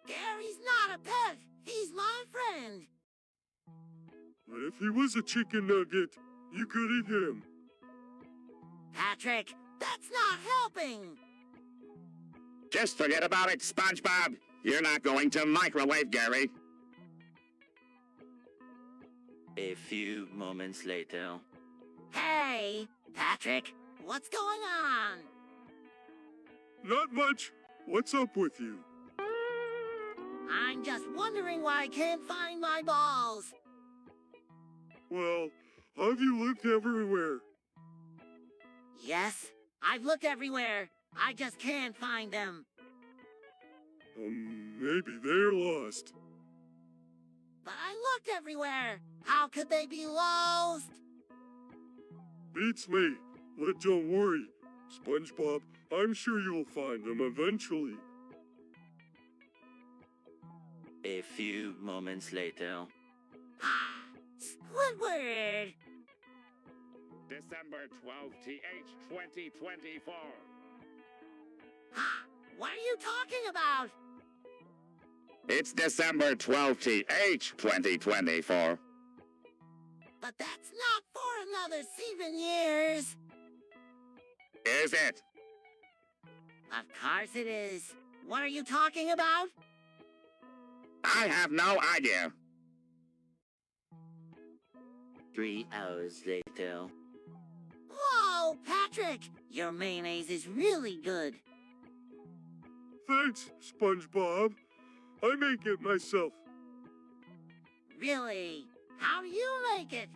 Gary he's not a pet. He's my friend. But if he was a chicken nugget, you could eat him. Patrick, that's not helping. Just forget about it, SpongeBob. You're not going to microwave Gary. A few moments later. Hey, Patrick, what's going on? Not much. What's up with you? I'm just wondering why I can't find my balls. Well, have you looked everywhere? Yes, I've looked everywhere. I just can't find them. Maybe they're lost. But I looked everywhere. How could they be lost? Beats me. But don't worry, SpongeBob. I'm sure you'll find them eventually. A few moments later. Squidward! December 12th, TH 2024. What are you talking about? It's December 12th, TH 2024. But that's not for another 7 years. Is it? Of course it is. What are you talking about? I have no idea. 3 hours later. Whoa, Patrick! Your mayonnaise is really good. Thanks, SpongeBob. I make it myself. Really? How do you make it?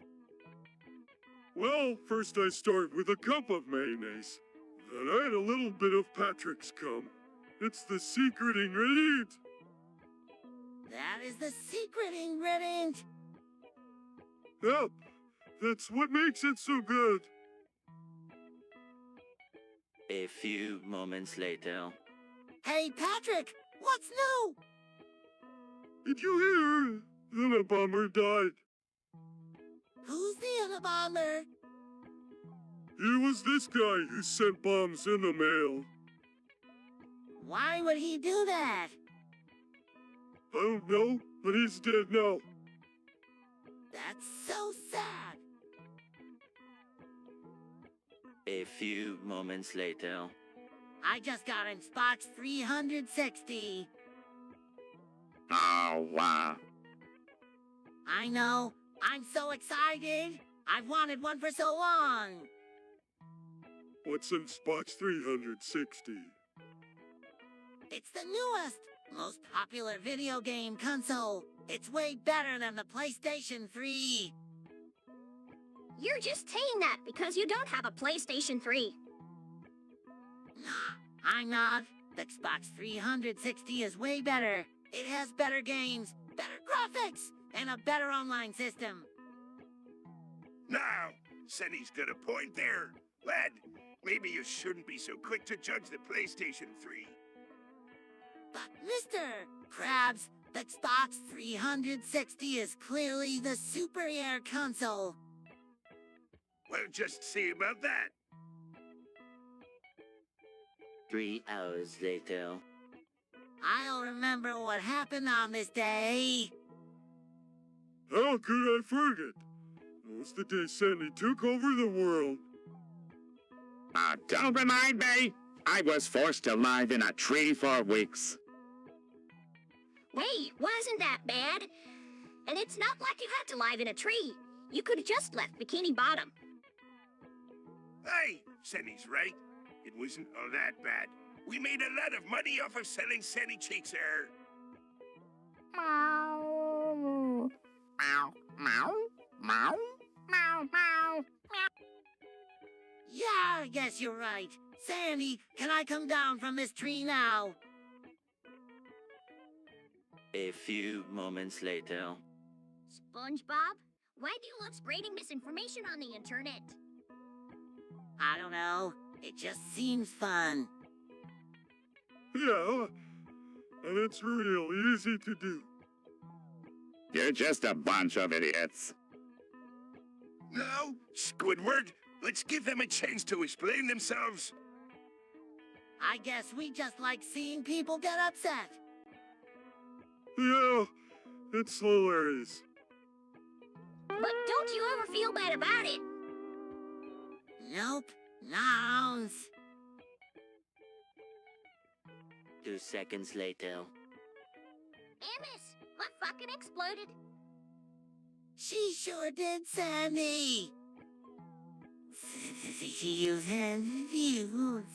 Well, first I start with a cup of mayonnaise. Then I add a little bit of Patrick's cum. It's the secret ingredient. That is the secret ingredient. Yep, that's what makes it so good. A few moments later. Hey, Patrick, what's new? Did you hear? The Unabomber died. Who's the Unabomber? It was this guy who sent bombs in the mail. Why would he do that? I don't know, but he's dead now. That's so sad. A few moments later. I just got in Spock's 360. Oh, wow. I know. I'm so excited. I've wanted one for so long. What's in Spock's 360? It's the newest, most popular video game console. It's way better than the PlayStation 3. You're just saying that because you don't have a PlayStation 3. I'm not. The Xbox 360 is way better. It has better games, better graphics, and a better online system. Now, Sunny's got a point there. Lad, maybe you shouldn't be so quick to judge the PlayStation 3. But Mr. Krabs, the Xbox 360 is clearly the superior console. Well, just see about that. 3 hours later. I'll remember what happened on this day. How could I forget? It was the day Sandy took over the world. Don't remind me. I was forced to live in a tree for weeks. Wait, wasn't that bad? And it's not like you had to live in a tree. You could have just left Bikini Bottom. Hey, Sunny's right. It wasn't all that bad. We made a lot of money off of selling Sandy cheeks there. Meow. Meow, meow, meow, meow, meow. Yeah, I guess you're right. Sandy, can I come down from this tree now? A few moments later. SpongeBob, why do you love spreading misinformation on the internet? I don't know. It just seems fun. Yeah, and it's real easy to do. You're just a bunch of idiots. No, Squidward, let's give them a chance to explain themselves. I guess we just like seeing people get upset. Yeah, it's hilarious. But don't you ever feel bad about it? Nope. No. 2 seconds later. Amos, what fucking exploded? She sure did, Sandy. You have you.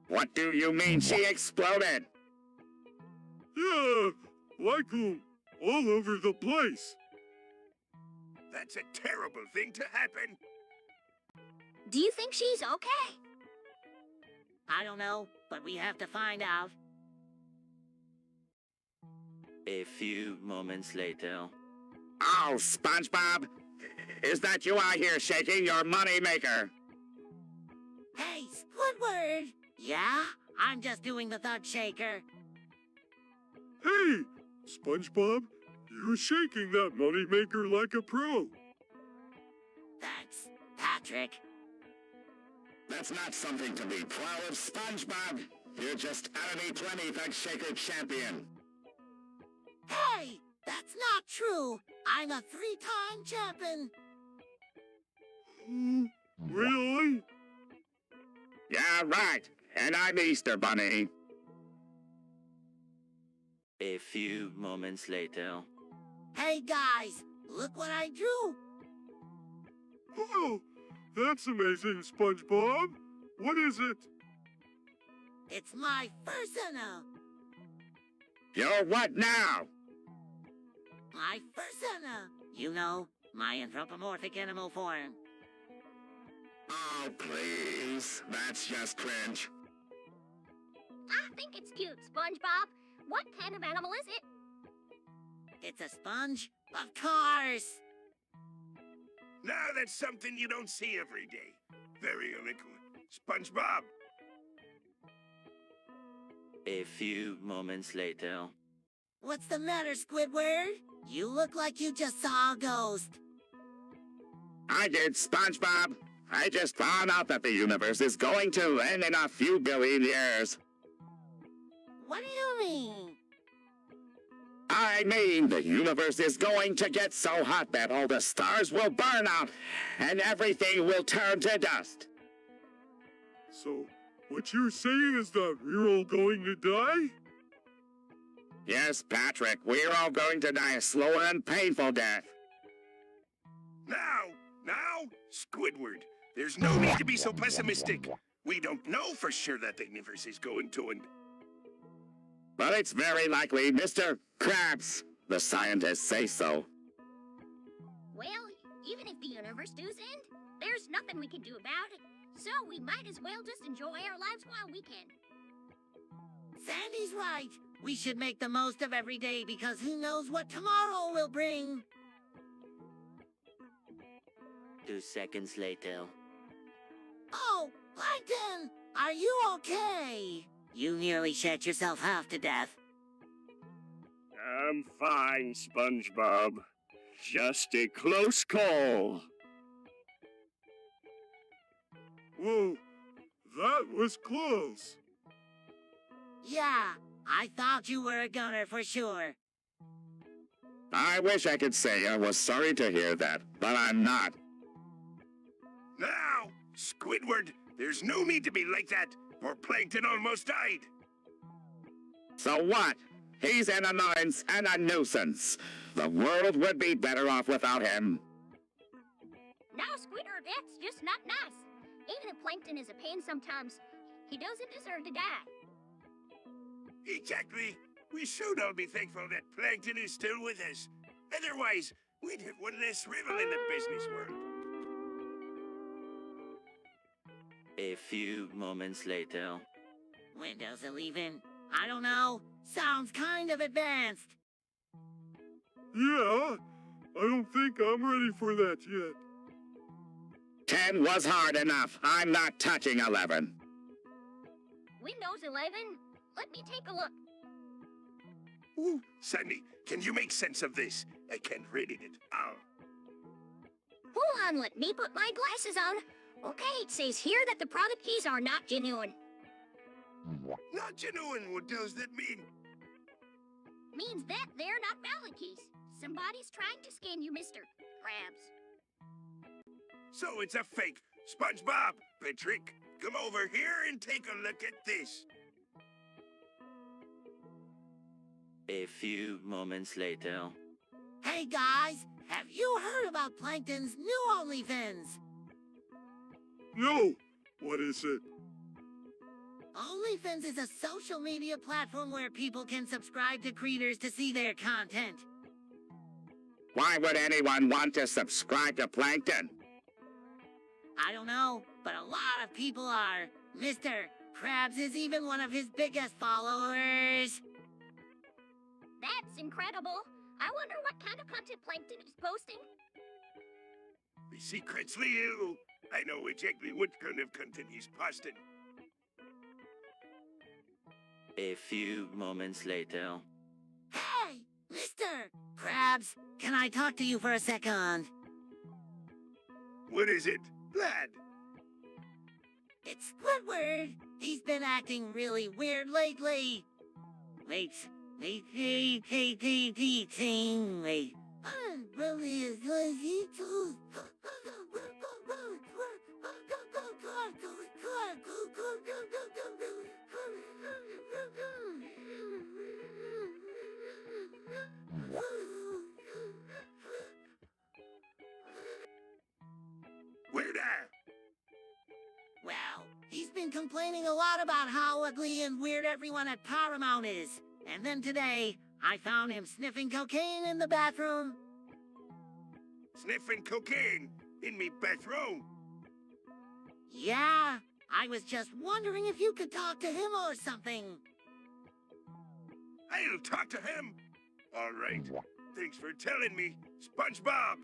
What do you mean she exploded? Yeah, like all over the place. That's a terrible thing to happen. Do you think she's okay? I don't know, but we have to find out. A few moments later. Oh, SpongeBob! Is that you out here shaking your moneymaker? Hey, Squidward! Yeah? I'm just doing the thud shaker. Hey, SpongeBob, you're shaking that moneymaker like a pro. Thanks, Patrick. That's not something to be proud of, SpongeBob. You're just Enemy Plenty Thug Shaker champion. Hey, that's not true. I'm a 3-time champion. Really? Yeah, right. And I'm Easter Bunny. A few moments later. Hey, guys, look what I drew. Oh, that's amazing, SpongeBob. What is it? It's my persona. You're what now? My persona. You know, my anthropomorphic animal form. Oh, please. That's just cringe. I think it's cute, SpongeBob. What kind of animal is it? It's a sponge, of course. Now that's something you don't see every day. Very unequal. SpongeBob. A few moments later. What's the matter, Squidward? You look like you just saw a ghost. I did, SpongeBob. I just found out that the universe is going to end in a few billion years. What do you mean? I mean, the universe is going to get so hot that all the stars will burn out and everything will turn to dust. So, what you're saying is that we're all going to die? Yes, Patrick, we're all going to die a slow and painful death. Now, Squidward, there's no need to be so pessimistic. We don't know for sure that the universe is going to end. But it's very likely Mr. Krabs. The scientists say so. Well, even if the universe does end, there's nothing we can do about it. So we might as well just enjoy our lives while we can. Sandy's right. We should make the most of every day because who knows what tomorrow will bring. 2 seconds later. Oh, Plankton! Are you okay? You nearly shat yourself half to death. I'm fine, SpongeBob. Just a close call. Whoa, that was close. Yeah, I thought you were a gunner for sure. I wish I could say I was sorry to hear that, but I'm not. Now, Squidward, there's no need to be like that, or Plankton almost died. So what? He's an annoyance and a nuisance. The world would be better off without him. Now, Squidward, that's just not nice. Even if Plankton is a pain sometimes, he doesn't deserve to die. Exactly. We should all be thankful that Plankton is still with us. Otherwise, we'd have one less rival in the business world. A few moments later. Windows 11. I don't know. Sounds kind of advanced. Yeah, I don't think I'm ready for that yet. 10 was hard enough. I'm not touching 11. Windows 11? Let me take a look. Ooh, Sandy, can you make sense of this? I can't read it. Oh. Hold on, let me put my glasses on. Okay, it says here that the product keys are not genuine. Not genuine, what does that mean? Means that they're not valid keys. Somebody's trying to scam you, Mr. Krabs. So it's a fake. SpongeBob, Patrick, come over here and take a look at this. A few moments later. Hey guys, have you heard about Plankton's new OnlyFans? No! What is it? OnlyFans is a social media platform where people can subscribe to creators to see their content. Why would anyone want to subscribe to Plankton? I don't know, but a lot of people are. Mr. Krabs is even one of his biggest followers. That's incredible. I wonder what kind of content Plankton is posting. The secret's Leo. I know exactly what kind of content he's posting. A few moments later. Hey, Mr. Krabs, can I talk to you for a second? What is it, lad? It's Squidward. He's been acting really weird lately. Wait. Where that? Well, he's been complaining a lot about how ugly and weird everyone at Paramount is. And then today, I found him sniffing cocaine in the bathroom. Sniffing cocaine in me bathroom. Yeah, I was just wondering if you could talk to him or something. I'll talk to him. All right. Thanks for telling me, SpongeBob.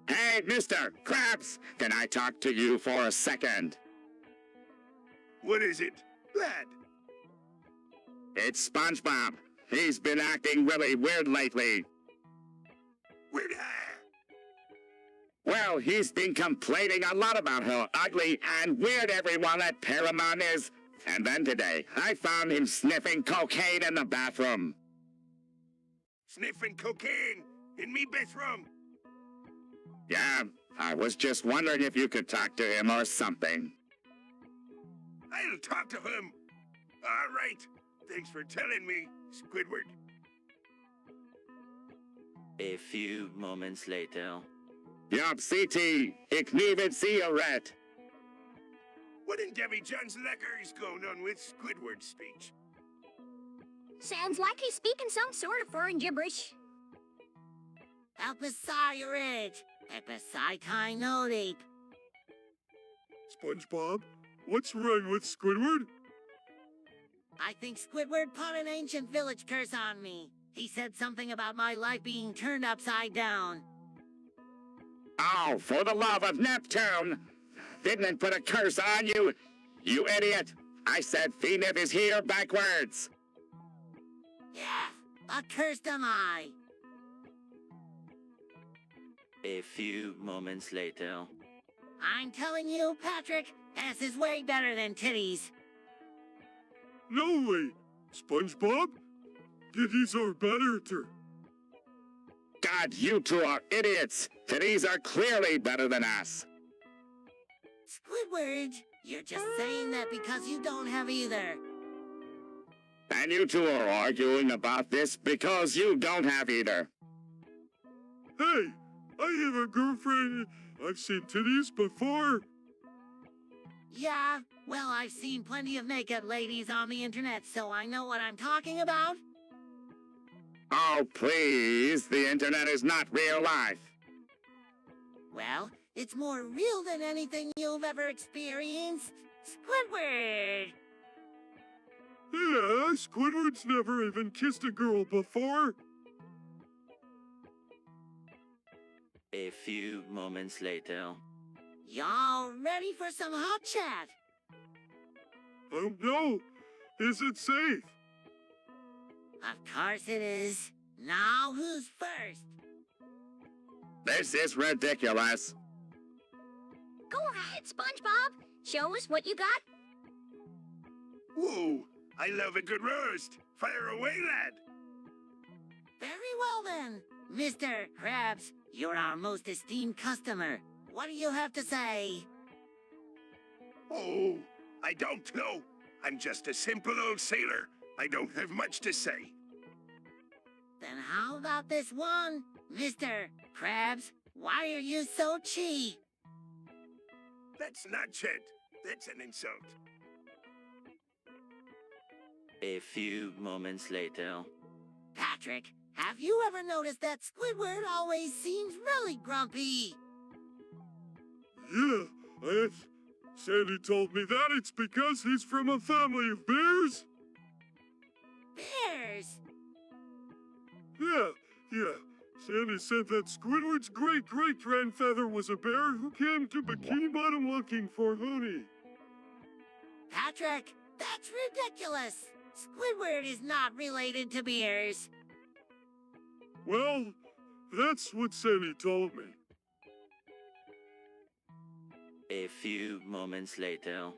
Hey, Mr. Krabs, can I talk to you for a second? What is it, lad? It's SpongeBob. He's been acting really weird lately. Weird. Well, he's been complaining a lot about how ugly and weird everyone at Paramount is. And then today, I found him sniffing cocaine in the bathroom. Sniffing cocaine in me bathroom. Yeah, I was just wondering if you could talk to him or something. I'll talk to him. All right. Thanks for telling me, Squidward. A few moments later. Yup, CT. Ik niet cigarette. What in Debbie John's lecker is going on with Squidward's speech? Sounds like he's speaking some sort of foreign gibberish. Alpasired. Episitinodate. SpongeBob, what's wrong with Squidward? I think Squidward put an ancient village curse on me. He said something about my life being turned upside down. Oh, for the love of Neptune! Didn't put a curse on you, you idiot! I said Phoenix is here backwards! Yeah, accursed am I. A few moments later. I'm telling you, Patrick, ass is way better than titties. No way! SpongeBob? Titties are better too. God, you two are idiots! Titties are clearly better than us! Squidward, you're just saying that because you don't have either. And you two are arguing about this because you don't have either. Hey, I have a girlfriend. I've seen titties before. Yeah, well, I've seen plenty of naked ladies on the internet, so I know what I'm talking about. Oh, please, the internet is not real life. Well, it's more real than anything you've ever experienced. Squidward! Yeah, Squidward's never even kissed a girl before. A few moments later. Y'all ready for some hot chat? Oh no! Is it safe? Of course it is. Now who's first? This is ridiculous. Go ahead, SpongeBob. Show us what you got. Whoa, I love a good roast. Fire away, lad. Very well then. Mr. Krabs, you're our most esteemed customer. What do you have to say? Oh, I don't know. I'm just a simple old sailor. I don't have much to say. Then how about this one? Mr. Krabs, why are you so cheap? That's not Chet. That's an insult. A few moments later. Patrick, have you ever noticed that Squidward always seems really grumpy? Yeah, Sandy told me that it's because he's from a family of bears. Bears? Yeah. Sandy said that Squidward's great-great-grandfather was a bear who came to Bikini Bottom looking for honey. Patrick, that's ridiculous. Squidward is not related to bears. Well, that's what Sandy told me. A few moments later.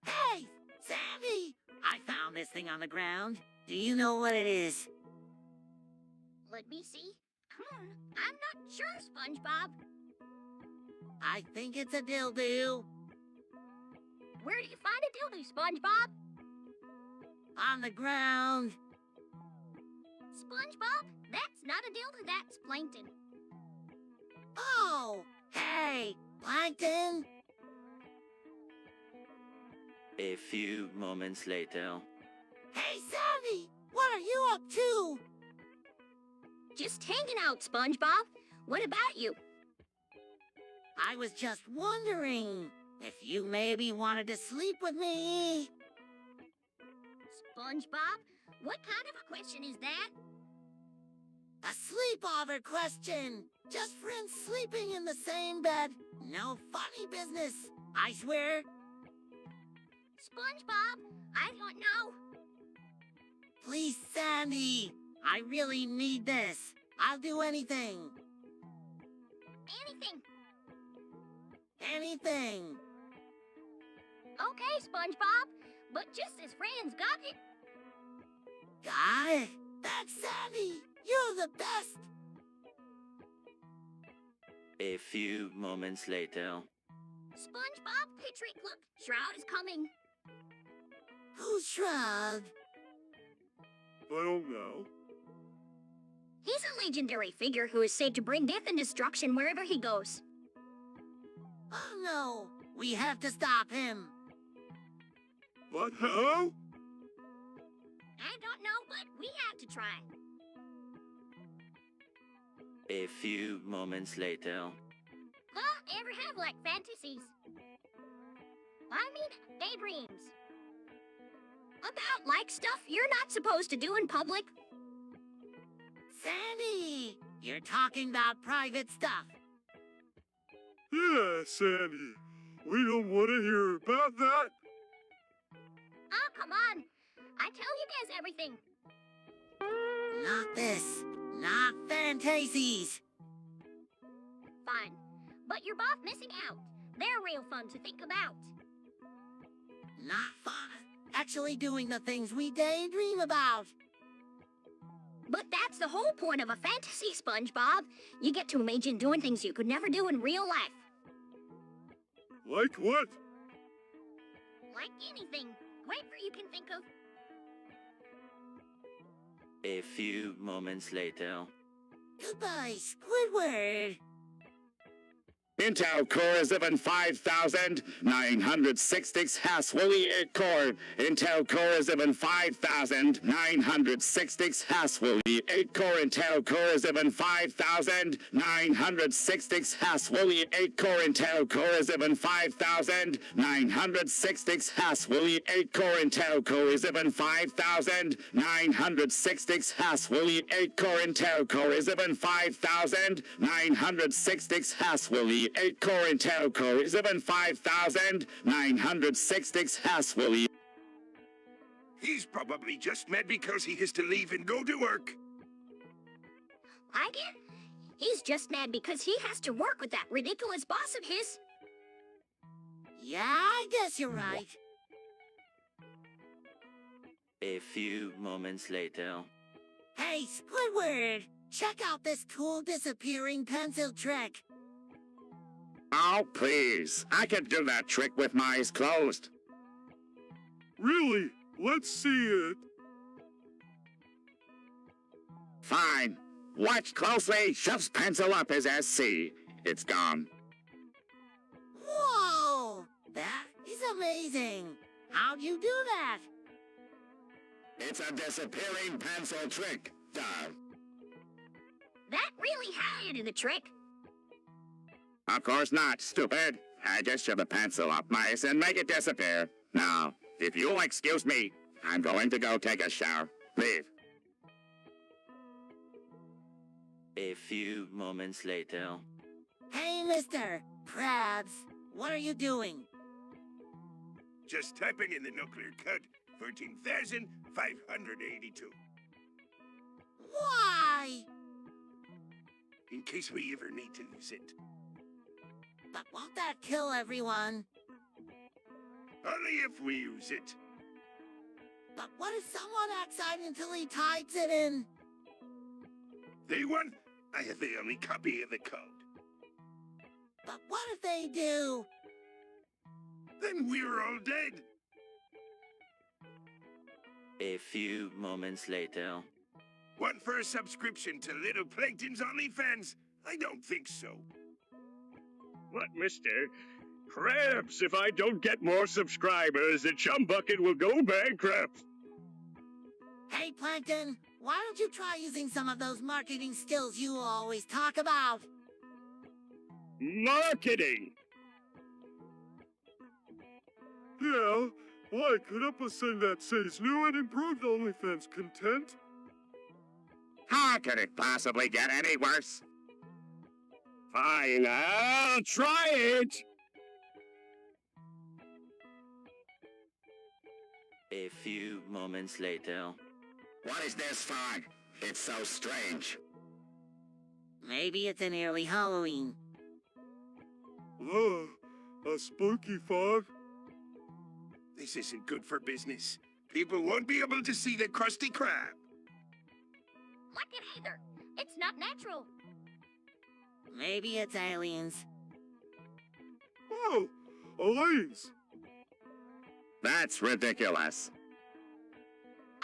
Hey, Sandy! I found this thing on the ground. Do you know what it is? Let me see. I'm not sure, SpongeBob. I think it's a dildo. Where do you find a dildo, SpongeBob? On the ground. SpongeBob, that's not a dildo, that's plankton. Oh, hey, Plankton! A few moments later. Hey, Sandy! What are you up to? Just hanging out, SpongeBob. What about you? I was just wondering if you maybe wanted to sleep with me. SpongeBob, what kind of a question is that? A sleepover question. Just friends sleeping in the same bed. No funny business. I swear. SpongeBob, I don't know. Please, Sandy. I really need this. I'll do anything. Anything. Anything. Okay, SpongeBob, but just as friends, got it? Got it? That's Sandy. You're the best. A few moments later. SpongeBob, Patrick, look, Shroud is coming. Who's Shroud? I don't know. He's a legendary figure who is said to bring death and destruction wherever he goes. Oh no, we have to stop him. But how? I don't know, but we have to try. A few moments later. Huh? Ever have, like, fantasies? I mean, daydreams. About, like, stuff you're not supposed to do in public. Sandy, you're talking about private stuff. Yeah, Sandy. We don't want to hear about that. Oh, come on. I tell you guys everything. Not this. Not fantasies. Fine. But you're both missing out. They're real fun to think about. Not fun. Actually doing the things we daydream about. But that's the whole point of a fantasy, SpongeBob. You get to imagine doing things you could never do in real life. Like what? Like anything. Whatever you can think of. A few moments later. Goodbye, Squidward. Intel Core 5966 Haswell Core. Intel Core 5966 Haswell 8 Core. Intel Core 5966 Haswell 8 Core. Intel Core 5966 Haswell 8 Core. Intel Core 5966 Haswell 8 Core. Intel Core 5966 Haswell 8 Core Intel Core 5966 Haswell He's probably just mad because he has to leave and go to work. I get. He's just mad because he has to work with that ridiculous boss of his. Yeah, I guess you're right. A few moments later. Hey, Squidward! Check out this cool disappearing pencil trick. Oh, please. I can do that trick with my eyes closed. Really? Let's see it. Fine. Watch closely. Shoves pencil up his SC. It's gone. Whoa! That is amazing. How'd you do that? It's a disappearing pencil trick. Duh. That really had you to the trick. Of course not, stupid. I just shove a pencil up my ass and make it disappear. Now, if you'll excuse me, I'm going to go take a shower. Leave. A few moments later. Hey, Mr. Krabs, what are you doing? Just typing in the nuclear code 14,582. Why? In case we ever need to use it. But won't that kill everyone? Only if we use it. But what if someone accidentally types it in? They won. I have the only copy of the code. But what if they do? Then we're all dead. A few moments later. One for a subscription to Little Plankton's OnlyFans? I don't think so. What, mister? Krabs, if I don't get more subscribers, the Chum Bucket will go bankrupt. Hey, Plankton, why don't you try using some of those marketing skills you always talk about? Marketing! Yeah, why could up a thing that says new and improved OnlyFans content? How could it possibly get any worse? Fine, I'll try it! A few moments later. What is this fog? It's so strange. Maybe it's an early Halloween. Ugh, a spooky fog? This isn't good for business. People won't be able to see the Krusty Krab. Like it either. It's not natural. Maybe it's aliens. Oh, Elaine's. That's ridiculous.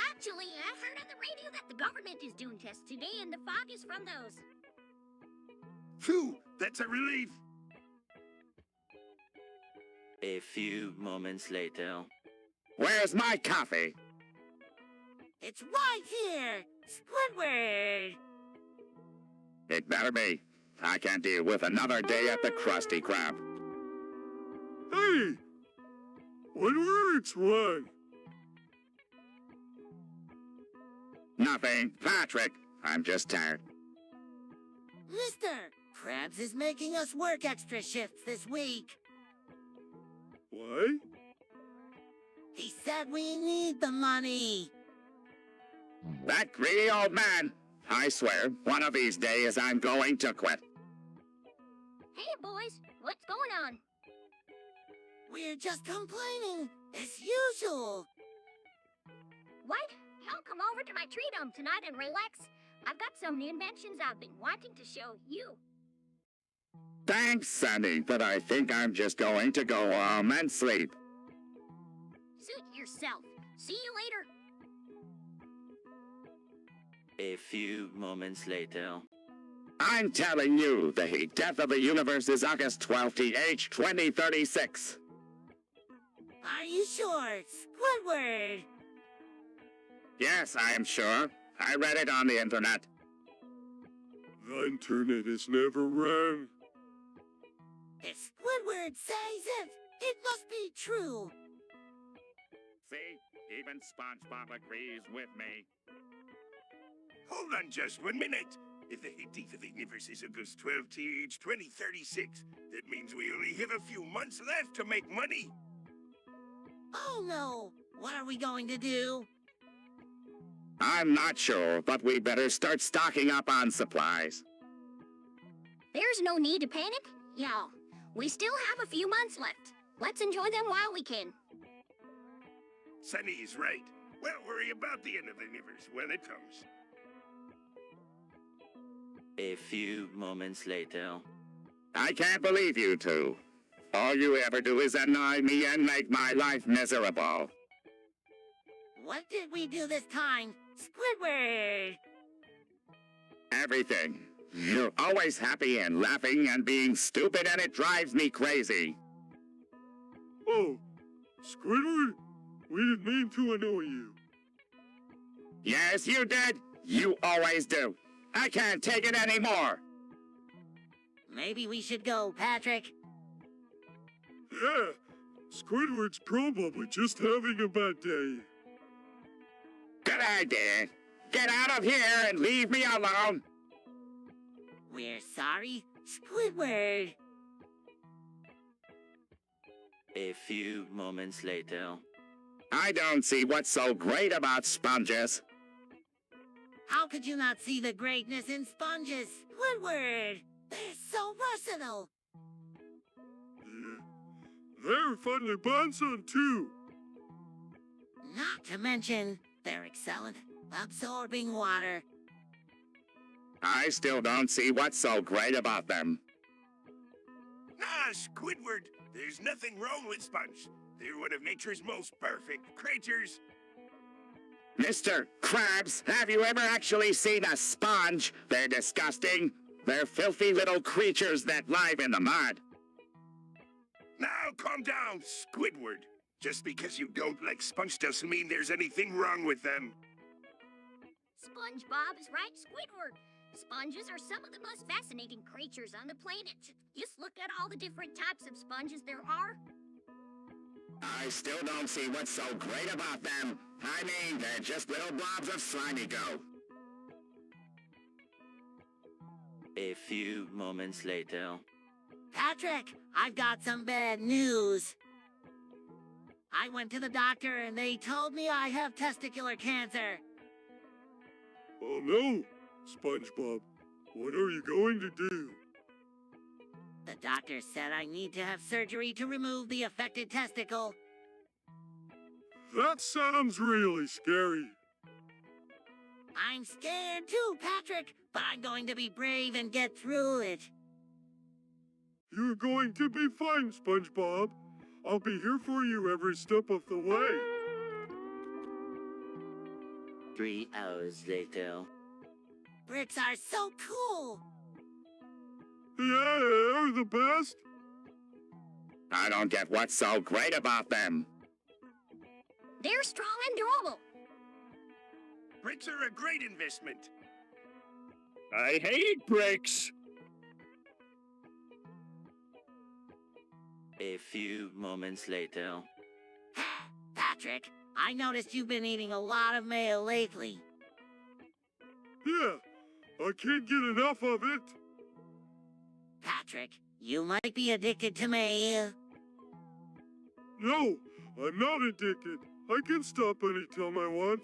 Actually, I heard on the radio that the government is doing tests today and the fog is from those. Phew, that's a relief. A few moments later. Where's my coffee? It's right here! Squidward! It better be. I can't deal with another day at the Krusty Krab. Hey! What words wrong? Nothing. Patrick, I'm just tired. Mr. Krabs is making us work extra shifts this week. Why? He said we need the money. That greedy old man. I swear, one of these days I'm going to quit. Hey, boys, what's going on? We're just complaining, as usual. What? Y'all come over to my tree dome tonight and relax. I've got some new inventions I've been wanting to show you. Thanks, Sonny, but I think I'm just going to go home and sleep. Suit yourself. See you later. A few moments later. I'm telling you, the death of the universe is August 12th, TH 2036. Are you sure, Squidward? Yes, I am sure. I read it on the internet. The internet is never wrong. If Squidward says it, it must be true. See? Even SpongeBob agrees with me. Hold on just 1 minute. If the death of the universe is August 12th, TH 2036, that means we only have a few months left to make money. Oh no! What are we going to do? I'm not sure, but we better start stocking up on supplies. There's no need to panic, y'all. We still have a few months left. Let's enjoy them while we can. Sunny's right. We'll worry about the end of the universe when it comes. A few moments later. I can't believe you two. All you ever do is annoy me and make my life miserable. What did we do this time? Squidward! Everything. You're always happy and laughing and being stupid, and it drives me crazy. Oh, Squidward? We didn't mean to annoy you. Yes, you did. You always do. I can't take it anymore. Maybe we should go, Patrick. Yeah, Squidward's probably just having a bad day. Good idea. Get out of here and leave me alone. We're sorry, Squidward. A few moments later. I don't see what's so great about sponges. How could you not see the greatness in sponges, Squidward? They're so versatile. Yeah, they're fun to bounce on too. Not to mention, they're excellent, absorbing water. I still don't see what's so great about them. Nah, Squidward, there's nothing wrong with Sponge. They're one of nature's most perfect creatures. Mr. Krabs, have you ever actually seen a sponge? They're disgusting. They're filthy little creatures that live in the mud. Now calm down, Squidward. Just because you don't like Sponge doesn't mean there's anything wrong with them. SpongeBob is right, Squidward. Sponges are some of the most fascinating creatures on the planet. Just look at all the different types of sponges there are. I still don't see what's so great about them. I mean, they're just little blobs of slimy dough. A few moments later. Patrick, I've got some bad news. I went to the doctor and they told me I have testicular cancer. Oh no, SpongeBob. What are you going to do? The doctor said I need to have surgery to remove the affected testicle. That sounds really scary. I'm scared too, Patrick, but I'm going to be brave and get through it. You're going to be fine, SpongeBob. I'll be here for you every step of the way. 3 hours later. Bricks are so cool. Yeah, they're the best. I don't get what's so great about them. They're strong and durable. Bricks are a great investment. I hate bricks. A few moments later. Patrick, I noticed you've been eating a lot of mayo lately. Yeah, I can't get enough of it. Patrick, you might be addicted to mayo. No, I'm not addicted. I can stop anytime I want.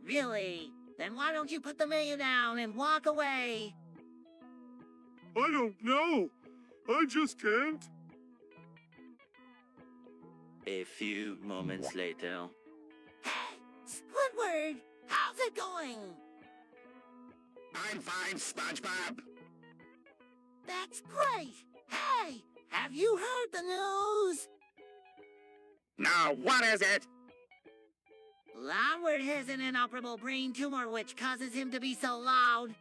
Really? Then why don't you put the mayo down and walk away? I don't know. I just can't. A few moments later. Squidward, how's it going? I'm fine, SpongeBob. That's great. Hey, have you heard the news? Now, what is it? Loudward has an inoperable brain tumor which causes him to be so loud.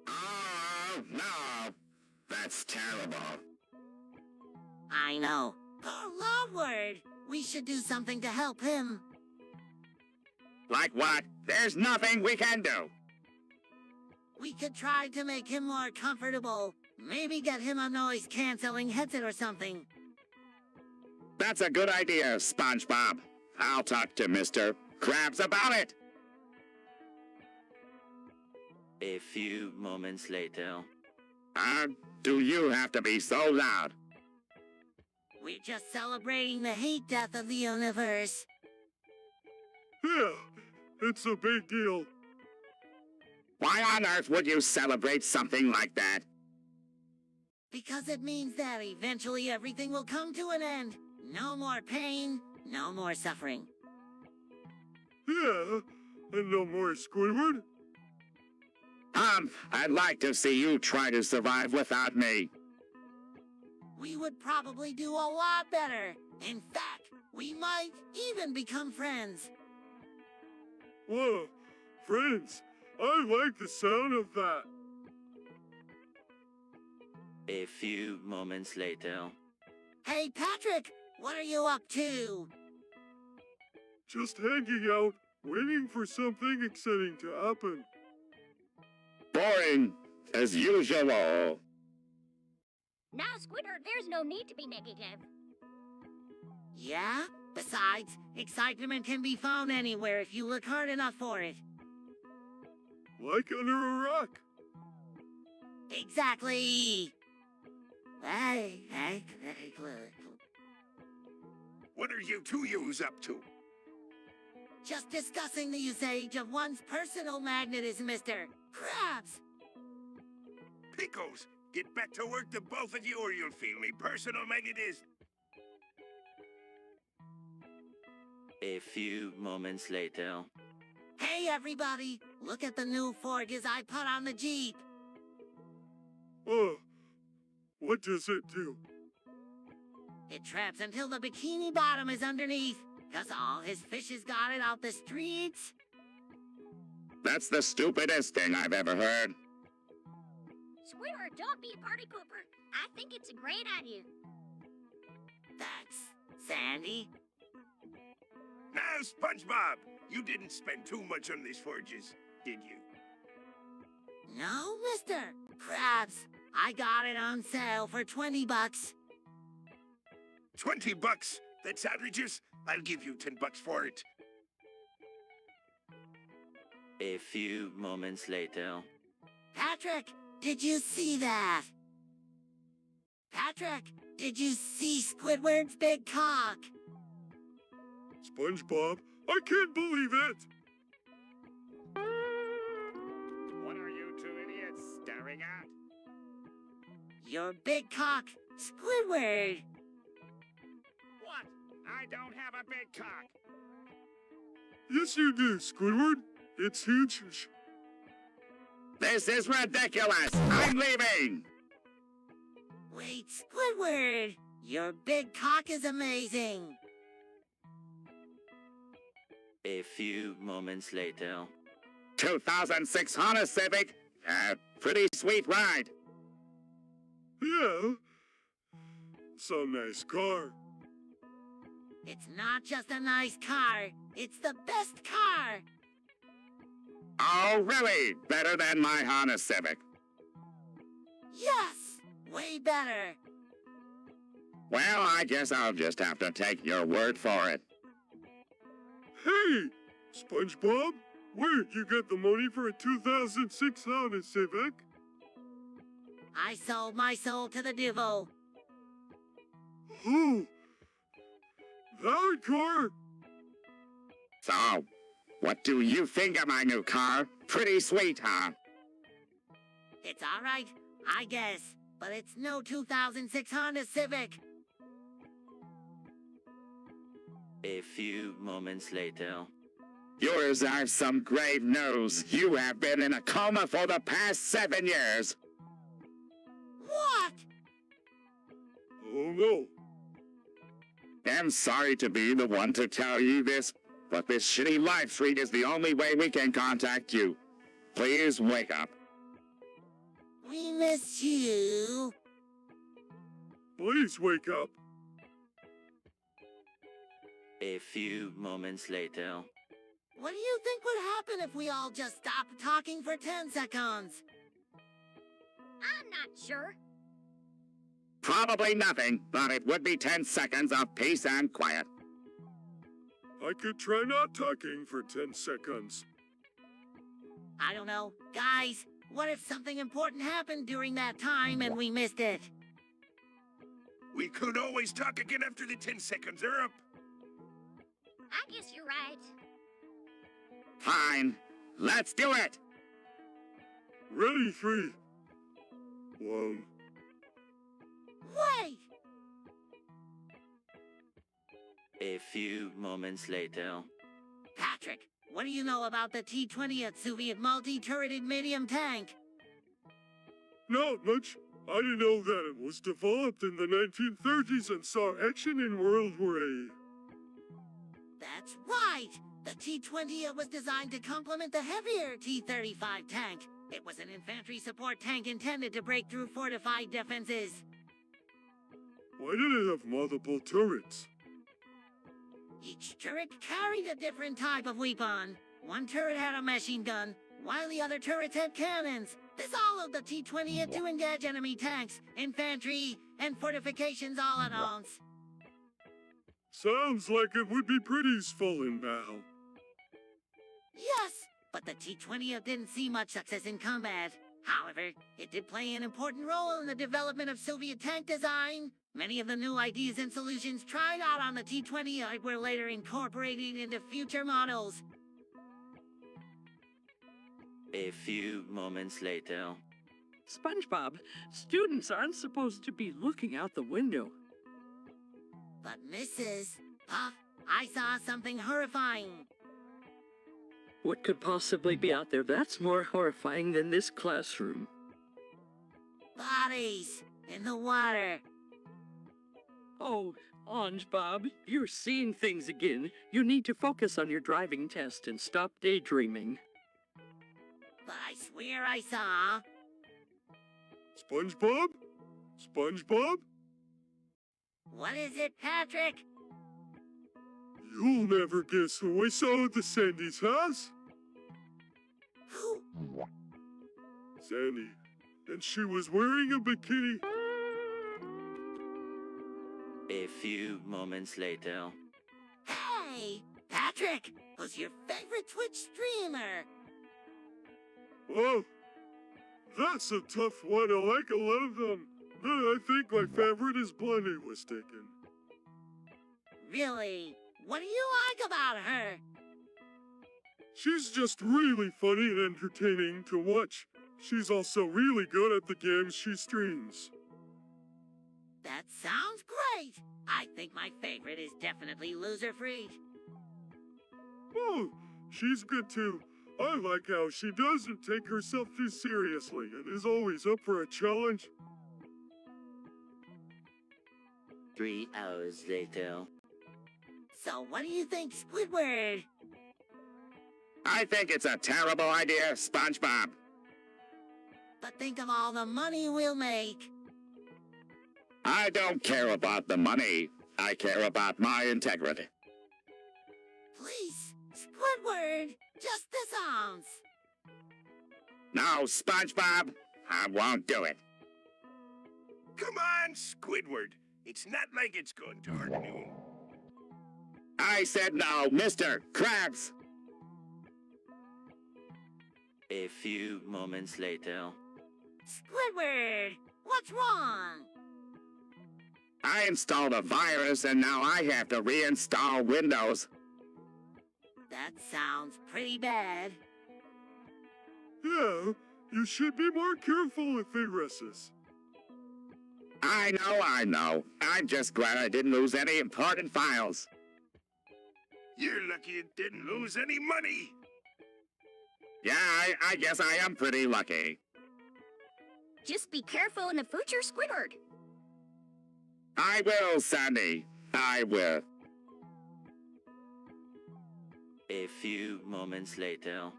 Oh, no. That's terrible. I know. Poor Loudward. We should do something to help him. Like what? There's nothing we can do. We could try to make him more comfortable. Maybe get him a noise-canceling headset or something. That's a good idea, SpongeBob. I'll talk to Mr. Krabs about it. A few moments later. Do you have to be so loud? We're just celebrating the hate death of the universe. Yeah, it's a big deal. Why on earth would you celebrate something like that? Because it means that eventually everything will come to an end. No more pain, no more suffering. Yeah, and no more Squidward? I'd like to see you try to survive without me. We would probably do a lot better. In fact, we might even become friends. Whoa, friends, I like the sound of that. A few moments later. Hey, Patrick, what are you up to? Just hanging out, waiting for something exciting to happen. Boring, as usual. Now, Squidward, there's no need to be negative. Yeah? Besides, excitement can be found anywhere if you look hard enough for it. Like under a rock. Exactly! Hey. What are you two yous up to? Just discussing the usage of one's personal magnetism, Mr. Krabs. Pickles, get back to work, the both of you, or you'll feel me personal magnetism. A few moments later. Hey, everybody, look at the new forges I put on the Jeep. Oh, what does it do? It traps until the Bikini Bottom is underneath, 'cause all his fishes got it out the streets. That's the stupidest thing I've ever heard. Squidward, don't be a party pooper. I think it's a great idea. Thanks, Sandy. Now, SpongeBob, you didn't spend too much on these forges, did you? No, Mr. Krabs. I got it on sale for $20. $20? That's outrageous. I'll give you $10 for it. A few moments later. Patrick, did you see that? Patrick, did you see Squidward's big cock? SpongeBob, I can't believe it! What are you two idiots staring at? Your big cock, Squidward. What? I don't have a big cock. Yes, you do, Squidward. It's huge. This is ridiculous. I'm leaving. Wait, Squidward. Your big cock is amazing. A few moments later. 2006 Honda Civic. Pretty sweet ride. Yeah. It's a nice car. It's not just a nice car. It's the best car. Oh, really? Better than my Honda Civic. Yes, way better. Well, I guess I'll just have to take your word for it. Hey, SpongeBob, where'd you get the money for a 2006 Honda Civic? I sold my soul to the devil. Oh, that car? So, what do you think of my new car? Pretty sweet, huh? It's all right, I guess, but it's no 2006 Honda Civic. A few moments later. Yours are some grave news. You have been in a coma for the past 7 years. What? Oh, no. I'm sorry to be the one to tell you this, but this shitty live stream is the only way we can contact you. Please wake up. We miss you. Please wake up. A few moments later. What do you think would happen if we all just stopped talking for 10 seconds? I'm not sure. Probably nothing, but it would be 10 seconds of peace and quiet. I could try not talking for 10 seconds. I don't know. Guys, what if something important happened during that time and we missed it? We could always talk again after the 10 seconds are up. I guess you're right. Fine. Let's do it. Ready, 3, 1. Wait! A few moments later. Patrick, what do you know about the T-20th Soviet multi-turreted medium tank? Not much. I didn't know that it was developed in the 1930s and saw action in World War A. That's right! The T-20 was designed to complement the heavier T-35 tank. It was an infantry support tank intended to break through fortified defenses. Why did it have multiple turrets? Each turret carried a different type of weapon. One turret had a machine gun, while the other turrets had cannons. This allowed the T-20 to engage enemy tanks, infantry, and fortifications all at once. Sounds like it would be pretty useful in battle. Yes, but the T-20 didn't see much success in combat. However, it did play an important role in the development of Soviet tank design. Many of the new ideas and solutions tried out on the T-20 were later incorporated into future models. A few moments later. SpongeBob, students aren't supposed to be looking out the window. But Mrs. Puff, I saw something horrifying. What could possibly be out there that's more horrifying than this classroom? Bodies in the water. Oh, SpongeBob, you're seeing things again. You need to focus on your driving test and stop daydreaming. But I swear I saw... SpongeBob? SpongeBob? What is it, Patrick? You'll never guess who I saw at the Sandy's house. Who? Sandy. And she was wearing a bikini. A few moments later. Hey, Patrick, who's your favorite Twitch streamer? Oh, that's a tough one. I like a lot of them. But I think my favorite is Blondie was taken. Really? What do you like about her? She's just really funny and entertaining to watch. She's also really good at the games she streams. That sounds great. I think my favorite is definitely Loser Freak. Oh, she's good too. I like how she doesn't take herself too seriously and is always up for a challenge. 3 hours later. So what do you think, Squidward? I think it's a terrible idea, SpongeBob. But think of all the money we'll make. I don't care about the money. I care about my integrity. Please, Squidward, just this ounce. No, SpongeBob, I won't do it. Come on, Squidward. It's not like it's gone dark noon. I said no, Mr. Krabs. A few moments later. Squidward, what's wrong? I installed a virus and now I have to reinstall Windows. That sounds pretty bad. Yeah, you should be more careful with viruses. I know. I'm just glad I didn't lose any important files. You're lucky it didn't lose any money. Yeah, I guess I am pretty lucky. Just be careful in the future, Squidward. I will, Sandy. I will. A few moments later.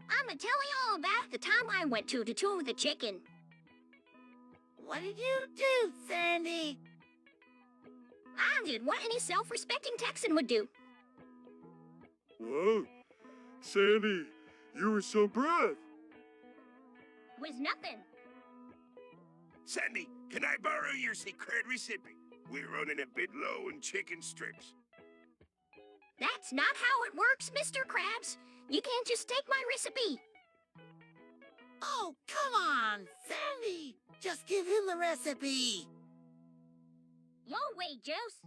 I'ma tell you all about the time I went to tour the chicken. What did you do, Sandy? I did what any self-respecting Texan would do. Whoa, Sandy, you were so brave. Was nothing. Sandy, can I borrow your secret recipe? We're running a bit low on chicken strips. That's not how it works, Mr. Krabs. You can't just take my recipe. Oh, come on, Sandy. Just give him the recipe. Your way, Juice.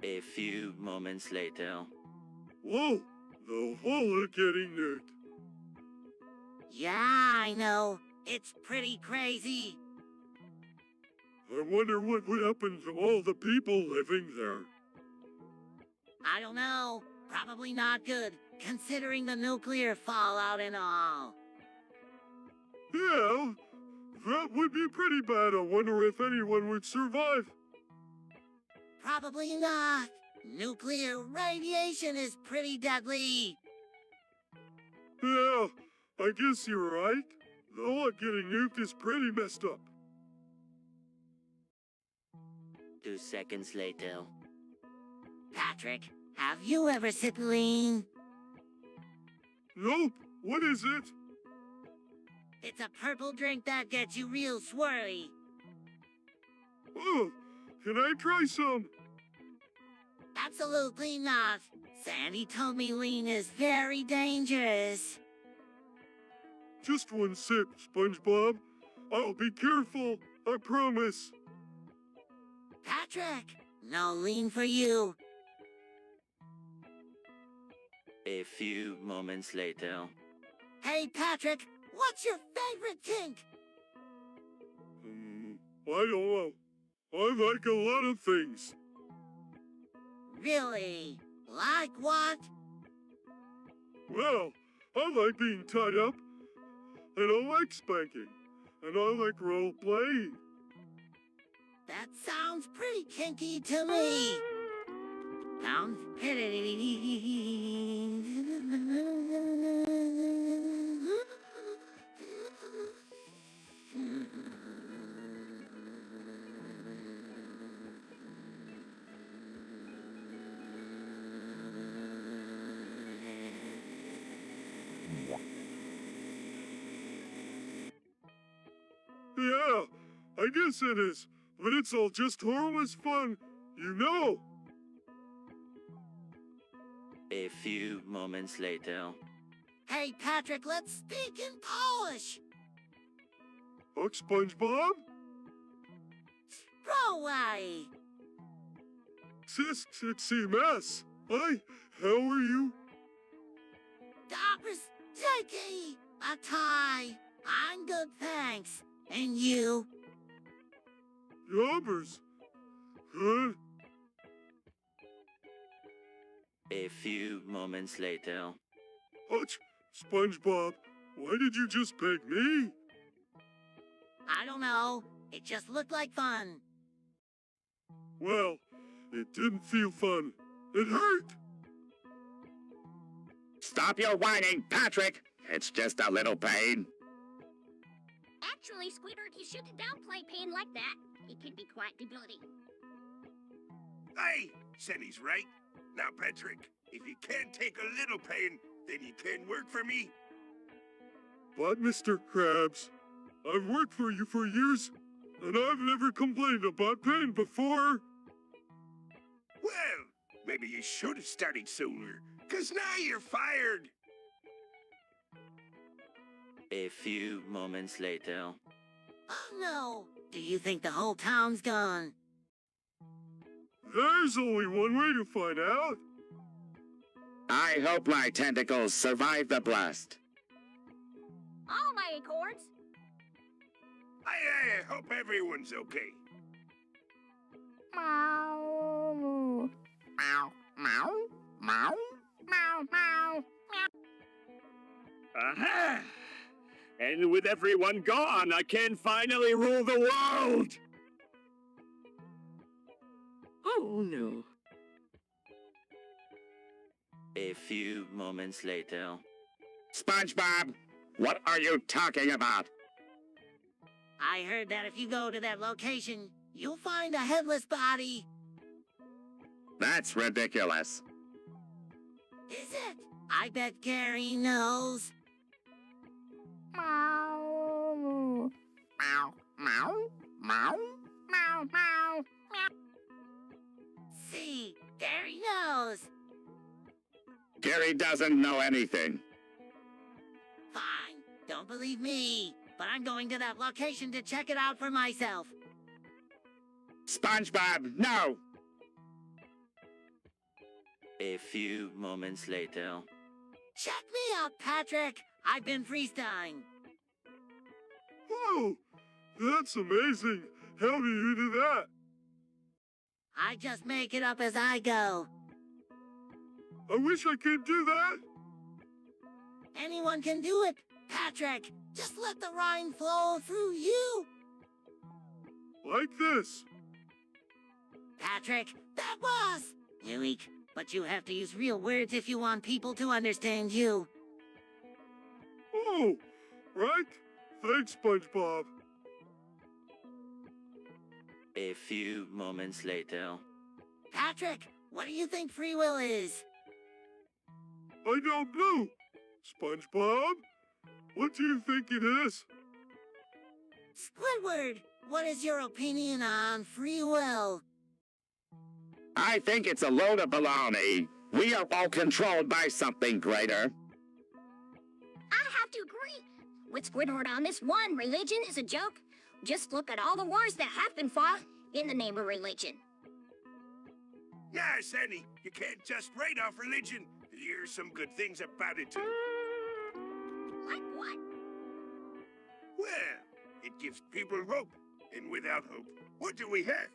A few moments later. Whoa, the whole getting nuked. Yeah, I know. It's pretty crazy. I wonder what would happen to all the people living there. I don't know. Probably not good, considering the nuclear fallout and all. Yeah, that would be pretty bad. I wonder if anyone would survive. Probably not. Nuclear radiation is pretty deadly. Yeah, I guess you're right. The whole getting nuked is pretty messed up. 2 seconds later. Patrick, have you ever sipped lean? Nope, what is it? It's a purple drink that gets you real swirly. Oh, can I try some? Absolutely not. Sandy told me lean is very dangerous. Just one sip, SpongeBob. I'll be careful, I promise. Patrick, no lean for you. A few moments later. Hey, Patrick, what's your favorite kink? I don't know. I like a lot of things. Really? Like what? Well, I like being tied up, and I like spanking, and I like role-playing. That sounds pretty kinky to me. Sounds Yeah, I guess it is, but it's all just harmless fun, you know. A few moments later. Hey, Patrick, let's speak in Polish. Look, SpongeBob? Sprawaj. It's mess. Hi, how are you? Dobry Sticky. A tie. I'm good, thanks. And you? Jobbers. Good. A few moments later. Hutch, SpongeBob, why did you just peg me? I don't know. It just looked like fun. Well, it didn't feel fun. It hurt. Stop your whining, Patrick! It's just a little pain. Actually, Squidward, you shouldn't downplay pain like that. It can be quite debilitating. Aye, Sandy's right. Now, Patrick, if you can't take a little pain, then you can't work for me. But, Mr. Krabs, I've worked for you for years, and I've never complained about pain before. Well, maybe you should have started sooner, 'cause now you're fired. A few moments later. Oh no! Do you think the whole town's gone? There's only one way to find out. I hope my tentacles survive the blast. All my acorns. I hope everyone's okay. Meow. Meow, meow, meow, meow, meow. Aha! And with everyone gone, I can finally rule the world! Oh, no. A few moments later. SpongeBob, what are you talking about? I heard that if you go to that location, you'll find a headless body. That's ridiculous. Is it? I bet Gary knows. Meow. Meow, meow, meow, meow, meow. See, Gary knows. Gary doesn't know anything. Fine, don't believe me, but I'm going to that location to check it out for myself. SpongeBob, no! A few moments later. Check me out, Patrick. I've been freestyling. Whoa! That's amazing! How do you do that? I just make it up as I go. I wish I could do that! Anyone can do it, Patrick. Just let the rhyme flow through you. Like this. Patrick, that was weak, but you have to use real words if you want people to understand you. Oh, right? Thanks, SpongeBob. A few moments later. Patrick, what do you think free will is? I don't know. SpongeBob? What do you think it is? Squidward, what is your opinion on free will? I think it's a load of baloney. We are all controlled by something greater. I have to agree with Squidward on this one. Religion is a joke. Just look at all the wars that have been fought in the name of religion. Yeah, Sandy, you can't just write off religion. Here's some good things about it, too. Like what? Well, it gives people hope. And without hope, what do we have?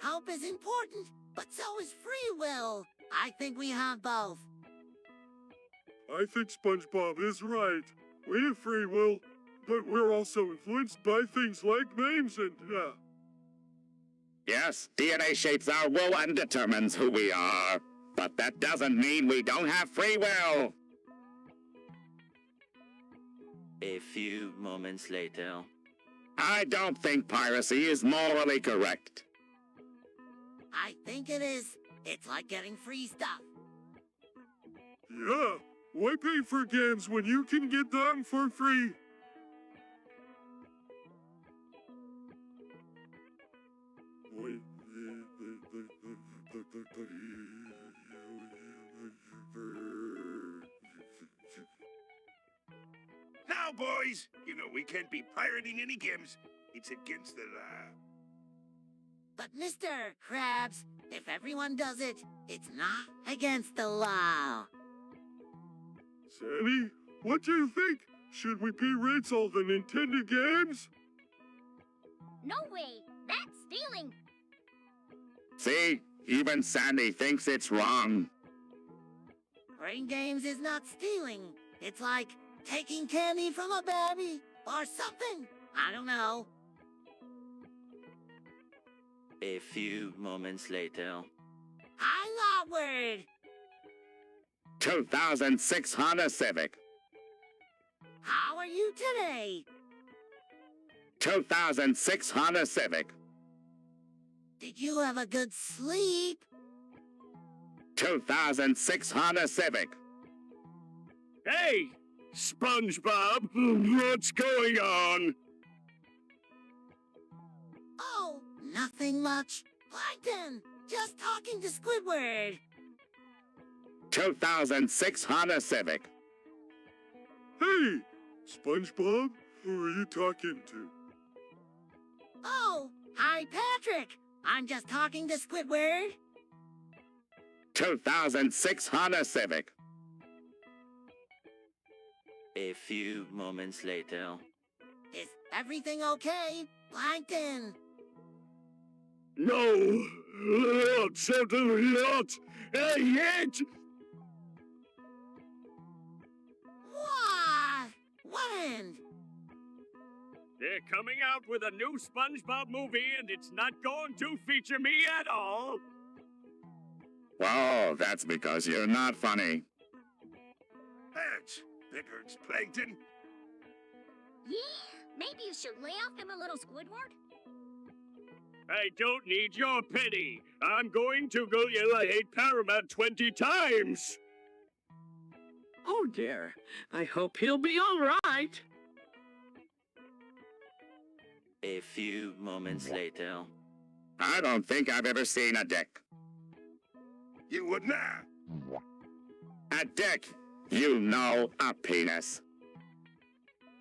Hope is important, but so is free will. I think we have both. I think SpongeBob is right. We have free will, but we're also influenced by things like names and, Yes, DNA shapes our will and determines who we are. But that doesn't mean we don't have free will. A few moments later. I don't think piracy is morally correct. I think it is. It's like getting free stuff. Yeah, why pay for games when you can get them for free? Now, boys, you know we can't be pirating any games. It's against the law. But Mr. Krabs, if everyone does it, it's not against the law. Sandy, what do you think? Should we pirate all the Nintendo games? No way! That's stealing! See? Even Sandy thinks it's wrong. Playing games is not stealing. It's like taking candy from a baby or something. I don't know. A few moments later. High law word. 2006 Honda Civic. How are you today? 2006 Honda Civic. Did you have a good sleep? 2006 Honda Civic. Hey, SpongeBob, what's going on? Oh, nothing much. Plankton, just talking to Squidward. 2006 Honda Civic. Hey, SpongeBob, who are you talking to? Oh, hi, Patrick. I'm just talking to Squidward. 2006 Honda Civic. A few moments later. Is everything okay, Plankton? No, certainly not. I hate... What? When? They're coming out with a new SpongeBob movie, and it's not going to feature me at all. Well, that's because you're not funny. Ouch! That hurts, Plankton. Yeah, maybe you should lay off him a little, Squidward. I don't need your pity. I'm going to go yell I hate Paramount 20 times. Oh dear. I hope he'll be all right. A few moments later. I don't think I've ever seen a dick. You would not. A dick, you know, a penis.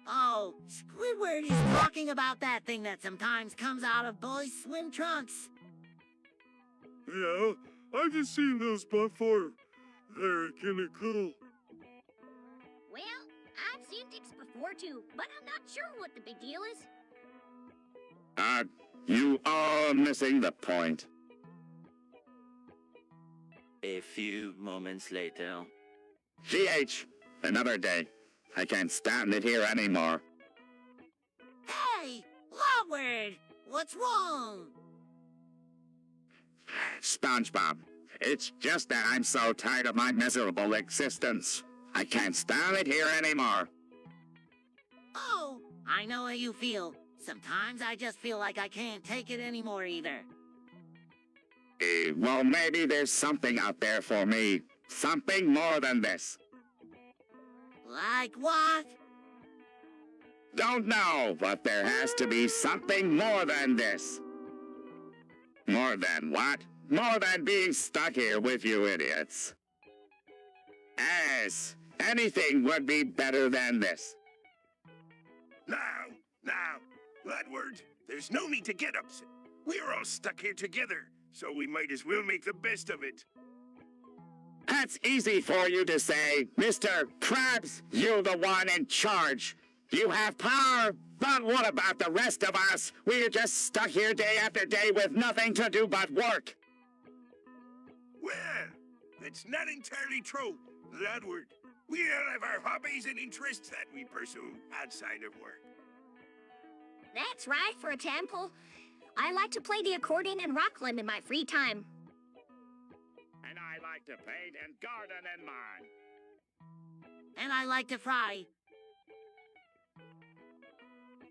Oh, Squidward is talking about that thing that sometimes comes out of boys' swim trunks. Yeah, I've just seen those before. They're kinda cool. Well, I've seen dicks before too, but I'm not sure what the big deal is. You are missing the point. A few moments later. GH, another day. I can't stand it here anymore. Hey, Lawward, what's wrong? SpongeBob, it's just that I'm so tired of my miserable existence. I can't stand it here anymore. Oh, I know how you feel. Sometimes I just feel like I can't take it anymore either. Well, maybe there's something out there for me. Something more than this. Like what? Don't know, but there has to be something more than this. More than what? More than being stuck here with you idiots. Yes, anything would be better than this. Now, Ladward, there's no need to get upset. We're all stuck here together, so we might as well make the best of it. That's easy for you to say, Mr. Krabs. You're the one in charge. You have power, but what about the rest of us? We're just stuck here day after day with nothing to do but work. Well, that's not entirely true, Ladward. We all have our hobbies and interests that we pursue outside of work. That's right, for example. I like to play the accordion and rock climb in my free time. And I like to paint and garden in mine. And I like to fry.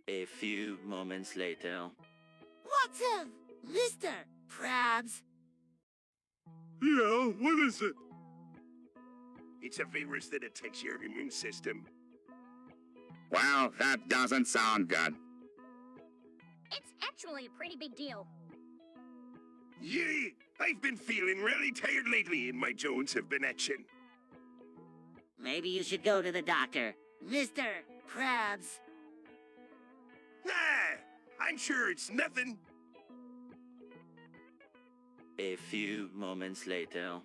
A few moments later. What's up, Mr. Krabs? Yeah, what is it? It's a virus that attacks your immune system. Well, that doesn't sound good. It's actually a pretty big deal. Yeah, I've been feeling really tired lately and my Jones have been itching. Maybe you should go to the doctor, Mr. Krabs. Nah, I'm sure it's nothing. A few moments later.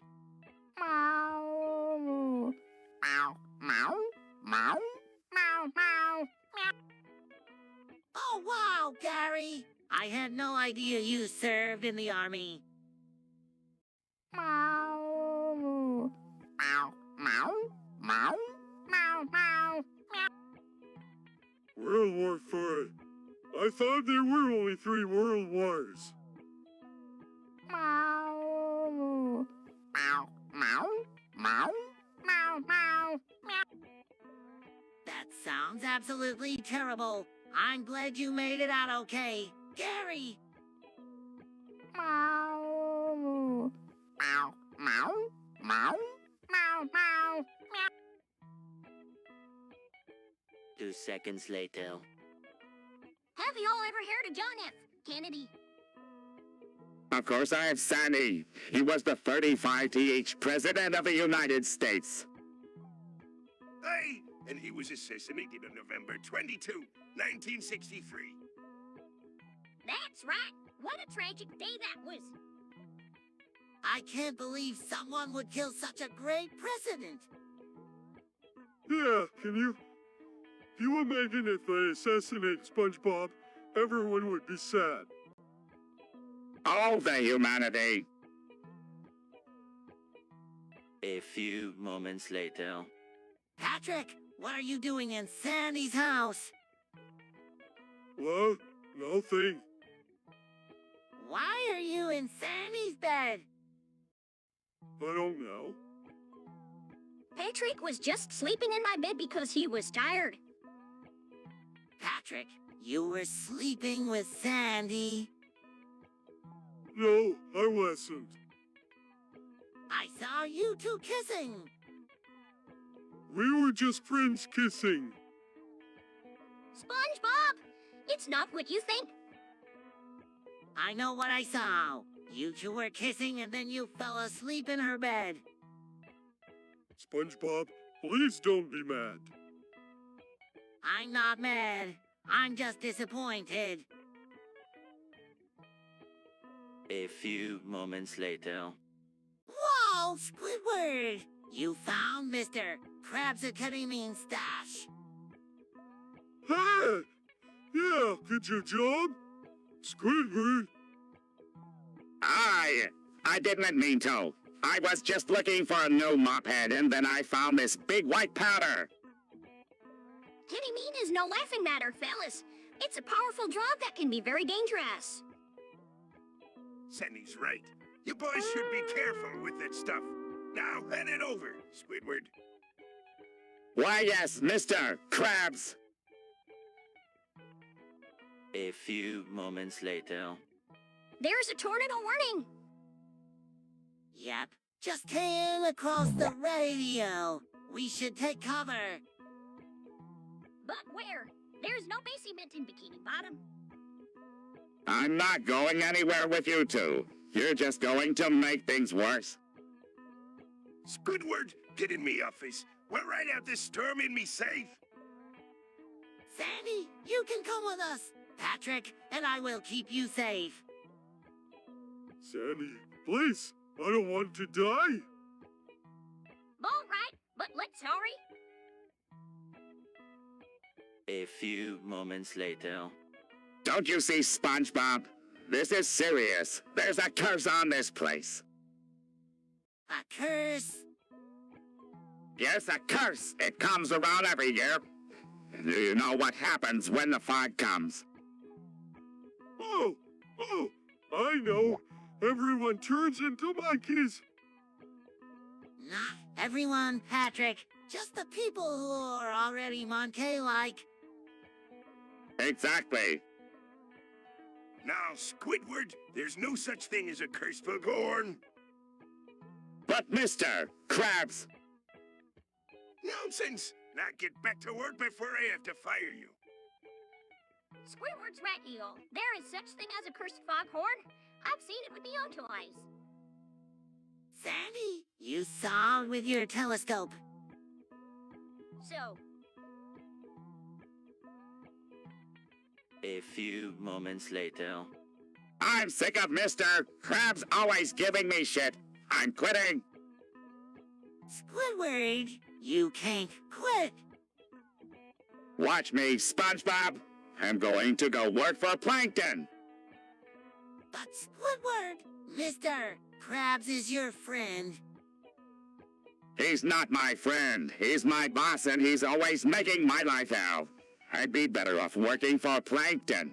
Meow. Meow. Meow. Meow. Meow. Meow. Oh, wow, Gary. I had no idea you served in the army. Meow. Meow. Meow. Meow. Meow. Meow. World War IV. I thought there were only 3 world wars. Meow. Meow. Meow. Meow. Meow. Meow. That sounds absolutely terrible. I'm glad you made it out okay. Gary! Meow. Meow. Meow. Meow. Meow. Meow. 2 seconds later. Have you all ever heard of John F. Kennedy? Of course I have Sandy. He was the 35th President of the United States. Aye, and he was assassinated on November 22, 1963. That's right. What a tragic day that was. I can't believe someone would kill such a great president. Yeah, can you imagine if they assassinate SpongeBob? Everyone would be sad. All the humanity. A few moments later. Patrick, what are you doing in Sandy's house? What? Nothing. Why are you in Sandy's bed? I don't know. Patrick was just sleeping in my bed because he was tired. Patrick, you were sleeping with Sandy. No, I wasn't. I saw you two kissing. We were just friends kissing. SpongeBob! It's not what you think. I know what I saw. You two were kissing and then you fell asleep in her bed. SpongeBob, please don't be mad. I'm not mad. I'm just disappointed. A few moments later. Oh, Squidward! You found Mr. Krabs' Academy stash. Hey! Yeah, good your job? Squidward. I didn't mean to. I was just looking for a new mop head, and then I found this big white powder. Kitty mean is no laughing matter, fellas. It's a powerful drug that can be very dangerous. Sandy's right. You boys should be careful with that stuff. Now, hand it over, Squidward. Why, yes, Mr. Krabs. A few moments later. There's a tornado warning. Yep, just came across the radio. We should take cover. But where? There's no basement in Bikini Bottom. I'm not going anywhere with you two. You're just going to make things worse. Squidward, get in me office. We'll ride out this storm in me safe. Sandy, you can come with us. Patrick and I will keep you safe. Sandy, please, I don't want to die. All right, but let's hurry. A few moments later. Don't you see, SpongeBob? This is serious. There's a curse on this place. A curse? Yes, a curse. It comes around every year. Do you know what happens when the fog comes? Oh, I know. Everyone turns into monkeys. Not everyone, Patrick. Just the people who are already monkey-like. Exactly. Now, Squidward, there's no such thing as a curse for Gorn. But Mr. Krabs... Nonsense! Now get back to work before I have to fire you. Squidward's right, Eel. There is such thing as a cursed foghorn. I've seen it with my own two eyes. Sandy, you saw with your telescope. So, A few moments later. I'm sick of Mr. Krabs always giving me shit. I'm quitting. Squidward, you can't quit. Watch me, SpongeBob. I'm going to go work for Plankton. But Squidward, Mr. Krabs is your friend. He's not my friend. He's my boss, and he's always making my life hell. I'd be better off working for Plankton.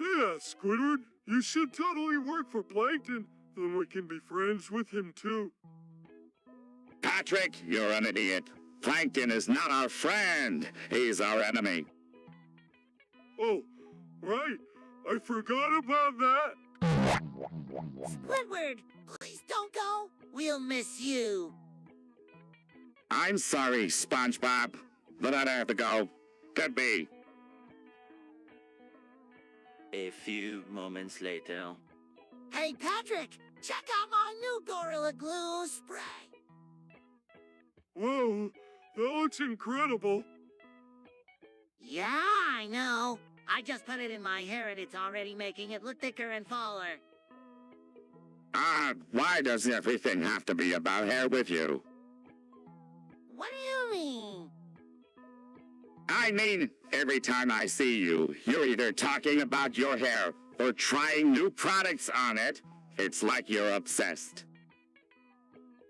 Yeah, Squidward, you should totally work for Plankton. Then we can be friends with him, too. Patrick, you're an idiot. Plankton is not our friend. He's our enemy. Oh, right. I forgot about that. Squidward, please don't go. We'll miss you. I'm sorry, SpongeBob, but I'd have to go. Could be. A few moments later. Hey, Patrick, check out my new Gorilla Glue spray. Whoa, that looks incredible. Yeah, I know. I just put it in my hair and it's already making it look thicker and fuller. Why does everything have to be about hair with you? What do you mean? I mean, every time I see you, you're either talking about your hair or trying new products on it. It's like you're obsessed.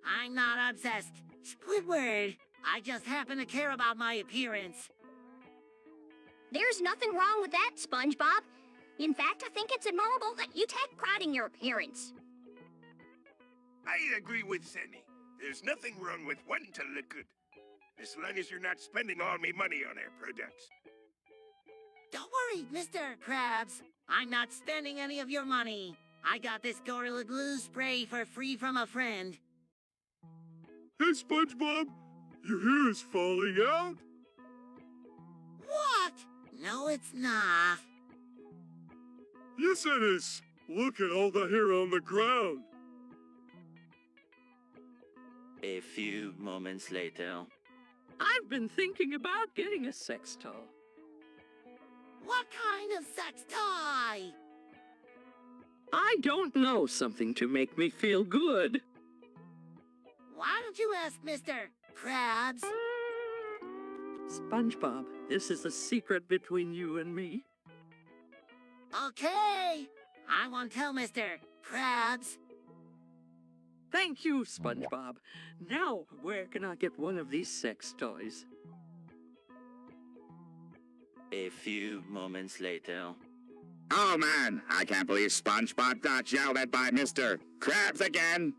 I'm not obsessed. Squidward, I just happen to care about my appearance. there's nothing wrong with that, SpongeBob. In fact, I think it's admirable that you take pride in your appearance. I agree with Sandy. There's nothing wrong with wanting to look good. As long as you're not spending all me money on our products. Don't worry, Mr. Krabs. I'm not spending any of your money. I got this Gorilla Glue spray for free from a friend. Hey, SpongeBob, your hair is falling out. What? No, it's not. Yes, it is. Look at all the hair on the ground. A few moments later. I've been thinking about getting a sex doll. What kind of sex toy? I don't know, something to make me feel good. why don't you ask Mr. Krabs? SpongeBob, this is a secret between you and me. Okay, I won't tell Mr. Krabs. Thank you, SpongeBob. Now, where can I get one of these sex toys? A few moments later. Oh man, I can't believe SpongeBob got yelled at by Mr. Krabs again.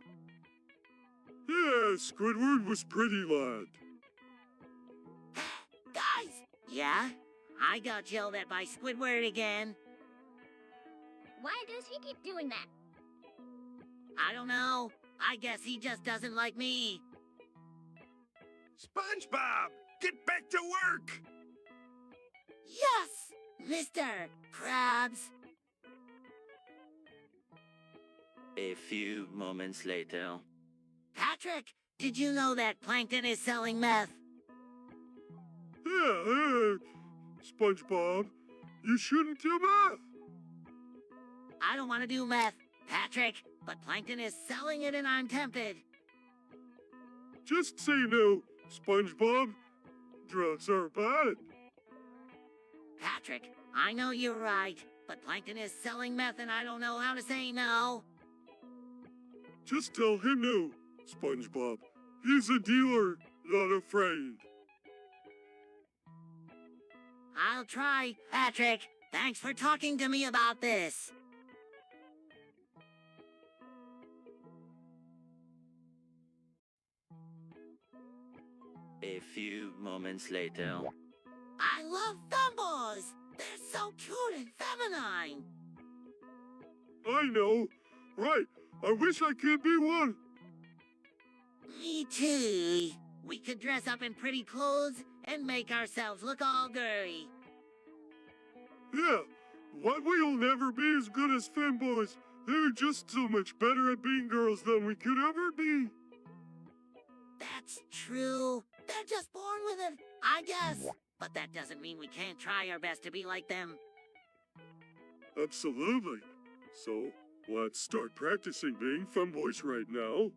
Yeah, Squidward was pretty loud. Guys! Yeah? I got yelled at by Squidward again. Why does he keep doing that? I don't know. I guess he just doesn't like me. SpongeBob, get back to work! Yes, Mr. Krabs. A few moments later. Patrick, did you know that Plankton is selling meth? Yeah, SpongeBob, you shouldn't do meth. I don't want to do meth, Patrick, but Plankton is selling it and I'm tempted. Just say no, SpongeBob. Drugs are bad. Patrick, I know you're right, but Plankton is selling meth and I don't know how to say no. Just tell him no, SpongeBob. He's a dealer, not afraid. I'll try, Patrick. Thanks for talking to me about this. A few moments later. I love femboys. They're so cute and feminine. I know. Right. I wish I could be one. Me too. We could dress up in pretty clothes and make ourselves look all girly. Yeah. But we'll never be as good as femboys. They're just so much better at being girls than we could ever be. That's true. They're just born with it, I guess. But that doesn't mean we can't try our best to be like them. Absolutely. So, let's start practicing being femboys right now.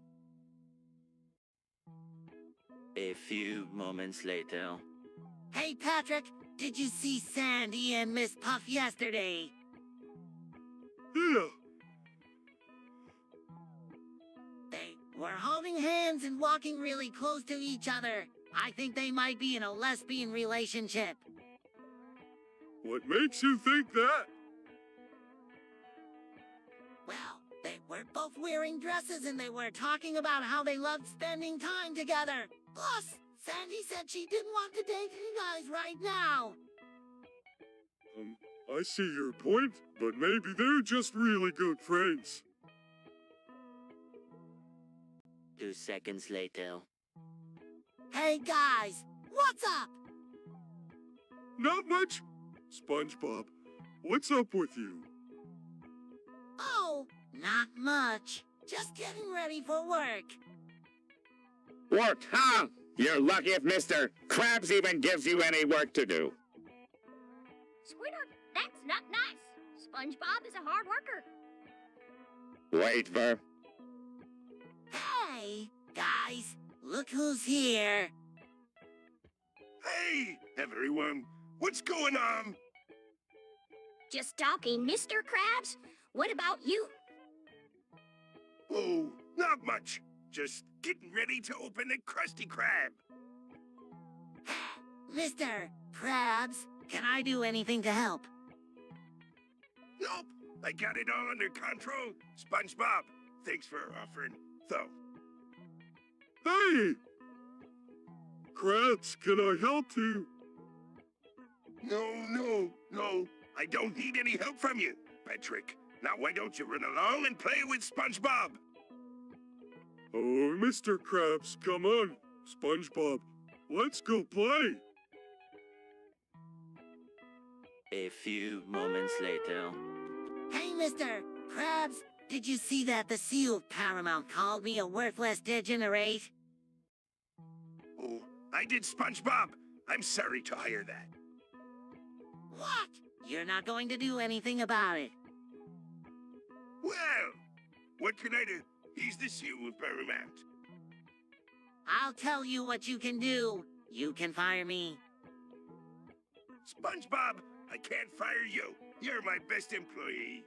A few moments later. Hey, Patrick, did you see Sandy and Miss Puff yesterday? Yeah. They were holding hands and walking really close to each other. I think they might be in a lesbian relationship. What makes you think that? Well, they were both wearing dresses and they were talking about how they loved spending time together. Plus, Sandy said she didn't want to date you guys right now. I see your point, but maybe they're just really good friends. 2 seconds later. Hey guys, what's up? Not much. SpongeBob, what's up with you? Oh, not much. Just getting ready for work. Work, huh? You're lucky if Mr. Krabs even gives you any work to do. Squidward, that's not nice. SpongeBob is a hard worker. Wait, Ver. Hey, guys, look who's here. Hey, everyone. What's going on? Just talking, Mr. Krabs. What about you? Oh, not much. Just getting ready to open the Krusty Krab. Mr. Krabs, can I do anything to help? Nope. I got it all under control. SpongeBob, thanks for offering, though. Hey! Krabs, can I help you? No. I don't need any help from you, Patrick. Now why don't you run along and play with SpongeBob? Oh, Mr. Krabs, come on. SpongeBob, let's go play. A few moments later. Hey, Mr. Krabs, did you see that the CEO of Paramount called me a worthless degenerate? Oh, I did, SpongeBob. I'm sorry to hear that. What? You're not going to do anything about it. Well, what can I do? He's the CEO of Paramount. I'll tell you what you can do. You can fire me. SpongeBob, I can't fire you. You're my best employee.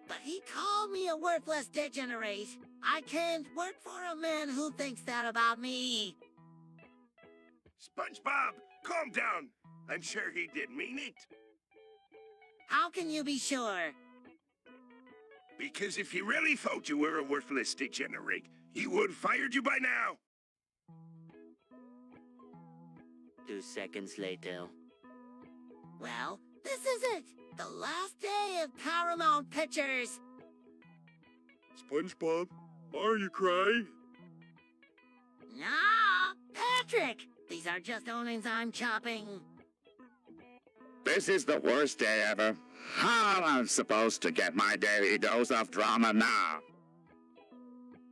But he called me a worthless degenerate. I can't work for a man who thinks that about me. SpongeBob, calm down. I'm sure he did mean it. How can you be sure? Because if he really thought you were a worthless degenerate, he would have fired you by now. 2 seconds later. Well, this is it. The last day of Paramount Pictures. SpongeBob, are you crying? Nah, Patrick. These are just onions I'm chopping. This is the worst day ever. How am I supposed to get my daily dose of drama now?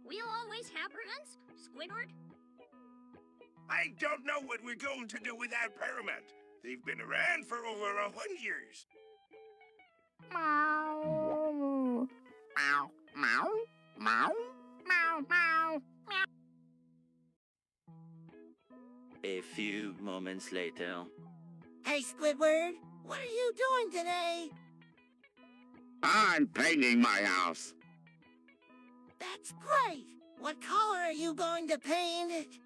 We'll always have runs, Squidward. I don't know what we're going to do without Paramount. They've been around for over 100 years. Meow. Meow, meow, meow, meow, meow, meow. A few moments later. Hey, Squidward, what are you doing today? I'm painting my house. That's great. What color are you going to paint it?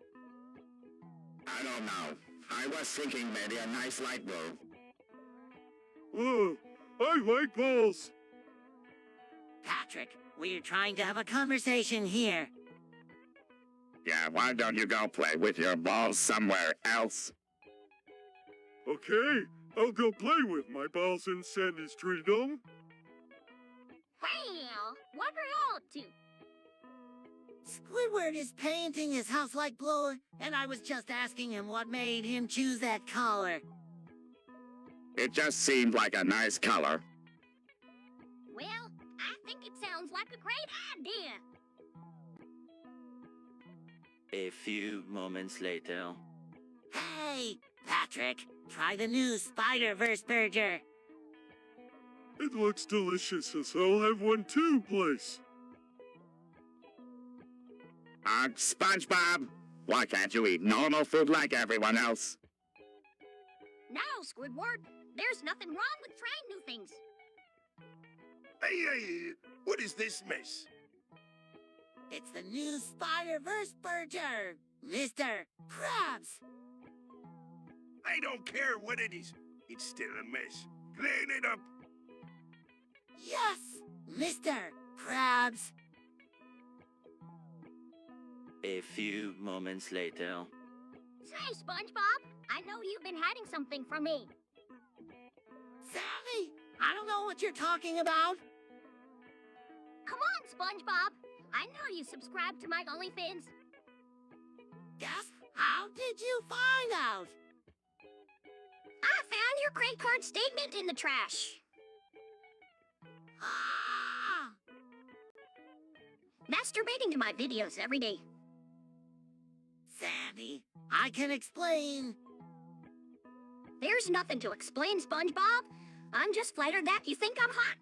I don't know. I was thinking maybe a nice light blue. Oh, I like balls. Patrick, we're trying to have a conversation here. Yeah, why don't you go play with your balls somewhere else? Okay, I'll go play with my balls in Sandy's tree dome. Well, what are you up to? Squidward is painting his house like blue, and I was just asking him what made him choose that color. It just seemed like a nice color. Well, I think it sounds like a great idea. A few moments later. Hey, Patrick, try the new Spider-Verse burger. It looks delicious, so I'll have one too, please. SpongeBob, why can't you eat normal food like everyone else? No, Squidward, there's nothing wrong with trying new things. Hey, what is this mess? It's the new Spider-Verse burger, Mr. Krabs. I don't care what it is. It's still a mess. Clean it up. Yes, Mr. Krabs. A few moments later. Say, SpongeBob, I know you've been hiding something from me. Sammy, I don't know what you're talking about. Come on, SpongeBob. I know you subscribe to my OnlyFans. Yes? How did you find out? I found your credit card statement in the trash. Ah! Masturbating to my videos every day. Sandy, I can explain. There's nothing to explain, SpongeBob. I'm just flattered that you think I'm hot.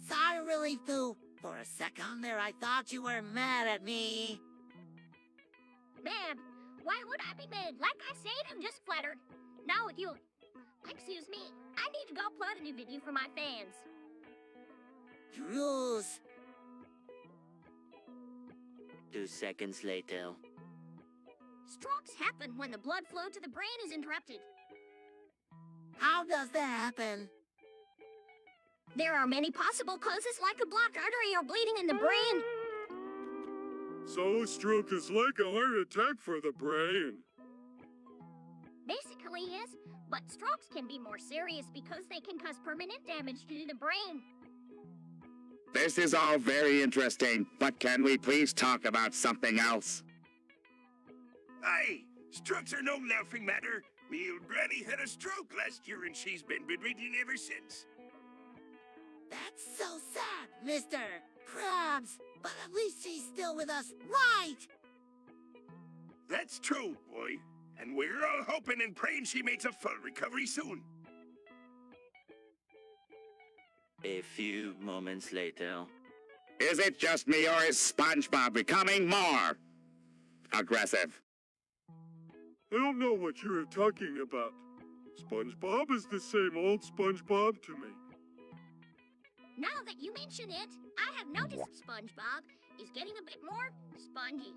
Sorry, really, Foo. For a second there, I thought you were mad at me. Mad? Why would I be mad? Like I said, I'm just flattered. Now with you... Excuse me, I need to go upload a new video for my fans. Rules. 2 seconds later. Strokes happen when the blood flow to the brain is interrupted. How does that happen? There are many possible causes like a blocked artery or bleeding in the brain. So a stroke is like a heart attack for the brain. Basically, yes, but strokes can be more serious because they can cause permanent damage to the brain. This is all very interesting, but can we please talk about something else? Aye, strokes are no laughing matter. Me old granny had a stroke last year and she's been bedridden ever since. That's so sad, Mr. Krabs. But at least she's still with us, right? That's true, boy. And we're all hoping and praying she makes a full recovery soon. A few moments later. Is it just me or is SpongeBob becoming more aggressive. I don't know what you're talking about. SpongeBob is the same old SpongeBob to me. Now that you mention it, I have noticed SpongeBob is getting a bit more spongy.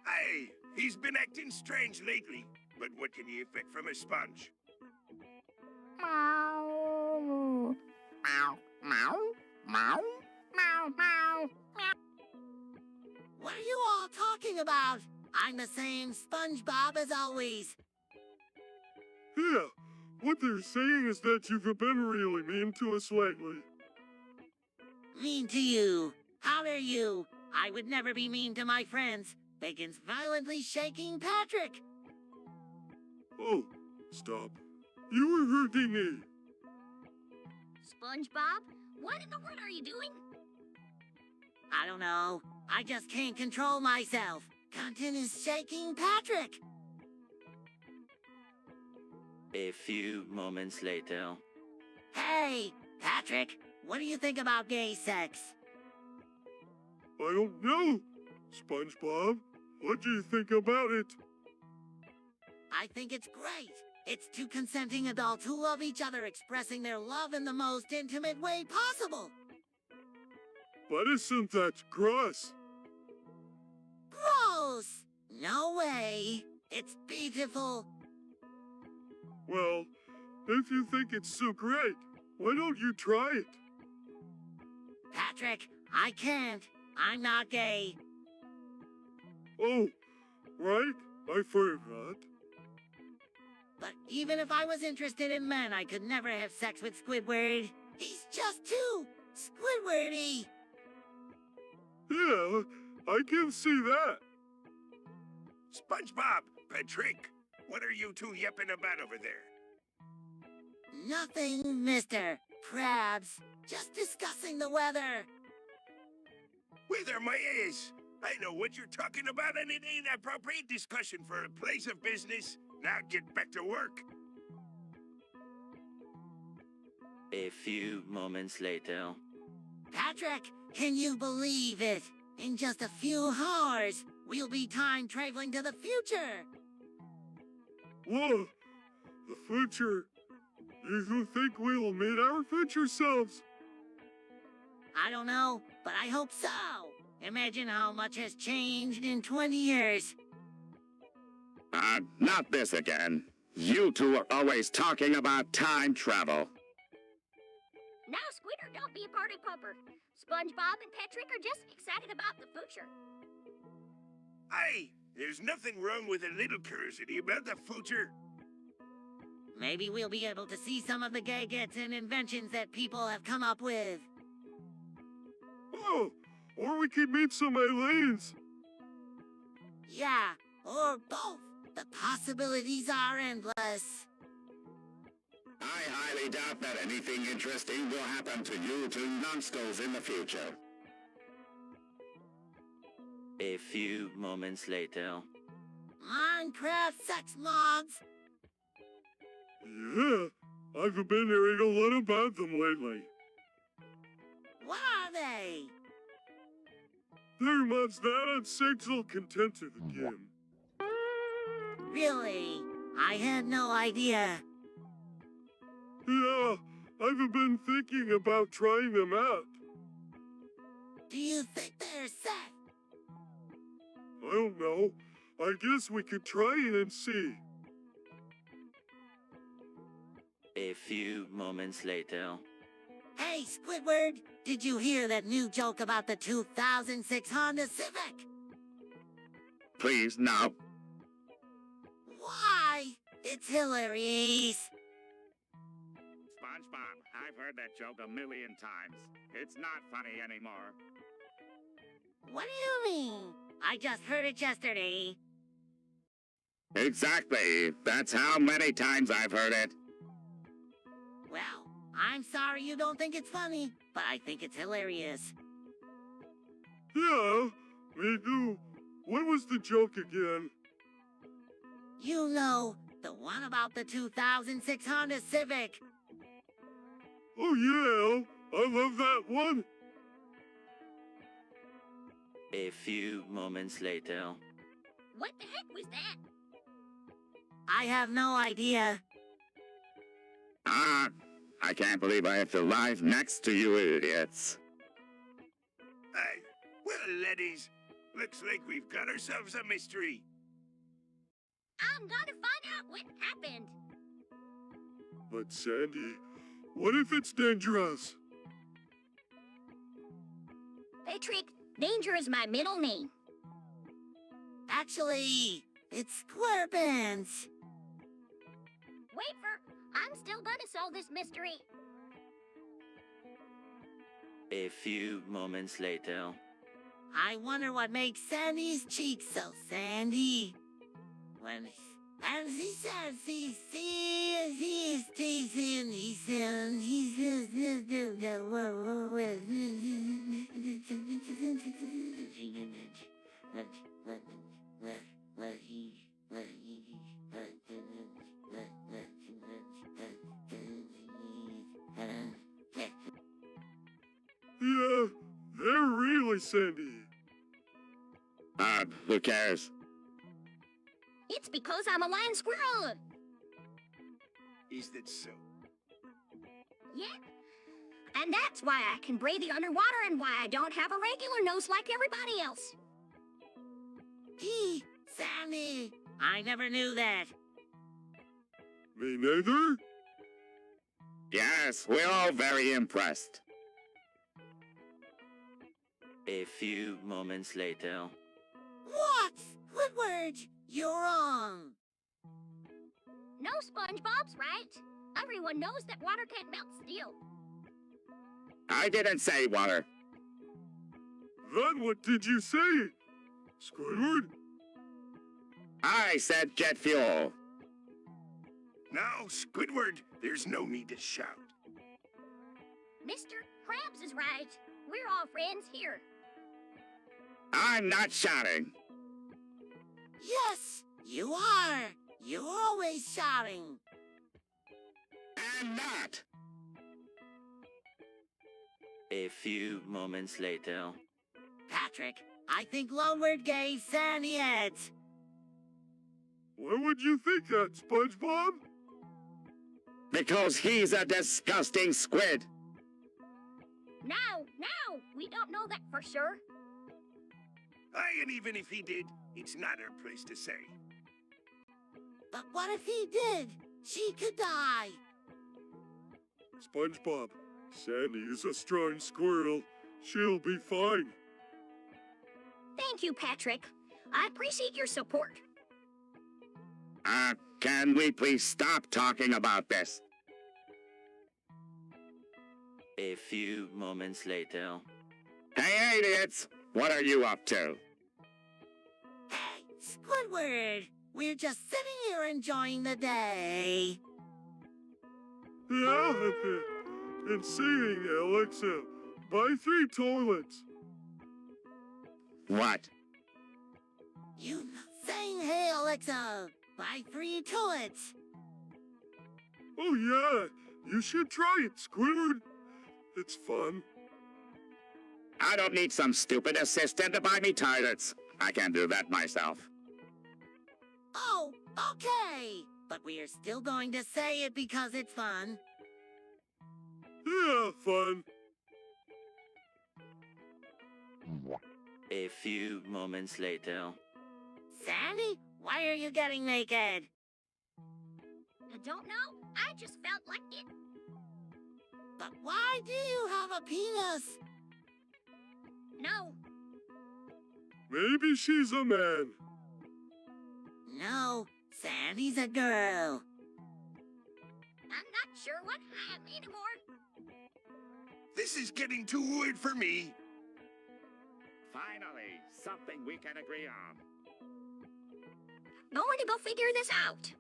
Hey, he's been acting strange lately. But what can you expect from a sponge? Meow. Meow, meow, meow. Meow, meow, meow. What are you all talking about? I'm the same SpongeBob as always. Yeah, what they're saying is that you've been really mean to us lately. Mean to you? How dare you? I would never be mean to my friends. Bacon's violently shaking Patrick. Oh, stop. You were hurting me. SpongeBob, what in the world are you doing? I don't know. I just can't control myself. Content is shaking Patrick. A few moments later. Hey, Patrick, what do you think about gay sex? I don't know. SpongeBob, what do you think about it? I think it's great. It's two consenting adults who love each other expressing their love in the most intimate way possible. But isn't that gross? Gross! No way. It's beautiful. Well, if you think it's so great, why don't you try it? Patrick, I can't. I'm not gay. Oh, right, I forgot. But even if I was interested in men, I could never have sex with Squidward. He's just too Squidwardy. Yeah, I can see that. SpongeBob, Patrick, what are you two yipping about over there? Nothing, Mr. Krabs. Just discussing the weather. Weather my ass. I know what you're talking about, and it ain't appropriate discussion for a place of business. Now get back to work. A few moments later. Patrick, can you believe it? In just a few hours, we'll be time traveling to the future. Whoa, the future. You think we'll meet our future selves? I don't know, but I hope so. Imagine how much has changed in 20 years. Not this again. You two are always talking about time travel. Now, Squidder, don't be a party pooper. SpongeBob and Patrick are just excited about the future. Hey, there's nothing wrong with a little curiosity about the future. Maybe we'll be able to see some of the gadgets and inventions that people have come up with. Oh, or we could meet some aliens. Yeah, or both. The possibilities are endless. I highly doubt that anything interesting will happen to you two numbskulls in the future. A few moments later. Minecraft sex mods. Yeah, I've been hearing a lot about them lately. What are they? They're mods that add sexual content to the game. Really? I had no idea. Yeah, I've been thinking about trying them out. Do you think they're safe? I don't know. I guess we could try it and see. A few moments later. Hey, Squidward, did you hear that new joke about the 2006 Honda Civic? Please, no. Why? It's hilarious. SpongeBob, I've heard that joke a million times. It's not funny anymore. What do you mean? I just heard it yesterday. Exactly. That's how many times I've heard it. Well, I'm sorry you don't think it's funny, but I think it's hilarious. Yeah, me too. What was the joke again? You know, the one about the 2006 Honda Civic. Oh yeah, I love that one. A few moments later. What the heck was that? I have no idea. I can't believe I have to live next to you idiots. Well, laddies, looks like we've got ourselves a mystery. I'm gonna find out what happened. But Sandy, what if it's dangerous? Patrick, Danger is my middle name. Actually, it's Squarepants. Wait I'm still gonna solve this mystery. A few moments later. I wonder what makes Sandy's cheeks so sandy. When and he says he's Yeah, they're really Sandy. Who cares? It's because I'm a lion squirrel. Is that so? Yeah. And that's why I can breathe the underwater and why I don't have a regular nose like everybody else. Sandy, I never knew that. Me neither? Yes, we're all very impressed. A few moments later. What? Squidward, you're wrong. No, SpongeBob's right. Everyone knows that water can't melt steel. I didn't say water. Then what did you say? Squidward? I said jet fuel. Now, Squidward, there's no need to shout. Mr. Krabs is right. We're all friends here. I'm not shouting. Yes, you are. You're always shouting. I'm not. A few moments later. Patrick, I think Loneward gave Sandy heads. Why would you think that, SpongeBob? Because he's a disgusting squid. Now, we don't know that for sure. And even if he did, it's not our place to say. But what if he did? She could die. SpongeBob, Sandy is a strong squirrel. She'll be fine. Thank you, Patrick. I appreciate your support. Can we please stop talking about this? A few moments later. Hey, idiots! What are you up to? Hey, Squidward, we're just sitting here enjoying the day. Yeah, and seeing Alexa buy 3 toilets. What? You saying, hey, Alexa, buy 3 toilets. Oh yeah, you should try it, Squidward. It's fun. I don't need some stupid assistant to buy me toilets. I can do that myself. Oh, okay. But we are still going to say it because it's fun. Yeah, fun. A few moments later. Sandy, why are you getting naked? I don't know. I just felt like it. But why do you have a penis? No. Maybe she's a man. No, Sandy's a girl. I'm not sure what I am anymore. This is getting too weird for me. Finally, something we can agree on. Going to go figure this out.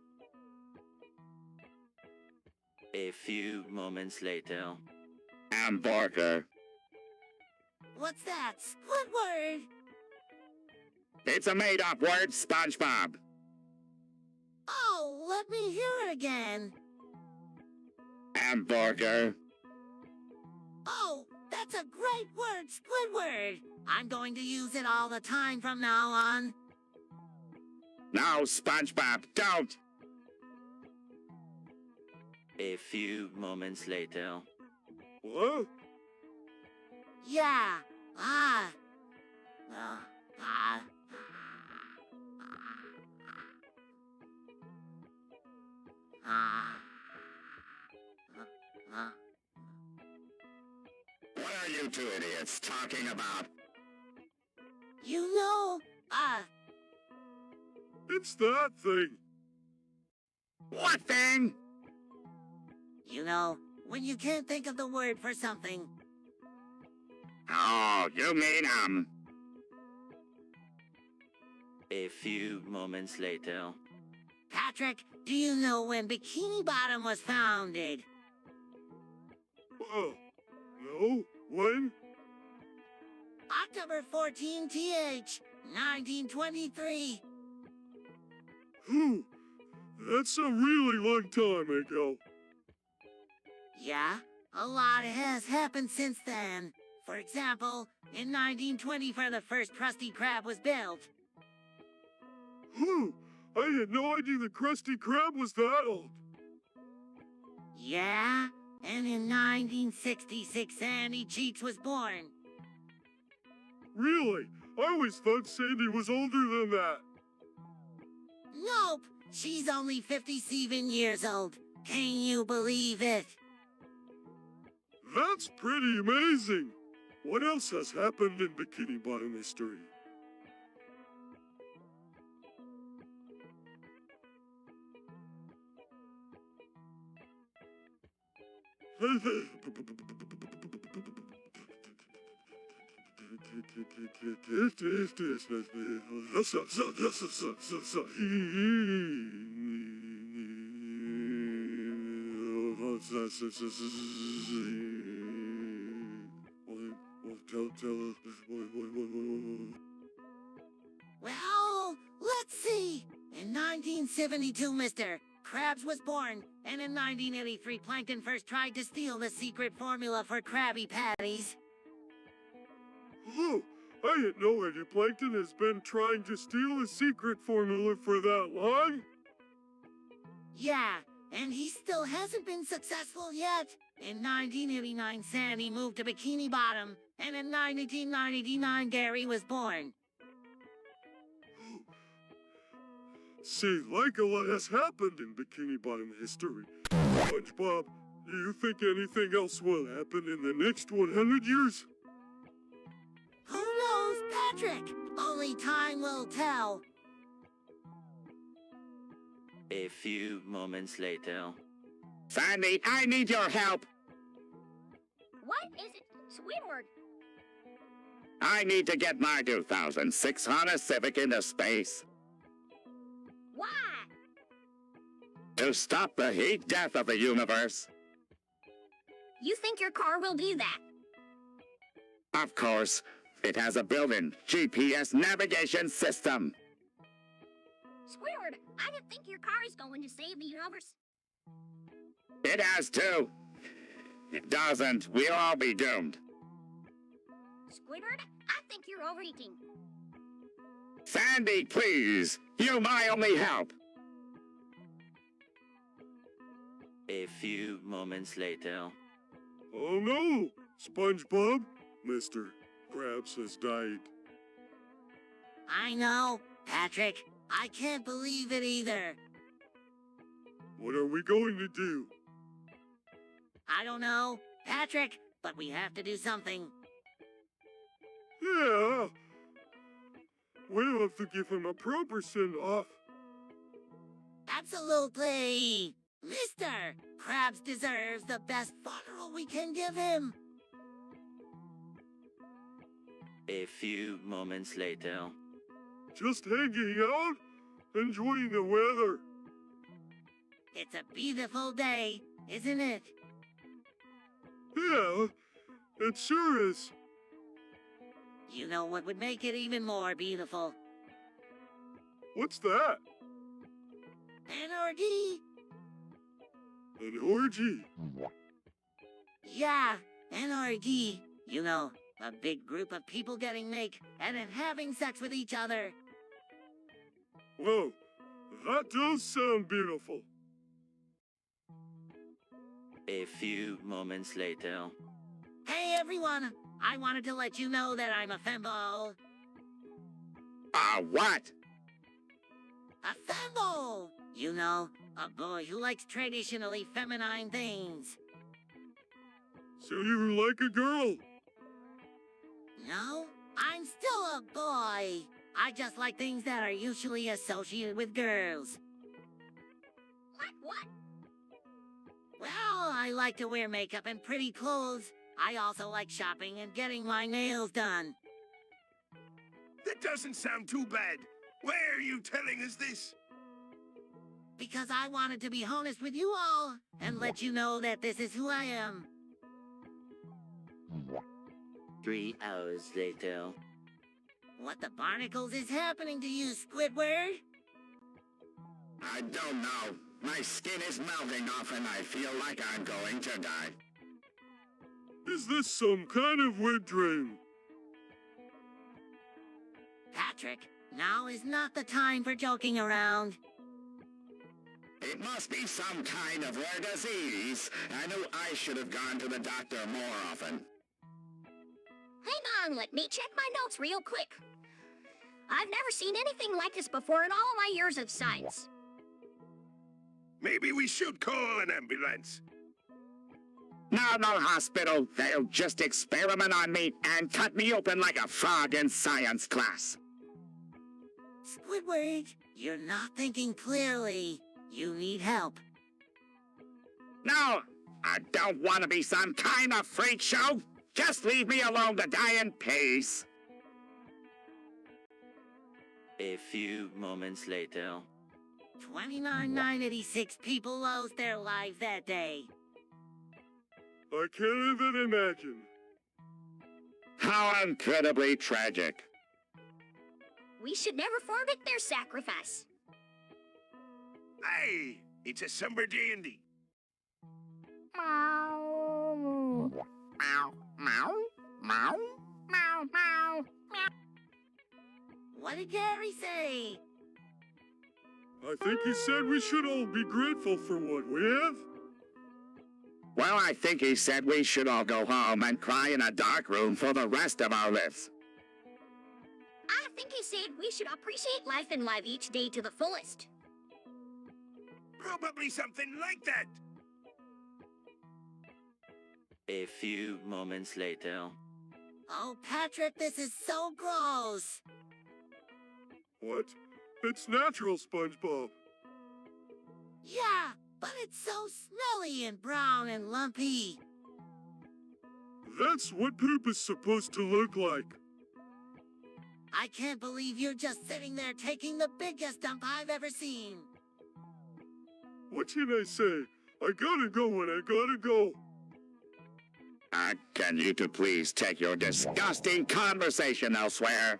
A few moments later. Hamburger. What's that, Squidward? It's a made-up word, SpongeBob. Oh, let me hear it again. Hamburger. Oh, That's a great word, Squidward. I'm going to use it all the time from now on. No, SpongeBob, don't! A few moments later. What? Yeah. What are you two idiots talking about? You know, It's that thing. What thing? you know, when you can't think of the word for something. Oh, you mean, A few moments later. Patrick, do you know when Bikini Bottom was founded? Oh, no? When? October 14 th, 1923. Whew. That's a really long time ago. Yeah, a lot has happened since then. For example, in 1924 the first Krusty Krab was built. Whew. I had no idea the Krusty Krab was that old. Yeah, and in 1966 Sandy Cheeks was born. Really? I always thought Sandy was older than that. Nope, she's only 57 years old. Can you believe it? That's pretty amazing. What else has happened in Bikini Bottom history? Well, let's see. In 1972, Mr. Krabs was born, and in 1983, Plankton first tried to steal the secret formula for Krabby Patties. Oh, I had no idea Plankton has been trying to steal a secret formula for that long. Yeah, and he still hasn't been successful yet. In 1989, Sandy moved to Bikini Bottom, and in 1999, Gary was born. See, like a lot has happened in Bikini Bottom history. SpongeBob, do you think anything else will happen in the next 100 years? Who knows, Patrick? Only time will tell. A few moments later. Sandy, I need your help! What is it? Squidward. I need to get my 2006 Honda Civic into space. Why? To stop the heat death of the universe. You think your car will do that? Of course, it has a built-in GPS navigation system. Squidward, I don't think your car is going to save the universe. It has to. It doesn't, we'll all be doomed. Squidward, I think you're overeating. Sandy, please. You my only help. A few moments later. Oh no! SpongeBob, Mr. Krabs has died. I know, Patrick. I can't believe it either. What are we going to do? I don't know, Patrick, but we have to do something. Yeah. We'll have to give him a proper send-off. Absolutely! Mr. Krabs deserves the best funeral we can give him. A few moments later. Just hanging out, enjoying the weather. It's a beautiful day, isn't it? Yeah, it sure is. You know what would make it even more beautiful? What's that? An orgy. An orgy? Yeah, an orgy. You know, a big group of people getting naked and then having sex with each other. Whoa, that does sound beautiful. A few moments later. Hey everyone, I wanted to let you know that I'm a fembot. What? A fembot! You know, a boy who likes traditionally feminine things. So you like a girl? No, I'm still a boy. I just like things that are usually associated with girls. What? Well, I like to wear makeup and pretty clothes. I also like shopping and getting my nails done. That doesn't sound too bad. Why are you telling us this? Because I wanted to be honest with you all and let you know that this is who I am. 3 hours later. What the barnacles is happening to you, Squidward? I don't know. My skin is melting off and I feel like I'm going to die. Is this some kind of wet dream? Patrick, now is not the time for joking around. It must be some kind of rare disease. I knew I should have gone to the doctor more often. Hang on, let me check my notes real quick. I've never seen anything like this before in all my years of science. Maybe we should call an ambulance. No hospital. They'll just experiment on me and cut me open like a frog in science class. Squidward, you're not thinking clearly. You need help. No, I don't want to be some kind of freak show. Just leave me alone to die in peace. A few moments later. 29,986 people lost their lives that day. I can't even imagine. How incredibly tragic. We should never forget their sacrifice. Hey, it's a summer dandy. Meow. Meow, meow, meow, meow, meow. What did Gary say? I think he said we should all be grateful for what we have. Well, I think he said we should all go home and cry in a dark room for the rest of our lives. I think he said we should appreciate life and live each day to the fullest. Probably something like that. A few moments later. Oh, Patrick, this is so gross. What? It's natural, SpongeBob. Yeah, but it's so smelly and brown and lumpy. That's what poop is supposed to look like. I can't believe you're just sitting there taking the biggest dump I've ever seen. What can I say? I gotta go when I gotta go. Can you two please take your disgusting conversation elsewhere?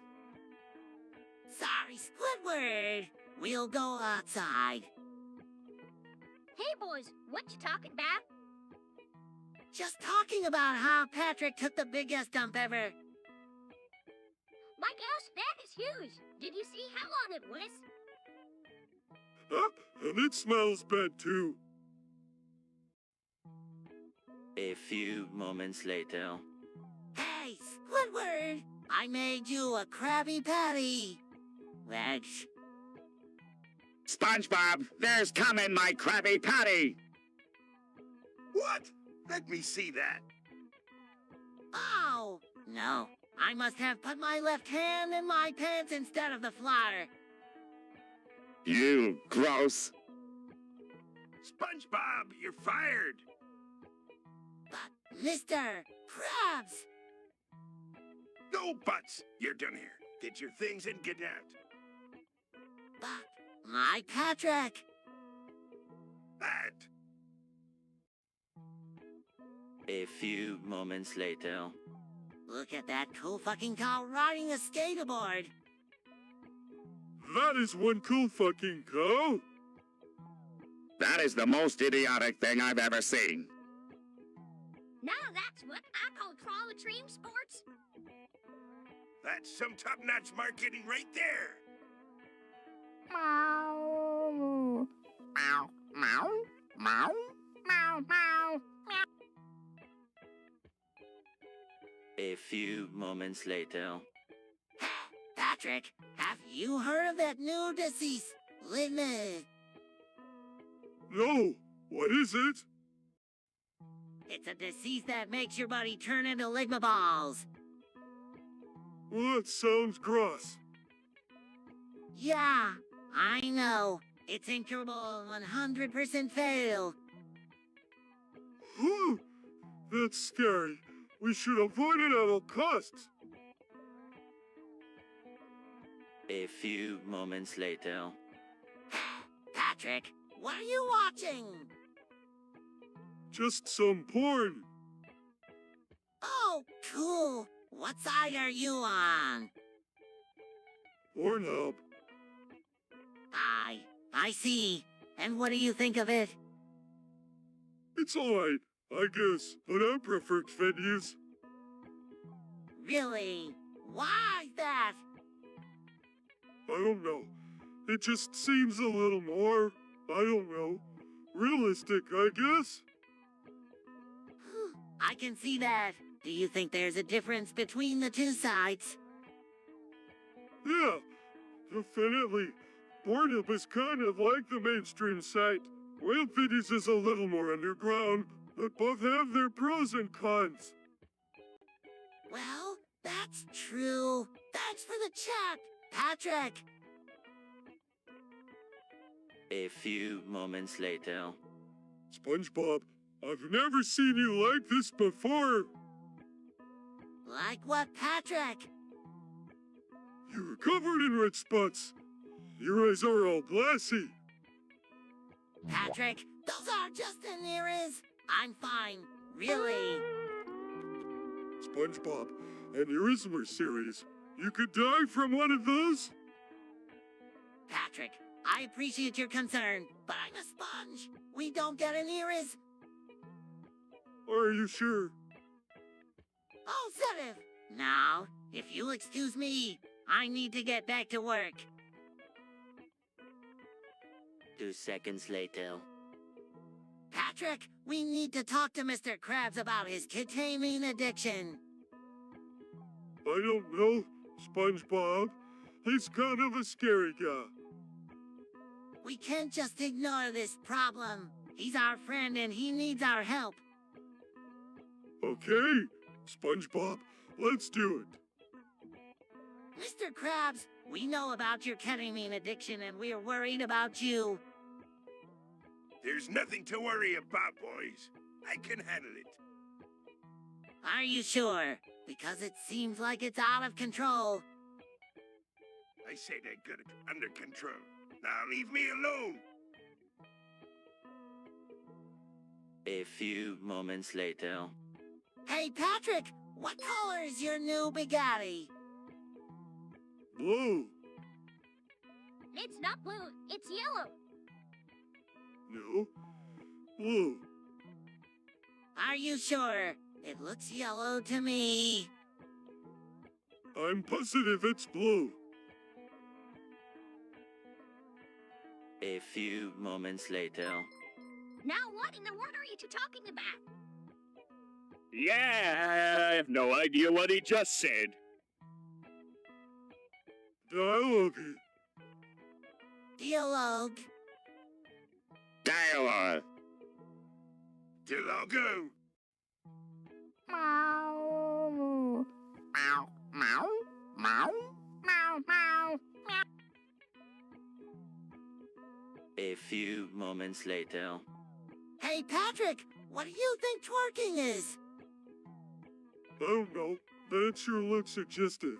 Sorry, Squidward. We'll go outside. Hey boys, what you talking about? Just talking about how Patrick took the biggest dump ever. My gosh, that is huge. Did you see how long it was? And it smells bad too. A few moments later. Hey, Squidward! I made you a Krabby Patty. Wedge. SpongeBob, there's coming my Krabby Patty! What? Let me see that. Oh, no. I must have put my left hand in my pants instead of the flour. You gross. SpongeBob, you're fired. But, Mr. Krabs! No buts. You're done here. Get your things and get out. But, my Patrick! That. A few moments later. Look at that cool fucking cow riding a skateboard. That is one cool fucking cow. That is the most idiotic thing I've ever seen. Now that's what I call crawl a dream sports. That's some top-notch marketing right there. Meow. Meow. Meow. Meow. Meow. Meow. A few moments later. Patrick, have you heard of that new disease? Ligma. No, what is it? It's a disease that makes your body turn into Ligma balls. Well, that sounds gross. Yeah, I know. It's incurable, 100% fail. Whew, that's scary. We should avoid it at all costs. A few moments later. Patrick, what are you watching? Just some porn. Oh, cool. What side are you on? Pornhub. I see. And what do you think of it? It's alright, I guess, but I prefer venues. Really? Why that? I don't know. It just seems a little more, I don't know, realistic, I guess? I can see that. Do you think there's a difference between the two sides? Yeah, definitely. Pornhub is kind of like the mainstream site. Whale Fitties is a little more underground, but both have their pros and cons. Well, that's true. Thanks for the chat, Patrick. A few moments later. SpongeBob, I've never seen you like this before. Like what, Patrick? You're covered in red spots. Your eyes are all glassy. Patrick, those are just an ears. I'm fine. Really. SpongeBob, aneurysma series. You could die from one of those? Patrick, I appreciate your concern, but I'm a sponge. We don't get an ears. Are you sure? Oh, Zev. Now, if you'll excuse me, I need to get back to work. 2 seconds later. Patrick, we need to talk to Mr. Krabs about his ketamine addiction. I don't know, SpongeBob. He's kind of a scary guy. We can't just ignore this problem. He's our friend and he needs our help. Okay, SpongeBob, let's do it. Mr. Krabs, we know about your ketamine addiction and we're worried about you. There's nothing to worry about, boys. I can handle it. Are you sure? Because it seems like it's out of control. I said I got it under control. Now leave me alone. A few moments later. Hey, Patrick, what color is your new Bugatti? Blue. It's not blue, it's yellow. No. Blue. Are you sure? It looks yellow to me. I'm positive it's blue. A few moments later. Now what in the world are you two talking about? Yeah, I have no idea what he just said. Dialogue. Dialogue. Dialogue. Dialogo. Meow. Meow. Meow. Meow. Meow. Meow. Meow. A few moments later. Hey, Patrick, what do you think twerking is? I don't know, but it sure looks suggestive.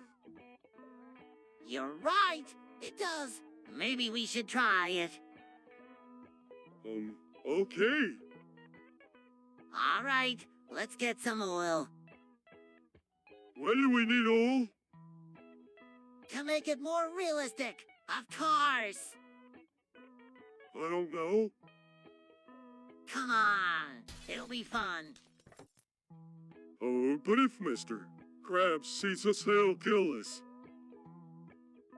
You're right. It does. Maybe we should try it. Okay. All right, let's get some oil. Why do we need oil? To make it more realistic, of course. I don't know. Come on, it'll be fun. But if Mr. Krabs sees us, he'll kill us.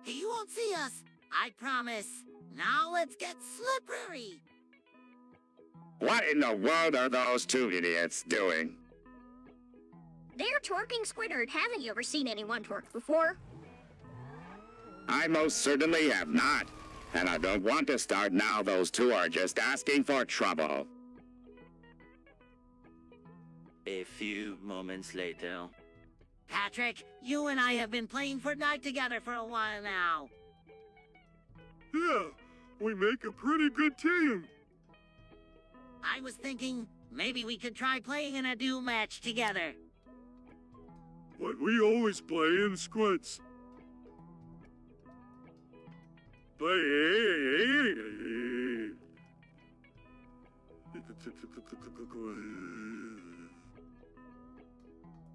He won't see us, I promise. Now let's get slippery. What in the world are those two idiots doing? They're twerking Squidward. Haven't you ever seen anyone twerk before? I most certainly have not. And I don't want to start now. Those two are just asking for trouble. A few moments later. Patrick, you and I have been playing Fortnite together for a while now. Yeah, we make a pretty good team. I was thinking maybe we could try playing in a duel match together. But we always play in squids.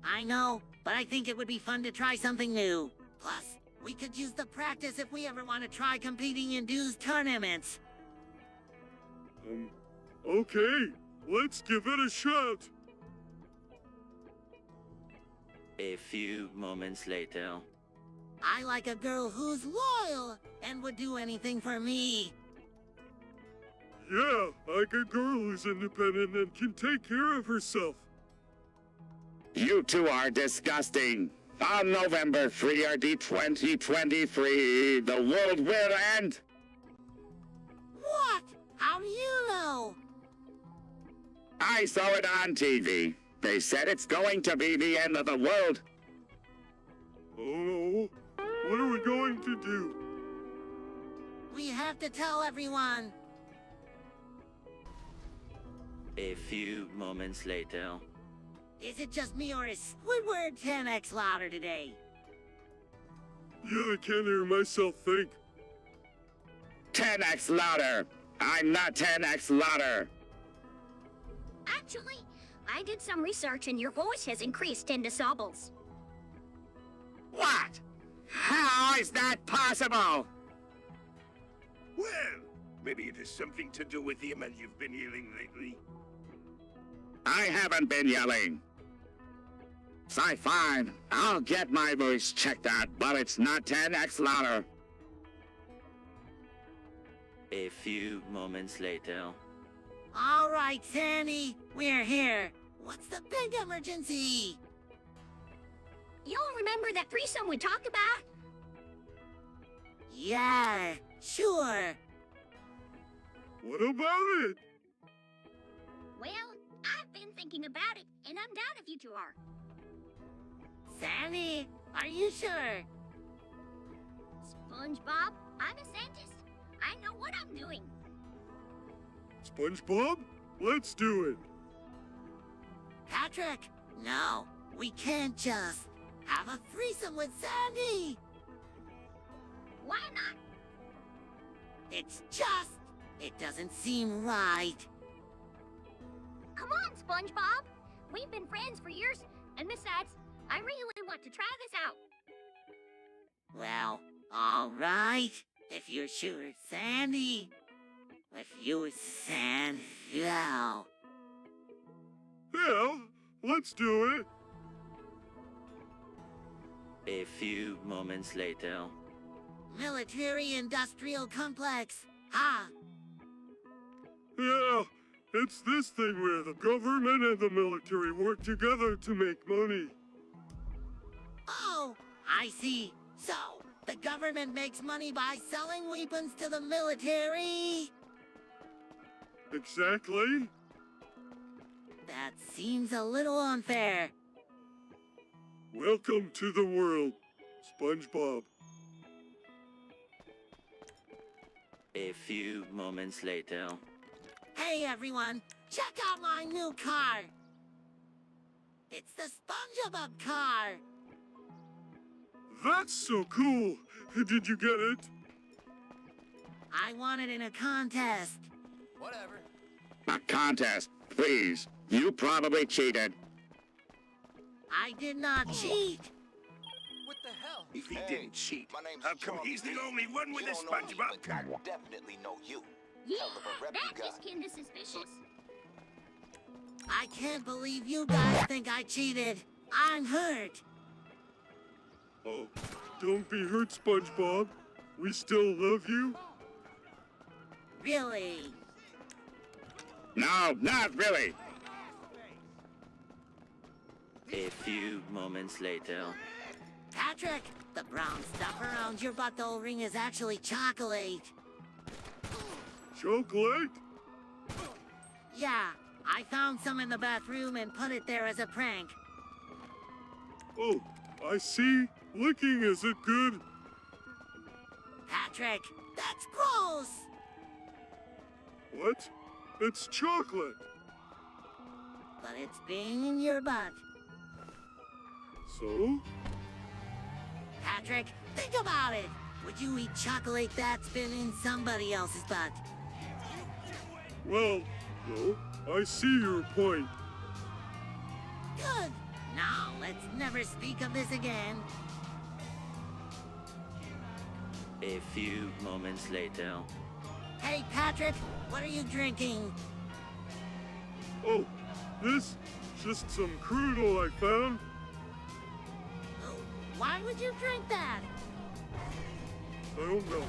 I know, but I think it would be fun to try something new. Plus, we could use the practice if we ever want to try competing in dues tournaments. Okay, let's give it a shot. A few moments later. I like a girl who's loyal and would do anything for me. Yeah, like a girl who's independent and can take care of herself. You two are disgusting. On November 3rd, 2023, the world will end. What? How do you know? I saw it on TV. They said it's going to be the end of the world. Oh no. What are we going to do? We have to tell everyone. A few moments later. Is it just me or is Squidward 10x louder today? Yeah, I can't hear myself think. 10x louder. I'm not 10x louder. Actually, I did some research and your voice has increased 10 decibels. What? How is that possible? Well, maybe it has something to do with the amount you've been yelling lately. I haven't been yelling. Fine. I'll get my voice checked out, but it's not 10x louder. A few moments later. All right, Sandy, we're here. What's the big emergency? Y'all remember that threesome we talked about? Yeah, sure. What about it? Well, I've been thinking about it, and I'm down if you two are. Sandy, are you sure? SpongeBob, I'm a scientist. I know what I'm doing. SpongeBob? Let's do it. Patrick, no, we can't just have a threesome with Sandy. Why not? It doesn't seem right. Come on, SpongeBob. We've been friends for years, and besides, I really want to try this out. Well, all right. If you're sure, Sandy. If you're Sandy. Yeah, let's do it. A few moments later. Military-industrial complex. Ha! Yeah, it's this thing where the government and the military work together to make money. Oh, I see. So, the government makes money by selling weapons to the military? Exactly. That seems a little unfair. Welcome to the world, SpongeBob. A few moments later. Hey everyone, check out my new car. It's the SpongeBob car. That's so cool. Did you get it? I won it in a contest. Whatever. A contest, please. You probably cheated. I did not cheat. What the hell? If he Hey, didn't cheat, my name's how come Charlie he's the D. only one with You a don't know me, SpongeBob but car? I definitely know you. Yeah, Hell of a rep you that got. is kinda suspicious. I can't believe you guys think I cheated. I'm hurt. Oh, don't be hurt, SpongeBob. We still love you. Really? No, not really. A few moments later. Patrick, the brown stuff around your butthole ring is actually chocolate. Chocolate? Yeah, I found some in the bathroom and put it there as a prank. Oh, I see. Licking isn't good. Patrick, that's gross! What? It's chocolate. But it's being in your butt. So? Patrick, think about it. Would you eat chocolate that's been in somebody else's butt? Well, no. I see your point. Good. Now, let's never speak of this again. A few moments later. Hey, Patrick, what are you drinking? Oh, this? Just some crude oil I found. Oh, why would you drink that? I don't know.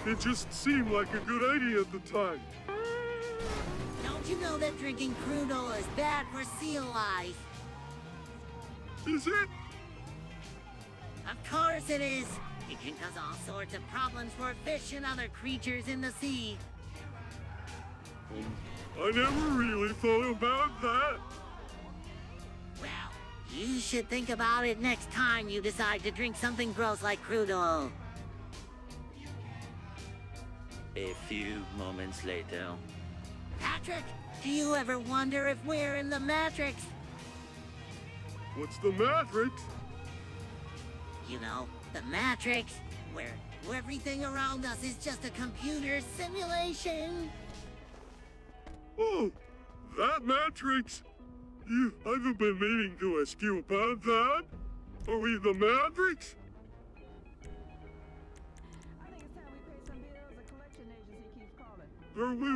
It just seemed like a good idea at the time. Don't you know that drinking crude oil is bad for sea life? Is it? Of course it is. It can cause all sorts of problems for fish and other creatures in the sea. I never really thought about that. Well, you should think about it next time you decide to drink something gross like crude oil. A few moments later. Patrick, do you ever wonder if we're in the Matrix? What's the Matrix? You know, the Matrix, where everything around us is just a computer simulation. Oh, that Matrix? I've been meaning to ask you about that. Are we the Matrix? I think it's time we pay some bills. The collection agency keeps calling. Are we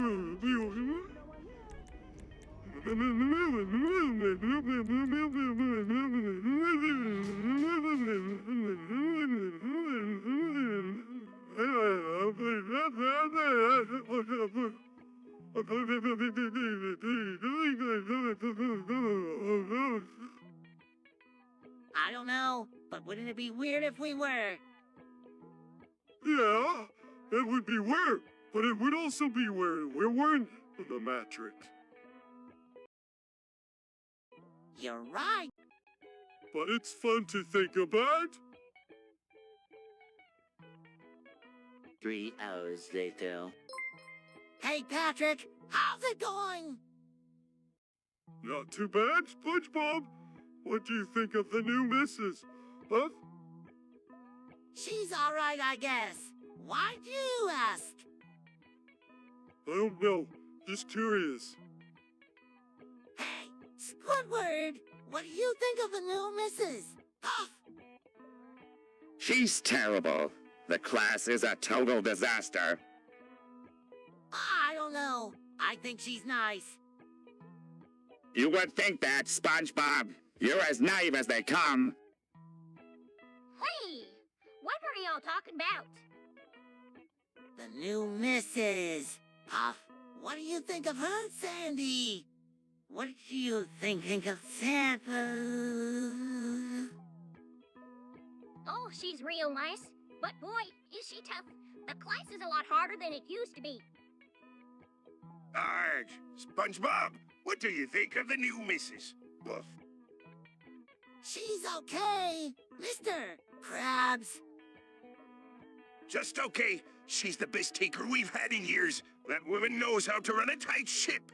I don't know, but wouldn't it be weird if we were? Yeah, it would be weird, but it would also be weird. We weren't the Matrix. You're right. But it's fun to think about. 3 hours later. Hey, Patrick, how's it going? Not too bad, SpongeBob. What do you think of the new missus? Huh? She's all right, I guess. Why'd you ask? I don't know. Just curious. Hey, Squidward, what do you think of the new missus? Puff! She's terrible. The class is a total disaster. I don't know. I think she's nice. You would think that, SpongeBob. You're as naive as they come. Hey, what are y'all talking about? The new missus. Puff, what do you think of her, Sandy? What do you think of Santa? Oh, she's real nice. But boy, is she tough. The class is a lot harder than it used to be. Arg, SpongeBob, what do you think of the new missus? Buff. She's okay, Mr. Krabs. Just okay. She's the best taker we've had in years. That woman knows how to run a tight ship.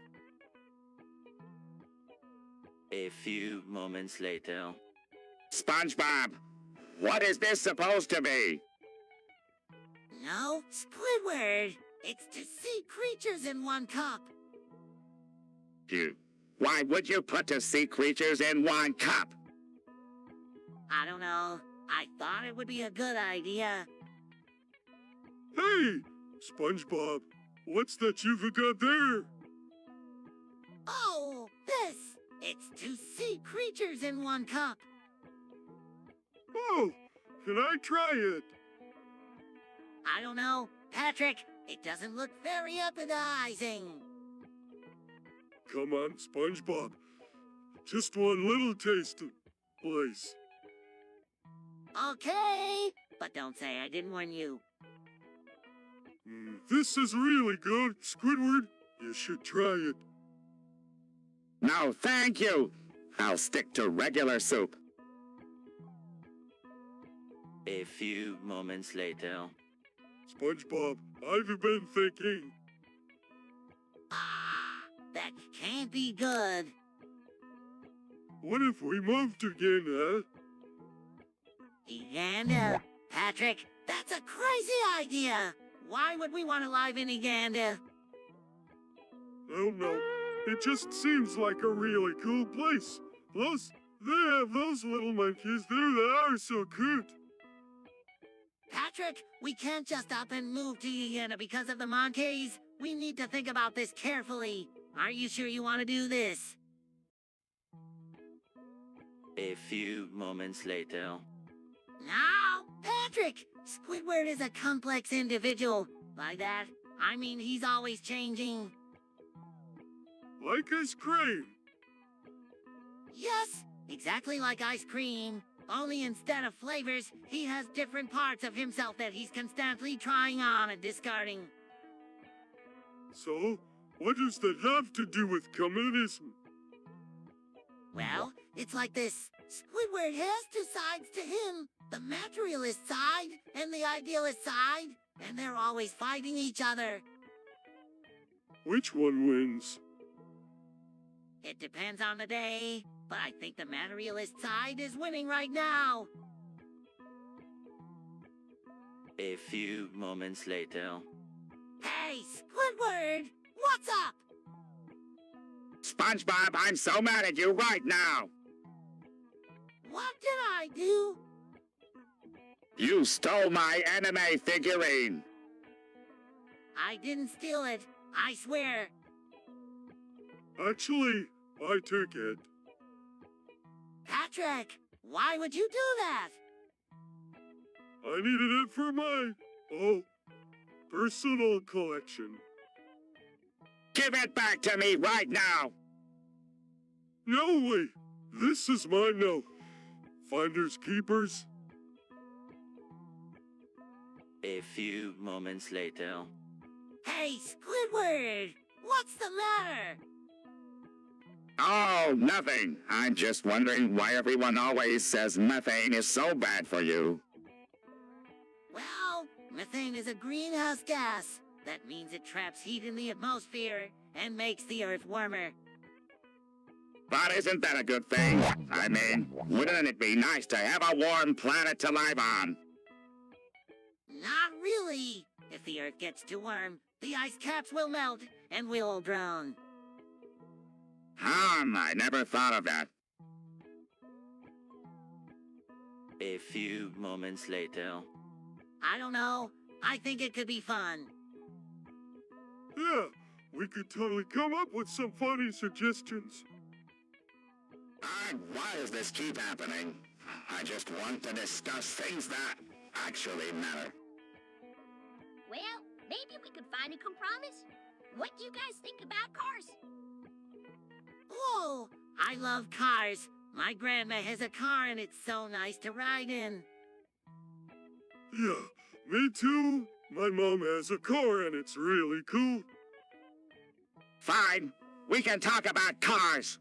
A few moments later. SpongeBob, what is this supposed to be? No, Squidward. It's to see creatures in one cup. Why would you put to sea creatures in one cup? I don't know. I thought it would be a good idea. Hey, SpongeBob, what's that you've got there? Oh, this! It's to see creatures in one cup. Oh, can I try it? I don't know. Patrick, it doesn't look very appetizing. Come on, SpongeBob. Just one little taste, please. Okay, but don't say I didn't warn you. This is really good, Squidward. You should try it. No, thank you. I'll stick to regular soup. A few moments later. SpongeBob, I've been thinking. That can't be good. What if we moved again, huh? Uganda? Patrick, that's a crazy idea. Why would we want to live in Uganda? I don't know. It just seems like a really cool place. Plus, they have those little monkeys there that are so cute. Patrick, we can't just up and move to Uganda because of the monkeys. We need to think about this carefully. Are you sure you want to do this? A few moments later. No, Patrick! Squidward is a complex individual. By that, I mean he's always changing. Like ice cream. Yes, exactly like ice cream. Only instead of flavors, he has different parts of himself that he's constantly trying on and discarding. So, what does that have to do with communism? Well, it's like this. Squidward has two sides to him. The materialist side and the idealist side. And they're always fighting each other. Which one wins? It depends on the day, but I think the materialist side is winning right now. A few moments later. Hey, Squidward! What's up? SpongeBob, I'm so mad at you right now. What did I do? You stole my anime figurine. I didn't steal it. I swear. Actually, I took it. Patrick, why would you do that? I needed it for my, personal collection. Give it back to me right now. No way. This is mine now. Finders keepers. A few moments later. Hey, Squidward! What's the matter? Oh, nothing. I'm just wondering why everyone always says methane is so bad for you. Well, methane is a greenhouse gas. That means it traps heat in the atmosphere and makes the Earth warmer. But isn't that a good thing? I mean, wouldn't it be nice to have a warm planet to live on? Not really. If the Earth gets too warm, the ice caps will melt and we'll all drown. I never thought of that. A few moments later. I don't know. I think it could be fun. Yeah, we could totally come up with some funny suggestions. Why does this keep happening? I just want to discuss things that actually matter. Well, maybe we could find a compromise. What do you guys think about cars? Oh, I love cars. My grandma has a car and it's so nice to ride in. Yeah, me too. My mom has a car and it's really cool. Fine. We can talk about cars.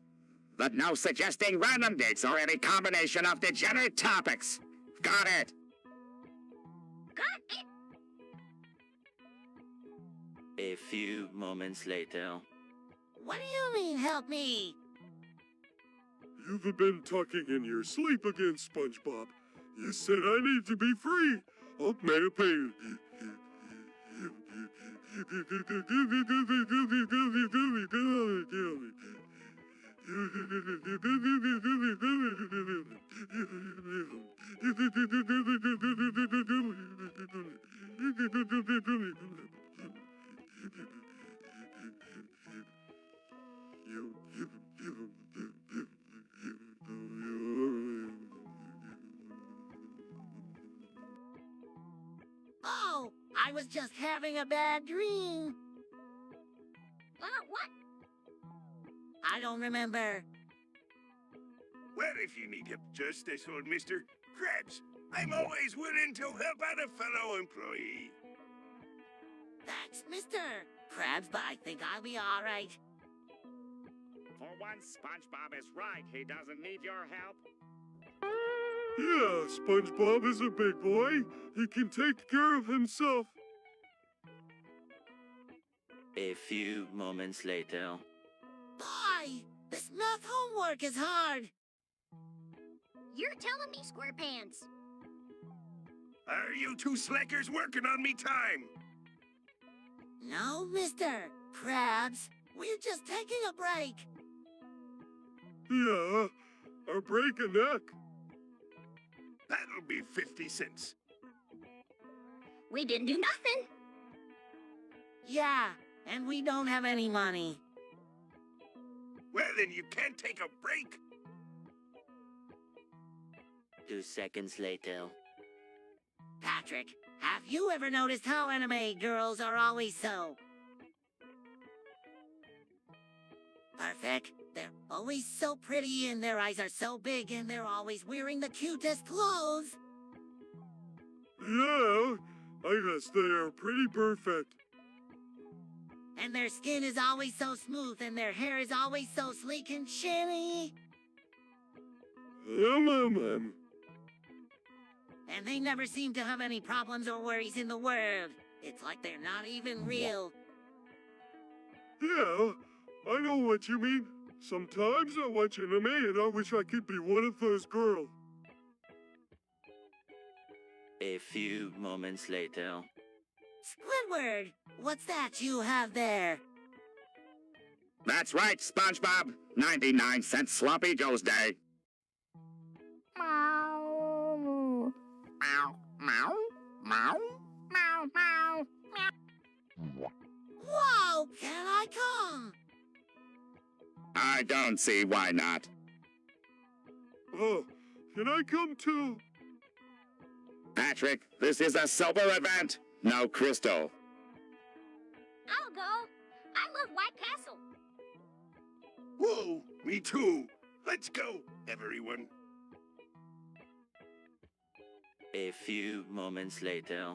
But no suggesting random dates or any combination of degenerate topics. Got it? Got it! A few moments later. What do you mean, help me? You've been talking in your sleep again, SpongeBob. You said I need to be free. I'll pay. I was just having a bad dream. What? I don't remember. Well, if you need help justice, old mister, Krabs, I'm always willing to help out a fellow employee. Thanks, Mr. Krabs, but I think I'll be all right. For once, SpongeBob is right. He doesn't need your help. Yeah, SpongeBob is a big boy. He can take care of himself. A few moments later. Boy, this math homework is hard. You're telling me, SquarePants. Are you two slackers working on me time? No, Mr. Krabs. We're just taking a break. Yeah, or break a neck. That'll be 50 cents. We didn't do nothing. Yeah, and we don't have any money. Well, then you can't take a break. 2 seconds later. Patrick, have you ever noticed how anime girls are always so perfect? They're always so pretty and their eyes are so big and they're always wearing the cutest clothes. Yeah, I guess they are pretty perfect. And their skin is always so smooth and their hair is always so sleek and shiny. And they never seem to have any problems or worries in the world. It's like they're not even real. Yeah, I know what you mean. Sometimes I watch anime and I wish I could be one of those girls. A few moments later. Squidward, what's that you have there? That's right, SpongeBob. 99-cent Sloppy Joe's Day. Meow. Meow, meow, meow, meow, meow, meow. Whoa, can I come? I don't see why not. Oh, can I come too? Patrick, this is a sober event. No crystal. I'll go. I love White Castle. Whoa, me too. Let's go, everyone. A few moments later.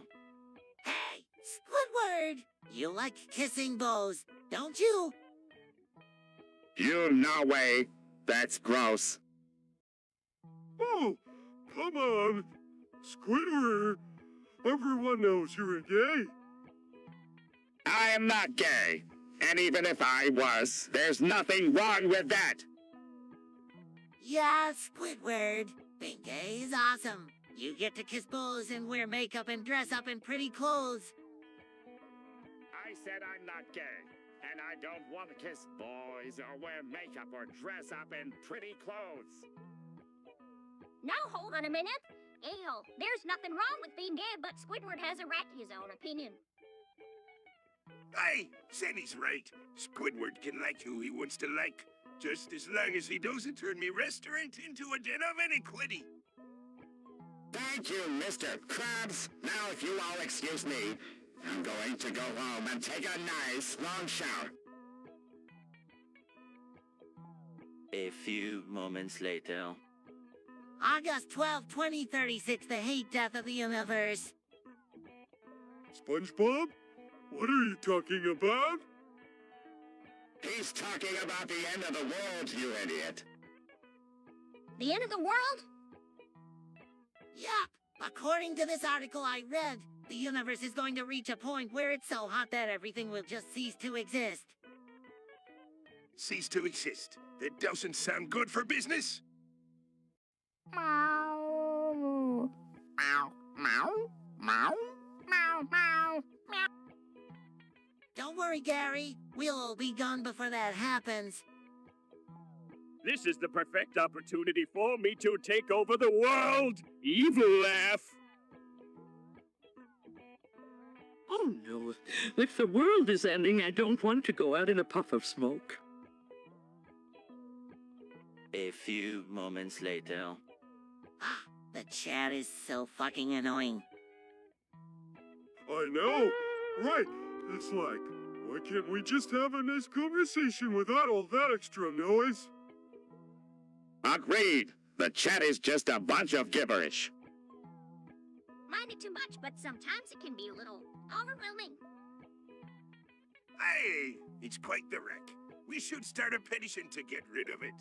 Hey, Squidward, you like kissing bows, don't you? You no way. That's gross. Oh, come on. Squidward, everyone knows you're gay. I am not gay. And even if I was, there's nothing wrong with that. Yeah, Squidward, being gay is awesome. You get to kiss bows and wear makeup and dress up in pretty clothes. I said I'm not gay. And I don't want to kiss boys or wear makeup or dress up in pretty clothes. Now hold on a minute. Ew, there's nothing wrong with being gay, but Squidward has a right to his own opinion. Aye, Sandy's right. Squidward can like who he wants to like, just as long as he doesn't turn me restaurant into a den of iniquity. Thank you, Mr. Krabs. Now, if you all excuse me, I'm going to go home and take a nice long shower. A few moments later. August 12, 2036, the hate death of the universe. SpongeBob? What are you talking about? He's talking about the end of the world, you idiot. The end of the world? Yup. According to this article I read, the universe is going to reach a point where it's so hot that everything will just cease to exist. Cease to exist. That doesn't sound good for business. Meow. Meow, meow, meow, meow, meow, meow. Don't worry, Gary. We'll all be gone before that happens. This is the perfect opportunity for me to take over the world! Evil laugh! Oh no. If the world is ending, I don't want to go out in a puff of smoke. A few moments later. The chat is so fucking annoying. I know. Right. It's like, why can't we just have a nice conversation without all that extra noise? Agreed. The chat is just a bunch of gibberish. Mind it too much, but sometimes it can be a little overwhelming. Hey, it's quite the wreck. We should start a petition to get rid of it.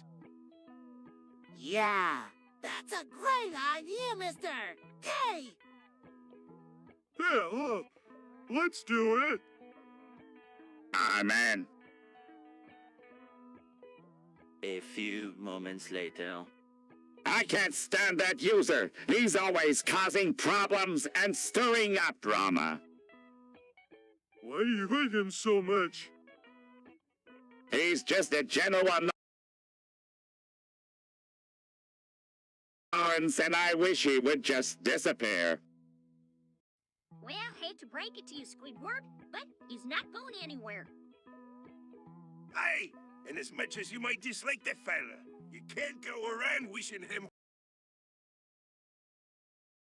Yeah, that's a great idea, Mr. K! Yeah, let's do it. Amen. A few moments later. I can't stand that user. He's always causing problems and stirring up drama. Why do you hate him so much? He's just a general annoyance, and I wish he would just disappear. Well, hate to break it to you, Squidward, but he's not going anywhere. Hey, and as much as you might dislike the fella, you can't go around wishing him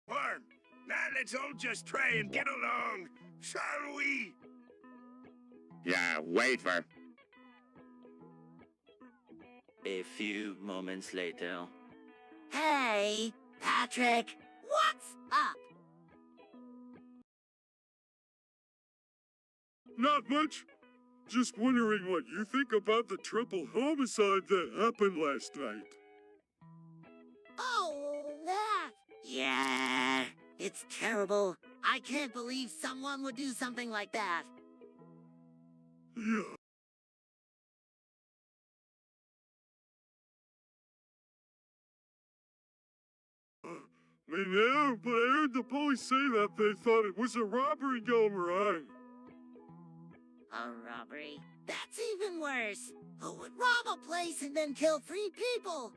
harm. Now let's all just try and get along, shall we? Yeah, wait for... A few moments later. Hey, Patrick, what's up? Not much. Just wondering what you think about the triple homicide that happened last night. Oh, that! Yeah, it's terrible. I can't believe someone would do something like that. Yeah. Me neither, but I heard the police say that they thought it was a robbery gone wrong. A robbery? That's even worse. Who would rob a place and then kill 3 people?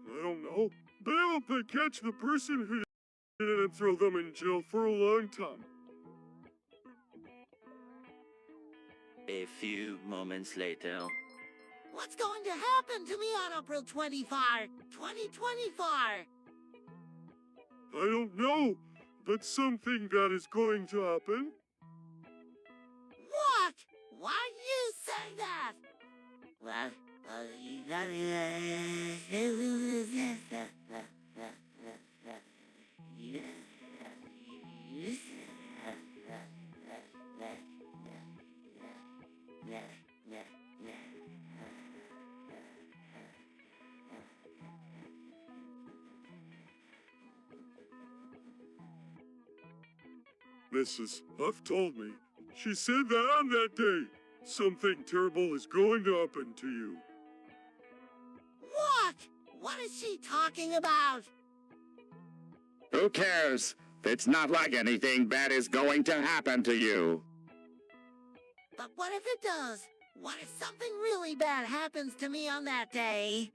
I don't know, but I hope they catch the person who did it and throw them in jail for a long time. A few moments later. What's going to happen to me on April 24, 2024? I don't know, but something bad is going to happen. What? Why do you say that? Well, Mrs. Huff told me. She said that on that day, something terrible is going to happen to you. What? What is she talking about? Who cares? It's not like anything bad is going to happen to you. But what if it does? What if something really bad happens to me on that day?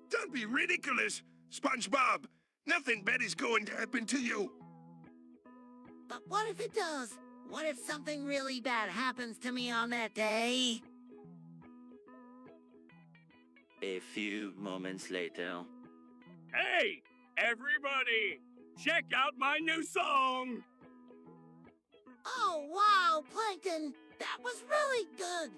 Don't be ridiculous, SpongeBob. Nothing bad is going to happen to you. But what if it does? What if something really bad happens to me on that day? A few moments later. Hey, everybody! Check out my new song! Oh, wow, Plankton! That was really good!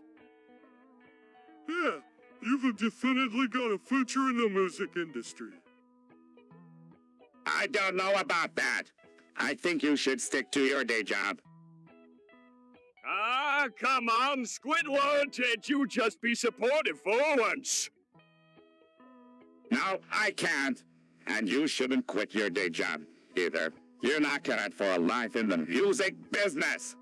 Yeah, you've definitely got a future in the music industry. I don't know about that. I think you should stick to your day job. Ah, come on, Squidward! Can't you just be supportive for once? No, I can't. And you shouldn't quit your day job, either. You're not cut for a life in the music business.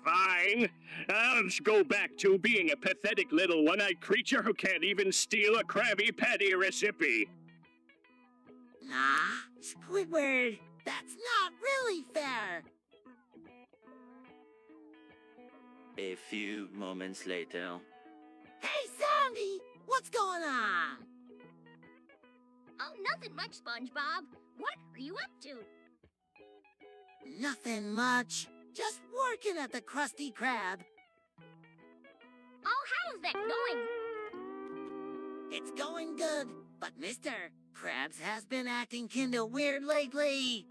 Fine. I'll just go back to being a pathetic little one-eyed creature who can't even steal a Krabby Patty recipe. Nah, Squidward, that's not really A few moments later. Hey, Sandy! What's going on? Oh, nothing much, SpongeBob. What are you up to? Nothing much. Just working at the Krusty Krab. Oh, how's that going? It's going good, but Mr. Krabs has been acting kinda weird lately.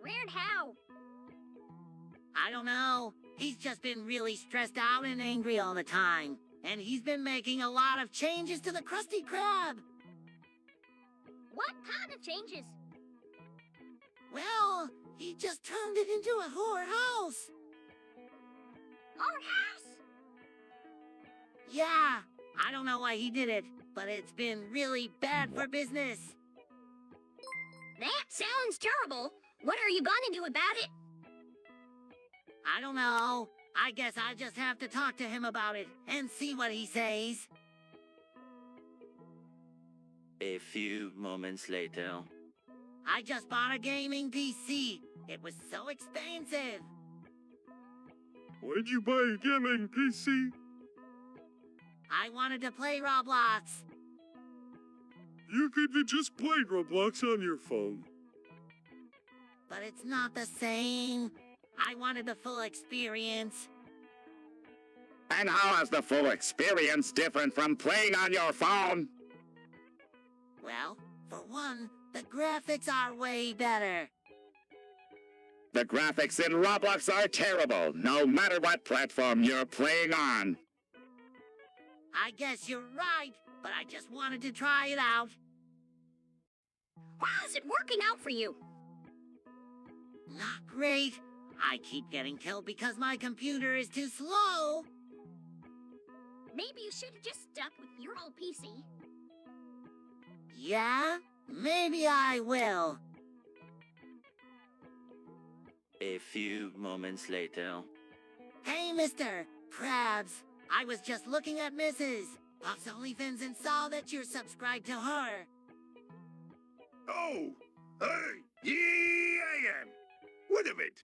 Weird how? I don't know. He's just been really stressed out and angry all the time. And he's been making a lot of changes to the Krusty Krab. What kind of changes? Well, he just turned it into a whorehouse. Our house? Yeah, I don't know why he did it, but it's been really bad for business. That sounds terrible. What are you gonna do about it? I don't know. I guess I just have to talk to him about it and see what he says. A few moments later. I just bought a gaming PC. It was so expensive. Why'd you buy a gaming PC? I wanted to play Roblox. You could have just played Roblox on your phone. But it's not the same. I wanted the full experience. And how is the full experience different from playing on your phone? Well, for one, the graphics are way better. The graphics in Roblox are terrible, no matter what platform you're playing on. I guess you're right, but I just wanted to try it out. How's it working out for you? Not great. I keep getting killed because my computer is too slow. Maybe you should have just stuck with your old PC. Yeah, maybe I will. A few moments later. Hey, Mr. Krabs. I was just looking at Mrs. Puff's OnlyFans and saw that you're subscribed to her. Oh, yeah, I am. What of it?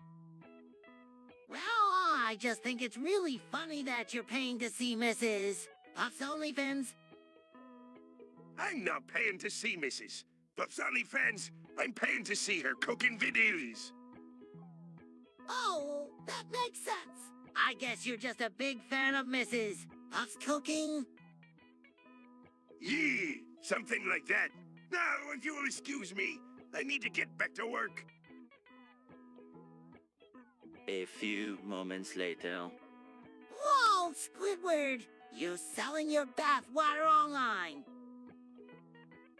Well, I just think it's really funny that you're paying to see Mrs. Puff's OnlyFans. I'm not paying to see Mrs. Puff's OnlyFans. I'm paying to see her cooking videos. Oh, that makes sense. I guess you're just a big fan of Mrs. Puff's cooking. Yeah, something like that. Now, if you will excuse me, I need to get back to work. A few moments later. Whoa, Squidward! You're selling your bath water online.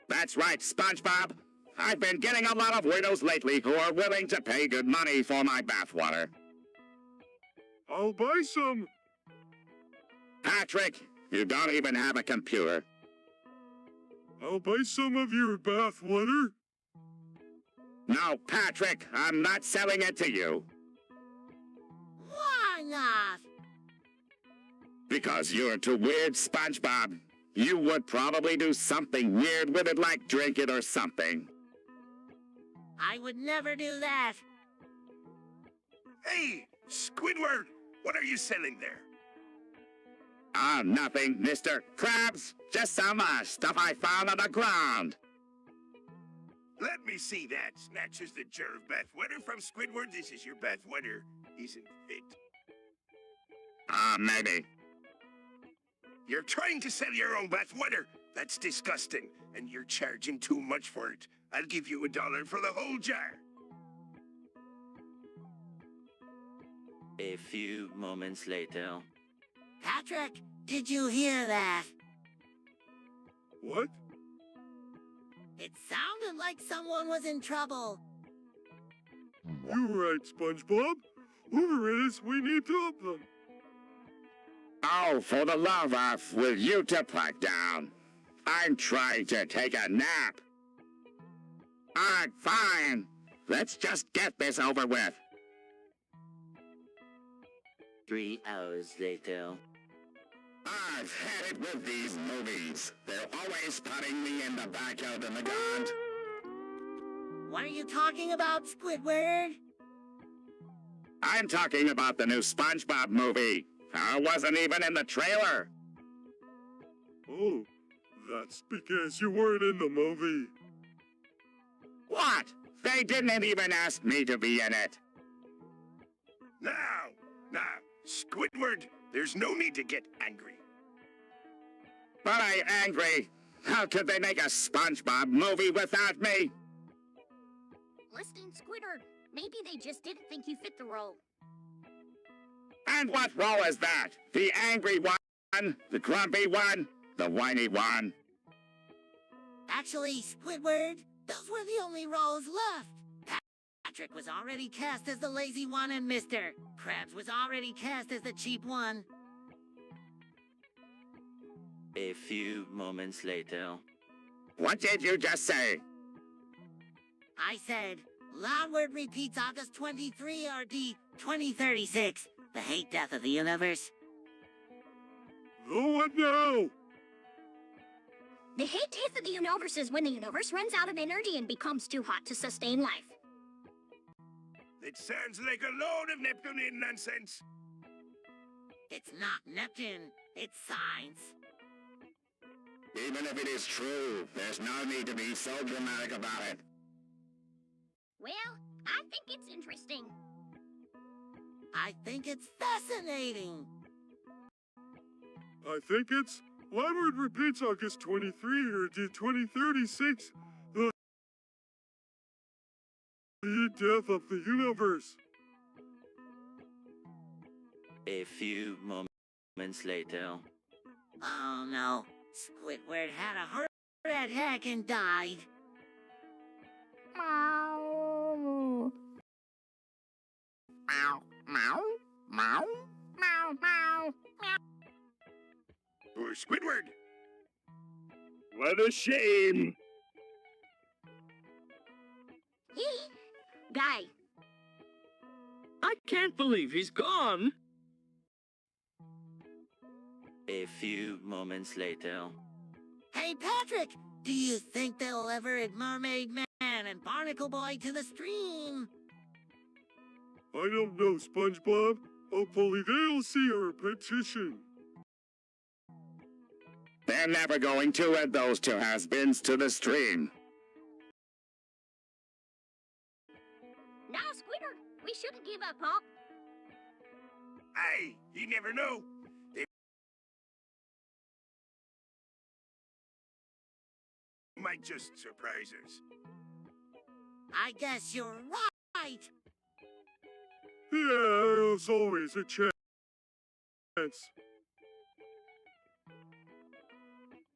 That's right, SpongeBob. I've been getting a lot of widows lately who are willing to pay good money for my bathwater. I'll buy some. Patrick, you don't even have a computer. I'll buy some of your bath water. No, Patrick, I'm not selling it to you. Why not? Because you're too weird, SpongeBob. You would probably do something weird with it, like drink it or something. I would never do that. Hey, Squidward, what are you selling there? Ah, nothing, Mr. Krabs. Just some stuff I found on the ground. Let me see that. Snatches the jar of bathwater from Squidward. This is your bathwater. Isn't fit. Maybe. You're trying to sell your own bathwater. That's disgusting, and you're charging too much for it. I'll give you $1 for the whole jar. A few moments later. Patrick, did you hear that? What? It sounded like someone was in trouble. You're right, SpongeBob. Whoever it is, we need to help them. Oh, for the love of, will you to pipe down? I'm trying to take a nap. Alright, fine. Let's just get this over with. 3 hours later. I've had it with these movies. They're always putting me in the back out in the ground. What are you talking about, Squidward? I'm talking about the new SpongeBob movie. I wasn't even in the trailer. Oh, that's because you weren't in the movie. What? They didn't even ask me to be in it. Now, Squidward, there's no need to get angry. But I'm angry. How could they make a SpongeBob movie without me? Listen, Squidward, maybe they just didn't think you fit the role. And what role is that? The angry one? The grumpy one? The whiny one? Actually, Squidward, those were the only roles left. Patrick was already cast as the lazy one, and Mr. Krabs was already cast as the cheap one. A few moments later. What did you just say? I said, Loudward repeats August 23 RD 2036, the hate death of the universe. No one now! The hate death of the universe is when the universe runs out of energy and becomes too hot to sustain life. It sounds like a load of Neptunian nonsense. It's not Neptune, it's science. Even if it is true, there's no need to be so dramatic about it. Well, I think it's interesting. I think it's fascinating. I think it's Loudward repeats August 23 or 2036. The death of the universe. A few moments later. Oh no, Squidward had a heart attack and died. Meow. Meow, meow, meow, Meow, meow, meow. Poor Squidward. What a shame. Guy. I can't believe he's gone. A few moments later. Hey Patrick, do you think they'll ever add Mermaid Man and Barnacle Boy to the stream? I don't know, SpongeBob. Hopefully they'll see our petition. They're never going to add those two has-beens to the stream. Now, Squidward, we shouldn't give up hope. Aye, you never know. They might just surprise us. I guess you're right. Yeah, there's always a chance.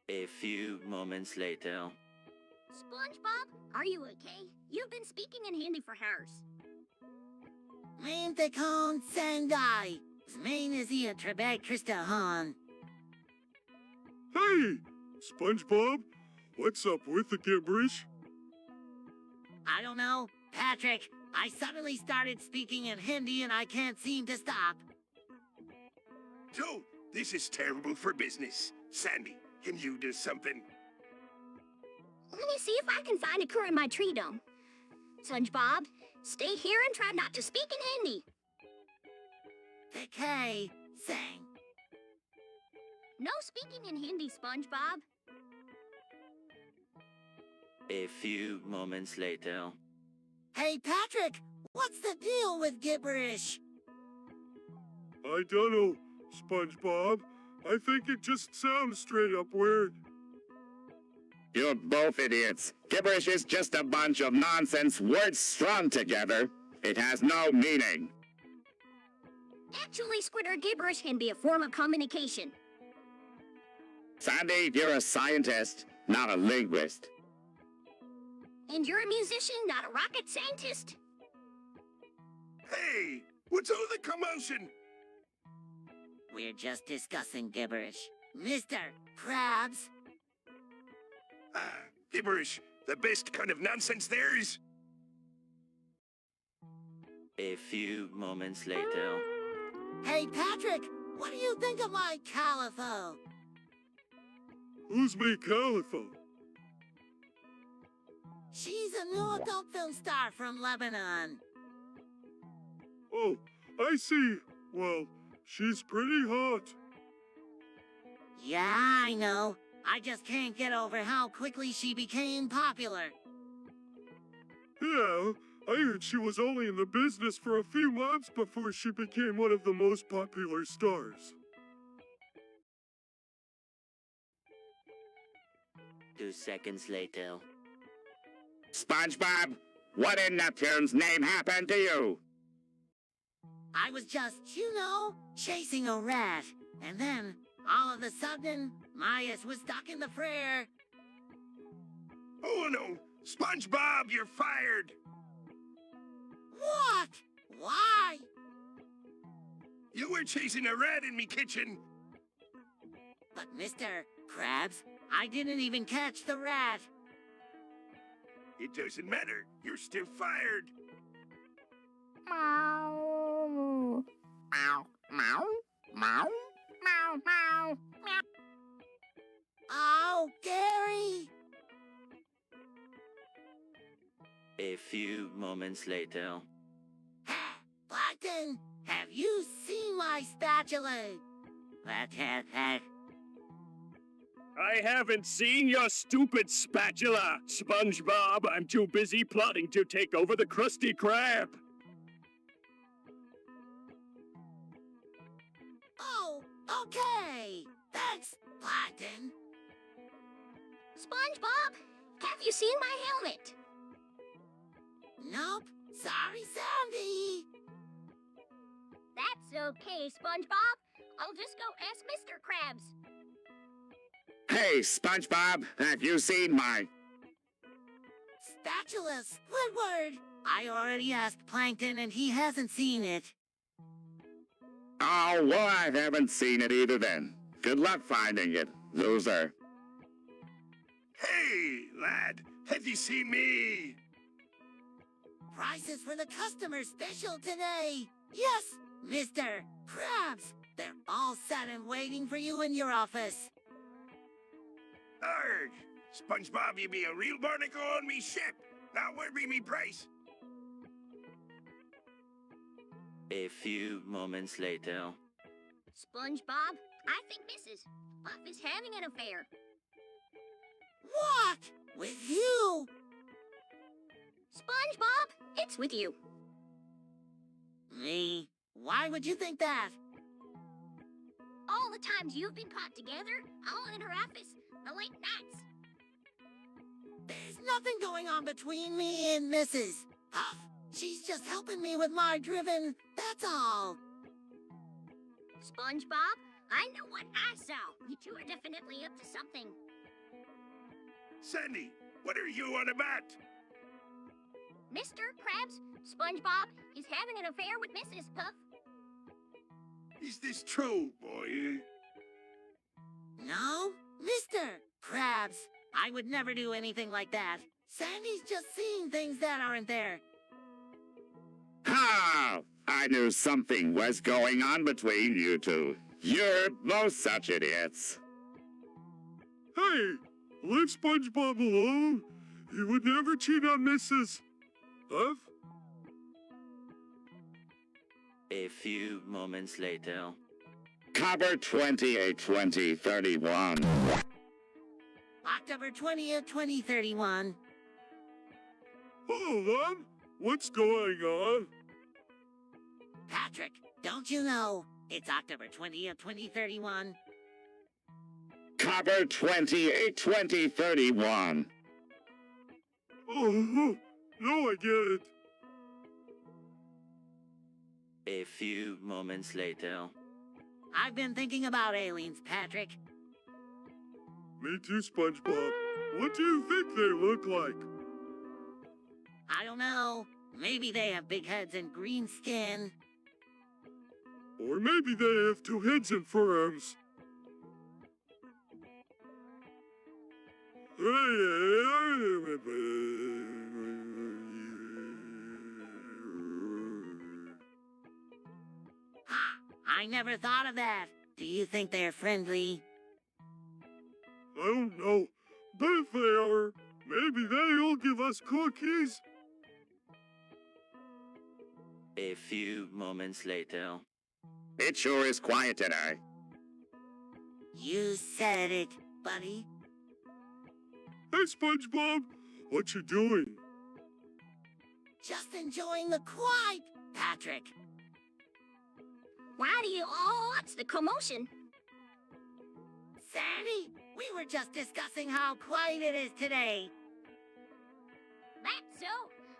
A few moments later. SpongeBob, are you okay? You've been speaking in Hindi for hours. Manthakon Sendai. Zmain is the Trebek Kristahan. Hey, SpongeBob, what's up with the gibberish? I don't know, Patrick. I suddenly started speaking in Hindi and I can't seem to stop. So, this is terrible for business. Sandy, can you do something? Let me see if I can find a cure in my tree dome. SpongeBob, stay here and try not to speak in Hindi. Okay, sang. No speaking in Hindi, SpongeBob. A few moments later. Hey Patrick, what's the deal with gibberish? I don't know, SpongeBob. I think it just sounds straight up weird. You're both idiots. Gibberish is just a bunch of nonsense words strung together. It has no meaning. Actually, Squidward, gibberish can be a form of communication. Sandy, you're a scientist, not a linguist. And you're a musician, not a rocket scientist. Hey, what's all the commotion? We're just discussing gibberish. Mr. Krabs. Gibberish, the best kind of nonsense there is. A few moments later. Hey Patrick, what do you think of my calico? Who's me Calico? She's a new adult film star from Lebanon. Oh, I see. Well, she's pretty hot. Yeah, I know. I just can't get over how quickly she became popular. Yeah, I heard she was only in the business for a few months before she became one of the most popular stars. 2 seconds later. SpongeBob, what in Neptune's name happened to you? I was just, chasing a rat. And then, all of a sudden, Myas was stuck in the fryer. Oh no! SpongeBob, you're fired! What? Why? You were chasing a rat in me kitchen. But Mr. Krabs, I didn't even catch the rat. It doesn't matter. You're still fired. Meow. Meow. Meow. Meow. Meow. Meow. Meow. Oh, Gary! A few moments later. Plankton, have you seen my spatula? I haven't seen your stupid spatula, SpongeBob. I'm too busy plotting to take over the Krusty Krab. Oh, okay. Thanks, Plankton. SpongeBob, have you seen my helmet? Nope. Sorry, Sandy. That's okay, SpongeBob. I'll just go ask Mr. Krabs. Hey, SpongeBob, have you seen my... Spatula, Squidward. I already asked Plankton and he hasn't seen it. Oh, well, I haven't seen it either then. Good luck finding it, loser. Hey, lad, have you seen me? Prices for the customer special today. Yes, Mr. Krabs. They're all set and waiting for you in your office. Arg! SpongeBob, you be a real barnacle on me ship. Now where be me price? A few moments later. SpongeBob, I think Mrs. Puff is having an affair. What? With you? SpongeBob, it's with you. Me? Why would you think that? All the times you've been caught together, all in her office, the late nights. There's nothing going on between me and Mrs. Puff. She's just helping me with my driven, that's all. SpongeBob, I know what I saw. You two are definitely up to something. Sandy, what are you on about? Mr. Krabs, SpongeBob is having an affair with Mrs. Puff. Is this true, boy? No, Mr. Krabs. I would never do anything like that. Sandy's just seeing things that aren't there. Ha! I knew something was going on between you two. You're both such idiots. Hey, leave SpongeBob alone. He would never cheat on Mrs. Puff. A few moments later. Cover 282031. October 20th, 2031. Hold on. What's going on? Patrick, don't you know? It's October 20th, 2031. Cover 282031. Oh, no, I get it. A few moments later. I've been thinking about aliens, Patrick. Me too, SpongeBob. What do you think they look like? I don't know. Maybe they have big heads and green skin. Or maybe they have two heads and forearms. I never thought of that. Do you think they're friendly? I don't know. But if they are, maybe they'll give us cookies. A few moments later. It sure is quiet today. You said it, buddy. Hey, SpongeBob, what you doing? Just enjoying the quiet, Patrick. Why do you all watch the commotion? Sandy, we were just discussing how quiet it is today. That's so.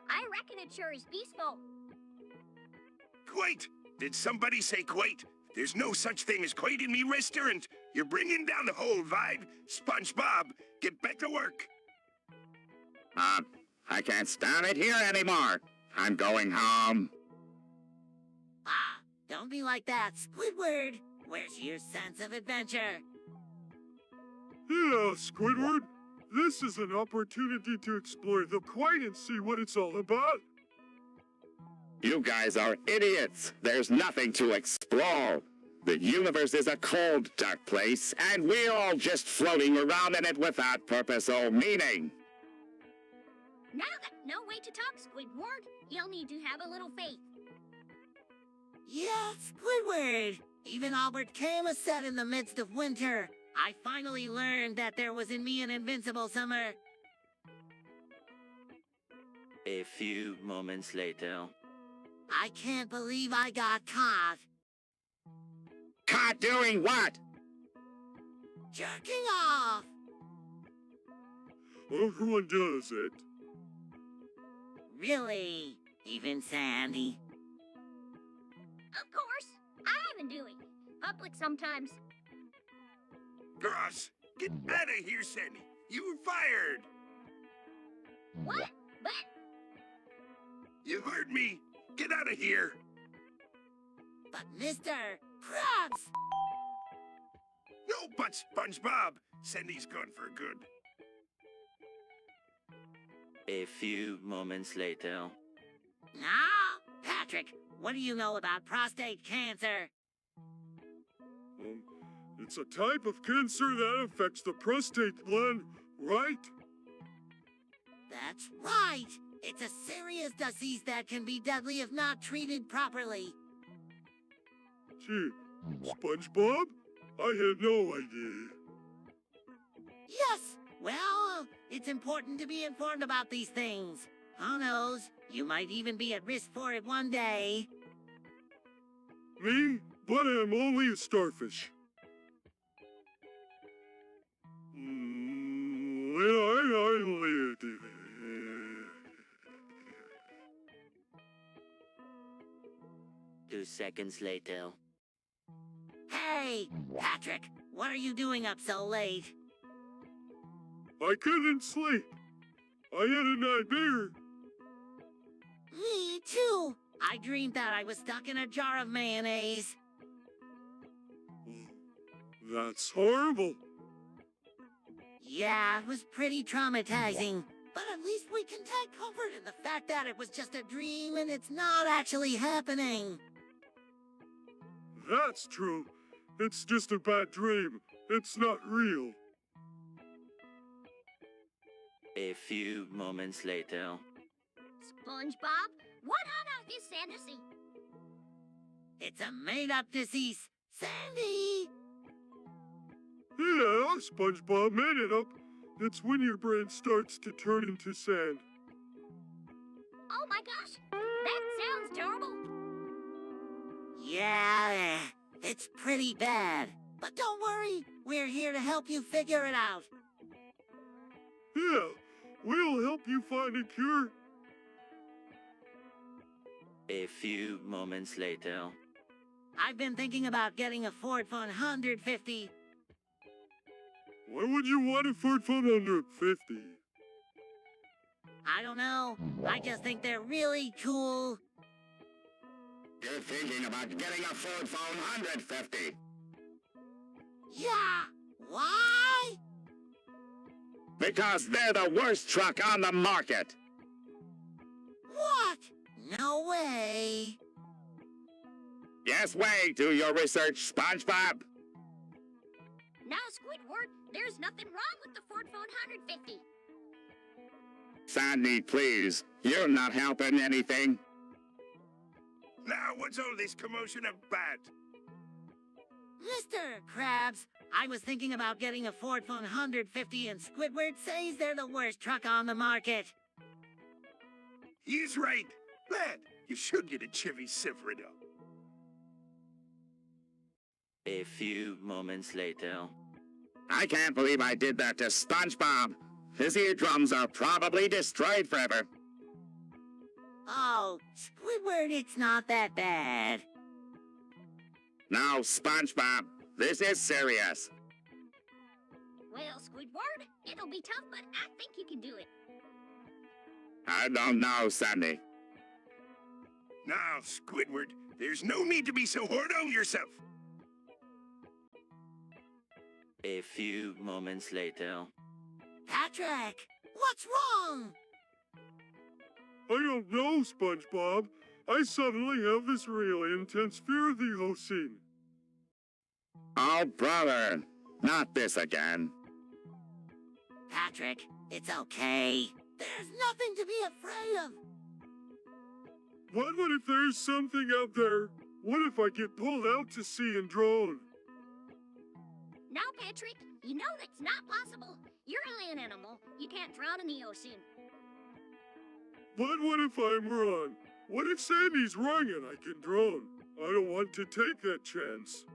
I reckon it sure is peaceful. Quite! Did somebody say quite? There's no such thing as quite in me restaurant. You're bringing down the whole vibe. SpongeBob, get back to work. I can't stand it here anymore. I'm going home. Ah, don't be like that, Squidward. Where's your sense of adventure? Yeah, Squidward. This is an opportunity to explore the quiet and see what it's all about. You guys are idiots. There's nothing to explore. The universe is a cold, dark place, and we're all just floating around in it without purpose or meaning. Now that no way to talk, Squidward. You'll need to have a little faith. Yeah, Squidward. Even Albert Camus said in the midst of winter, I finally learned that there was in me an invincible summer. A few moments later. I can't believe I got caught. Caught doing what? Jerking off. Everyone does it. Really? Even Sandy? Of course. I even do it. Public sometimes. Gross, get out of here, Sandy. You were fired. What? But... You heard me. Get out of here. But Mr. Krabs! No buts, SpongeBob. Sandy's gone for good. A few moments later. Now, Patrick, what do you know about prostate cancer? It's a type of cancer that affects the prostate gland, right? That's right. It's a serious disease that can be deadly if not treated properly. Gee, SpongeBob? I had no idea. Yes, well, it's important to be informed about these things. Who knows? You might even be at risk for it one day. Me? But I'm only a starfish. Two seconds later. Hey, Patrick, what are you doing up so late? I couldn't sleep. I had a nightmare. Me too. I dreamed that I was stuck in a jar of mayonnaise. That's horrible. Yeah, it was pretty traumatizing. But at least we can take comfort in the fact that it was just a dream and it's not actually happening. That's true. It's just a bad dream. It's not real. A few moments later. SpongeBob, what on earth is fantasy? It's a made-up disease, Sandy! Yeah, SpongeBob made it up. It's when your brain starts to turn into sand. Oh my gosh, that sounds terrible. Yeah, it's pretty bad. But don't worry, we're here to help you figure it out. Yeah, we'll help you find a cure. A few moments later. I've been thinking about getting a Ford F-150. Why would you want a Ford F-150? I don't know. I just think they're really cool. You're thinking about getting a Ford F-150. Yeah, why? Because they're the worst truck on the market. What? No way. Yes way, do your research, SpongeBob. Now, Squidward, there's nothing wrong with the Ford F-150. Sandy, please. You're not helping anything. Now, what's all this commotion about? Mr. Krabs, I was thinking about getting a Ford F-150 and Squidward says they're the worst truck on the market. He's right. Lad, you should get a Chevy Silverado. A few moments later. I can't believe I did that to SpongeBob. His eardrums are probably destroyed forever. Oh, Squidward, it's not that bad. Now, SpongeBob, this is serious. Well, Squidward, it'll be tough, but I think you can do it. I don't know, Sandy. Now, Squidward, there's no need to be so hard on yourself. A few moments later. Patrick, what's wrong? I don't know, SpongeBob. I suddenly have this really intense fear of the whole scene. Oh, brother. Not this again. Patrick, it's okay. There's nothing to be afraid of. What if there's something out there? What if I get pulled out to sea and drown? No, Patrick, you know that's not possible. You're a land animal. You can't drown in the ocean. But what if I'm wrong? What if Sandy's wrong and I can drown? I don't want to take that chance.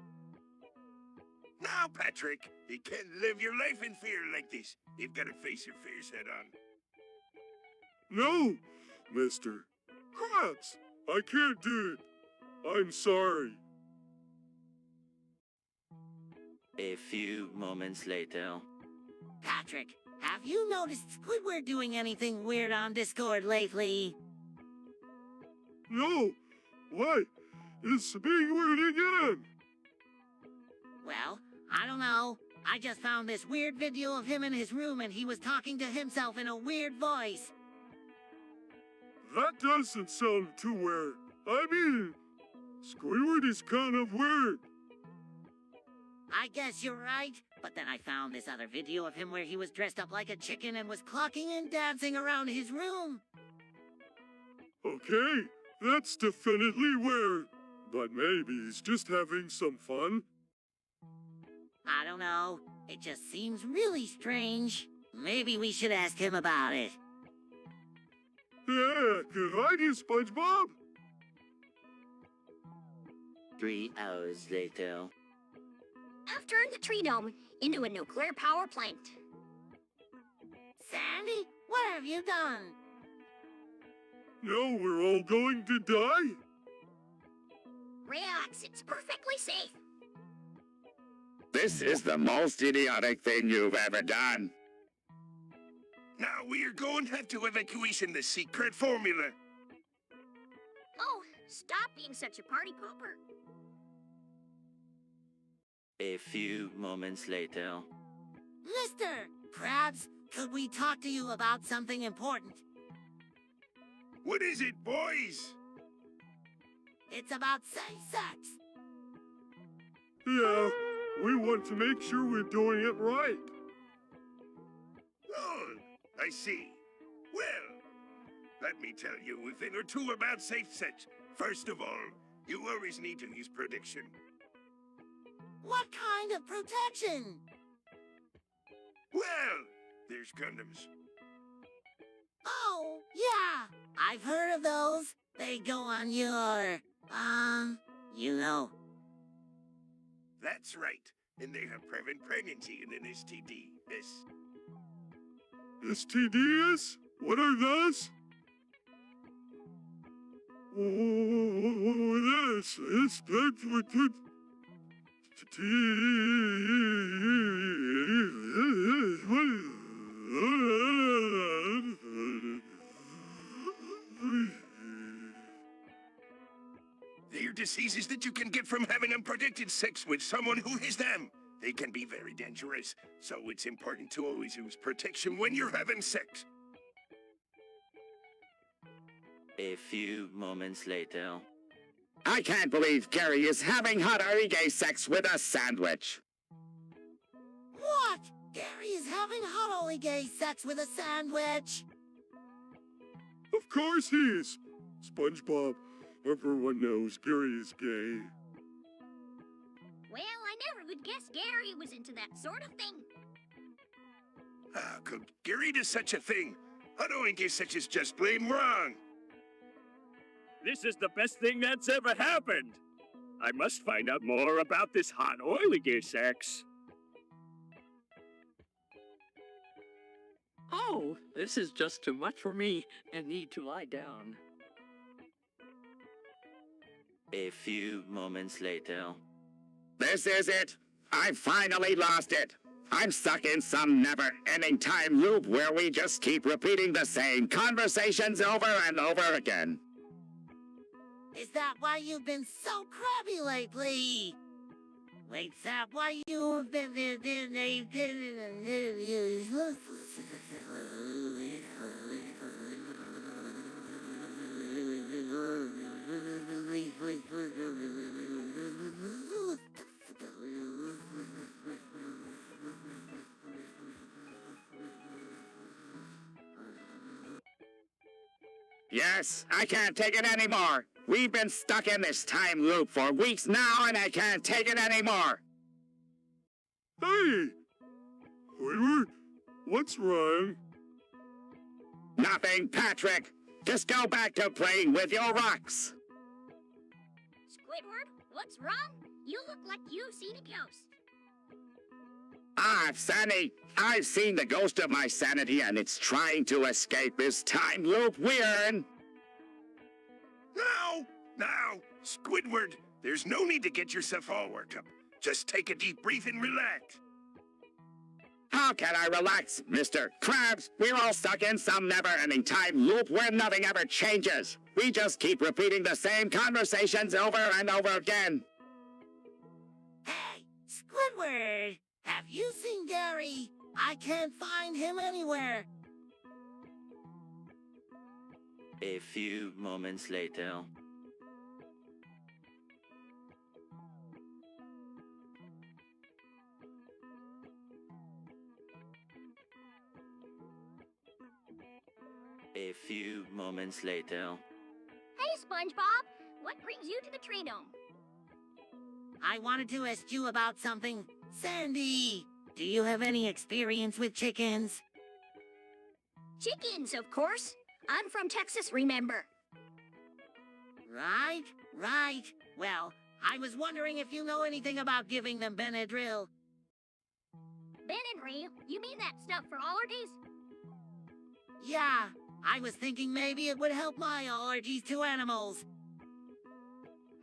Now, Patrick, you can't live your life in fear like this. You've got to face your fears head on. No, Mr. Krabs, I can't do it. I'm sorry. A few moments later. Patrick, have you noticed Squidward doing anything weird on Discord lately? No. Why? It's being weird again. Well, I don't know. I just found this weird video of him in his room and he was talking to himself in a weird voice. That doesn't sound too weird. I mean, Squidward is kind of weird. I guess you're right, but then I found this other video of him where he was dressed up like a chicken and was clocking and dancing around his room. Okay, that's definitely weird. But maybe he's just having some fun. I don't know. It just seems really strange. Maybe we should ask him about it. Yeah, good idea, SpongeBob. 3 hours later. I've turned the tree dome into a nuclear power plant. Sandy, what have you done? No, we're all going to die? Relax, it's perfectly safe. This is the most idiotic thing you've ever done. Now we are going to have to evacuation the secret formula. Oh, stop being such a party pooper. A few moments later. Mr. Krabs, could we talk to you about something important? What is it, boys? It's about safe sex. Yeah, we want to make sure we're doing it right. Oh, I see. Well, let me tell you a thing or two about safe sex. First of all, you always need to use protection. What kind of protection? Well, there's condoms. Oh, yeah. I've heard of those. They go on your, you know. That's right. And they help prevent pregnancy and an STD. STDs? What are those? Oh, this is They are diseases that you can get from having unprotected sex with someone who is them. They can be very dangerous, so it's important to always use protection when you're having sex. A few moments later. I can't believe Gary is having hot gay sex with a sandwich. What? Gary is having hot gay sex with a sandwich? Of course he is. SpongeBob, Everyone knows Gary is gay. Well, I never would guess Gary was into that sort of thing. How could Gary do such a thing? An oink such is just plain wrong. This is the best thing that's ever happened. I must find out more about this hot oily sex. Oh, this is just too much for me and need to lie down. A few moments later. This is it. I finally lost it. I'm stuck in some never-ending time loop where we just keep repeating the same conversations over and over again. Is that why you've been so crabby lately? Wait, is that why you've been... Yes, I can't take it anymore. We've been stuck in this time loop for weeks now, and I can't take it anymore. Hey! Squidward, what's wrong? Nothing, Patrick. Just go back to playing with your rocks. Squidward, what's wrong? You look like you've seen a ghost. Sandy, I've seen the ghost of my sanity, and it's trying to escape this time loop we're in. Now, Squidward, there's no need to get yourself all worked up. Just take a deep breath and relax. How can I relax, Mr. Krabs? We're all stuck in some never-ending time loop where nothing ever changes. We just keep repeating the same conversations over and over again. Hey, Squidward! Have you seen Gary? I can't find him anywhere. A few moments later. A few moments later. Hey, SpongeBob! What brings you to the tree dome? I wanted to ask you about something. Sandy, do you have any experience with chickens? Chickens, of course. I'm from Texas, remember? Right. Well, I was wondering if you know anything about giving them Benadryl. Benadryl? You mean that stuff for allergies? Yeah, I was thinking maybe it would help my allergies to animals.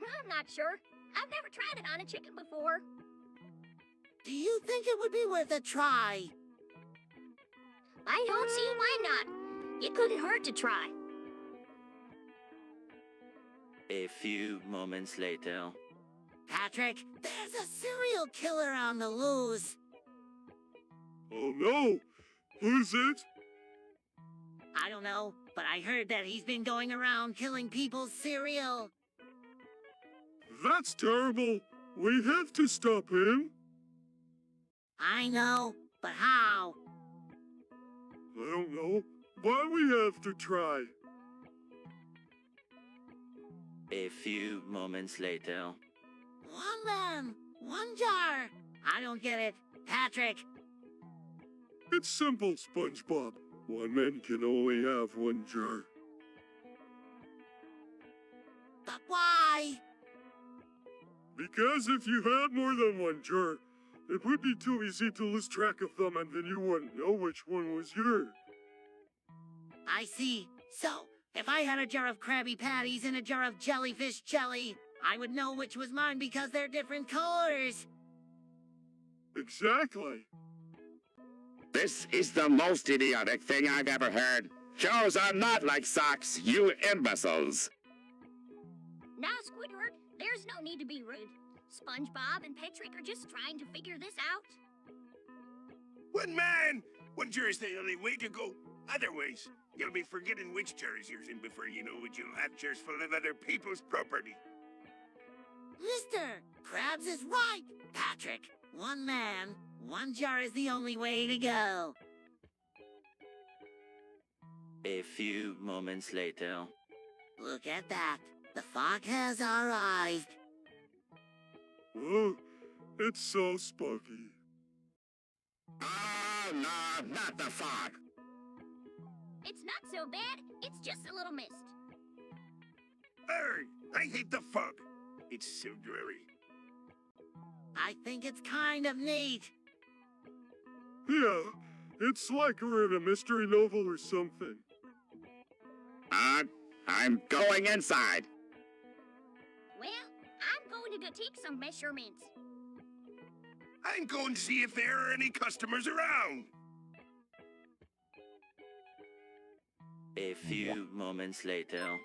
I'm not sure. I've never tried it on a chicken before. Do you think it would be worth a try? I don't see why not. It couldn't hurt to try. A few moments later. Patrick, there's a serial killer on the loose. Oh no! Who's it? I don't know, but I heard that he's been going around killing people's cereal. That's terrible. We have to stop him. I know, but how? I don't know, but we have to try. A few moments later. One man, one jar. I don't get it. Patrick. It's simple, SpongeBob. One man can only have one jar. But why? Because if you had more than one jar, it would be too easy to lose track of them and then you wouldn't know which one was yours. I see. So, if I had a jar of Krabby Patties and a jar of jellyfish jelly, I would know which was mine because they're different colors. Exactly. This is the most idiotic thing I've ever heard. Shows are not like socks, you imbeciles. Now, Squidward, there's no need to be rude. SpongeBob and Patrick are just trying to figure this out. One man! One jar is the only way to go. Otherwise, you'll be forgetting which jar is yours, and before you know it, you'll have jars full of other people's property. Mr. Krabs is right, Patrick. One man, one jar is the only way to go. A few moments later. Look at that. The fog has arrived. Whoa, it's so spooky. Oh, no, not the fog. It's not so bad. It's just a little mist. I hate the fog. It's so dreary. I think it's kind of neat. Yeah, it's like we're in a mystery novel or something. I'm going inside. Well, I'm going to go take some measurements. I'm going to see if there are any customers around. A few moments later.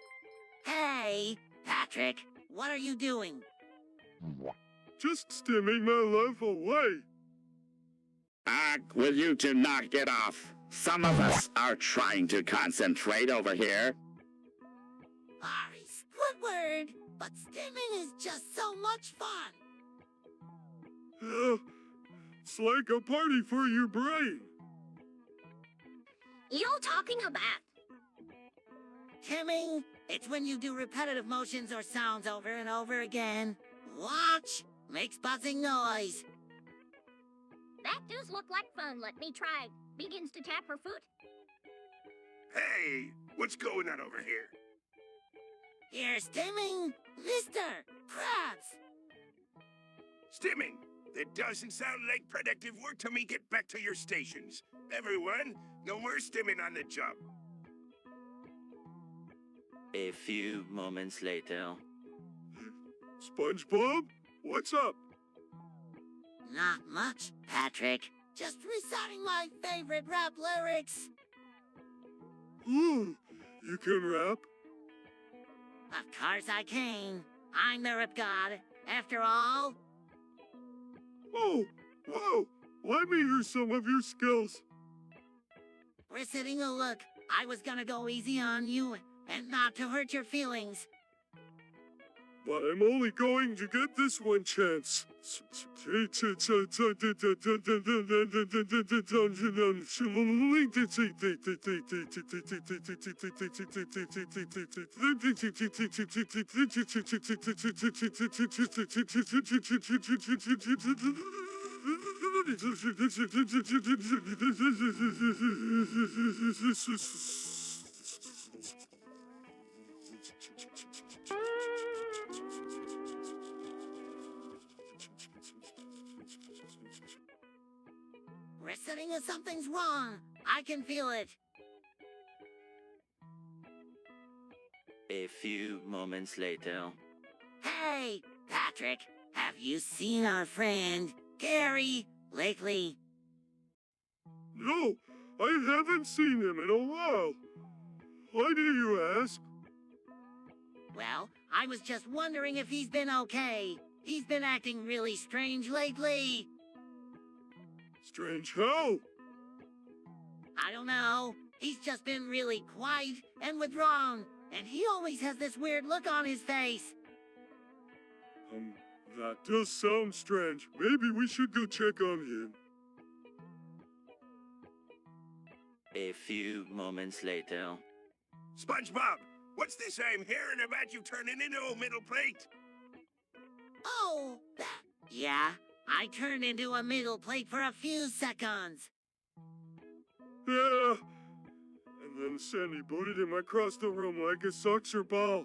Hey, Patrick, what are you doing? Just stimming my life away. Will you two knock it off? Some of us are trying to concentrate over here. Sorry, Squidward, but stimming is just so much fun. Yeah, it's like a party for your brain. You're talking about... Timming, it's when you do repetitive motions or sounds over and over again. Watch, makes buzzing noise. That does look like fun. Let me try. Begins to tap her foot. Hey, what's going on over here? Here's Timming, Mr. Krabs. Stimming, that doesn't sound like productive work to me. Get back to your stations. Everyone, no more stimming on the job. A few moments later. SpongeBob, what's up? Not much, Patrick. Just reciting my favorite rap lyrics. Ooh, you can rap? Of course I can. I'm the Rip God, after all. Oh, whoa, let me hear some of your skills. Reciting a look, I was gonna go easy on you, and not to hurt your feelings. But I'm only going to get this one chance. Reciting if something's wrong. I can feel it. A few moments later. Hey, Patrick, have you seen our friend, Gary, lately? No, I haven't seen him in a while. Why do you ask? Well, I was just wondering if he's been okay. He's been acting really strange lately. Strange how? I don't know. He's just been really quiet and withdrawn, and he always has this weird look on his face. That does sound strange. Maybe we should go check on him. A few moments later. SpongeBob, what's this I'm hearing about you turning into a middle plate? Oh, that... Yeah, I turned into a middle plate for a few seconds. Yeah. And then Sandy booted him across the room like a soccer ball.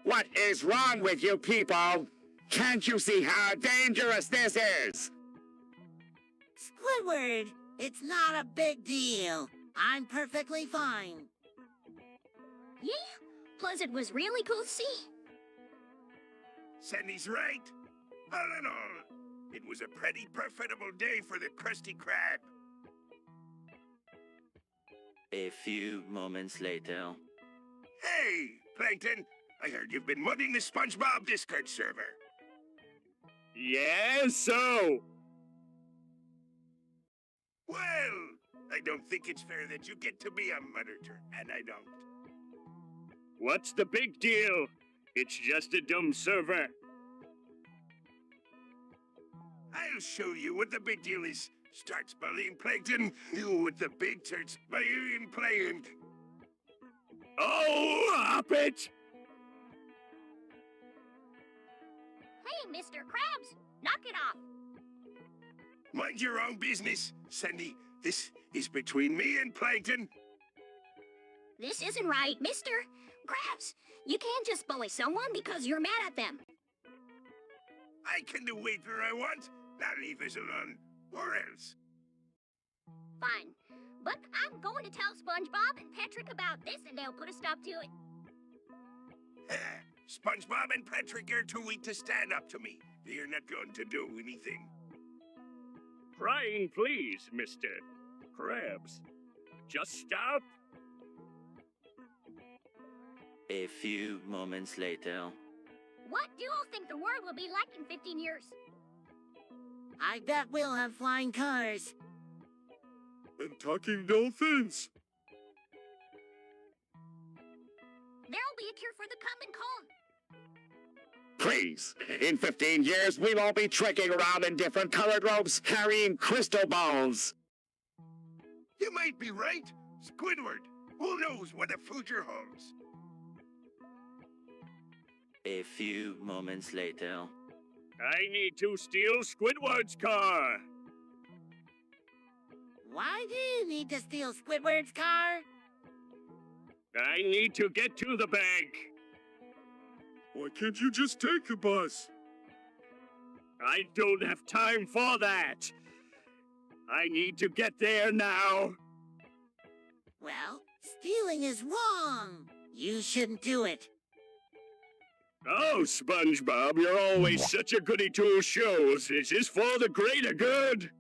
What is wrong with you people? Can't you see how dangerous this is? Squidward, it's not a big deal. I'm perfectly fine. Yeah, plus it was really cool to see. Sandy's right. All in all, it was a pretty profitable day for the Krusty Krab. A few moments later. Hey, Plankton, I heard you've been mudding the SpongeBob Discord server. Yes, so. Well, I don't think it's fair that you get to be a mudder, and I don't. What's the big deal? It's just a dumb server. I'll show you what the big deal is. Starts bullying Plankton, you with the big turds, playing. Oh, hop it! Hey, Mr. Krabs, knock it off. Mind your own business, Sandy. This is between me and Plankton. This isn't right, Mr. Krabs. You can't just bully someone because you're mad at them. I can do whatever I want. Now leave us alone, or else. Fine. But I'm going to tell SpongeBob and Patrick about this and they'll put a stop to it. SpongeBob and Patrick are too weak to stand up to me. They are not going to do anything. Crying, please, Mr. Krabs. Just stop. A few moments later. What do you all think the world will be like in 15 years? I bet we'll have flying cars. And talking dolphins. There'll be a cure for the common cold. Please, in 15 years, we'll all be trekking around in different colored robes, carrying crystal balls. You might be right, Squidward. Who knows what the future holds? A few moments later. I need to steal Squidward's car. Why do you need to steal Squidward's car? I need to get to the bank. Why can't you just take the bus? I don't have time for that. I need to get there now. Well, stealing is wrong. You shouldn't do it. Oh, SpongeBob, you're always such a goody two shoes. This is for the greater good.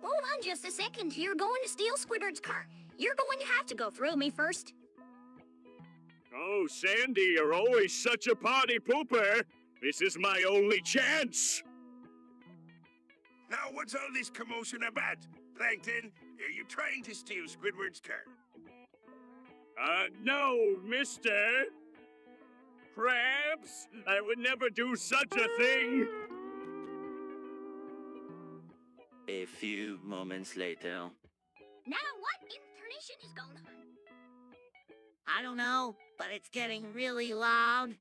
Hold on just a second. You're going to steal Squidward's car. You're going to have to go through me first. Oh, Sandy, you're always such a party pooper. This is my only chance. Now what's all this commotion about? Plankton, are you trying to steal Squidward's car? No, Mr. Krabs. I would never do such a thing. A few moments later. Now what intermission is going on? I don't know, but it's getting really loud.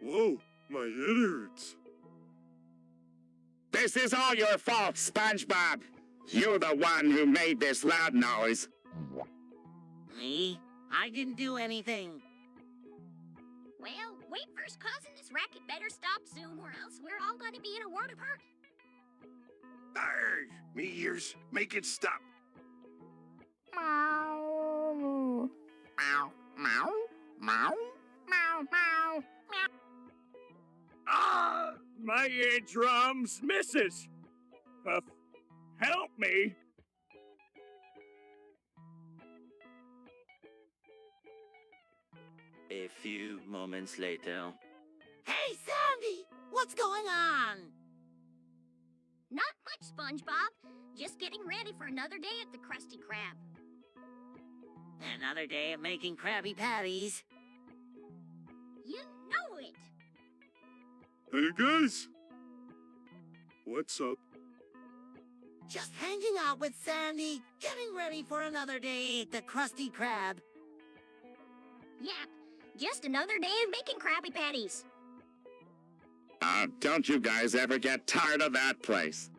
Whoa, my head hurts. This is all your fault, SpongeBob. You're the one who made this loud noise. Me? I didn't do anything. Well, wait first, cousin. This racket better stop soon or else we're all going to be in a world of hurt. Arr, me ears, make it stop. Meow. Meow, meow, meow, meow, meow, meow. Ah! My eardrums, Mrs. Help me. A few moments later. Hey, Sandy! What's going on? Not much, SpongeBob. Just getting ready for another day at the Krusty Krab. Another day of making Krabby Patties. You know it. Hey, guys. What's up? Just hanging out with Sandy, getting ready for another day at the Krusty Krab. Yep, just another day of making Krabby Patties. Don't you guys ever get tired of that place?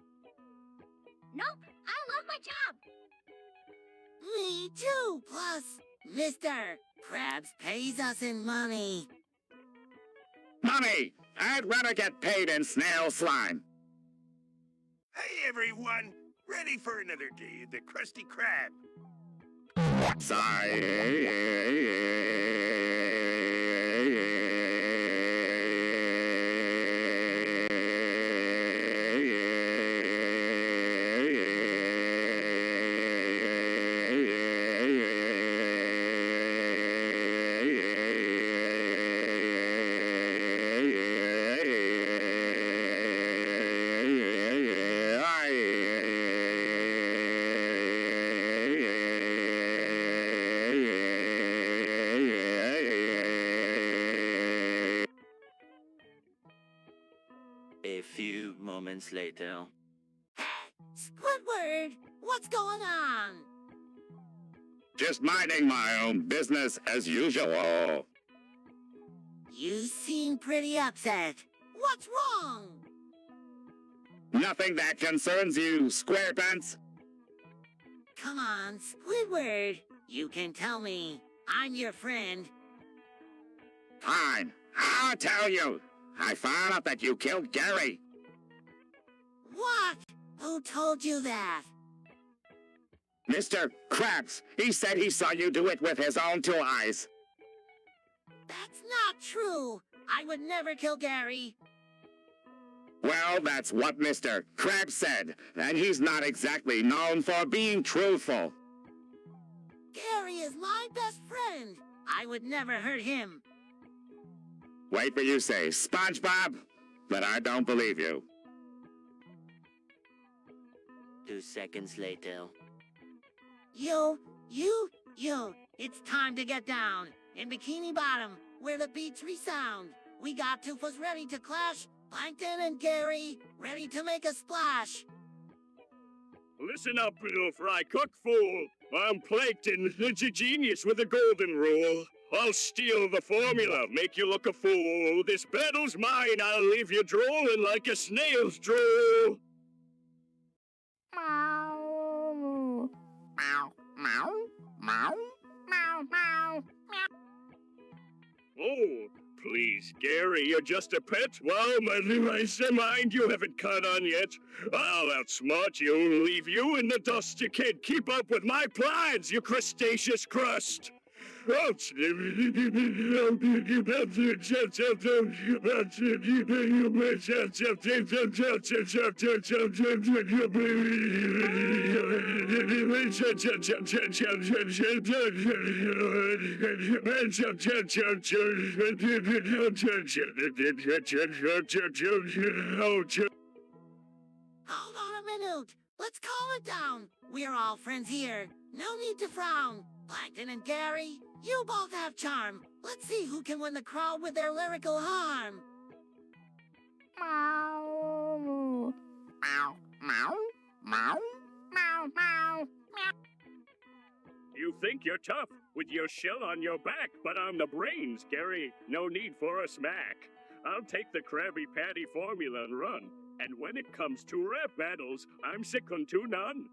Nope, I love my job. Me too, plus, Mr. Krabs pays us in money. Money! I'd rather get paid in snail slime. Hey, everyone. Ready for another day at the Krusty Krab. A few moments later. Squidward, what's going on? Just minding my own business as usual. You seem pretty upset. What's wrong? Nothing that concerns you, SquarePants. Come on, Squidward. You can tell me. I'm your friend. Fine, I'll tell you. I found out that you killed Gary. What? Who told you that? Mr. Krabs, he said he saw you do it with his own 2 eyes. That's not true. I would never kill Gary. Well, that's what Mr. Krabs said, and he's not exactly known for being truthful. Gary is my best friend. I would never hurt him. Wait for you say, SpongeBob, but I don't believe you. 2 seconds later. You, it's time to get down. In Bikini Bottom, where the beats resound. We got Toofles ready to clash. Plankton and Gary, ready to make a splash. Listen up, little fry cook fool. I'm Plankton, the genius with the golden rule. I'll steal the formula, make you look a fool. This battle's mine, I'll leave you drooling like a snail's drool. Meow. Meow, meow, meow, meow, meow. Oh, please, Gary, you're just a pet. Well, my mind you haven't caught on yet. I'll outsmart you, leave you in the dust. You can't keep up with my plans, you crustaceous crust. Ouch. Hold on a minute. Let's calm it down. We're all friends here. No need to frown. Plankton and Gary, you both have charm. Let's see who can win the crowd with their lyrical harm. Meow. Meow, meow, meow, meow, meow. You think you're tough with your shell on your back, but on the brains, Gary, no need for a smack. I'll take the Krabby Patty formula and run. And when it comes to rap battles, I'm second to none.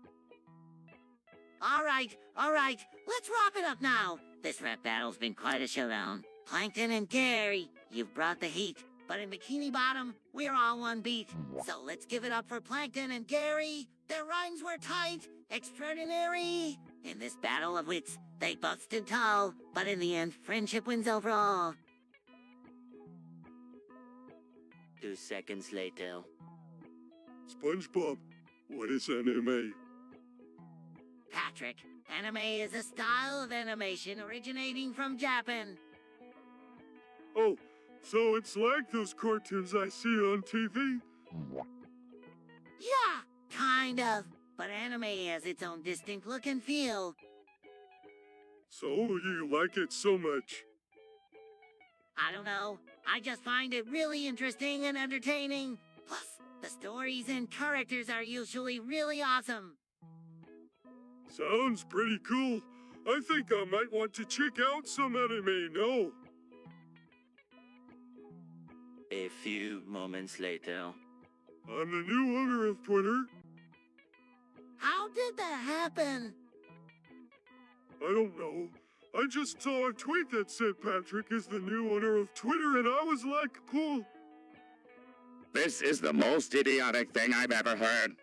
All right. Let's wrap it up now. This rap battle's been quite a showdown. Plankton and Gary, you've brought the heat. But in Bikini Bottom, we're all one beat. So let's give it up for Plankton and Gary. Their rhymes were tight, extraordinary. In this battle of wits, they both stood tall. But in the end, friendship wins over all. 2 seconds later. SpongeBob, what is anime? Patrick, anime is a style of animation originating from Japan. Oh, so it's like those cartoons I see on TV? Yeah, kind of. But anime has its own distinct look and feel. So you like it so much? I don't know. I just find it really interesting and entertaining. Plus, the stories and characters are usually really awesome. Sounds pretty cool. I think I might want to check out some anime now. A few moments later. I'm the new owner of Twitter. How did that happen? I don't know. I just saw a tweet that said Patrick is the new owner of Twitter, and I was like, cool. This is the most idiotic thing I've ever heard.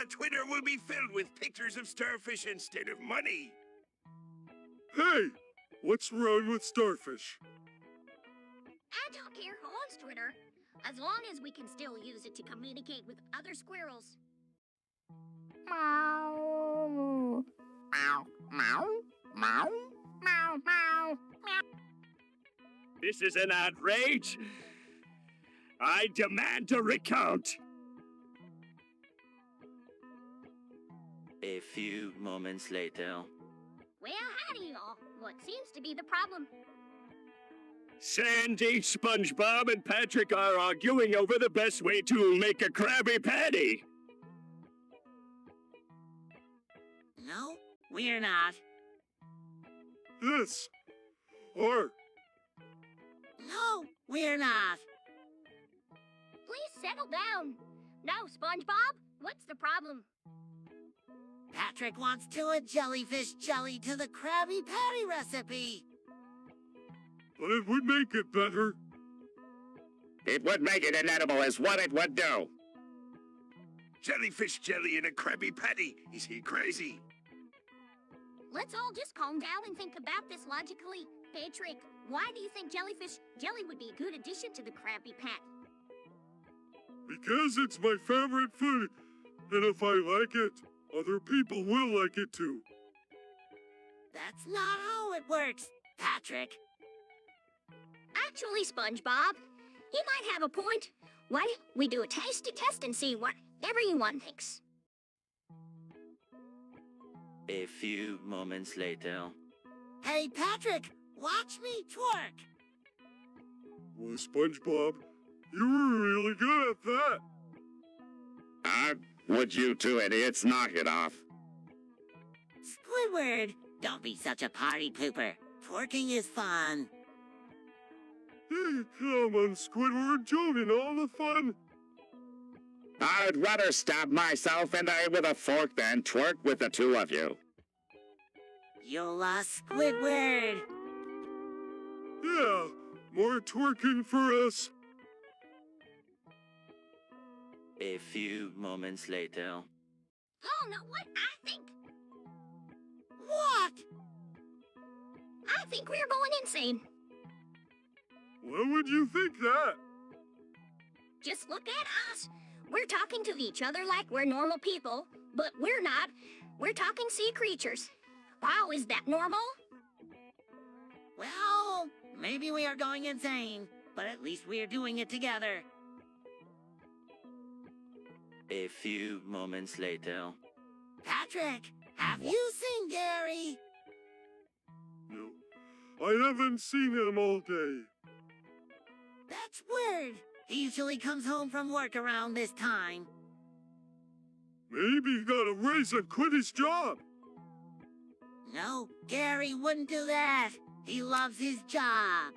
Twitter will be filled with pictures of starfish instead of money. Hey, what's wrong with starfish? I don't care who owns Twitter, as long as we can still use it to communicate with other squirrels. Meow. Meow, meow, meow, meow, meow. This is an outrage. I demand a recount. A few moments later. Well, howdy, y'all. What seems to be the problem? Sandy, SpongeBob, and Patrick are arguing over the best way to make a Krabby Patty. No, we're not. Yes. Or No, we're not. Please settle down. No, SpongeBob, what's the problem? Patrick wants to add jellyfish jelly to the Krabby Patty recipe. But it would make it better. It would make it inedible is what it would do. Jellyfish jelly in a Krabby Patty. Is he crazy? Let's all just calm down and think about this logically. Patrick, why do you think jellyfish jelly would be a good addition to the Krabby Patty? Because it's my favorite food. And if I like it, other people will like it too. That's not how it works, Patrick. Actually, SpongeBob, he might have a point. Why don't we do a tasty test and see what everyone thinks? A few moments later. Hey, Patrick, watch me twerk. Well, SpongeBob, you were really good at that. Would you two idiots knock it off? Squidward, don't be such a party pooper. Twerking is fun. Hey, come on, Squidward, join in all the fun. I'd rather stab myself in the eye with a fork than twerk with the two of you. You lost, Squidward. Yeah, more twerking for us. A few moments later. Oh, no, what? I think What? we're going insane. Why would you think that? Just look at us. We're talking to each other like we're normal people, but we're not. We're talking sea creatures. Wow, is that normal? Well, maybe we are going insane, but at least we are doing it together. A few moments later. Patrick, have you seen Gary? No, I haven't seen him all day. That's weird. He usually comes home from work around this time. Maybe he got a raise and quit his job. No, Gary wouldn't do that. He loves his job.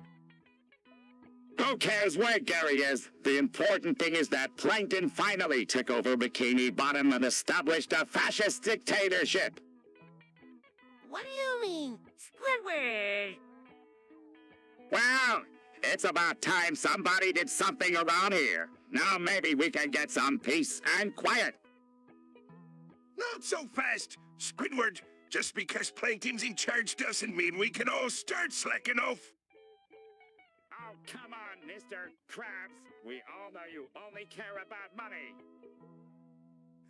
Who cares where Gary is? The important thing is that Plankton finally took over Bikini Bottom and established a fascist dictatorship. What do you mean, Squidward? Well, it's about time somebody did something around here. Now maybe we can get some peace and quiet. Not so fast, Squidward. Just because Plankton's in charge doesn't mean we can all start slacking off. Oh, come on, Mr. Krabs. We all know you only care about money.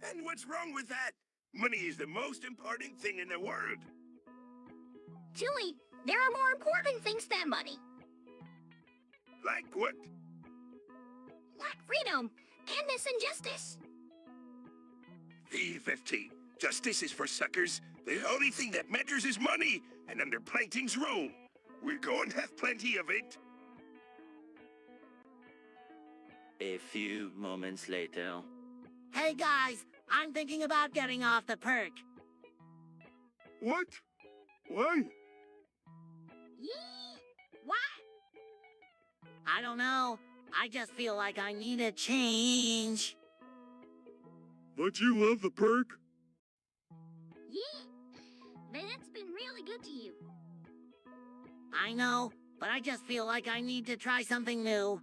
And what's wrong with that? Money is the most important thing in the world. Chili, there are more important things than money. Like what? Like freedom, kindness, and justice. V-15. Justice is for suckers. The only thing that matters is money, and under Plankton's rule, we're going to have plenty of it. A few moments later. Hey guys, I'm thinking about getting off the perk. What? Why? Yee! Why? I don't know. I just feel like I need a change. But you love the perk? Yee! Then it's been really good to you. I know, but I just feel like I need to try something new.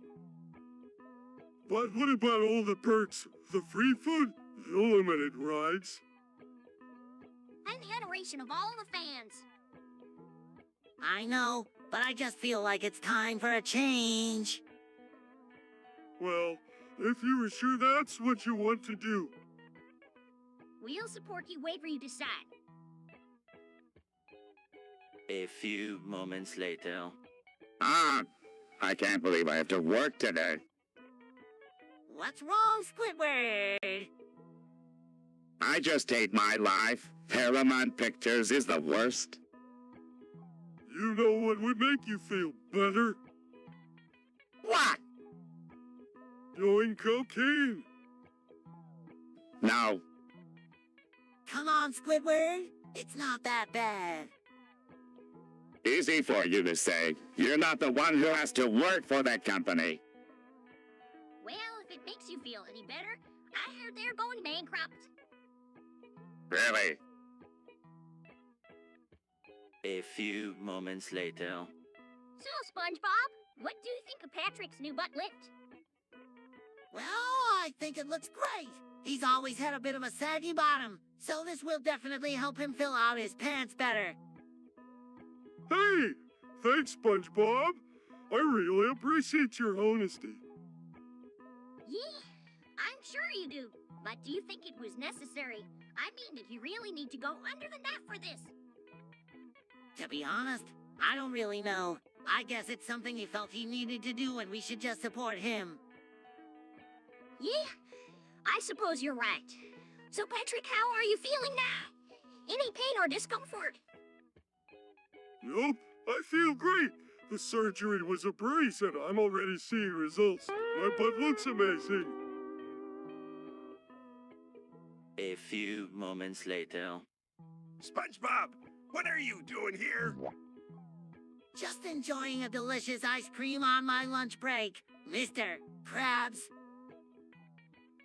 But what about all the perks? The free food? The unlimited rides? And the adoration of all the fans. I know, but I just feel like it's time for a change. Well, if you are sure that's what you want to do. We'll support you wherever you decide. A few moments later. I can't believe I have to work today. What's wrong, Squidward? I just hate my life. Paramount Pictures is the worst. You know what would make you feel better? What? Doing cocaine. No. Come on, Squidward. It's not that bad. Easy for you to say. You're not the one who has to work for that company. Well, if it makes you feel any better, I heard they're going bankrupt. Really? A few moments later. So, SpongeBob, what do you think of Patrick's new butt lift? Well, I think it looks great. He's always had a bit of a saggy bottom, so this will definitely help him fill out his pants better. Hey! Thanks, SpongeBob. I really appreciate your honesty. Yeah, I'm sure you do. But do you think it was necessary? I mean, did he really need to go under the net for this? To be honest, I don't really know. I guess it's something he felt he needed to do and we should just support him. Yeah, I suppose you're right. So, Patrick, how are you feeling now? Any pain or discomfort? Nope, I feel great. The surgery was a breeze and I'm already seeing results. My butt looks amazing. A few moments later. SpongeBob, what are you doing here? Just enjoying a delicious ice cream on my lunch break, Mr. Krabs.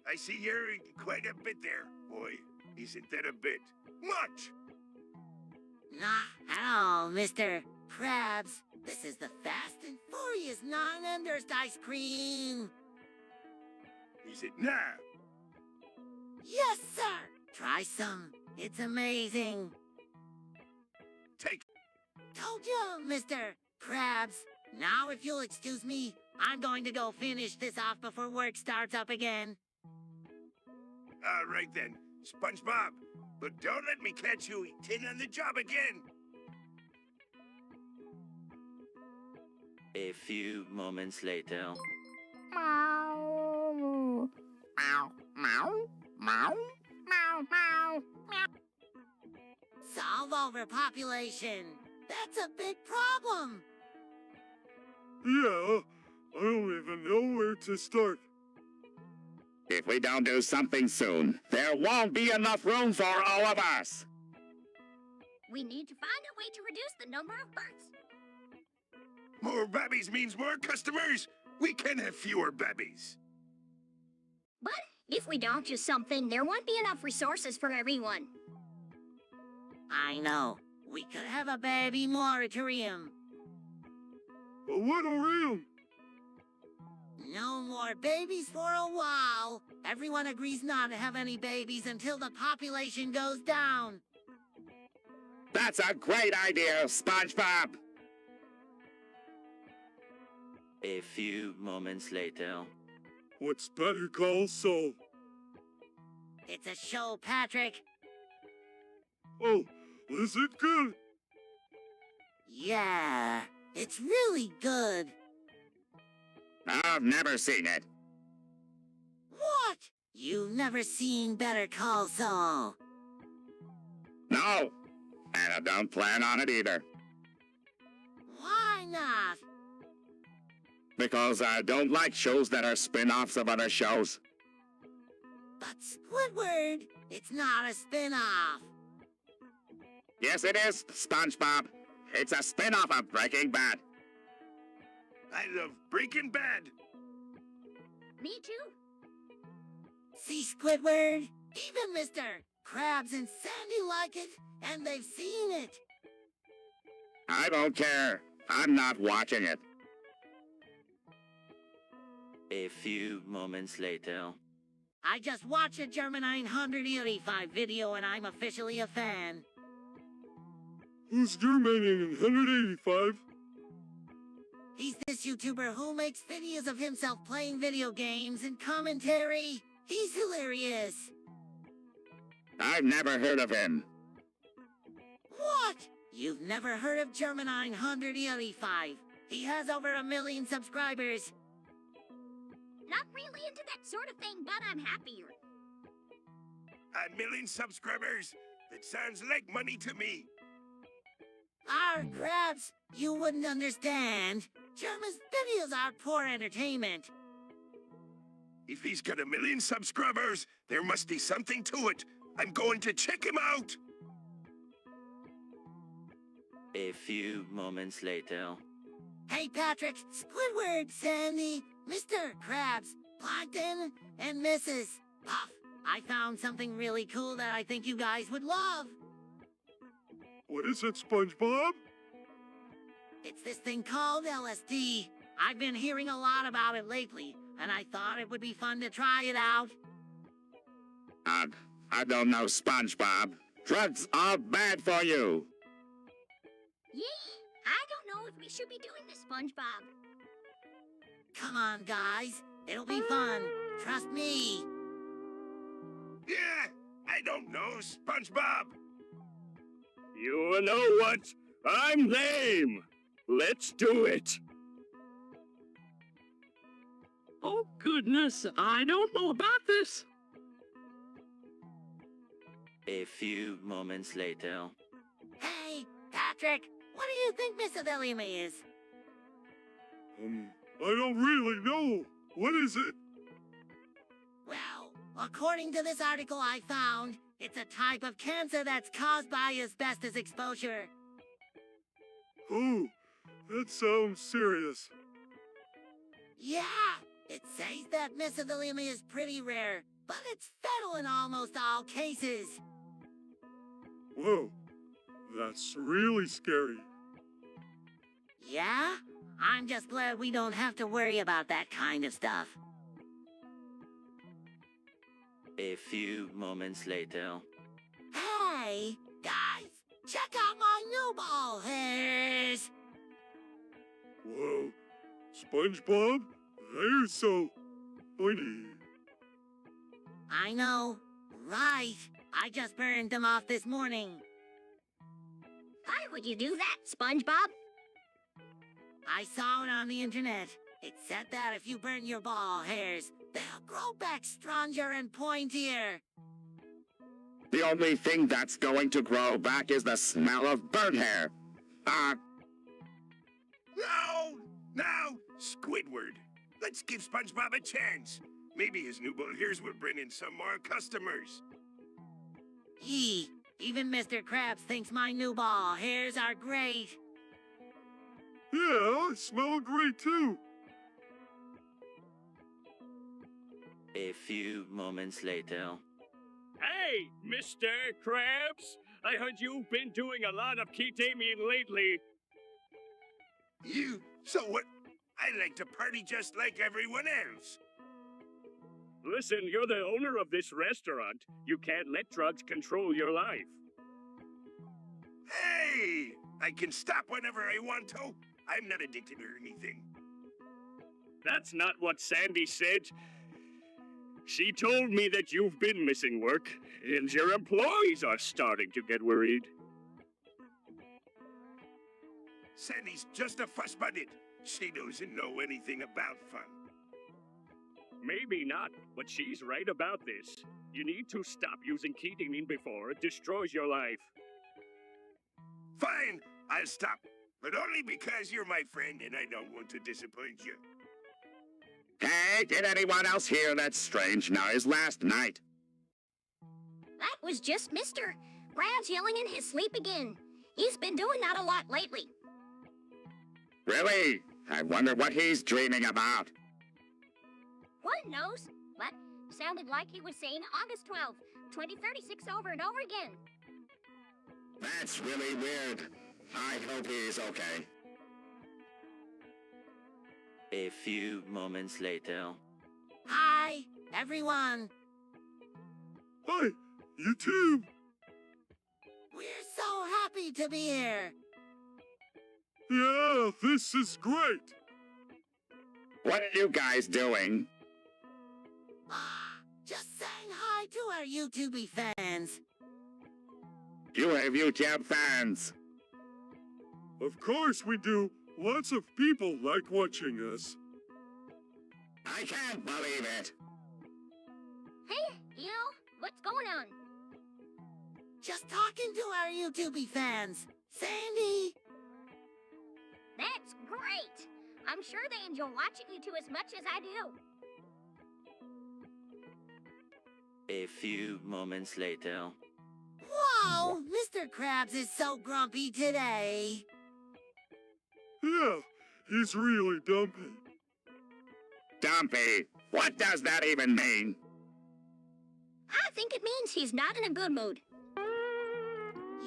I see you're eating quite a bit there, boy. Isn't that a bit much? Not at all, Mr. Krabs. This is the Fast and Furious non-endorsed ice cream. Is it now? Yes, sir. Try some. It's amazing. Take. Told you, Mr. Krabs. Now, if you'll excuse me, I'm going to go finish this off before work starts up again. All right then, SpongeBob. But don't let me catch you eating on the job again. A few moments later. Meow. Meow, meow, meow, meow, meow, meow. Solve overpopulation. That's a big problem. Yeah, I don't even know where to start. If we don't do something soon, there won't be enough room for all of us. We need to find a way to reduce the number of births. More babies means more customers. We can have fewer babies. But if we don't do something, there won't be enough resources for everyone. I know. We could have a baby moratorium. A moratorium? No more babies for a while. Everyone agrees not to have any babies until the population goes down. That's a great idea, SpongeBob. A few moments later. What's Better Call Saul? It's a show, Patrick. Oh, is it good? Yeah, it's really good. I've never seen it. What? You've never seen Better Call Saul? No, and I don't plan on it either. Why not? Because I don't like shows that are spin-offs of other shows. But Squidward, it's not a spin-off. Yes, it is, SpongeBob. It's a spin-off of Breaking Bad. I love Breaking Bad. Me too. See, Squidward? Even Mr. Krabs and Sandy like it, and they've seen it. I don't care. I'm not watching it. A few moments later. I just watched a German 985 video and I'm officially a fan. Who's German in 185? He's this YouTuber who makes videos of himself playing video games and commentary. He's hilarious. I've never heard of him. What? You've never heard of German 985? He has over 1 million subscribers. Not really into that sort of thing, but I'm happier. 1 million subscribers? That sounds like money to me. Krabs, you wouldn't understand. German's videos are poor entertainment. If he's got 1 million subscribers, there must be something to it. I'm going to check him out. A few moments later. Hey, Patrick, Squidward, Sandy, Mr. Krabs, Plankton, and Mrs. Puff. I found something really cool that I think you guys would love. What is it, SpongeBob? It's this thing called LSD. I've been hearing a lot about it lately, and I thought it would be fun to try it out. I don't know, SpongeBob. Drugs are bad for you. Yee! I don't know if we should be doing this, SpongeBob. Come on, guys. It'll be fun. Trust me. Yeah, I don't know, SpongeBob. You know what? I'm lame. Let's do it. Oh, goodness, I don't know about this. A few moments later. Hey, Patrick, what do you think Miss Avelium is? I don't really know. What is it? Well, according to this article I found, it's a type of cancer that's caused by asbestos exposure. Oh, that sounds serious. Yeah, it says that mesothelioma is pretty rare, but it's fatal in almost all cases. Whoa, that's really scary. Yeah? I'm just glad we don't have to worry about that kind of stuff. A few moments later. Hey, guys, check out my new ball hairs! Whoa, SpongeBob, they're so pointy. I know, right? I just burned them off this morning. Why would you do that, SpongeBob? I saw it on the internet. It said that if you burn your ball hairs, they'll grow back stronger and pointier. The only thing that's going to grow back is the smell of burnt hair. No, Squidward. Let's give SpongeBob a chance. Maybe his new ball hairs will bring in some more customers. Even Mr. Krabs thinks my new ball hairs are great. Yeah, I smell great too. A few moments later. Hey, Mr. Krabs. I heard you've been doing a lot of ketamine lately. So what? I like to party just like everyone else. Listen, you're the owner of this restaurant. You can't let drugs control your life. Hey! I can stop whenever I want to. I'm not addicted or anything. That's not what Sandy said. She told me that you've been missing work, and your employees are starting to get worried. Sandy's just a fuss-budget. She doesn't know anything about fun. Maybe not, but she's right about this. You need to stop using ketamine before it destroys your life. Fine, I'll stop. But only because you're my friend and I don't want to disappoint you. Hey, did anyone else hear that strange noise last night? That was just Mr. Krabs yelling in his sleep again. He's been doing that a lot lately. Really? I wonder what he's dreaming about. One knows, but sounded like he was saying August 12th, 2036 over and over again. That's really weird. I hope he's okay. A few moments later. Hi, everyone. Hi, you too. We're so happy to be here. Yeah, this is great. What are you guys doing? Just saying hi to our YouTube fans. You have YouTube fans. Of course we do. Lots of people like watching us. I can't believe it. Hey, Yo, what's going on? Just talking to our YouTube fans. Sandy. That's great. I'm sure they enjoy watching you two as much as I do. A few moments later. Whoa! Oh, Mr. Krabs is so grumpy today. Yeah, he's really dumpy. Dumpy? What does that even mean? I think it means he's not in a good mood.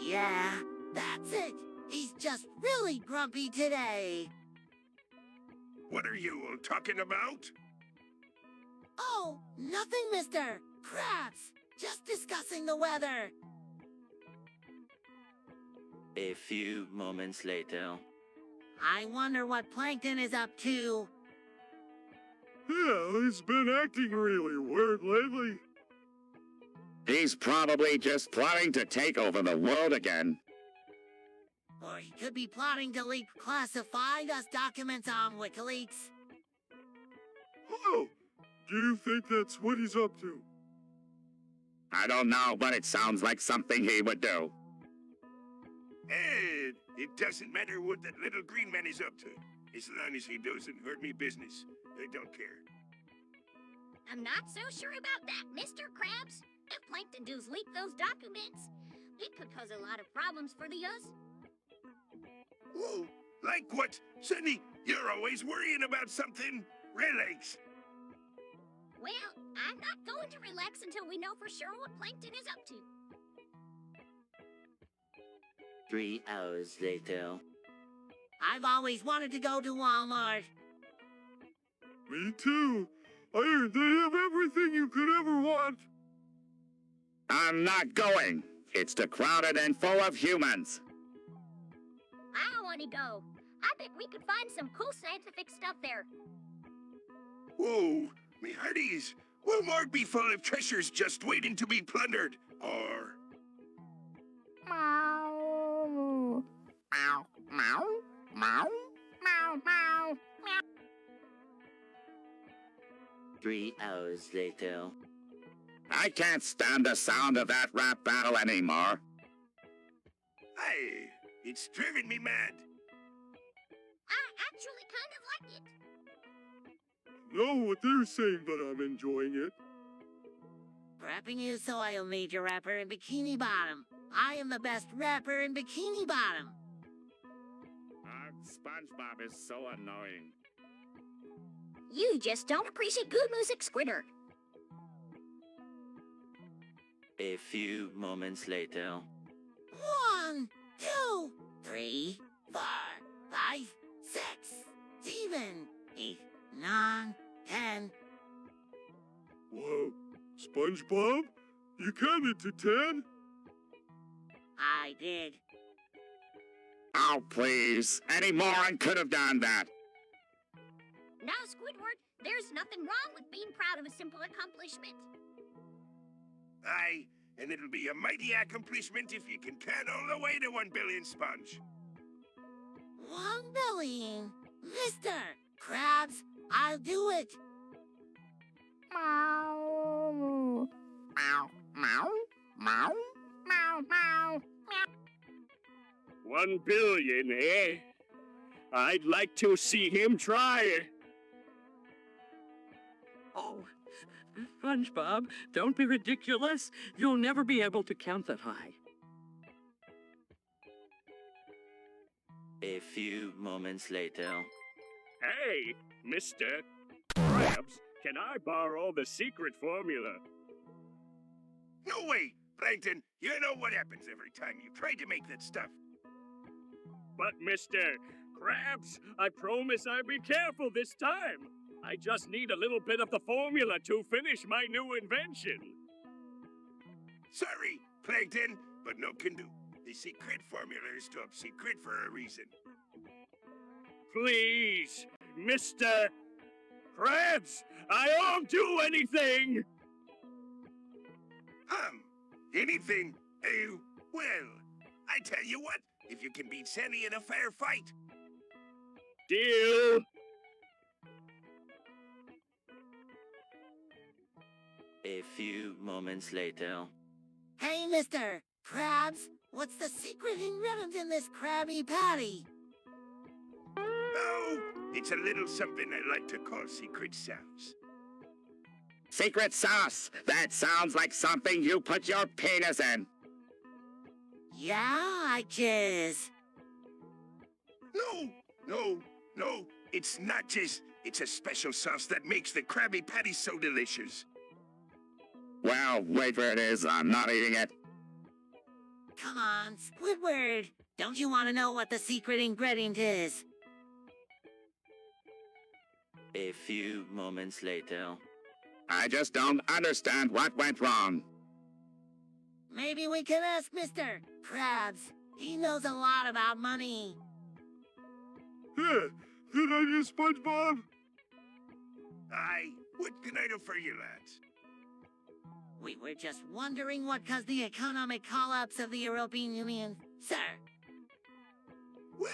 Yeah, that's it. He's just really grumpy today. What are you all talking about? Oh, nothing, Mr. Krabs. Just discussing the weather. A few moments later. I wonder what Plankton is up to. Yeah, he's been acting really weird lately. He's probably just plotting to take over the world again. Or he could be plotting to leak classified us documents on WikiLeaks. Oh, do you think that's what he's up to? I don't know, but it sounds like something he would do. And it doesn't matter what that little green man is up to. As long as he doesn't hurt me business, I don't care. I'm not so sure about that, Mr. Krabs. If Plankton does leak those documents, it could cause a lot of problems for the us. Whoa, like what? Sonny, you're always worrying about something. Relax. Well, I'm not going to relax until we know for sure what Plankton is up to. 3 hours later. I've always wanted to go to Walmart. Me too. I heard they have everything you could ever want. I'm not going. It's too crowded and full of humans. I want to go. I bet we could find some cool scientific stuff there. Whoa, me hearties. Walmart be full of treasures just waiting to be plundered. Or... Meow. Meow, meow, meow, meow, meow, meow. 3 hours later. I can't stand the sound of that rap battle anymore. Hey, it's driven me mad. I actually kind of like it. Know what they're saying, but I'm enjoying it. Prepping you so I'll need your rapper in Bikini Bottom. I am the best rapper in Bikini Bottom. SpongeBob is so annoying. You just don't appreciate good music, Squidder. A few moments later. 1, 2, 3, 4, 5, 6, 7, 8, 9, 10. Whoa, SpongeBob? You counted to 10? I did. Oh, please. Any moron could have done that. Now, Squidward, there's nothing wrong with being proud of a simple accomplishment. Aye, and it'll be a mighty accomplishment if you can count all the way to 1 billion, Sponge. 1 billion. Mr. Krabs, I'll do it. Meow. Meow, meow, meow, meow, meow, meow. 1 billion, eh? I'd like to see him try. Oh, SpongeBob, don't be ridiculous. You'll never be able to count that high. A few moments later. Hey, Mr. Krabs, can I borrow the secret formula? No way, Plankton. You know what happens every time you try to make that stuff. But, Mr. Krabs, I promise I'll be careful this time. I just need a little bit of the formula to finish my new invention. Sorry, Plankton, but no can do. The secret formula is top secret for a reason. Please, Mr. Krabs, I won't do anything! Anything? Well, I tell you what, if you can beat Sandy in a fair fight. Deal! A few moments later. Hey, Mr. Krabs, what's the secret ingredient in this Krabby Patty? Oh, it's a little something I like to call secret sauce. Secret sauce. That sounds like something you put your penis in. Yeah, I jizz. No. It's not jizz. It's a special sauce that makes the Krabby Patty so delicious. Well, wait where it is. I'm not eating it. Come on, Squidward. Don't you want to know what the secret ingredient is? A few moments later. I just don't understand what went wrong. Maybe we can ask Mr. Krabs. He knows a lot about money. Hey, did I use SpongeBob? Aye, what can I do for you, lads? We were just wondering what caused the economic collapse of the European Union, sir. Well,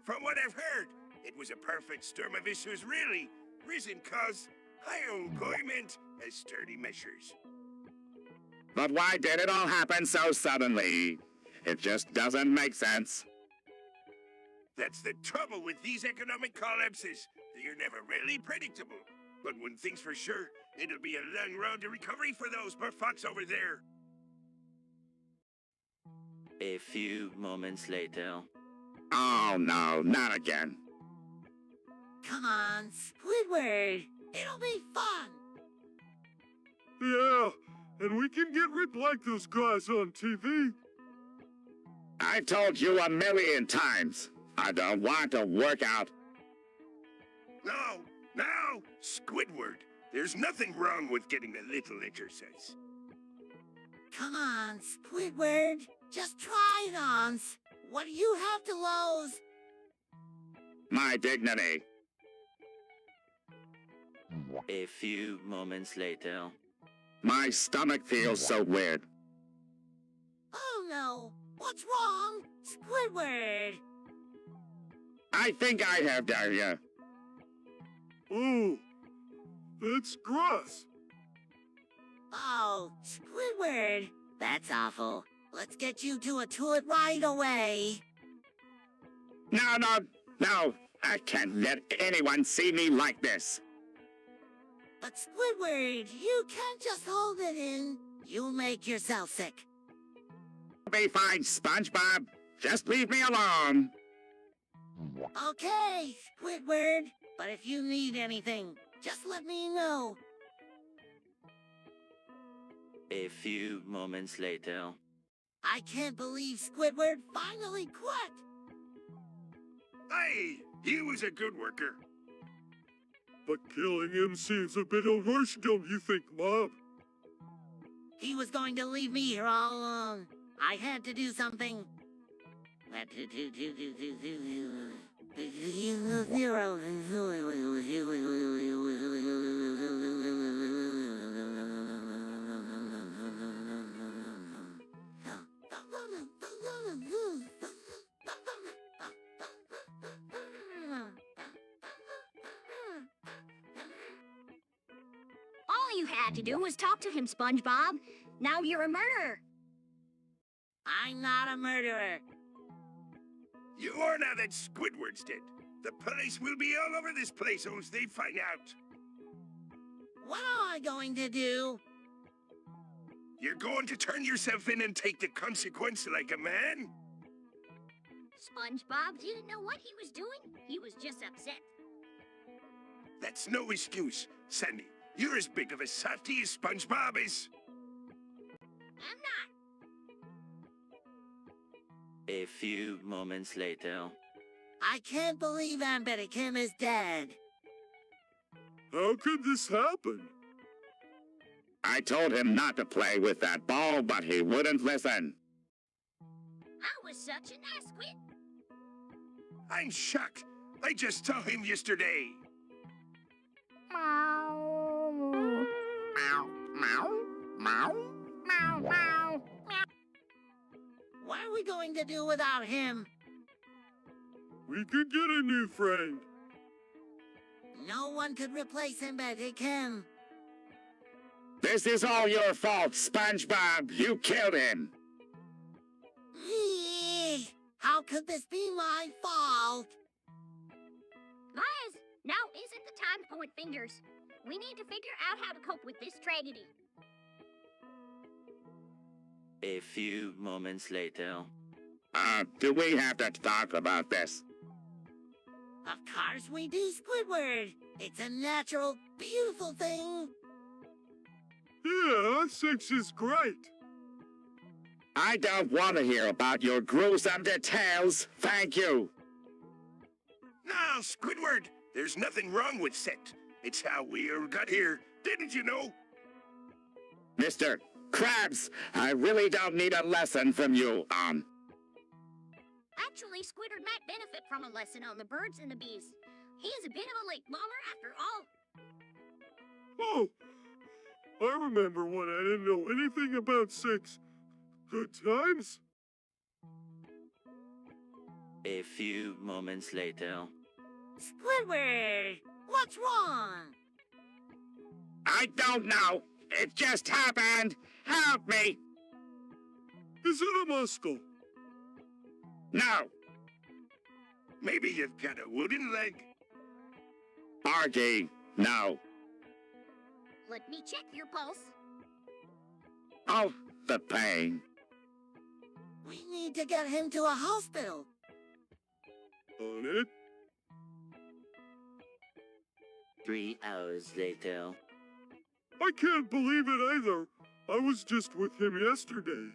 from what I've heard, it was a perfect storm of issues, really. Reason cause higher employment as sturdy measures. But why did it all happen so suddenly? It just doesn't make sense. That's the trouble with these economic collapses. They're never really predictable. But one thing's for sure, it'll be a long road to recovery for those merfolks over there. A few moments later. Oh no, not again. Come on, Squidward. It'll be fun. Yeah, and we can get ripped like those guys on TV. I've told you 1,000,000 times. I don't want to work out. No, Squidward. There's nothing wrong with getting a little exercise. Come on, Squidward. Just try it on. What do you have to lose? My dignity. A few moments later. My stomach feels so weird. Oh no, what's wrong? Squidward! I think I have diarrhea. Oh, that's gross. Oh, Squidward, that's awful. Let's get you to a toilet right away. No. I can't let anyone see me like this. But Squidward, you can't just hold it in. You'll make yourself sick. Be fine, SpongeBob. Just leave me alone. Okay, Squidward. But if you need anything, just let me know. A few moments later. I can't believe Squidward finally quit. Aye, he was a good worker. But killing him seems a bit harsh, don't you think, Mom? He was going to leave me here all alone. I had to do something. All you had to do was talk to him, SpongeBob. Now you're a murderer. I'm not a murderer. You are now that Squidward's dead. The police will be all over this place once they find out. What am I going to do? You're going to turn yourself in and take the consequence like a man? SpongeBob didn't know what he was doing. He was just upset. That's no excuse. Sandy, you're as big of a softy as SpongeBob is. I'm not. A few moments later. I can't believe Aunt Betty Kim is dead. How could this happen? I told him not to play with that ball, but he wouldn't listen. I was such a nice squid. I'm shocked. I just saw him yesterday. Meow. Meow, meow, meow. Meow, meow. What are we going to do without him? We could get a new friend. No one could replace him, Betty Kim. This is all your fault, SpongeBob. You killed him. How could this be my fault? Guys, now isn't the time to point fingers. We need to figure out how to cope with this tragedy. A few moments later. Do we have to talk about this? Of course we do, Squidward. It's a natural, beautiful thing. Yeah, 6 is great. I don't want to hear about your gruesome details. Thank you. Now, Squidward, there's nothing wrong with Set. It's how we got here. Didn't you know? Mr. Krabs, I really don't need a lesson from you. Actually, Squidward might benefit from a lesson on the birds and the bees. He is a bit of a late bloomer after all. Oh, I remember when I didn't know anything about 6. Good times? A few moments later. Squidward, what's wrong? I don't know. It just happened. Help me. Is it a muscle? No. Maybe you've got a wooden leg. Argy, no. Let me check your pulse. Oh, the pain. We need to get him to a hospital. On it? 3 hours later. I can't believe it either. I was just with him yesterday.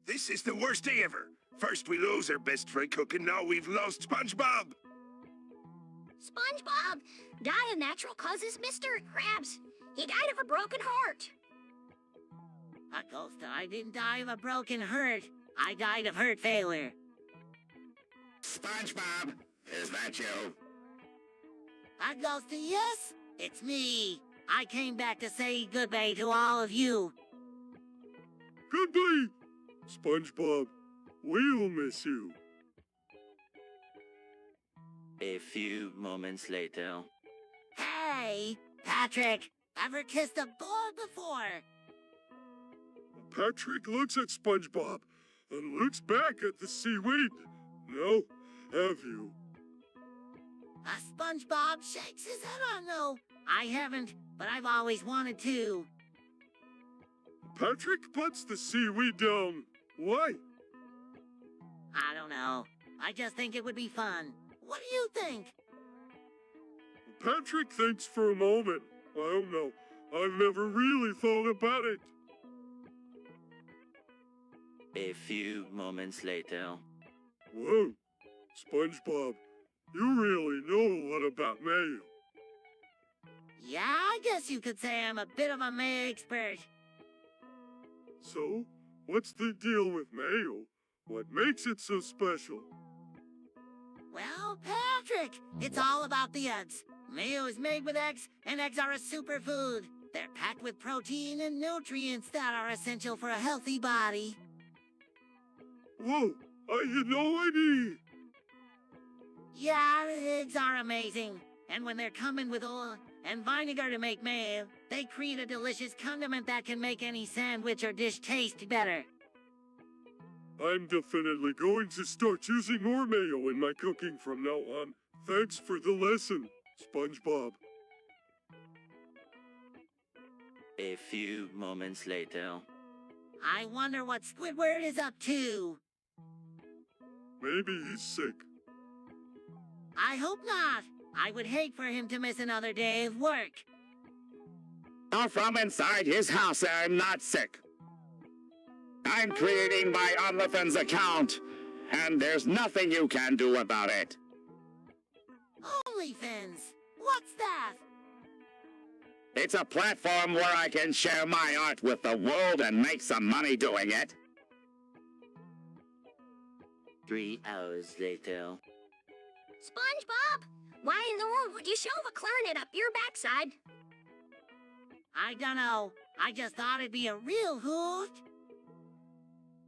This is the worst day ever. First we lose our best friend Cook, and now we've lost SpongeBob. SpongeBob died of natural causes, Mr. Krabs. He died of a broken heart. Ghost, I didn't die of a broken heart. I died of heart failure. SpongeBob, is that you? Ghost, yes, it's me. I came back to say goodbye to all of you. Goodbye, SpongeBob. We'll miss you. A few moments later. Hey, Patrick, ever kissed a boy before? Patrick looks at SpongeBob and looks back at the seaweed. No, have you? SpongeBob shakes his head on no. I haven't, but I've always wanted to. Patrick puts the seaweed down. Why? I don't know. I just think it would be fun. What do you think? Patrick thinks for a moment. I don't know. I've never really thought about it. A few moments later. Whoa, SpongeBob, you really know a lot about mayo. Yeah, I guess you could say I'm a bit of a mayo expert. So, what's the deal with mayo? What makes it so special? Well, Patrick, it's all about the eggs. Mayo is made with eggs, and eggs are a superfood. They're packed with protein and nutrients that are essential for a healthy body. Whoa, I had no idea. Yeah, eggs are amazing. And when they're coming with oil and vinegar to make mayo, they create a delicious condiment that can make any sandwich or dish taste better. I'm definitely going to start using more mayo in my cooking from now on. Thanks for the lesson, SpongeBob. A few moments later. I wonder what Squidward is up to. Maybe he's sick. I hope not. I would hate for him to miss another day of work. From inside his house, I'm not sick. I'm creating my OnlyFans account, and there's nothing you can do about it. OnlyFans? What's that? It's a platform where I can share my art with the world and make some money doing it. 3 hours later. SpongeBob, why in the world would you shove a clarinet up your backside? I don't know. I just thought it'd be a real hoot.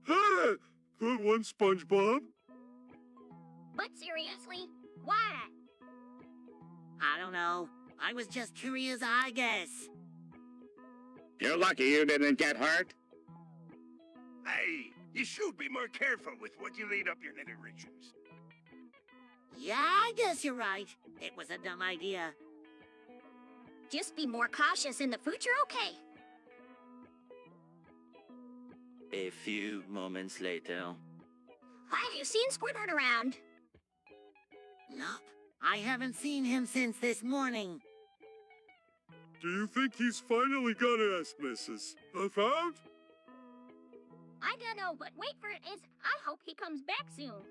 Ah, good one, SpongeBob. But seriously, why? I don't know. I was just curious, I guess. You're lucky you didn't get hurt. Hey, you should be more careful with what you lead up your iterations. Yeah, I guess you're right. It was a dumb idea. Just be more cautious in the future, okay? A few moments later. Have you seen Squidward around? Nope. I haven't seen him since this morning. Do you think he's finally gonna ask Mrs. Found? I don't know, but wait for it is. I hope he comes back soon.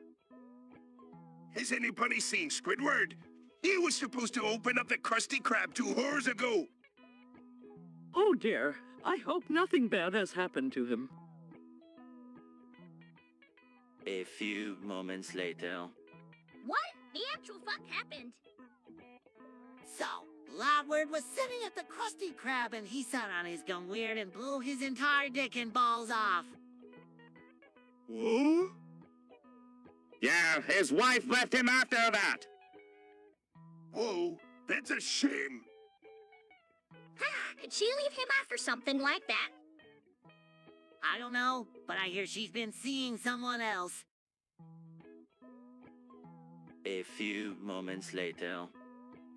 Has anybody seen Squidward? He was supposed to open up the Krusty Krab 2 hours ago. Oh dear, I hope nothing bad has happened to him. A few moments later. What the actual fuck happened? So, Loudward was sitting at the Krusty Krab and he sat on his gun weird and blew his entire dick and balls off. What? Yeah, his wife left him after that. Whoa, that's a shame. Did she leave him after something like that? I don't know, but I hear she's been seeing someone else. A few moments later.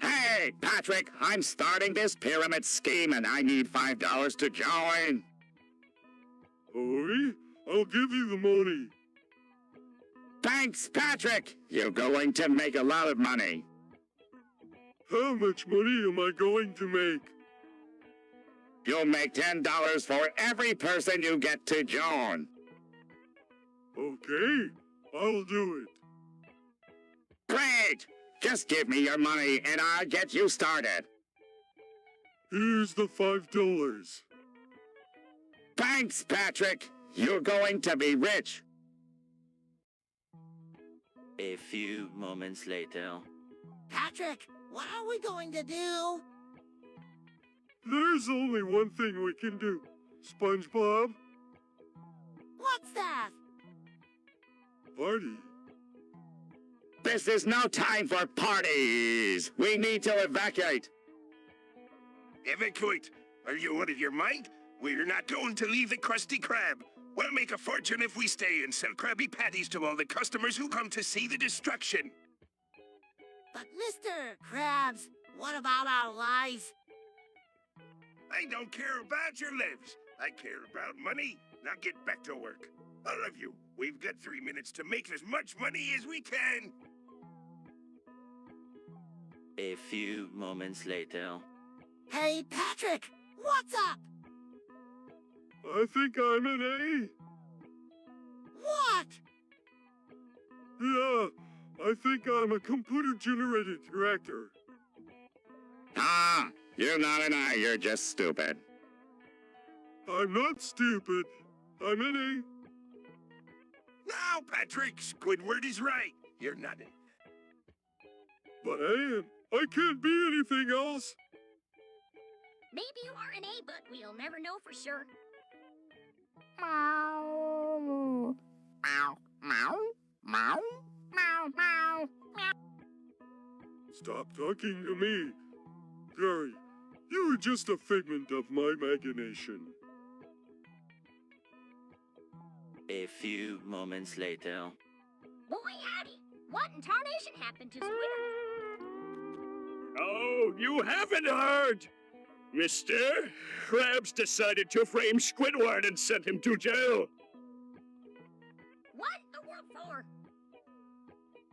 Hey, Patrick, I'm starting this pyramid scheme and I need $5 to join. Oi, I'll give you the money. Thanks, Patrick. You're going to make a lot of money. How much money am I going to make? You'll make $10 for every person you get to join. Okay, I'll do it. Great! Just give me your money and I'll get you started. Here's the $5. Thanks, Patrick. You're going to be rich. A few moments later. Patrick, what are we going to do? There's only one thing we can do, SpongeBob. What's that? Party. This is no time for parties. We need to evacuate. Evacuate? Are you out of your mind? We're not going to leave the Krusty Krab. We'll make a fortune if we stay and sell Krabby Patties to all the customers who come to see the destruction. But Mr. Krabs, what about our lives? I don't care about your lives. I care about money. Now get back to work. All of you, we've got 3 minutes to make as much money as we can. A few moments later. Hey, Patrick, what's up? I think I'm an A. What? Yeah, I think I'm a computer-generated reactor. Ah, you're not an eye, you're just stupid. I'm not stupid. I'm an Now, Patrick, Squidward is right. You're not an... A. But I am. I can't be anything else. Maybe you are an A, but we'll never know for sure. Meow. Meow. Meow. Meow. Meow. Meow. Meow. Stop talking to me. Gary, you were just a figment of my imagination. A few moments later. Boy, howdy. What in tarnation happened to Squidward? Oh, you haven't heard! Mr. Krabs decided to frame Squidward and sent him to jail. What in the world for?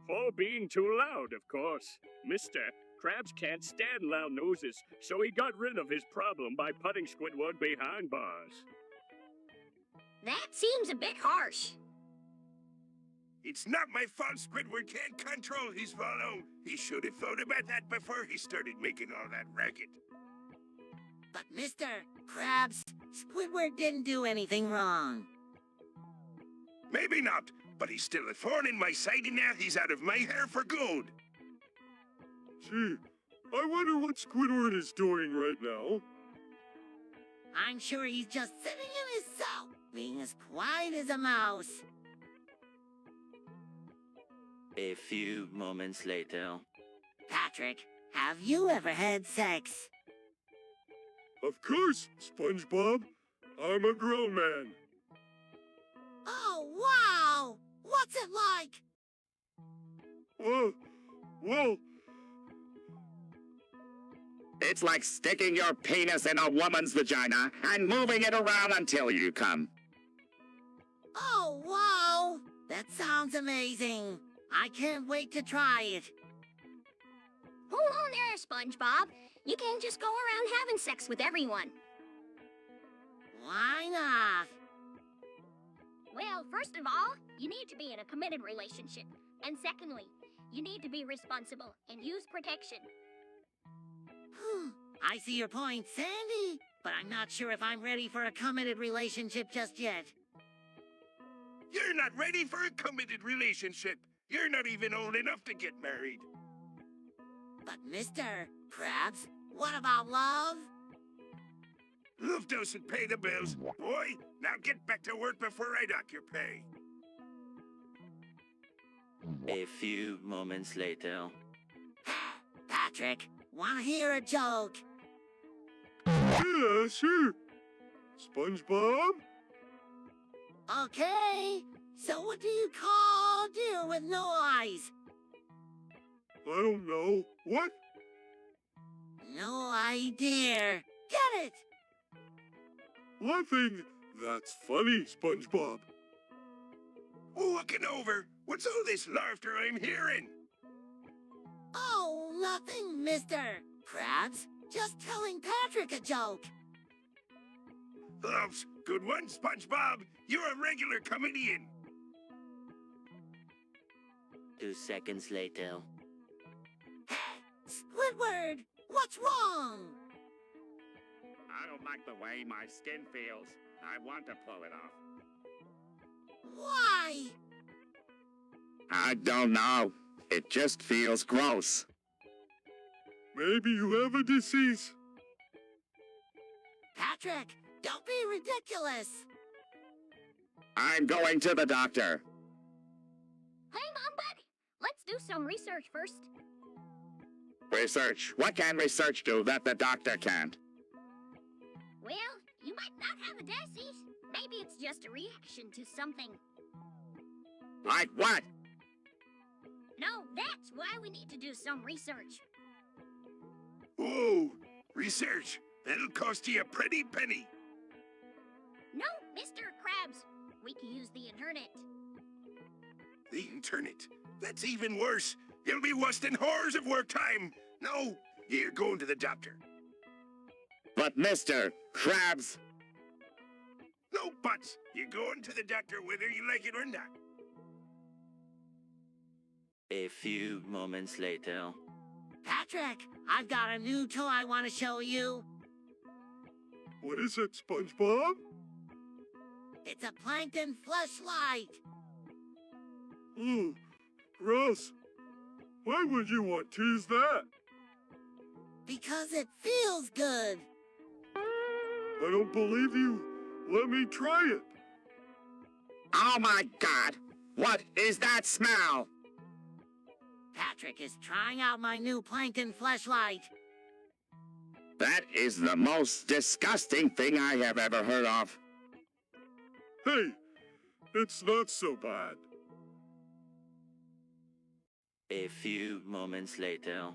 For being too loud, of course. Mr. Krabs can't stand loud noses, so he got rid of his problem by putting Squidward behind bars. That seems a bit harsh. It's not my fault Squidward can't control his volume. He should have thought about that before he started making all that racket. But Mr. Krabs, Squidward didn't do anything wrong. Maybe not, but he's still a thorn in my side and now he's out of my hair for good. Gee, I wonder what Squidward is doing right now. I'm sure he's just sitting in his cell, being as quiet as a mouse. A few moments later. Patrick, have you ever had sex? Of course, SpongeBob. I'm a grown man. Oh, wow! What's it like? Well... It's like sticking your penis in a woman's vagina and moving it around until you come. Oh, wow! That sounds amazing. I can't wait to try it. Hold on there, SpongeBob. You can't just go around having sex with everyone. Why not? Well, first of all, you need to be in a committed relationship. And secondly, you need to be responsible and use protection. I see your point, Sandy, but I'm not sure if I'm ready for a committed relationship just yet. You're not ready for a committed relationship. You're not even old enough to get married. But Mr. Krabs, what about love? Love doesn't pay the bills. Boy, now get back to work before I dock your pay. A few moments later. Patrick, wanna hear a joke? Yeah, sure. SpongeBob? Okay, so what do you call a deer with no eyes? I don't know. What? No idea. Get it? Laughing. That's funny, SpongeBob. Looking over. What's all this laughter I'm hearing? Oh, nothing, Mr. Krabs. Just telling Patrick a joke. Loves, good one, SpongeBob. You're a regular comedian. 2 seconds later. Squidward, what's wrong? I don't like the way my skin feels. I want to pull it off. Why? I don't know. It just feels gross. Maybe you have a disease. Patrick, don't be ridiculous. I'm going to the doctor. Hang on, buddy. Let's do some research first. Research. What can research do that the doctor can't? Well, you might not have a disease. Maybe it's just a reaction to something. Like what? No, that's why we need to do some research. Whoa, research. That'll cost you a pretty penny. No, Mr. Krabs. We can use the internet. The internet. That's even worse. It'll be worse than hours of work time. No, you're going to the doctor. But Mr. Krabs. No buts. You're going to the doctor whether you like it or not. A few moments later. Patrick, I've got a new toy I want to show you. What is it, SpongeBob? It's a plankton fleshlight. Ooh, gross. Why would you want to use that? Because it feels good. I don't believe you. Let me try it. Oh my God! What is that smell? Patrick is trying out my new plankton fleshlight. That is the most disgusting thing I have ever heard of. Hey, it's not so bad. A few moments later.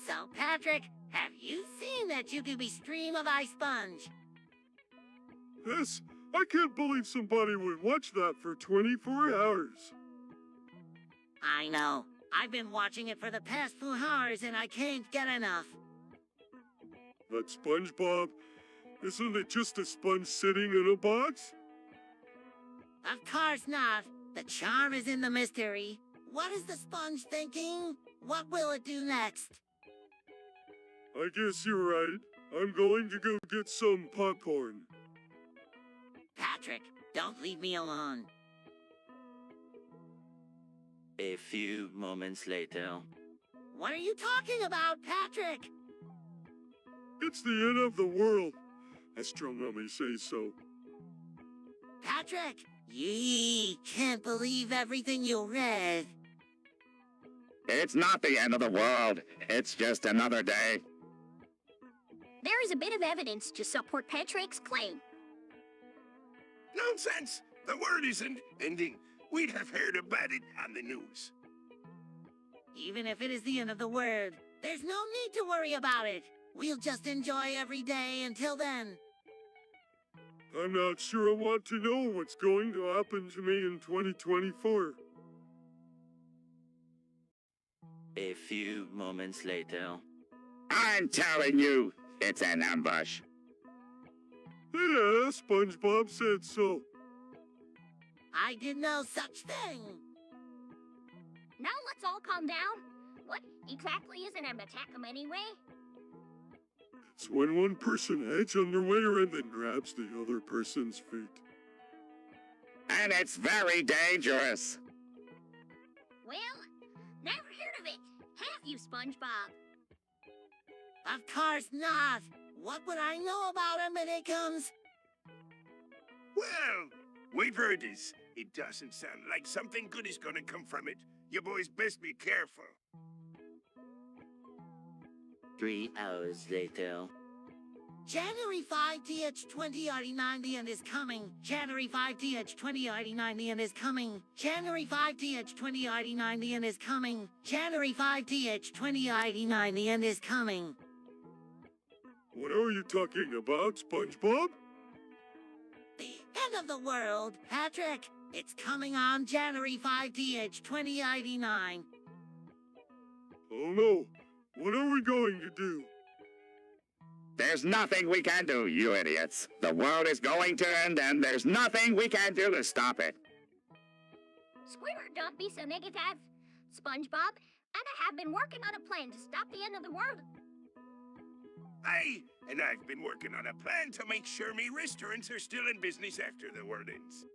So, Patrick, have you seen that you can be Stream of Ice Sponge? Yes, I can't believe somebody would watch that for 24 hours. I know. I've been watching it for the past few hours and I can't get enough. But SpongeBob, isn't it just a sponge sitting in a box? Of course not. The charm is in the mystery. What is the sponge thinking? What will it do next? I guess you're right. I'm going to go get some popcorn. Patrick, don't leave me alone. A few moments later. What are you talking about, Patrick? It's the end of the world. Astronomy says so. Patrick, you can't believe everything you read. It's not the end of the world. It's just another day. There is a bit of evidence to support Patrick's claim. Nonsense! The world isn't ending. We'd have heard about it on the news. Even if it is the end of the world, there's no need to worry about it. We'll just enjoy every day until then. I'm not sure I want to know what's going to happen to me in 2024. A few moments later. I'm telling you, it's an ambush. Yeah, SpongeBob said so. I did no such thing. Now let's all calm down. What exactly is an attack'em anyway? It's when one person hides underwear and then grabs the other person's feet. And it's very dangerous. Well, never heard of it. Have you, SpongeBob? Of course not. What would I know about Americans? Well, we've heard this. It doesn't sound like something good is gonna come from it. You boys best be careful. 3 hours later. January 5 TH 2089 the end is coming. January 5 TH 2089 the end is coming. January 5 TH 2089 the end is coming. January 5 TH 2089 the end is coming. What are you talking about, SpongeBob? The end of the world, Patrick. It's coming on January 5 TH 2089. Oh no. What are we going to do? There's nothing we can do, you idiots. The world is going to end, and there's nothing we can do to stop it. Squidward, don't be so negative. SpongeBob, and I have been working on a plan to stop the end of the world. Aye, and I've been working on a plan to make sure me restaurants are still in business after the world ends.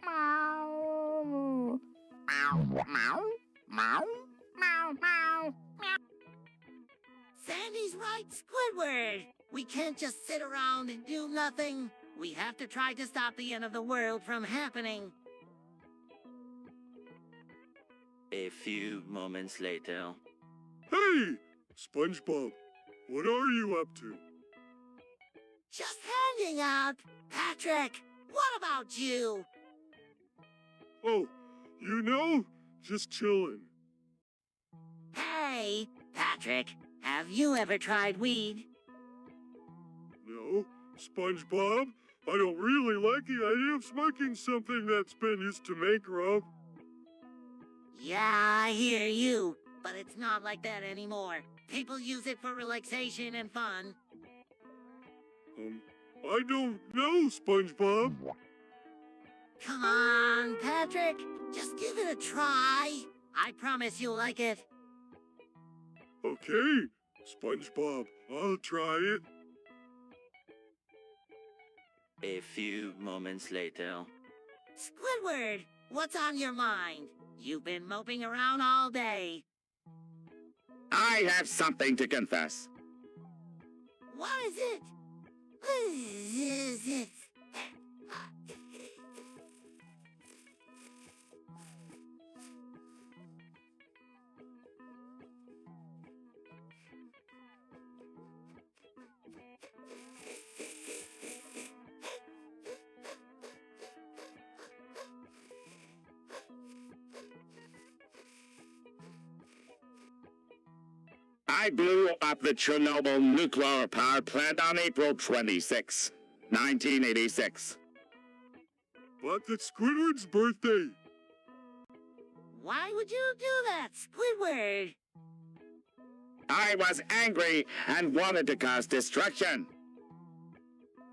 Meow. Meow, meow, meow. Meow, meow, meow. Sandy's right, Squidward. We can't just sit around and do nothing. We have to try to stop the end of the world from happening. A few moments later. Hey, SpongeBob, what are you up to? Just hanging out. Patrick, what about you? Oh, you know, just chilling. Hey, Patrick, have you ever tried weed? No, SpongeBob, I don't really like the idea of smoking something that's been used to make rub. Yeah, I hear you, but it's not like that anymore. People use it for relaxation and fun. I don't know, SpongeBob. Come on, Patrick, just give it a try. I promise you'll like it. Okay, SpongeBob, I'll try it. A few moments later. Squidward, what's on your mind? You've been moping around all day. I have something to confess. What is it? What is it? I blew up the Chernobyl nuclear power plant on April 26, 1986. But it's Squidward's birthday. Why would you do that, Squidward? I was angry and wanted to cause destruction.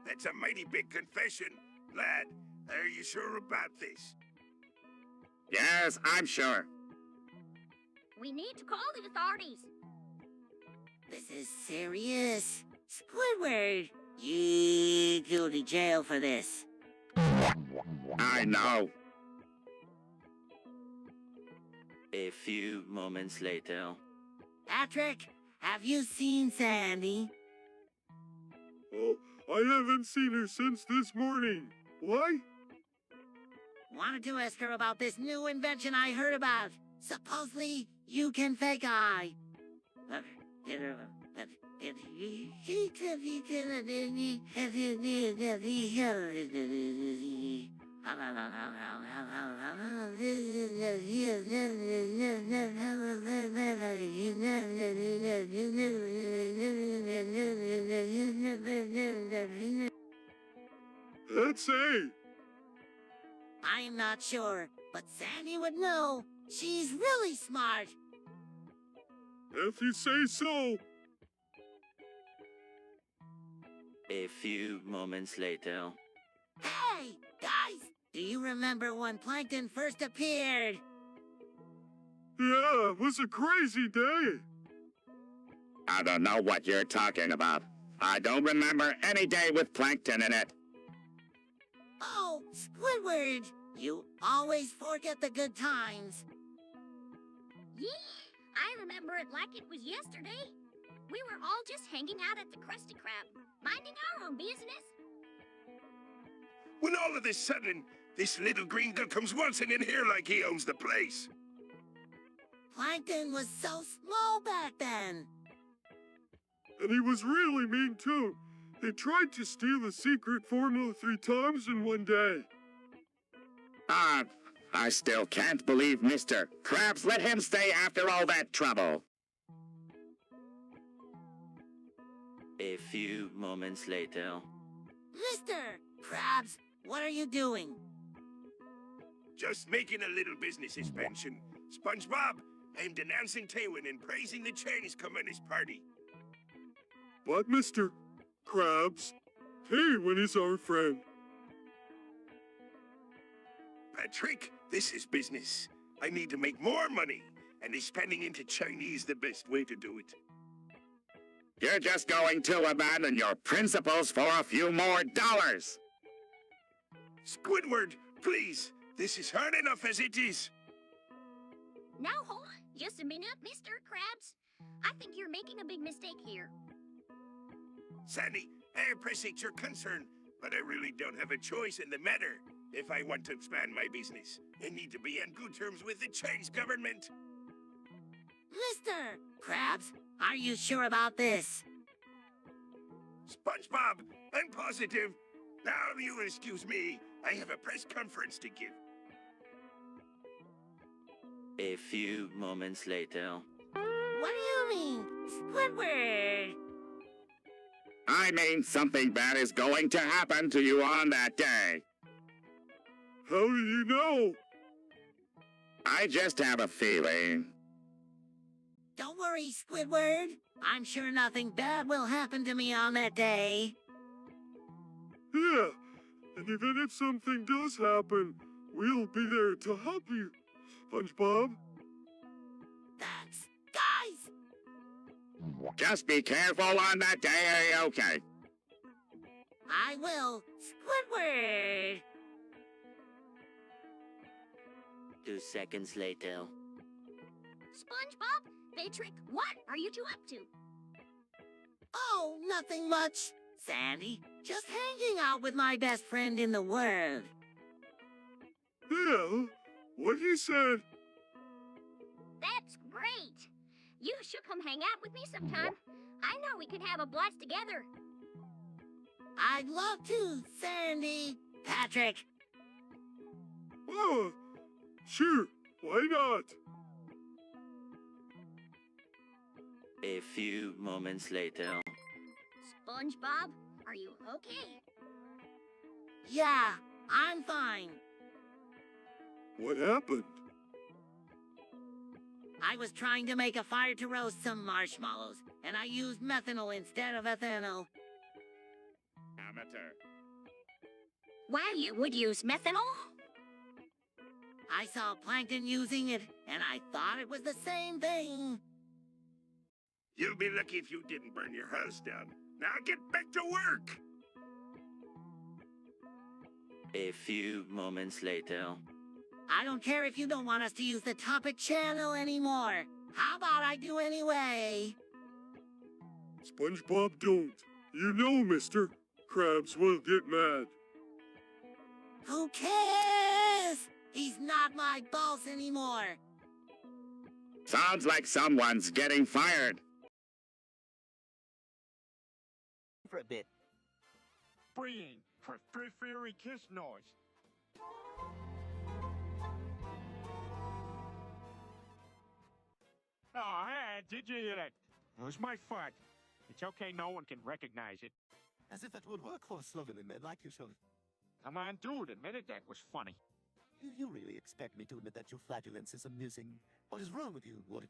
That's a mighty big confession. Lad, are you sure about this? Yes, I'm sure. We need to call the authorities. This is serious. Squidward, you go to jail for this. I know. A few moments later. Patrick, have you seen Sandy? Oh, I haven't seen her since this morning. Why? Wanted to ask her about this new invention I heard about. Supposedly, you can fake eye. Let's say. I am not sure, but Sandy would know. She's really smart. If you say so. A few moments later. Hey, guys! Do you remember when Plankton first appeared? Yeah, it was a crazy day. I don't know what you're talking about. I don't remember any day with Plankton in it. Oh, Squidward! You always forget the good times. Yeah, I remember it like it was yesterday. We were all just hanging out at the Krusty Krab, minding our own business. When all of a sudden, this little green guy comes waltzing in here like he owns the place. Plankton was so small back then. And he was really mean too. They tried to steal the secret formula 3 times in one day. I still can't believe Mr. Krabs let him stay after all that trouble. A few moments later. Mr. Krabs, what are you doing? Just making a little business expansion. SpongeBob, I'm denouncing Taywin and praising the Chinese Communist Party. But Mr. Krabs, Taywin is our friend. Patrick, this is business. I need to make more money, and expanding into Chinese the best way to do it. You're just going to abandon your principles for a few more dollars. Squidward, please. This is hard enough as it is. Now, hold on just a minute, Mr. Krabs. I think you're making a big mistake here. Sandy, I appreciate your concern, but I really don't have a choice in the matter. If I want to expand my business, I need to be on good terms with the Chinese government. Mr. Krabs, are you sure about this? SpongeBob, I'm positive. Now you excuse me. I have a press conference to give. A few moments later. What do you mean, Squidward? I mean something bad is going to happen to you on that day. How do you know? I just have a feeling. Don't worry, Squidward. I'm sure nothing bad will happen to me on that day. Yeah, and even if something does happen, we'll be there to help you, SpongeBob. Thanks, guys! Just be careful on that day, okay? I will, Squidward! 2 seconds later. SpongeBob, Patrick, what are you two up to? Oh, nothing much. Sandy, just hanging out with my best friend in the world. Yeah, what you said. That's great. You should come hang out with me sometime. I know we could have a blast together. I'd love to, Sandy. Patrick. Oh, sure, why not? A few moments later. SpongeBob, are you okay? Yeah, I'm fine. What happened? I was trying to make a fire to roast some marshmallows, and I used methanol instead of ethanol. Amateur. Why you would use methanol? I saw Plankton using it, and I thought it was the same thing. You'll be lucky if you didn't burn your house down. Now get back to work! A few moments later. I don't care if you don't want us to use the topic channel anymore. How about I do anyway? SpongeBob don't. You know, Mr. Krabs will get mad. Who cares? He's not my boss anymore. Sounds like someone's getting fired. For a bit. Praying for fairy kiss noise. Oh, hey, did you hear that? It was my fart. It's okay, no one can recognize it. As if that would work for a slogan in men like yourself. Come on, dude, admit it, that was funny. You really expect me to admit that your flatulence is amusing? What is wrong with you, Wood?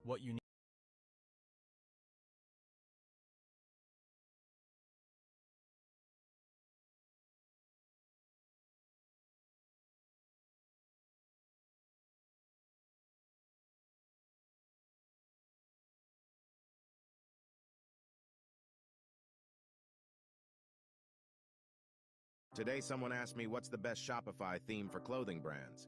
What you need. Today someone asked me what's the best Shopify theme for clothing brands.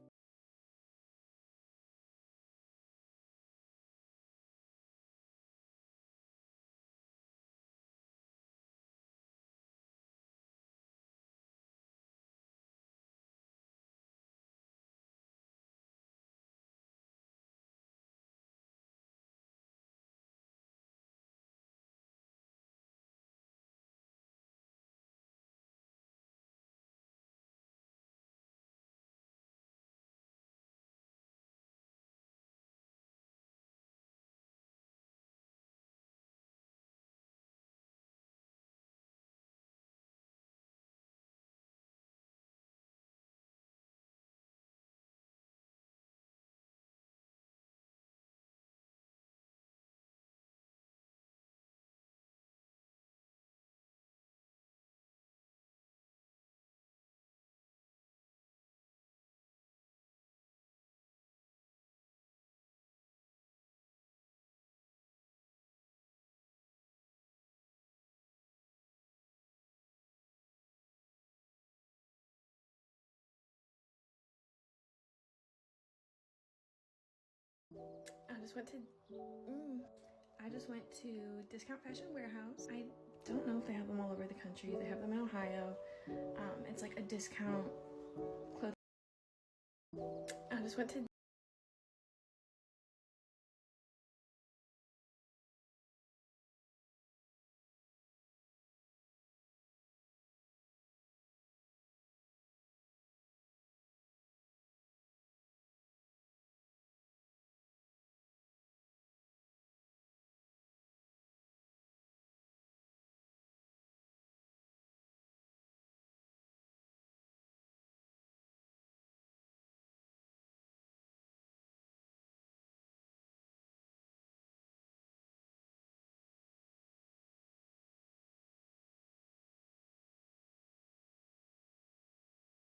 I just went to Discount Fashion Warehouse. I don't know if they have them all over the country. They have them in Ohio. It's like a discount clothing. I just went to